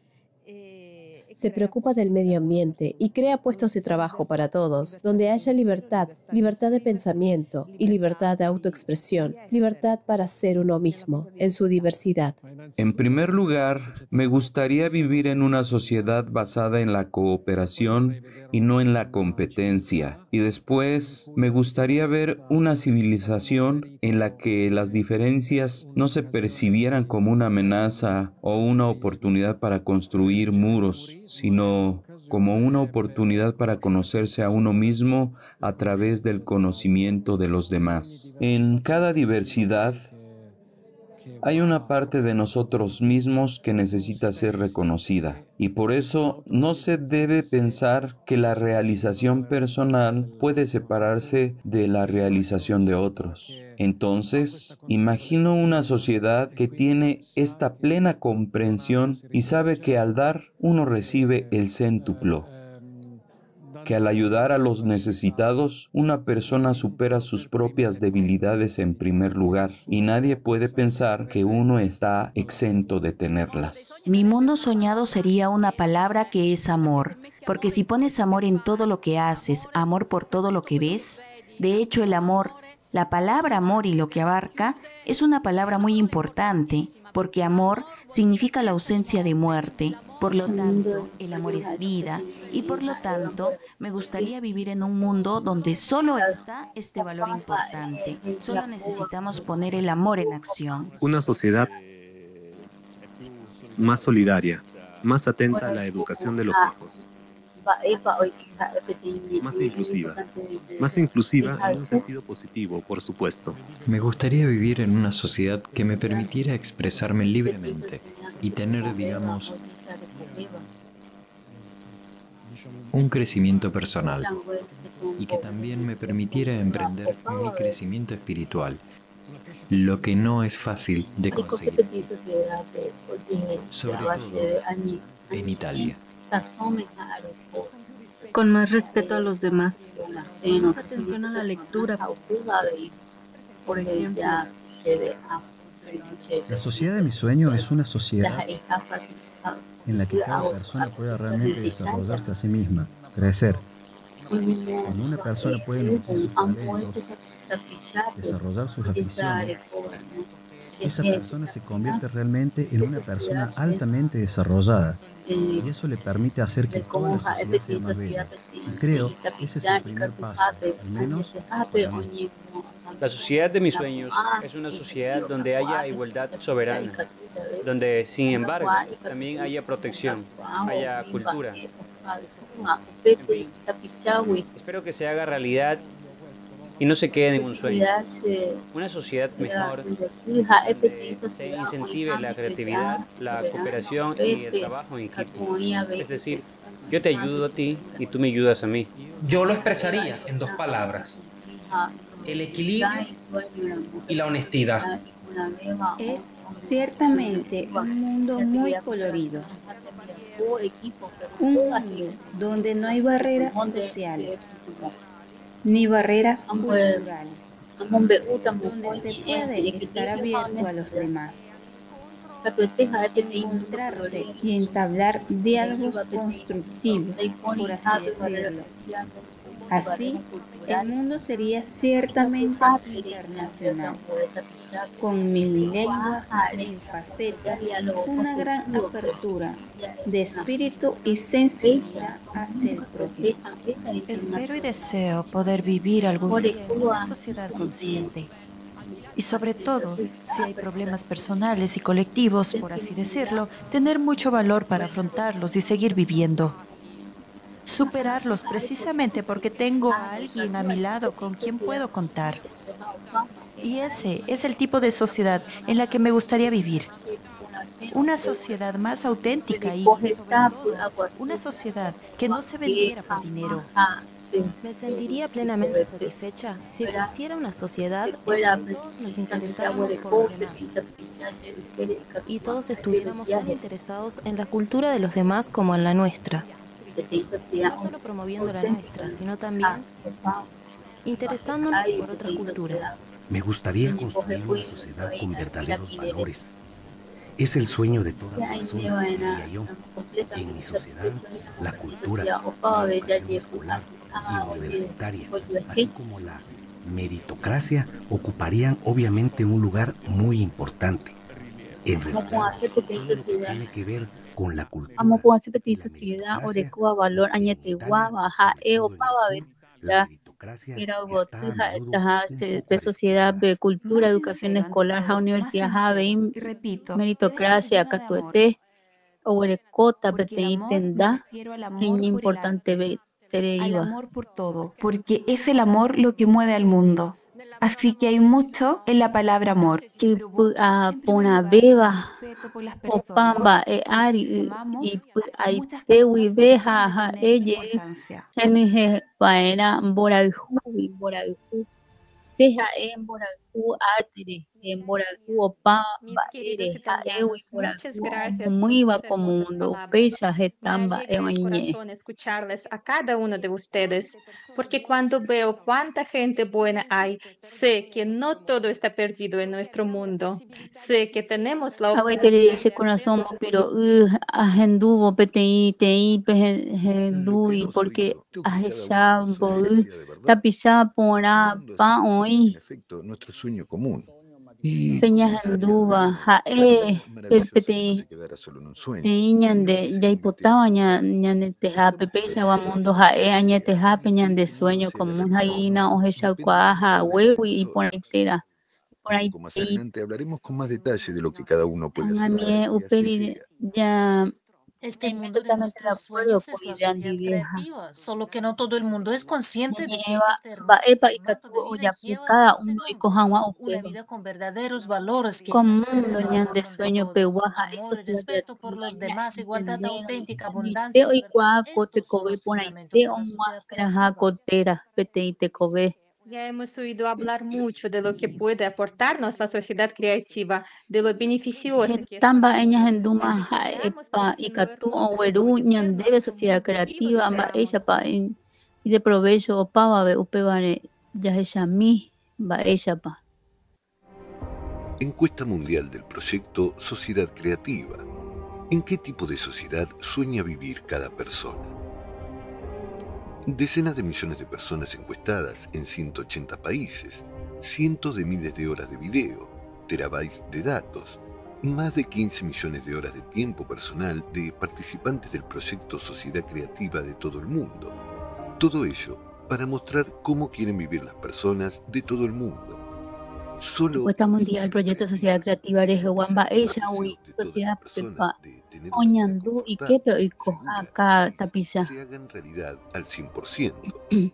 se preocupa del medio ambiente y crea puestos de trabajo para todos, donde haya libertad, libertad de pensamiento y libertad de autoexpresión, libertad para ser uno mismo, en su diversidad. En primer lugar, me gustaría vivir en una sociedad basada en la cooperación y no en la competencia. Y después, me gustaría ver una civilización en la que las diferencias no se percibieran como una amenaza o una oportunidad para construir muros, sino como una oportunidad para conocerse a uno mismo a través del conocimiento de los demás. En cada diversidad, hay una parte de nosotros mismos que necesita ser reconocida y por eso no se debe pensar que la realización personal puede separarse de la realización de otros. Entonces, imagino una sociedad que tiene esta plena comprensión y sabe que al dar uno recibe el céntuplo. que al ayudar a los necesitados, una persona supera sus propias debilidades en primer lugar y nadie puede pensar que uno está exento de tenerlas. Mi mundo soñado sería una palabra que es amor, porque si pones amor en todo lo que haces, amor por todo lo que ves, de hecho el amor, la palabra amor y lo que abarca, es una palabra muy importante, porque amor significa la ausencia de muerte. Por lo tanto, el amor es vida y por lo tanto, me gustaría vivir en un mundo donde solo está este valor importante. Solo necesitamos poner el amor en acción. Una sociedad más solidaria, más atenta a la educación de los hijos, más inclusiva en un sentido positivo, por supuesto. Me gustaría vivir en una sociedad que me permitiera expresarme libremente y tener, digamos, un crecimiento personal y que también me permitiera emprender mi crecimiento espiritual, lo que no es fácil de conseguir, sobre todo en Italia. Con más respeto a los demás, más atención a la lectura, por ejemplo. La sociedad de mi sueño es una sociedad en la que cada persona pueda realmente desarrollarse a sí misma, crecer. Cuando una persona puede nutrir sus talentos, desarrollar sus aficiones, esa persona se convierte realmente en una persona altamente desarrollada. Y eso le permite hacer que toda la sociedad sea más bella. Y creo que ese es el primer paso, al menos para mí. La sociedad de mis sueños es una sociedad donde haya igualdad soberana, donde, sin embargo, también haya protección, haya cultura. En fin, espero que se haga realidad y no se quede en un sueño. Una sociedad mejor se incentive la creatividad, la cooperación y el trabajo en equipo. Es decir, yo te ayudo a ti y tú me ayudas a mí. Yo lo expresaría en dos palabras: el equilibrio y la honestidad. Es ciertamente un mundo muy colorido. Un mundo donde no hay barreras sociales ni barreras culturales, donde se puede estar abierto a los demás, encontrarse y entablar diálogos constructivos, por así decirlo. Así, el mundo sería ciertamente internacional, con mil lenguas, mil facetas, una gran apertura de espíritu y sensibilidad hacia el prójimo. Espero y deseo poder vivir algún día en una sociedad consciente. Y sobre todo, si hay problemas personales y colectivos, por así decirlo, tener mucho valor para afrontarlos y seguir viviendo. Superarlos precisamente porque tengo a alguien a mi lado con quien puedo contar. Y ese es el tipo de sociedad en la que me gustaría vivir. Una sociedad más auténtica y, sobre todo, una sociedad que no se vendiera por dinero. Me sentiría plenamente satisfecha si existiera una sociedad en la que todos nos interesáramos por los demás y todos estuviéramos tan interesados en la cultura de los demás como en la nuestra. No solo promoviendo la nuestra, sino también interesándonos por otras culturas. Me gustaría construir una sociedad con verdaderos valores. Es el sueño de toda persona, diría yo. En mi sociedad, la cultura, la educación escolar y universitaria, así como la meritocracia, ocuparían obviamente un lugar muy importante. En realidad, todo lo que tiene que ver con la cultura, sociedad orekuwa valor añetegua baja opava la sociedad de cultura, educación escolar, universidad, meritocracia, catuete, orekota, beteitenda, niña importante, al amor por todo, porque es el amor lo que mueve al mundo. Así que hay mucho en la palabra amor. Pona beba, opamba, ari, y aitewi beja, ella, genije, paena, boraju, deja en boraju, artere. Mboraku opa Mis queridos mba'ére ha'égui italianos, muchas mboraku gracias por sus omýva ko hermosas mundo palabras. upéicha heta Me mba'e alegra el oiñe'ẽ. corazón escucharles a cada uno de ustedes, porque cuando veo cuánta gente buena hay, sé que no todo está perdido en nuestro mundo. Sé que tenemos la Agüetere oportunidad ese de corazón hacer pero ahenduvo peteĩ teĩ pehendúi hemos porque oído, creo que cada uno de ahechávo nosotros decía de verdad, tapicha el mundo ha porãpa sido, en oĩ efecto, nuestro sueño común. Y sería peñahendúva ha'e maravilloso que no peteĩ se quedara solo en un sueño, teĩ ñande sino que se jaipotáva convirtiera en realidad. ñanetehápe Podemos ver péichagua que mundo ha'e añetehápe que ñande este mundo sueño se haga común realidad o haína no depende ohechakuaa únicamente de ha'guégui nosotros. iporãitérã Un poco más adelante hablaremos con más detalle de lo que cada uno puede hacer para Amie que así upéi llegue. ya Este estoy mundo de totalmente de nuestros acuerdo sueños con es la idea sociedad vieja. creativa, solo que no todo el mundo es consciente de que Ñañe'ẽva este hermoso mba'épa formato ikatu de vida ojapu lleva cada este uno nombre, ikohag̃ua una upéva. vida con verdaderos valores que Con favorecen mundo el ñande corazón de sueño todos, pegua ha'e amor y sociedad respeto por creativa los demás, igualdad ñaentendéro auténtica, añete abundancia y libertad. oikuaa ko Estos son tekove los porãite fundamentos de la sociedad og̃uahẽraha creativa. ko téra peteĩ tekove. Ya hemos oído hablar mucho de lo que puede aportarnos la sociedad creativa, de lo beneficiosa que es Hetã para el mba'e mundo. ñahendúma Necesitamos ha'épa promover ikatu cosas que ogueru favorecen ñandéve nuestro sociedad mundo. Sí lo creativa deseamos. mba'éichapa y de provecho opávave upévare jahechamí mba'éichapa. Encuesta mundial del proyecto Sociedad Creativa. ¿En qué tipo de sociedad sueña vivir cada persona? Decenas de millones de personas encuestadas en 180 países, cientos de miles de horas de video, terabytes de datos, más de 15 millones de horas de tiempo personal de participantes del proyecto Sociedad Creativa de todo el mundo. Todo ello para mostrar cómo quieren vivir las personas de todo el mundo. Solo Encuesta mundial proyecto sociedad creativa reheguan mba'éichagui sociedad pepa oñandu iképe oikoha tapicha. se hagan realidad al 100%.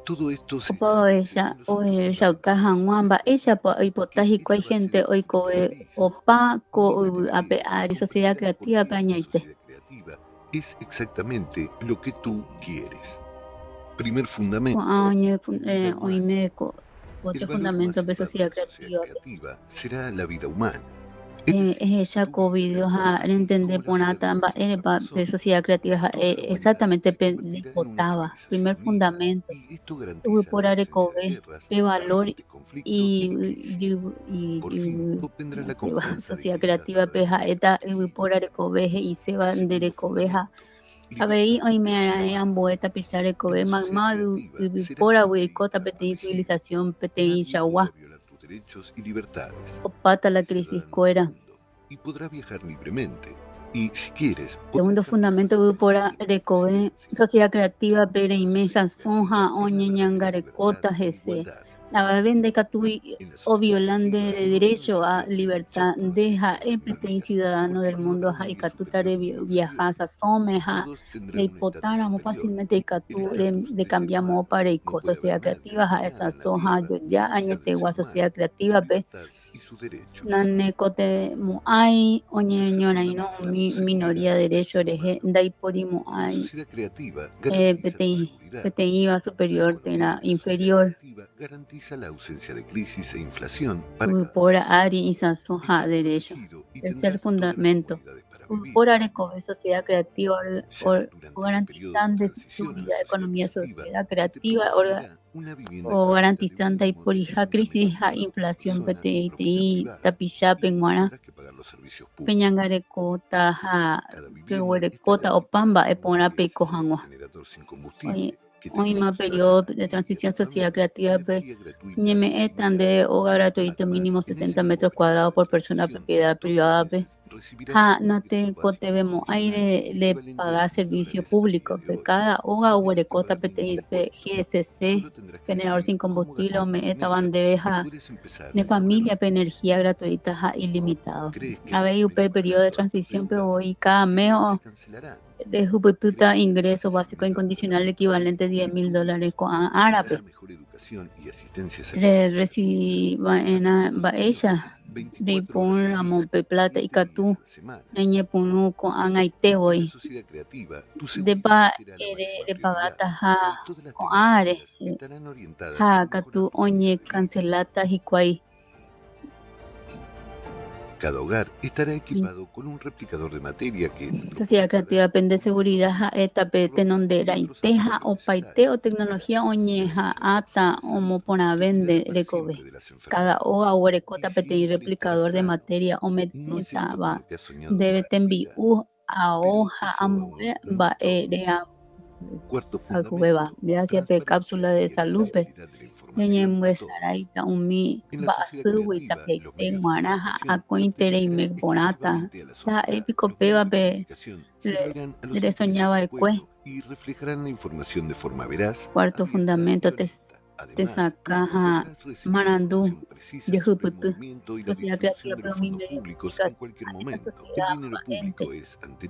Todo esto se Opavavéicha ohechauka hag̃ua mba'éichapa oipota hikuái gente oikove opa ko yvy'ápe ári sociedad creativa-pe añaite. es exactamente lo que tú quieres. Primer fundamento. Oime ocho fundamentos de sociedad creativa. Será la vida humana. Esa video entender ponata de sociedad creativa exactamente votaba. Primer fundamento. Por arecove, de valor y sociedad creativa peja eta por arecove y se van de recoveja. Habei oime amboeta pisar recove magma por ahuecota peteĩ civilización peteĩ chagua. Opata la crisis cuera. Y podrá viajar libremente. Y si quieres... Segundo fundamento por recove sociedad creativa pere inmensa sonja oñe ñangarecota gese. La vende catui o violante de derecho a libertad deja EPT ciudadano del mundo a icatutare viajas someja de hipotáramo fácilmente icatu de cambiamos para ico sociedad creativa a esa soja ya añetegua sociedad creativa pe nanecote muay oñe ñoraino minoría derecho reje daipori muay PTI va superior tena inferior garantiza la ausencia de crisis e inflación por Ari y Sansoja derecho. Tercer fundamento. Por Arecobe, sociedad creativa, garantizando seguridad, economía, sociedad creativa, o garantizando y por hija crisis, inflación, PTI, tapicha, penguana, peñangarecota, pehuerecota, o pamba, epona, pecojango. Hoy más periodo de transición social creativa ñeme están de hogar gratuito mínimo 60 metros cuadrados por persona propiedad privada no te vemos aire le paga servicio público cada hogar huerecota PTIC GSC generador sin combustible o me estaban de familia de energía gratuita ilimitado habéis un periodo de transición pero hoy cada mes de Jupututa ingreso básico incondicional equivalente a $10,000 con árabe. Reciba en Baella, de pon a Monte Plata y Catú, Neñe Punu con Anaite hoy. De pagata con Are, Catú Oñe cancelata y Cuay. Cada hogar estará equipado con un replicador de materia que Sociedad creativa pende seguridad ha etape tenondera iteja o paite o tecnología oñeja ata o mopona vende recobe. Cada hoga o recota pete y replicador de materia o metaba debe tembi u a hoja amue ba rea agubeba. Gracias pe cápsula de salud pe. Ñeñemue saraita umi basuwi tapeite guaraja a cointere y mecborata. La épico peba pe le soñaba de cue. y reflejarán la información de forma veraz. Cuarto fundamento te sacaja marandú de juputu. Sociedad creativa pero mi medio de comunicación.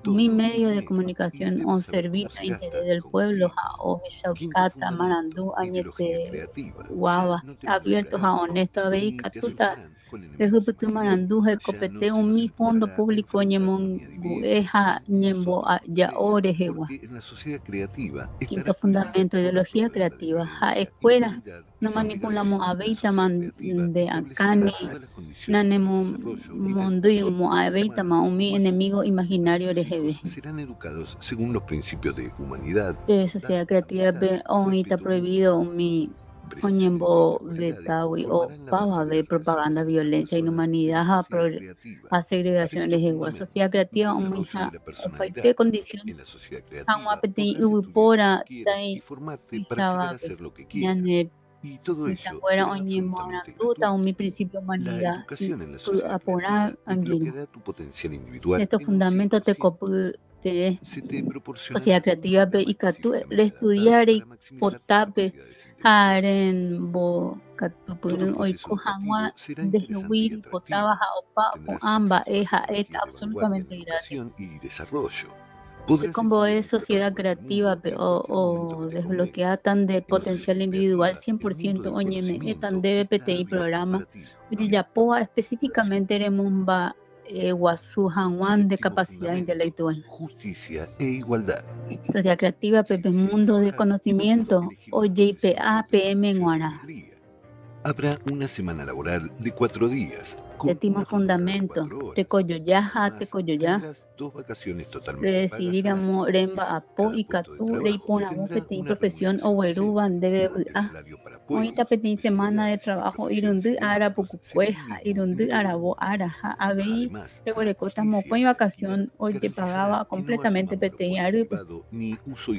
Mi medio de comunicación o servir a interés del pueblo o shaukata marandú añete guava abiertos a honesto a veica tuta de juputu marandú je copete un mi fondo público ñemongueja ñembo ya orejewa. Quinto fundamento, ideología creativa. Ja escuela, no manipulamos a Beita man de Akani, nanemo monduyumo a Beita ma mi enemigo imaginario RGB. Serán educados según los principios de humanidad. Sociedad creativa está prohibido mi Oñembo betawi o pava de propaganda, violencia, inhumanidad, a segregación LGW. Sociedad creativa, hija, paite condición. Agua peti ubipora, tai, hijaba, ñane, fuera oñembo tuta, mi principio humanidad, aporar, anguino. Estos fundamentos te copu. Sociedad creativa y catu estudiar y potape haren bo catupurun oiko hangwa deshuir potaba opa o amba eja et absolutamente gratis. Como es sociedad creativa o desbloqueada tan de potencial individual 100% oñeme etan debe PTI programa y ya poa específicamente remumba Guazú Hanwan de capacidad intelectual. Justicia e igualdad. Sociedad creativa, Pepe Mundo de conocimiento, o JPA PM en Guara. Habrá una semana laboral de 4 días. Séptimo fundamento, Tecoyoyaja, Tecoyoya. 2 vacaciones totalmente. Presidiramo Remba Apo y Catu, Reiponamo, Petín Profesión o Weruban debe Hoy petín semana de trabajo Irundu Ara Pucucueja, Irundu Arabo Araja, Abei, Regorecota Moco y vacación, oye pagaba completamente PTI Arupe.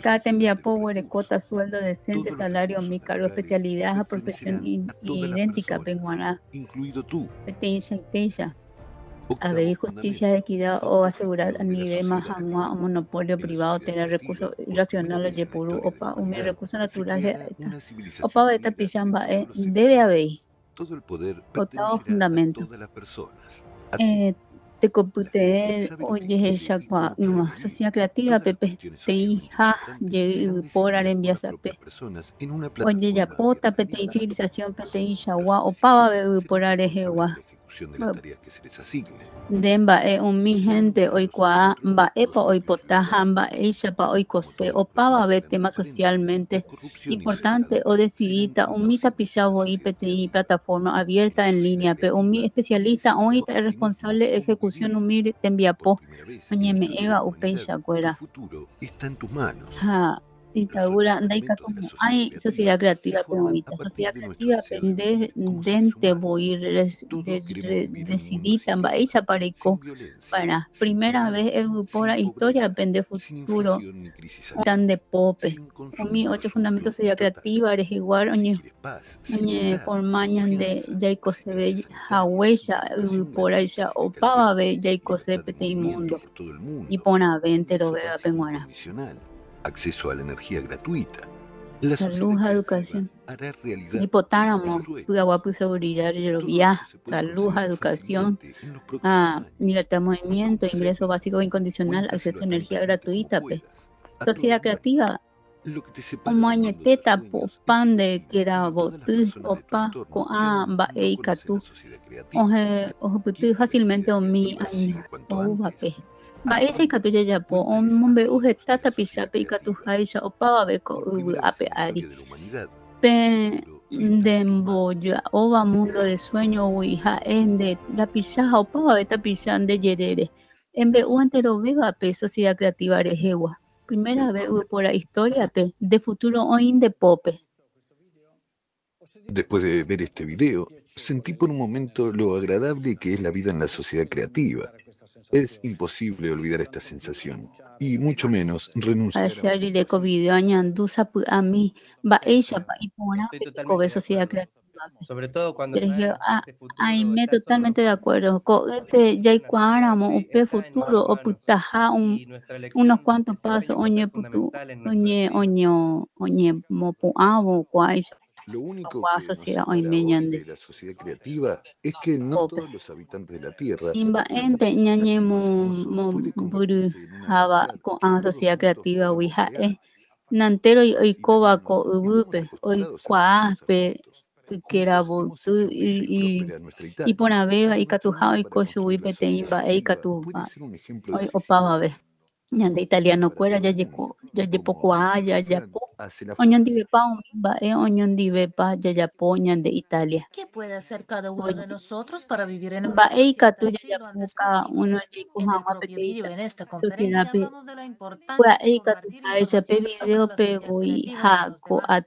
Cada envía por Huerecota, sueldo decente, salario, mi cargo, especialidad, a profesión idéntica, Penguana. Incluido tú. PTI Shaiteisha. Haber justicia, equidad o asegurar a nivel más o monopolio privado, tener recursos racionales de puro opa, un recurso natural opa beta pichamba debe haber todo el poder octavo fundamento te compute oye shakwa no sociedad creativa pepe te hija por envías a pe oye ya pota pete civilización pete shawa opa por arejewa Demba un mi gente hoy qua ba epa hoy potajamba eisha pa hoy cose o pava ver temas socialmente importante o decidita un mi tapillavo IPTI plataforma abierta en línea pero un mi especialista hoy es responsable de ejecución un mi te envía po me eva upeisha cuera está en tus manos. Dictadura daika como hay sociedad creativa peronista, sociedad creativa pendente voy decidita baisa pareco para primera vez evupora historia pende futuro tan de pope mi 8 fundamentos sociedad creativa eres igual oñe formañan de jaiko se ve haweya evupora ya o pava ve jaiko se pete inmundo y pona ventero vea penguana. Acceso a la energía gratuita. Salud, educación. Hará realidad. Hipotálamo, Pudahuapu, seguridad, salud, educación, libertad de movimiento, ingreso básico incondicional, acceso a energía gratuita. Sociedad creativa. Omañeteta, pan de que era botu, opa, coamba, eikatu. Oje, fácilmente o mi año, o vape. Ese catuya ya po hombre tata pisape y catujaisha o pava beco ape ari pe Demboya, ova mundo de sueño, uija, ende, la pichaja, opava, esta pichan de yerere. En vez antero vega, pe, sociedad creativa rejewa. Primera vez por la historia, pe, de futuro oin de pope. Después de ver este video, sentí por un momento lo agradable que es la vida en la sociedad creativa. Es imposible olvidar esta sensación, y mucho menos renunciar a video añandusa a mí, va ella, y por Estoy una totalmente de sociedad acuerdo. creativa. Sobre todo cuando Pero sabemos que este ay, futuro me está totalmente de solo. acuerdo. Ya hay cuáramo, upe futuro, o putaja, Y nuestra unos elección cuantos es saber pasos, qué oñe es putu, fundamental en nuestro destino. oñe, mopu amo, cuay, Lo único cuá que nos sociedad, hoy separa me hoy ñande. de la sociedad creativa es que no Pope. todos los habitantes de la Tierra Imba poseen ente una sociedad ñañe hermoso puede buru convertirse en una haba realidad con que a todos sociedad juntos creativa, podamos wija crear. nantero y Todos y koba cada ko uno estamos ubupe, hoy acostumbrados a cuaspe, que era Juntos hemos hecho bella y próspera nuestra y Italia. pona vega y Nuestro catuja anhelo y para koshu y construir la pete sociedad imba e creativa katu puede ser un ejemplo hoy decisivo opaba ve. Ñande italiano para cuera todo ya el mundo. ye Como poco dice el ya refrán, po. hace la Oñondi fuerza. bepa umba oñondi bepa ya po ñande Italia. ¿Qué puede hacer cada uno de Oye, nosotros para vivir en una ba e sociedad katu así ya lo antes poca posible? uno ye En el kuhama propio vídeo, peteita. en esta Sociedad conferencia, pe hablamos de la pues importancia de ahí compartir ese pe información sobre video la pe sociedad voy creativa con los hago demás. at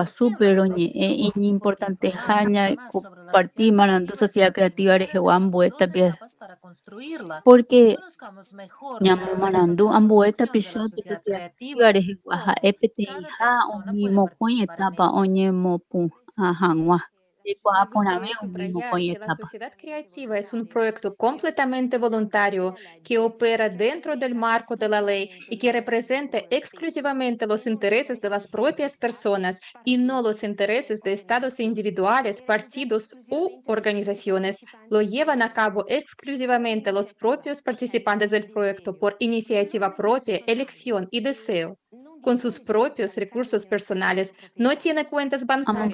super oñe importante Informar a los haña demás sobre la compartir sociedad manando creativa es sociedad la creativa primera de rejuambo las esta dos pieza etapas para construirla. porque Conozcamos mejor ñamo las manando etapas de la ambo esta construcción de la pieza de sociedad sociedad creativa creativa y rejuaja cómo epte cada ha un persona puede mismo coin participar en etapa ella. oñe mopu ajangua y Me pona gustaría un mismo subrayar coin que la etapa sociedad creativa es un proyecto completamente voluntario que opera dentro del marco de la ley y que representa exclusivamente los intereses de las propias personas y no los intereses de estados individuales, partidos u organizaciones. Lo llevan a cabo exclusivamente los propios participantes del proyecto por iniciativa propia, elección y deseo, con sus propios recursos personales. No tiene cuentas bancarias,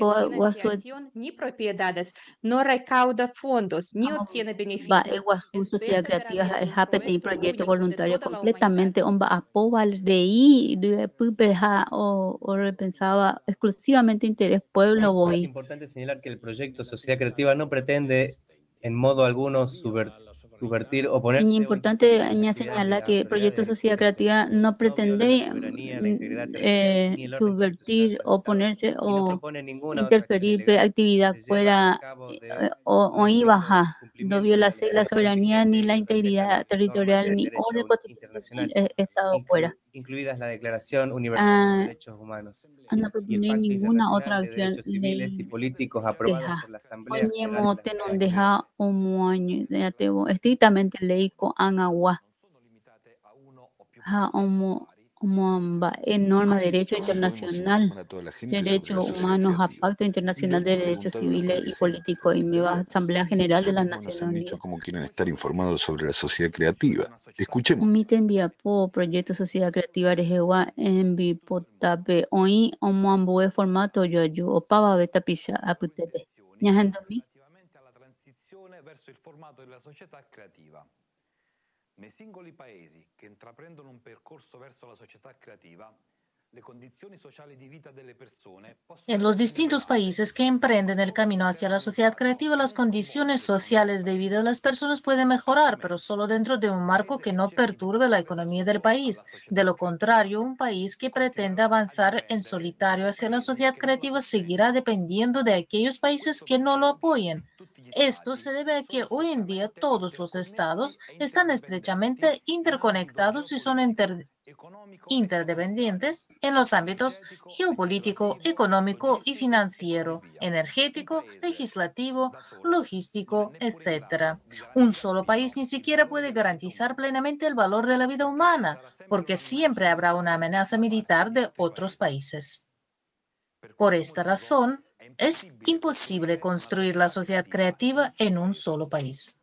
financiación ni propiedades, no recauda fondos ni obtiene va beneficios. Iguazú Es Sociedad Creativa verdaderamente el un HAPET y proyecto proyecto único de voluntario toda la humanidad. completamente omba apoba rei de pupeja o repensaba exclusivamente interés pueblo Es voy. importante señalar que el proyecto Sociedad Creativa no pretende en modo alguno subvertir, Y oponerse o importante interferir en las aña actividades de señalar las que el proyecto autoridades Sociedad existentes. Creativa no No viola la pretende soberanía, la integridad territorial ni los recursos subvertir, oponerse y no o propone ninguna otra acción interferir ilegal. actividad Se lleva a fuera cabo o de ibaja, no cumplimiento violase de la legislación soberanía ni vigente la y respeta integridad las normas territorial del ni derecho orden constitucional internacional, del Estado fuera. incluidas la Declaración Universal de Derechos Humanos No y el propone Pacto ninguna otra Internacional de acción Derechos Civiles y Políticos aprobados deja. por la Asamblea Oñe General de mote las non Naciones deja Unidas. un año de ateo estrictamente leico an agua. Ha amba en norma de derecho ¿Cómo podemos informar internacional, a toda la gente sobre derechos la sociedad humanos a creativa? Pacto Y Internacional le de hemos Derechos preguntado a unos Civiles y convergentes Políticos y nueva vegetarianos. Asamblea General de Ellos las mismos nos han Naciones dicho Unidas. cómo quieren estar informados sobre la sociedad creativa. Escuchemos. Miten viapo proyecto Sociedad Creativa Rejewa en bipotape hoy omambue formato yo ayu opava beta pisha aputepe. Ñahendomi. alla transizione verso il formato della società creativa. Nei singoli paesi che intraprendono un percorso verso la società creativa, le condizioni sociali di vita delle persone possono En los distintos países que emprenden el camino hacia la sociedad creativa, las condiciones sociales de vida de las personas pueden mejorar, pero solo dentro de un marco que no perturbe la economía del país. De lo contrario, un país que pretenda avanzar en solitario hacia la sociedad creativa seguirá dependiendo de aquellos países que no lo apoyen. Esto se debe a que hoy en día todos los estados están estrechamente interconectados y son interdependientes en los ámbitos geopolítico, económico y financiero, energético, legislativo, logístico, etc. Un solo país ni siquiera puede garantizar plenamente el valor de la vida humana, porque siempre habrá una amenaza militar de otros países. Por esta razón, es imposible construir la sociedad creativa en un solo país.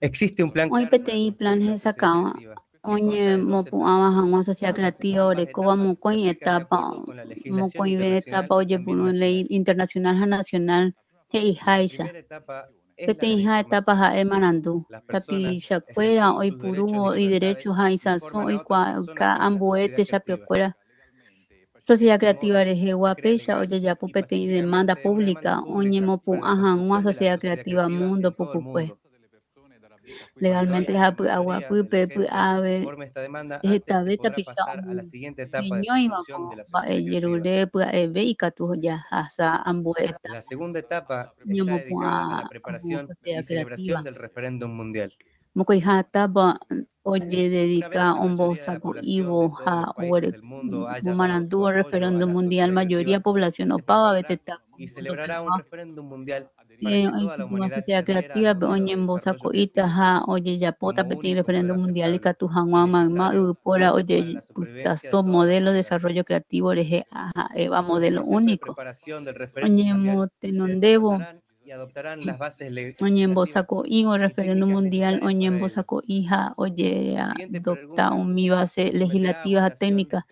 Existe un plan Hoy claro para PTI construir plan la es sociedad acá. creativa, que Oñe consta de 2 mopu etapas. ama hangwa sociedad creativa Ambas ore koba etapas mo se koin aplican de etapa acuerdo con la mo legislación koin ve internacional etapa y oye también puno ley nacional. internacional ha nacional he La haisha. primera etapa es la de la PTI ha etapa información. ha emanandu. Las Tapi personas shakwera ejerciendo hoy sus derechos y puru y libertades derechos ha informan isaso a y otras ka personas sobre la sociedad ambuete creativa. shapiokwera. Sociedad creativa reje guapesha oye ya pupete y demanda pública oñe mopu ajá una sociedad creativa mundo pupupue legalmente hapu agua pupe pu ave Forma esta demanda, esta antes se beta podrá pisa pasar a la siguiente etapa de genio y construcción de vamos la va sociedad creativa. yerure pu eve y katu ya hasa ambueta La segunda etapa está ñomo pu dedicada a la como preparación y sociedad celebración creativa del referéndum mundial. moko hata ba oye Una vez dedica que la ombo mayoría de la saco población ivo de todos ha los países ore del mundo haya dado su mumanandu apoyo a referéndum la mundial sociedad mayoría creativa, población se opava preparará beteta y mundo celebrará un pero referéndum mundial para que toda la una humanidad se sociedad adhiera al creativa be modelo de onye mbosa desarrollo ko ita creativo ha oye ya pota como peti único referéndum modelo mundial y aceptable katu y hanwa magma necesario pora para oye la puta supervivencia de so toda la modelo de humanidad. desarrollo creativo reje aha eva El modelo proceso de único preparación del referéndum onye mundial mo se tenondebo desarrollarán y adoptarán las bases onye legislativas mbosa ko iwo y referéndum técnicas mundial necesarias onye para mbosa ello. ko hija oye La siguiente adopta pregunta un mi base se someterá a legislativa votación técnica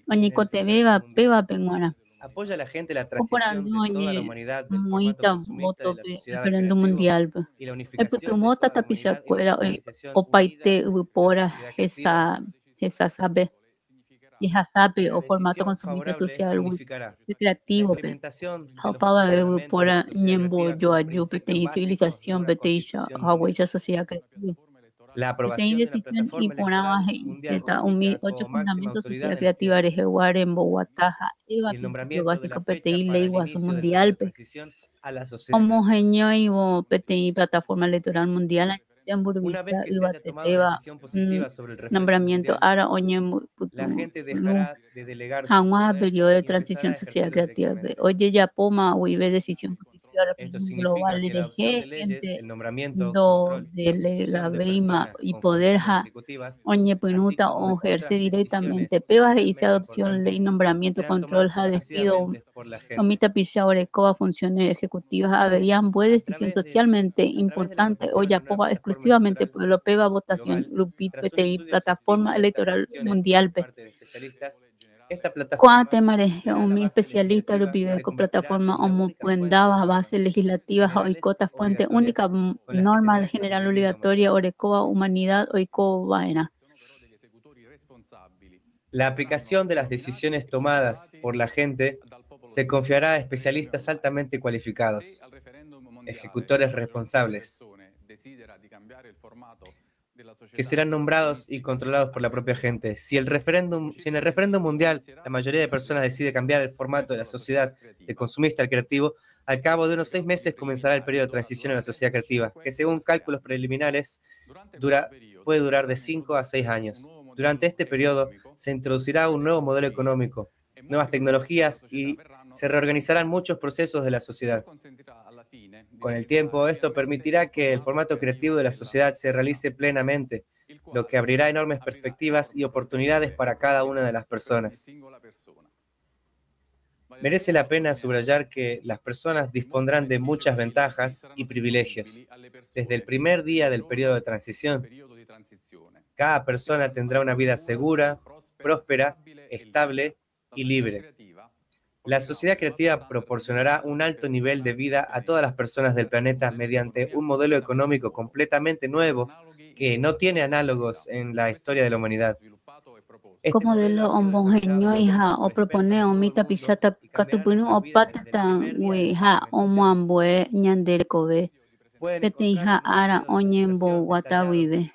onye en el kote primer beba mundo. peba penguana ¿Apoya la gente la transición Oporando de toda la onye humanidad del formato moita consumista de voto la pe sociedad al referéndum creativo mundial y la e putu unificación de mota toda la tapisha humanidad en una kwera civilización unida opaite en la upora sociedad creativa? esa sabe esa sabe La o formato decisión consumista favorable social significará la creativo pe implementación de los Haupaba de posicionamientos de la upora sociedad nyembo creativa yo como ayu pete principios y básicos de civilización una pete isha constitución mundial. hawecha sociedad creativa La pete aprobación de una decisión y plataforma ponaba electoral y mundial teta umi única ocho como máxima fundamentos autoridad sociedad en la creativa Tierra rejeguar en Bogotá eva y el principio nombramiento de básico la pete fecha y para ley el guaso inicio del periodo mundial de transición a la sociedad creativa. homogéneo y PTI plataforma electoral mundial en Una vez Burvista que y se haya tomado una Bateteva decisión positiva sobre el referéndum nombramiento mundial, ara oñe la putu gente lu dejará de delegar su hanwa poder periodo de y empezará transición a social ejercerlo creativa directamente. oye ya poma wibe decisión positiva Esto referéndum significa global que la adopción de ereje leyes, gente el nombramiento, do control y de la ejecución de beima personas y con poder funciones ha ejecutivas, oñe así penuta como o de ejerce otras directamente decisiones peba y se socialmente adopción ley importantes, nombramiento serán control tomadas ha despido exclusivamente por la gente. Omita Pichaure, Coba, funciones ejecutivas, habían buena decisión socialmente A través de la importante, o votación ya en una poba plataforma exclusivamente electoral por lo peba votación, global, grupit, tras un PTI, estudio plataforma exhaustivo de estas electoral cuestiones mundial, por parte de especialistas, esta cuánto plataforma temare, será la mi base especialista, legislativa y Rupibe, se con convertirá plataforma, en la como única fuente puendaba, de base normas legislativa, generales oicota, fuente obligatorias única, con las que normal tendrá que general cumplir la humanidad. obligatoria, orecoa, humanidad, oico, vaina. La aplicación de las decisiones tomadas por la gente se confiará a especialistas altamente cualificados, ejecutores responsables, que serán nombrados y controlados por la propia gente. Si en el referéndum mundial la mayoría de personas decide cambiar el formato de la sociedad de consumista al creativo, al cabo de unos 6 meses comenzará el periodo de transición a la sociedad creativa, que según cálculos preliminares puede durar de 5 a 6 años. Durante este periodo se introducirá un nuevo modelo económico, nuevas tecnologías y se reorganizarán muchos procesos de la sociedad. Con el tiempo, esto permitirá que el formato creativo de la sociedad se realice plenamente, lo que abrirá enormes perspectivas y oportunidades para cada una de las personas. Merece la pena subrayar que las personas dispondrán de muchas ventajas y privilegios. Desde el primer día del periodo de transición, cada persona tendrá una vida segura, próspera, estable y libre. La sociedad creativa proporcionará un alto nivel de vida a todas las personas del planeta mediante un modelo económico completamente nuevo que no tiene análogos en la historia de la humanidad. Como de lo homogéneo hija o propone omita pichata katupunu o patatan weha o muambue ñandere kobe pete hija ara oñembo watawibe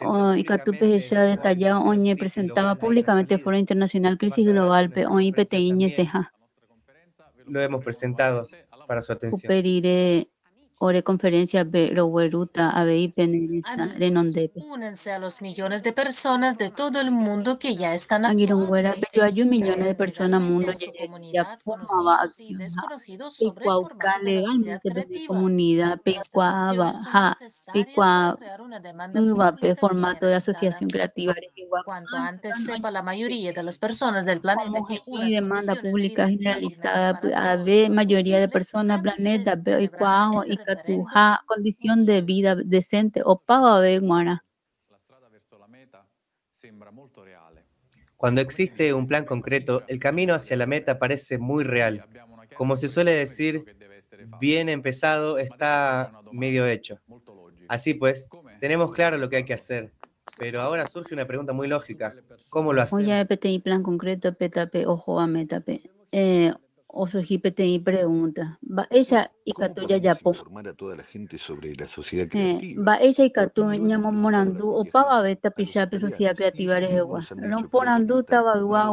o y katupe ya detallado oñe presentaba públicamente Foro Internacional Crisis Global pe oñi pete iñe seja Lo hemos presentado para su atención. cuperire ore conferencia be roweruta abei peneresa renondepe Únense a los millones de personas de todo el mundo que ya están Aguirongüera, actuando yo hay un millón de personas mundo en su ya comunidad, formaba conocidos y acción desconocidos sobre el Pecuauca formato de la sociedad legalmente de creativa. comunidad Estas Pecuaba acciones son ja necesarias para Pecua crear una demanda Uva pe pública formato de generalizada. asociación creativa Cuanto antes sepa la mayoría de las personas del planeta que homogéneo y unas demanda condiciones de pública vida dignas generalizada para a todos ver son mayoría de posibles, personas antes se planeta ve y celebrará cuao el y referéndum catuja condición de vida decente o pago ve guana. Cuando existe un plan concreto, el camino hacia la meta parece muy real. Como se suele decir, bien empezado está medio hecho. Así pues, tenemos claro lo que hay que hacer. Pero ahora surge una pregunta muy lógica. ¿Cómo lo hacemos? Oye, PTI plan concreto, PTP, ojo a metape. O surgi PTI pregunta. Va ella y catuya ya po. Informar a toda la gente sobre la sociedad creativa. Va ella y catu ñamo morandu o pava beta pichape sociedad creativa rewa. Romporandu tabagua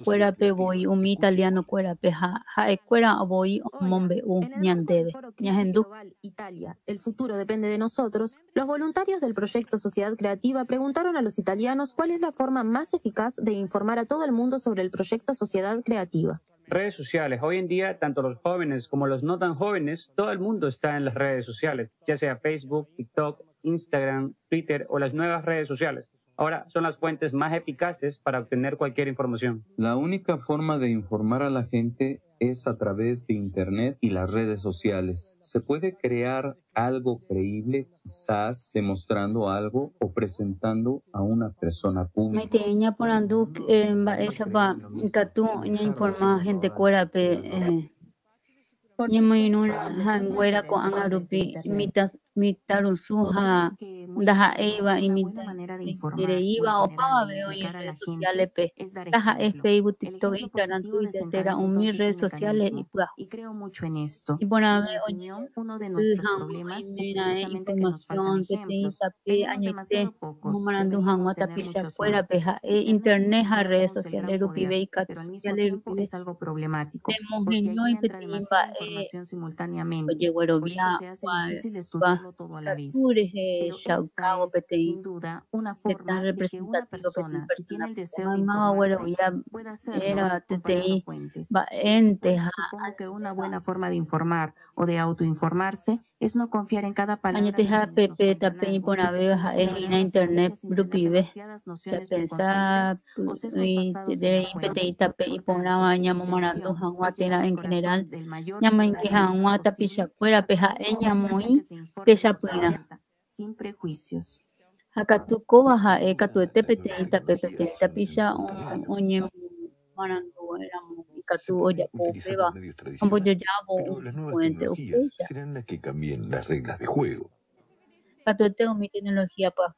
fuera pe boy un italiano fuera pe ha fuera boy mombe ñandebe. Ñahendu. Italia, el futuro depende de nosotros. Los voluntarios del proyecto Sociedad Creativa preguntaron a los italianos cuál es la forma más eficaz de informar a todo el mundo sobre el proyecto Sociedad Creativa. Redes sociales. Hoy en día, tanto los jóvenes como los no tan jóvenes, todo el mundo está en las redes sociales, ya sea Facebook, TikTok, Instagram, Twitter o las nuevas redes sociales. Ahora son las fuentes más eficaces para obtener cualquier información. La única forma de informar a la gente es a través de Internet y las redes sociales. Se puede crear algo creíble, quizás demostrando algo o presentando a una persona pública. Meteña porandu esa va catu ña informa gente cuera pe ñamoinuna hanguera ko angarupi mitarusuja daja eva y iba o pava veo en redes sociales pe daja es Facebook, TikTok, Instagram, Twitter, era un mil redes sociales y creo mucho en esto. y bueno En mi opinión, uno de nuestros problemas es precisamente que nos faltan ejemplos. Tenemos demasiado pocos, deberíamos tener muchos más. internet a redes sociales Pero al mismo tiempo es algo problemático, porque allí entra demasiada información simultáneamente. Por eso se hace difícil estudiarlo todo a la vez. Pero esta es, sin duda, una forma de que una persona, si tiene el deseo de informarse, pueda hacerlo comparando fuentes. Supongo que una buena forma de informar o de autoinformarse es no confiar en cada palabra. Pepe tapé por navegas en internet grupive se pensa y de PTI tapé y por una baña monando hanguatera en general llama en que hanguata pisa fuera peja ella muy desapuina sin prejuicios. Acá tu cobaja catu PTI tapé pisa oñe manando era catu olla peba como yo llamo Las nuevas tecnologías serán las que cambien las reglas de juego. Catu tengo mi tecnología para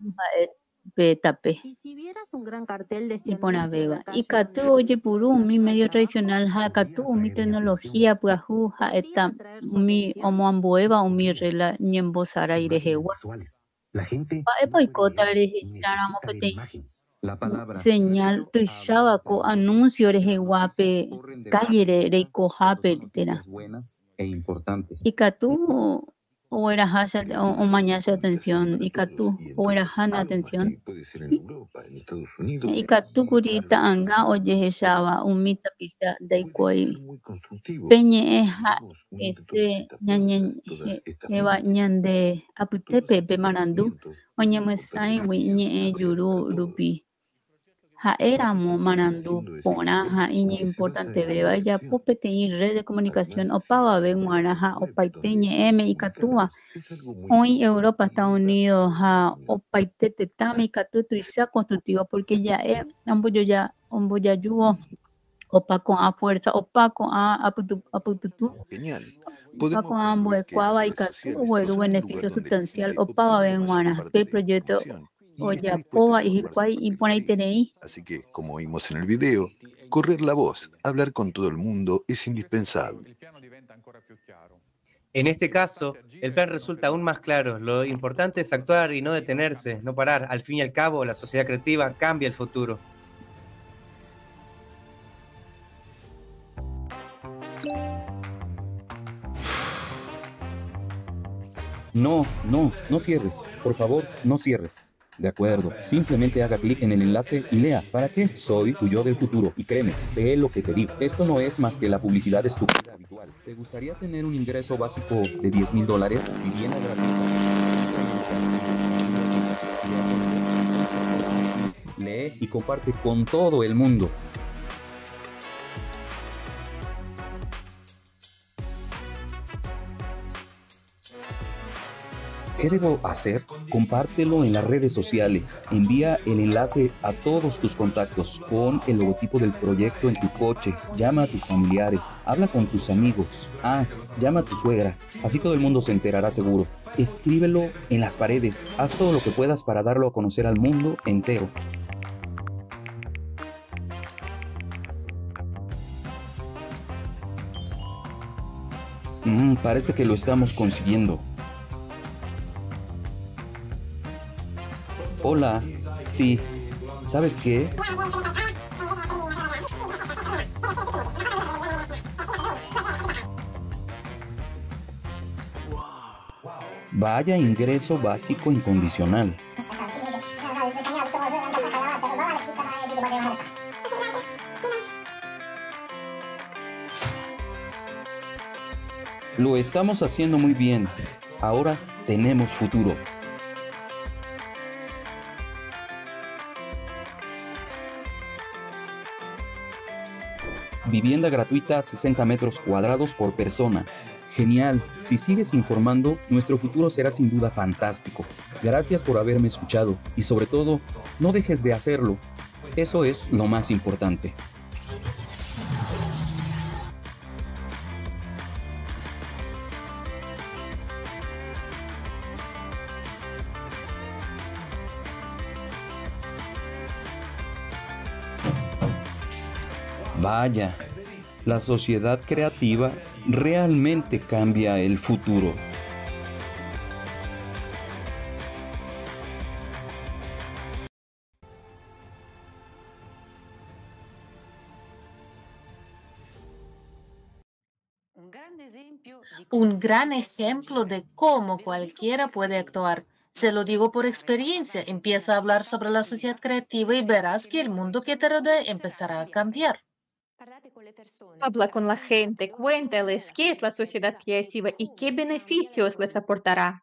PTP. Y si vieras un gran cartel de y pona beba y catu oye puru mi medio tradicional ha catu mi tecnología pues ha eta mi omoamboeva o mi regla ñembosara irejewa la gente boicota La palabra señal tuishaba ko anuncio rejeguape calle reikojape tera buenas e importantes. y catu o era hasha o mañana atención y catu o era hana atención Puede ser en Europa, en Estados Unidos. y catu curita anga oye heshaba un mita pista daikoi Muy constructivo. peñe eja ñañen eva ñande aputepe pe marandu oñe mesai wiñe yuru rupi ha éramos manandu ponaja y importante beba ya popete y red de comunicación opava ven guaraja opaiteñe m y catua hoy Europa Estados Unidos ha opaitete tami catutu y sea constructivo porque ya es amboya yuo opa con a fuerza opa con a apututu Genial. opa con ambos ecuava y catu o beneficio sustancial opava ven guaraja pe proyecto oye, poa y hikwai y pone ahí. Así que, como vimos en el video, correr la voz, hablar con todo el mundo es indispensable. En este caso, el plan resulta aún más claro. Lo importante es actuar y no detenerse, no parar. Al fin y al cabo, la sociedad creativa cambia el futuro. No cierres. Por favor, no cierres. De acuerdo, simplemente haga clic en el enlace y lea. ¿Para qué? Soy tu yo del futuro y créeme, sé lo que te digo. Esto no es más que la publicidad estúpida habitual. ¿Te gustaría tener un ingreso básico de $10,000? Vivienda gratuita. Lee y comparte con todo el mundo. ¿Qué debo hacer? Compártelo en las redes sociales. Envía el enlace a todos tus contactos. Pon el logotipo del proyecto en tu coche. Llama a tus familiares. Habla con tus amigos. Llama a tu suegra. Así todo el mundo se enterará seguro. Escríbelo en las paredes. Haz todo lo que puedas para darlo a conocer al mundo entero. Parece que lo estamos consiguiendo. Hola, sí. ¿Sabes qué? Vaya ingreso básico incondicional. Lo estamos haciendo muy bien. Ahora tenemos futuro. Vivienda gratuita a 60 metros cuadrados por persona. Genial. Si sigues informando, nuestro futuro será sin duda fantástico. Gracias por haberme escuchado y sobre todo, no dejes de hacerlo. Eso es lo más importante. Vaya, la sociedad creativa realmente cambia el futuro. Un gran ejemplo de cómo cualquiera puede actuar. Se lo digo por experiencia. Empieza a hablar sobre la sociedad creativa y verás que el mundo que te rodea empezará a cambiar. Habla con la gente, cuéntales qué es la sociedad creativa y qué beneficios les aportará.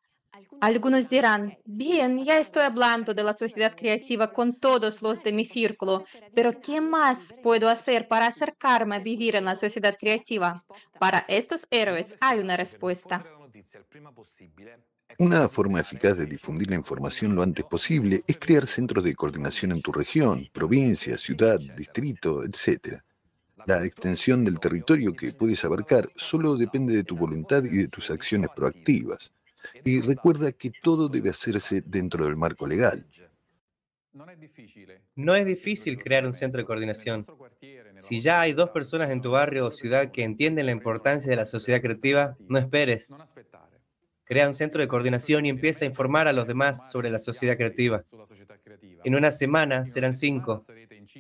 Algunos dirán, bien, ya estoy hablando de la sociedad creativa con todos los de mi círculo, pero ¿qué más puedo hacer para acercarme a vivir en la sociedad creativa? Para estos héroes hay una respuesta. Una forma eficaz de difundir la información lo antes posible es crear centros de coordinación en tu región, provincia, ciudad, distrito, etc. La extensión del territorio que puedes abarcar solo depende de tu voluntad y de tus acciones proactivas. Y recuerda que todo debe hacerse dentro del marco legal. No es difícil crear un centro de coordinación. Si ya hay 2 personas en tu barrio o ciudad que entienden la importancia de la sociedad creativa, no esperes. Crea un centro de coordinación y empieza a informar a los demás sobre la sociedad creativa. En una semana serán 5,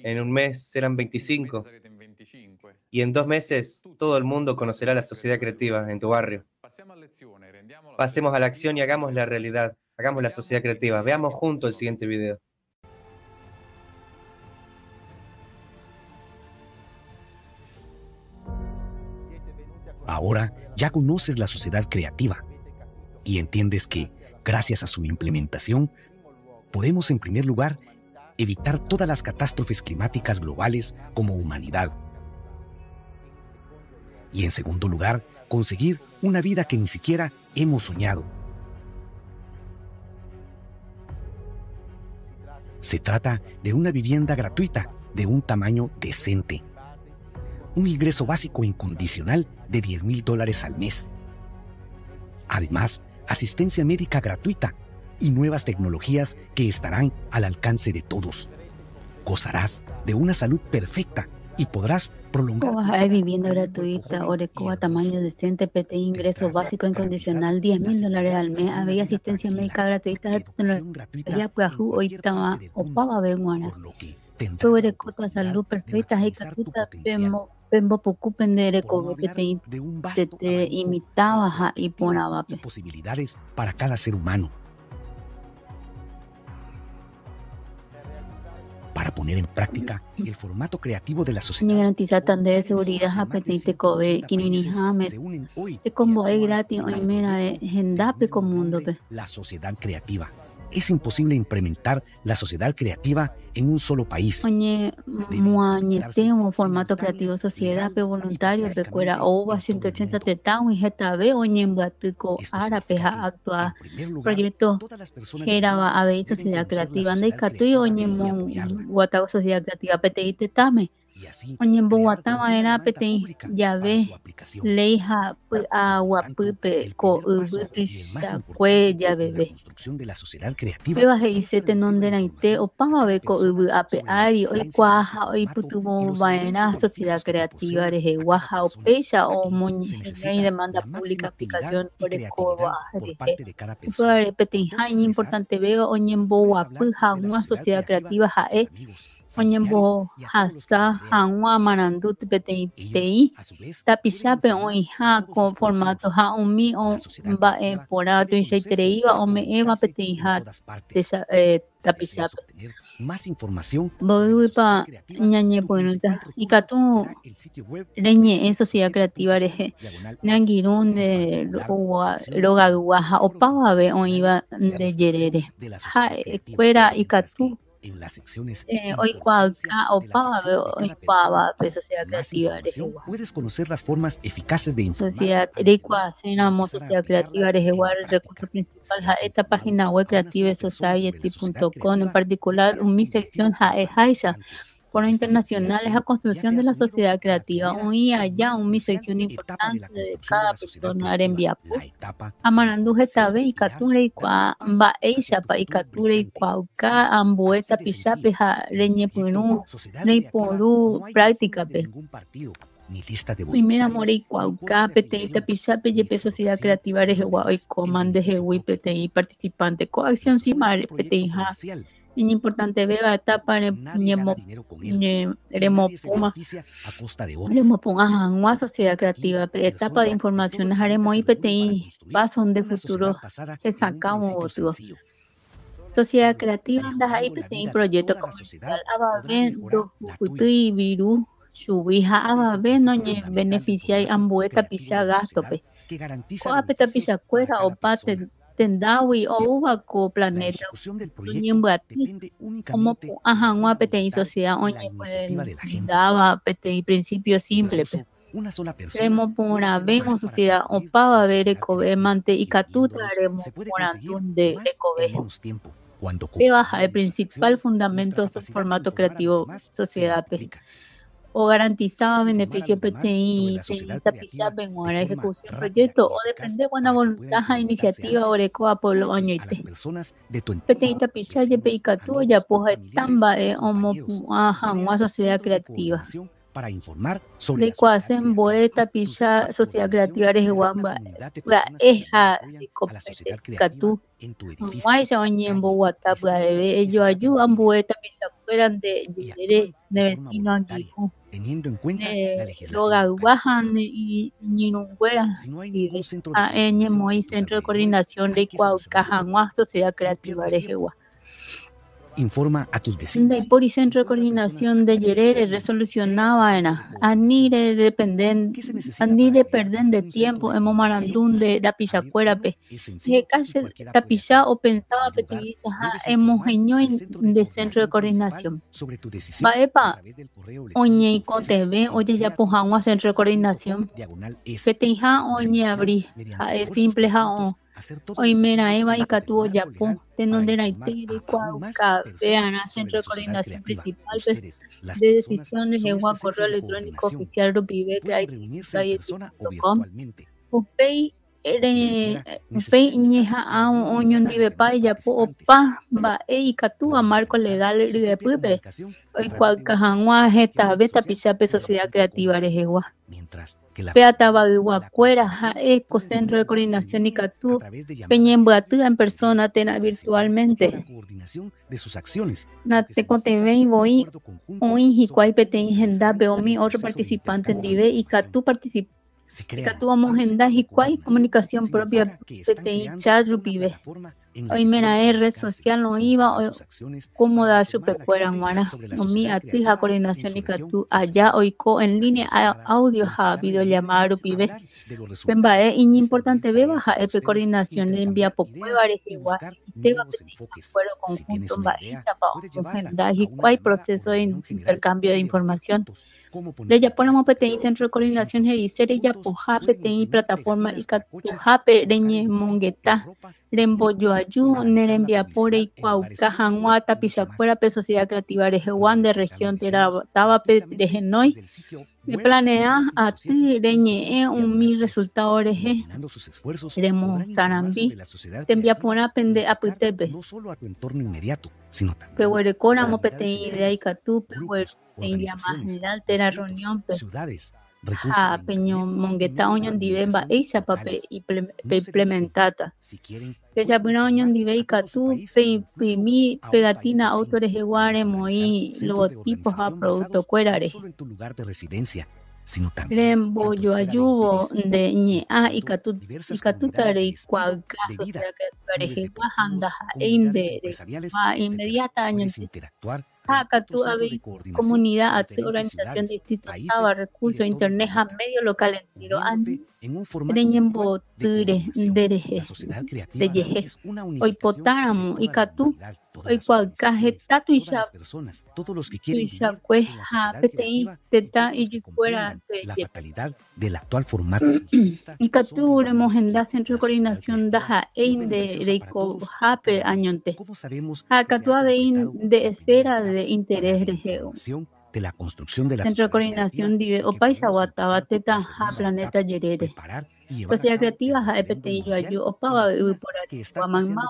en un mes serán 25, y en 2 meses todo el mundo conocerá la sociedad creativa en tu barrio. Pasemos a la acción y hagamos la realidad. Hagamos la sociedad creativa. Veamos juntos el siguiente video. Ahora ya conoces la sociedad creativa y entiendes que, gracias a su implementación, podemos en primer lugar evitar todas las catástrofes climáticas globales como humanidad. Y en segundo lugar, conseguir una vida que ni siquiera hemos soñado. Se trata de una vivienda gratuita de un tamaño decente. Un ingreso básico incondicional de $10,000 al mes. Además, asistencia médica gratuita y nuevas tecnologías que estarán al alcance de todos. Gozarás de una salud perfecta y podrás prolongar. Hay vivienda gratuita, Orecoa, tamaño decente, PT, ingreso básico incondicional, $10,000 al mes, había asistencia médica gratuita de tecnología, Puajú, Oitama, Opava, Benguara. Orecoa, salud perfecta, hay gratuita, Pembo Pucu, Pendereco, te imitaba y ponaba. Posibilidades para cada ser humano. Para poner en práctica el formato creativo de la sociedad. Me garantiza tan de seguridad apetite kobe kininihame te combo es gratis o mera gendape con mundo. La sociedad creativa es imposible implementar la sociedad creativa en un solo país. Oye, muañetemo formato creativo sociedad pe voluntario pe cuera ova 180 tetao y getabe oye mbatuko árabe ha actua proyecto geraba ave sociedad creativa ande katui oye mon guatao sociedad creativa pete tetame oye guatama era pete llave leija agua pupe ko ubutisha kwe llave beba heise tenonde naite opama be ko ubu ape ari oi kwaha oi putumo vaina sociedad creativa reje waha o pesha o moñi demanda pública aplicación por el coba reje repete importante veo oñembo wapuja una sociedad creativa jae oñembo hasa hanwa manandu pete tei tapichape oija con formato ha umi o ba porado y seitreiva o me eva pete ha tapichape más información pa ñañe pointa y katu reñe en sociedad creativa reje nangirun de loga guaja o pava o iba de yerere ha fuera y katu en las secciones hoy cualca o pava sociedad creativa puedes conocer las formas eficaces de informar. Sociedad sociedad creativa el recurso principal esta página web creativesociety.com en particular mi sección Haisha Foro internacionales a construcción de la sociedad creativa. Hoy allá mi sección importante de cada persona en Viapo. Amarandu getabe y cature y cua ba eisha pa y cature y cuauca ambueta pichape ja reñe punu reiporu práctica pe. Primera more y cuauca peteita pichape yepe sociedad creativa rejewa y comande jewi petei participante coacción simar peteija. Es importante ver la etapa de Remopuma una sociedad creativa, etapa de información haremos IPTI, paso de futuro que sacamos otro. Sociedad creativa anda IPTI proyecto comercial, ababen do futui viru, subija ababen no beneficia y ambueta pisha gasto pe. Coapeta pisha cuera o pate Tendawi o Ubaco planeta como una PTI sociedad daba PTI principio simple vemos sociedad o pava ver ecobemante y catuta haremos de ecobe de baja el principal fundamento del formato creativo sociedad o garantizaba beneficio PTI, tapichap en una ejecución proyecto o depende de buena voluntad a iniciativa o recoa por los años PTI tapichap y peicatu ya poja tamba homo una sociedad creativa para informar sobre de cuasen boe tapicha sociedad creativa de Guamba la eja de copetatu mai se oñembo WhatsApp de ellos ayudan boe tapicha fueran de vecino aquí teniendo en cuenta la legislación y Ninunguera y Centro de Coordinación de Cuaucajangua Sociedad Creativa de Jehuá. Informa a tus vecinos. Y por el Centro de Coordinación de Yerere resolucionaba anire dependen anire perden de tiempo en Momarandún de la Pichacuerape que casi tapiza o pensaba petiliza en Mojeño de Centro de Coordinación Baepa oñe y TV oye ya pojangua Centro de Coordinación petija oñe abrí es simple o hoy mera Eva y Catuo Yapo, tenonde naitiri cuauca, vean a Centro de Coordinación Principal de Decisiones de correo electrónico oficial rupibe creativesociety.com upei ñeja a oñon ribepa Yapo opa ba y Catua marco legal ribepupe hoy cuaucajangua jeta beta pichape sociedad creativa rejegua Peataba Guacuera, Eco Centro de Coordinación y Catú, Peñembuatú en persona, tena virtualmente. Nate conteve y voy, oí, cuay peten agenda, veo mi otro participante en Dive y Catú participó. Catú vamos agenda y cuay comunicación propia, peten chat rupive. Hoy mera red social no iba cómo dar su pecuera guana o mi atija coordinación y Catú allá oico en línea audio ja videollamada pibe pembae y importante ve baja epe coordinación envía popular igual Teba acuerdo conjunto Baisa para y cuál proceso de intercambio de información. Leya ponemos PTI Centro de Coordinación y Sereya Puja PTI Plataforma y Catujape Reñe Mongueta Remboyoayu Nerembiapore y Cuauca Janua Tapichacuera Pe Sociedad Creativa Rejewan de Región Tabape de Genoy. El planea a ti reñe un mi resultado reje remo sarambi te envía por una pende a putepe no solo a tu entorno inmediato, sino también pero cora PTI idea y catu pero te iría más general te la reunión ciudades, a peño mongueta oñon divemba eisa pape implementada que ya puna oñon dive y catu mi pegatina autores iguare moi logotipos a producto cuerare solo en tu lugar de residencia, sino también Rembo yo ayubo de ñea y catutare y cualca o sea que pareje bajanda inde inmediata interactuar Catu abe comunidad ate organización de distritos aba recursos internet a medio local en tiro en un formato reñembo ture dereje de yeje hoy potáramo y catu hoy cualcaje tatu isha todos los que quieren isha pues ha PTI teta y fuera la fatalidad del actual formato y catu remogenda centro de coordinación daja de reiko hape añonte ha catu abe de esfera de interés regeo de la construcción de la Centro de Coordinación de Opaisa Guataba Teta ha Planeta Yerere. Sociedad Creativa ha EPTI yo ayu Opava por Guamangma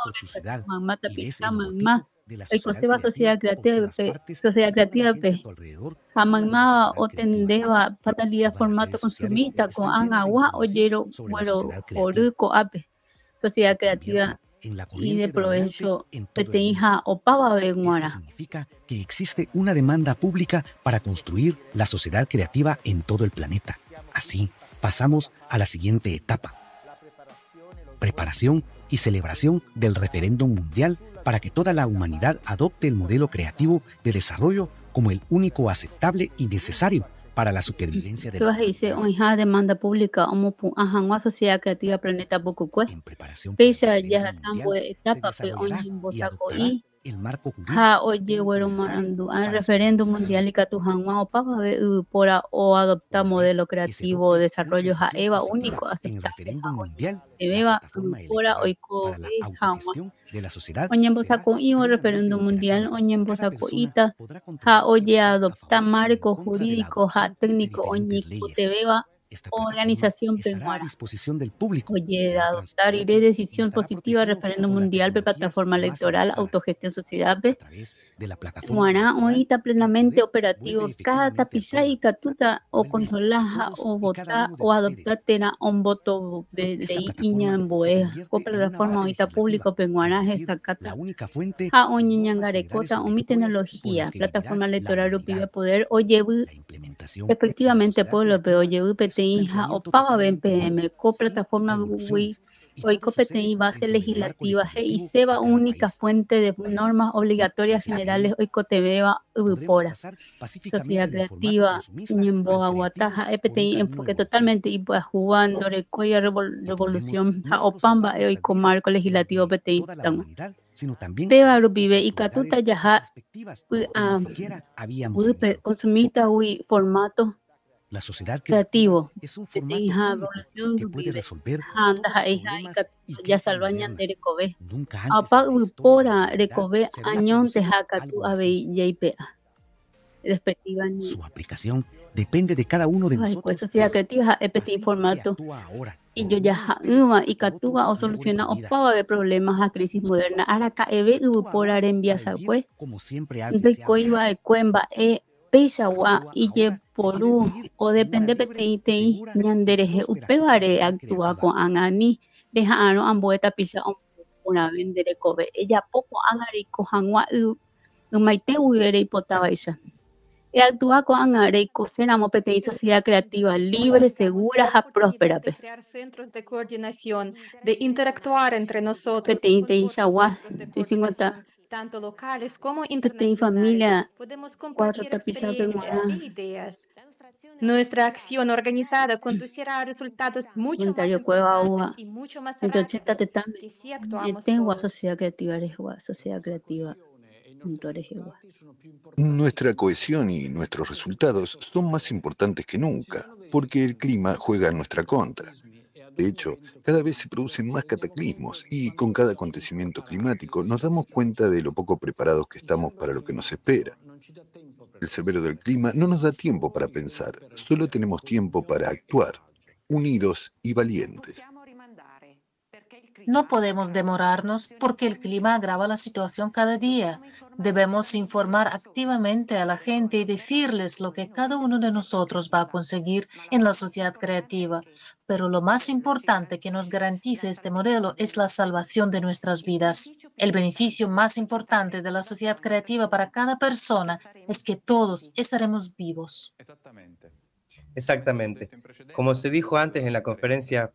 Mata Pizamangma el Coseba Sociedad Creativa Pe Amangma o tendeba fatalidad formato consumista con agua o yero bueno oruco ape Sociedad Creativa y de provecho PTIja o pava benguara. Significa que existe una demanda pública para construir la sociedad creativa en todo el planeta. Así, pasamos a la siguiente etapa. Preparación y celebración del referéndum mundial para que toda la humanidad adopte el modelo creativo de desarrollo como el único aceptable y necesario para la supervivencia de la dice una demanda pública una sociedad creativa planeta Bokukwe pesa ya sambo etapa pe onyin bosako y el marco ha oye bueno mandu al referéndum mundial y katuhanwa o papa pora o adopta modelo creativo desarrollo ha eva único aceptable mundial eva pora oiko hanwa de la sociedad onyen bosako y o referéndum mundial onyen bosako ita ha oye adopta marco jurídico ha técnico onyiku tebeba organización peruana disposición del público oye adoptar y de decisión positiva referéndum mundial de plataforma electoral autogestión sociedad de la plataforma oita plenamente operativo cada tapilla y catuta o controlaja o votar o adoptar tena un voto de iña en boe con plataforma oita público penguanaje sacata la única fuente a oñiñangarecota o mi tecnología plataforma electoral pide poder oye efectivamente pueblo pero oye PTI o pava BPM co plataforma Wii hoy PTI base legislativa y SEBA única fuente de normas obligatorias generales hoy cotebeba ubipora sociedad creativa ñemboa guataja EPTI enfoque totalmente y pues jugando recoya revolución o pamba hoy con marco legislativo PTI sino también Peba vive y catuta yaja consumita Wii formato la sociedad creativo es un formato que puede resolver ya salvañan de recobe apa pora recobe añón de hakatu ave JPA respectivamente su aplicación depende de cada uno de nosotros pues sociedad creativa EPTI formato y yo ya y catuga o soluciona o pava de problemas a crisis moderna araka eve pora envía salve como siempre de coiba de cuemba Peixagua y Yeporú o depende PTI ñandereje upevare actúa con angani dejano amboeta pisa una vendere kobe ella poco angari kohangua maite uere hipotaba ella y actúa con angari cosenamo PTI sociedad creativa libre segura y próspera crear centros de coordinación de interactuar entre nosotros PTI te Ishagua 50 tanto locales como internacionales. Familia, podemos compartir experiencias e ideas. Nuestra acción organizada conducirá a resultados mucho más Comentario cueva importantes uva. y mucho más 180 rápidos tetame. que si actuamos Tengo a solos. sociedad creativa, sociedad creativa. Nuestra cohesión y nuestros resultados son más importantes que nunca, porque el clima juega en nuestra contra. De hecho, cada vez se producen más cataclismos y con cada acontecimiento climático nos damos cuenta de lo poco preparados que estamos para lo que nos espera. El cerbero del clima no nos da tiempo para pensar, solo tenemos tiempo para actuar, unidos y valientes. No podemos demorarnos porque el clima agrava la situación cada día. Debemos informar activamente a la gente y decirles lo que cada uno de nosotros va a conseguir en la sociedad creativa. Pero lo más importante que nos garantice este modelo es la salvación de nuestras vidas. El beneficio más importante de la sociedad creativa para cada persona es que todos estaremos vivos. Exactamente. Como se dijo antes en la conferencia,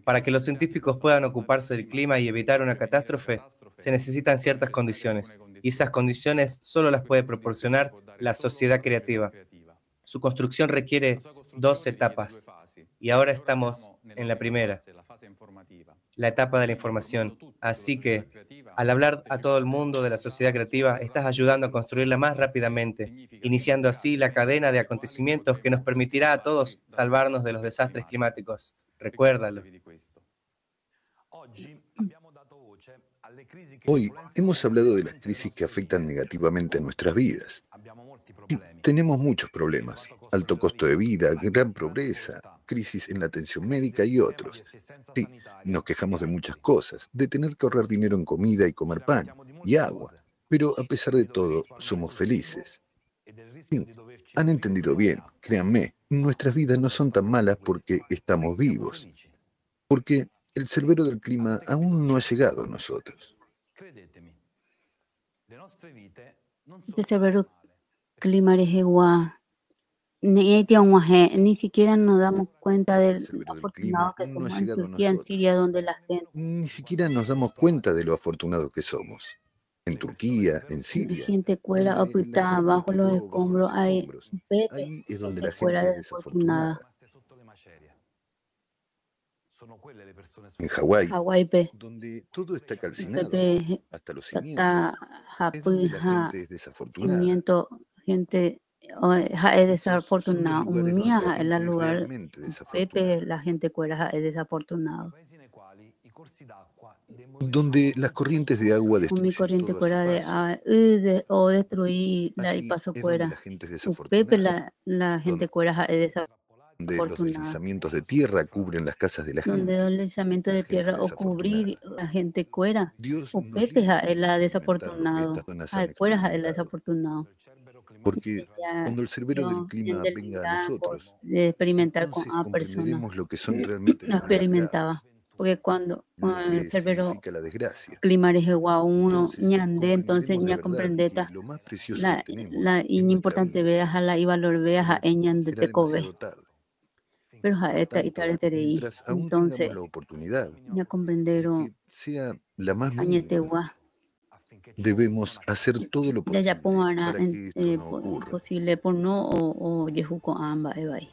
para que los científicos puedan ocuparse del clima y evitar una catástrofe, se necesitan ciertas condiciones, y esas condiciones solo las puede proporcionar la sociedad creativa. Su construcción requiere 2 etapas, y ahora estamos en la primera, la etapa de la información. Así que, al hablar a todo el mundo de la sociedad creativa, estás ayudando a construirla más rápidamente, iniciando así la cadena de acontecimientos que nos permitirá a todos salvarnos de los desastres climáticos. Recuérdalo. Hoy hemos hablado de las crisis que afectan negativamente a nuestras vidas. Sí, tenemos muchos problemas: alto costo de vida, gran pobreza, crisis en la atención médica y otros. Sí, nos quejamos de muchas cosas, de tener que ahorrar dinero en comida y comer pan y agua, pero a pesar de todo, somos felices. Sí, han entendido bien, créanme, nuestras vidas no son tan malas porque estamos vivos, porque el cerbero del clima aún no ha llegado a nosotros. El cerbero clima ni siquiera nos damos cuenta de lo afortunados que somos en Turquía, en Siria, donde la gente... Ni siquiera nos damos cuenta de lo afortunados que somos. En Turquía, en Siria. Gente cuera ocultada bajo los escombros. Hay Ahí es donde la cuera gente es desafortunada. En Hawái, donde todo está calcinado, hasta los cimientos, es donde la gente es desafortunada. Gente es desafortunada. En el lugar Pepe, la gente cuera es desafortunado. Donde las corrientes de agua destruyen corriente todo cuera o destruir y paso cuera. Pepe, la gente cuera es desafortunada. Donde los deslizamientos de tierra cubren las casas de la gente. Donde los deslizamientos de tierra o cubrir la gente cuera. O Pepe es la desafortunado. Cuera es la desafortunado. Porque cuando el cerbero del clima venga a nosotros, de experimentar con a personas. Comprenderemos lo que son realmente no experimentaba. Porque cuando el cerbero la desgracia. clima es igual uno ñande, entonces ña comprendeta la importante veas a la y valor veas a ñan de te cobe. Pero a esta y tal terei. Entonces ya comprendieron sea la más mínima. Debemos hacer todo lo posible para que esto no ocurra. Posible por no o yehuko amba ebai.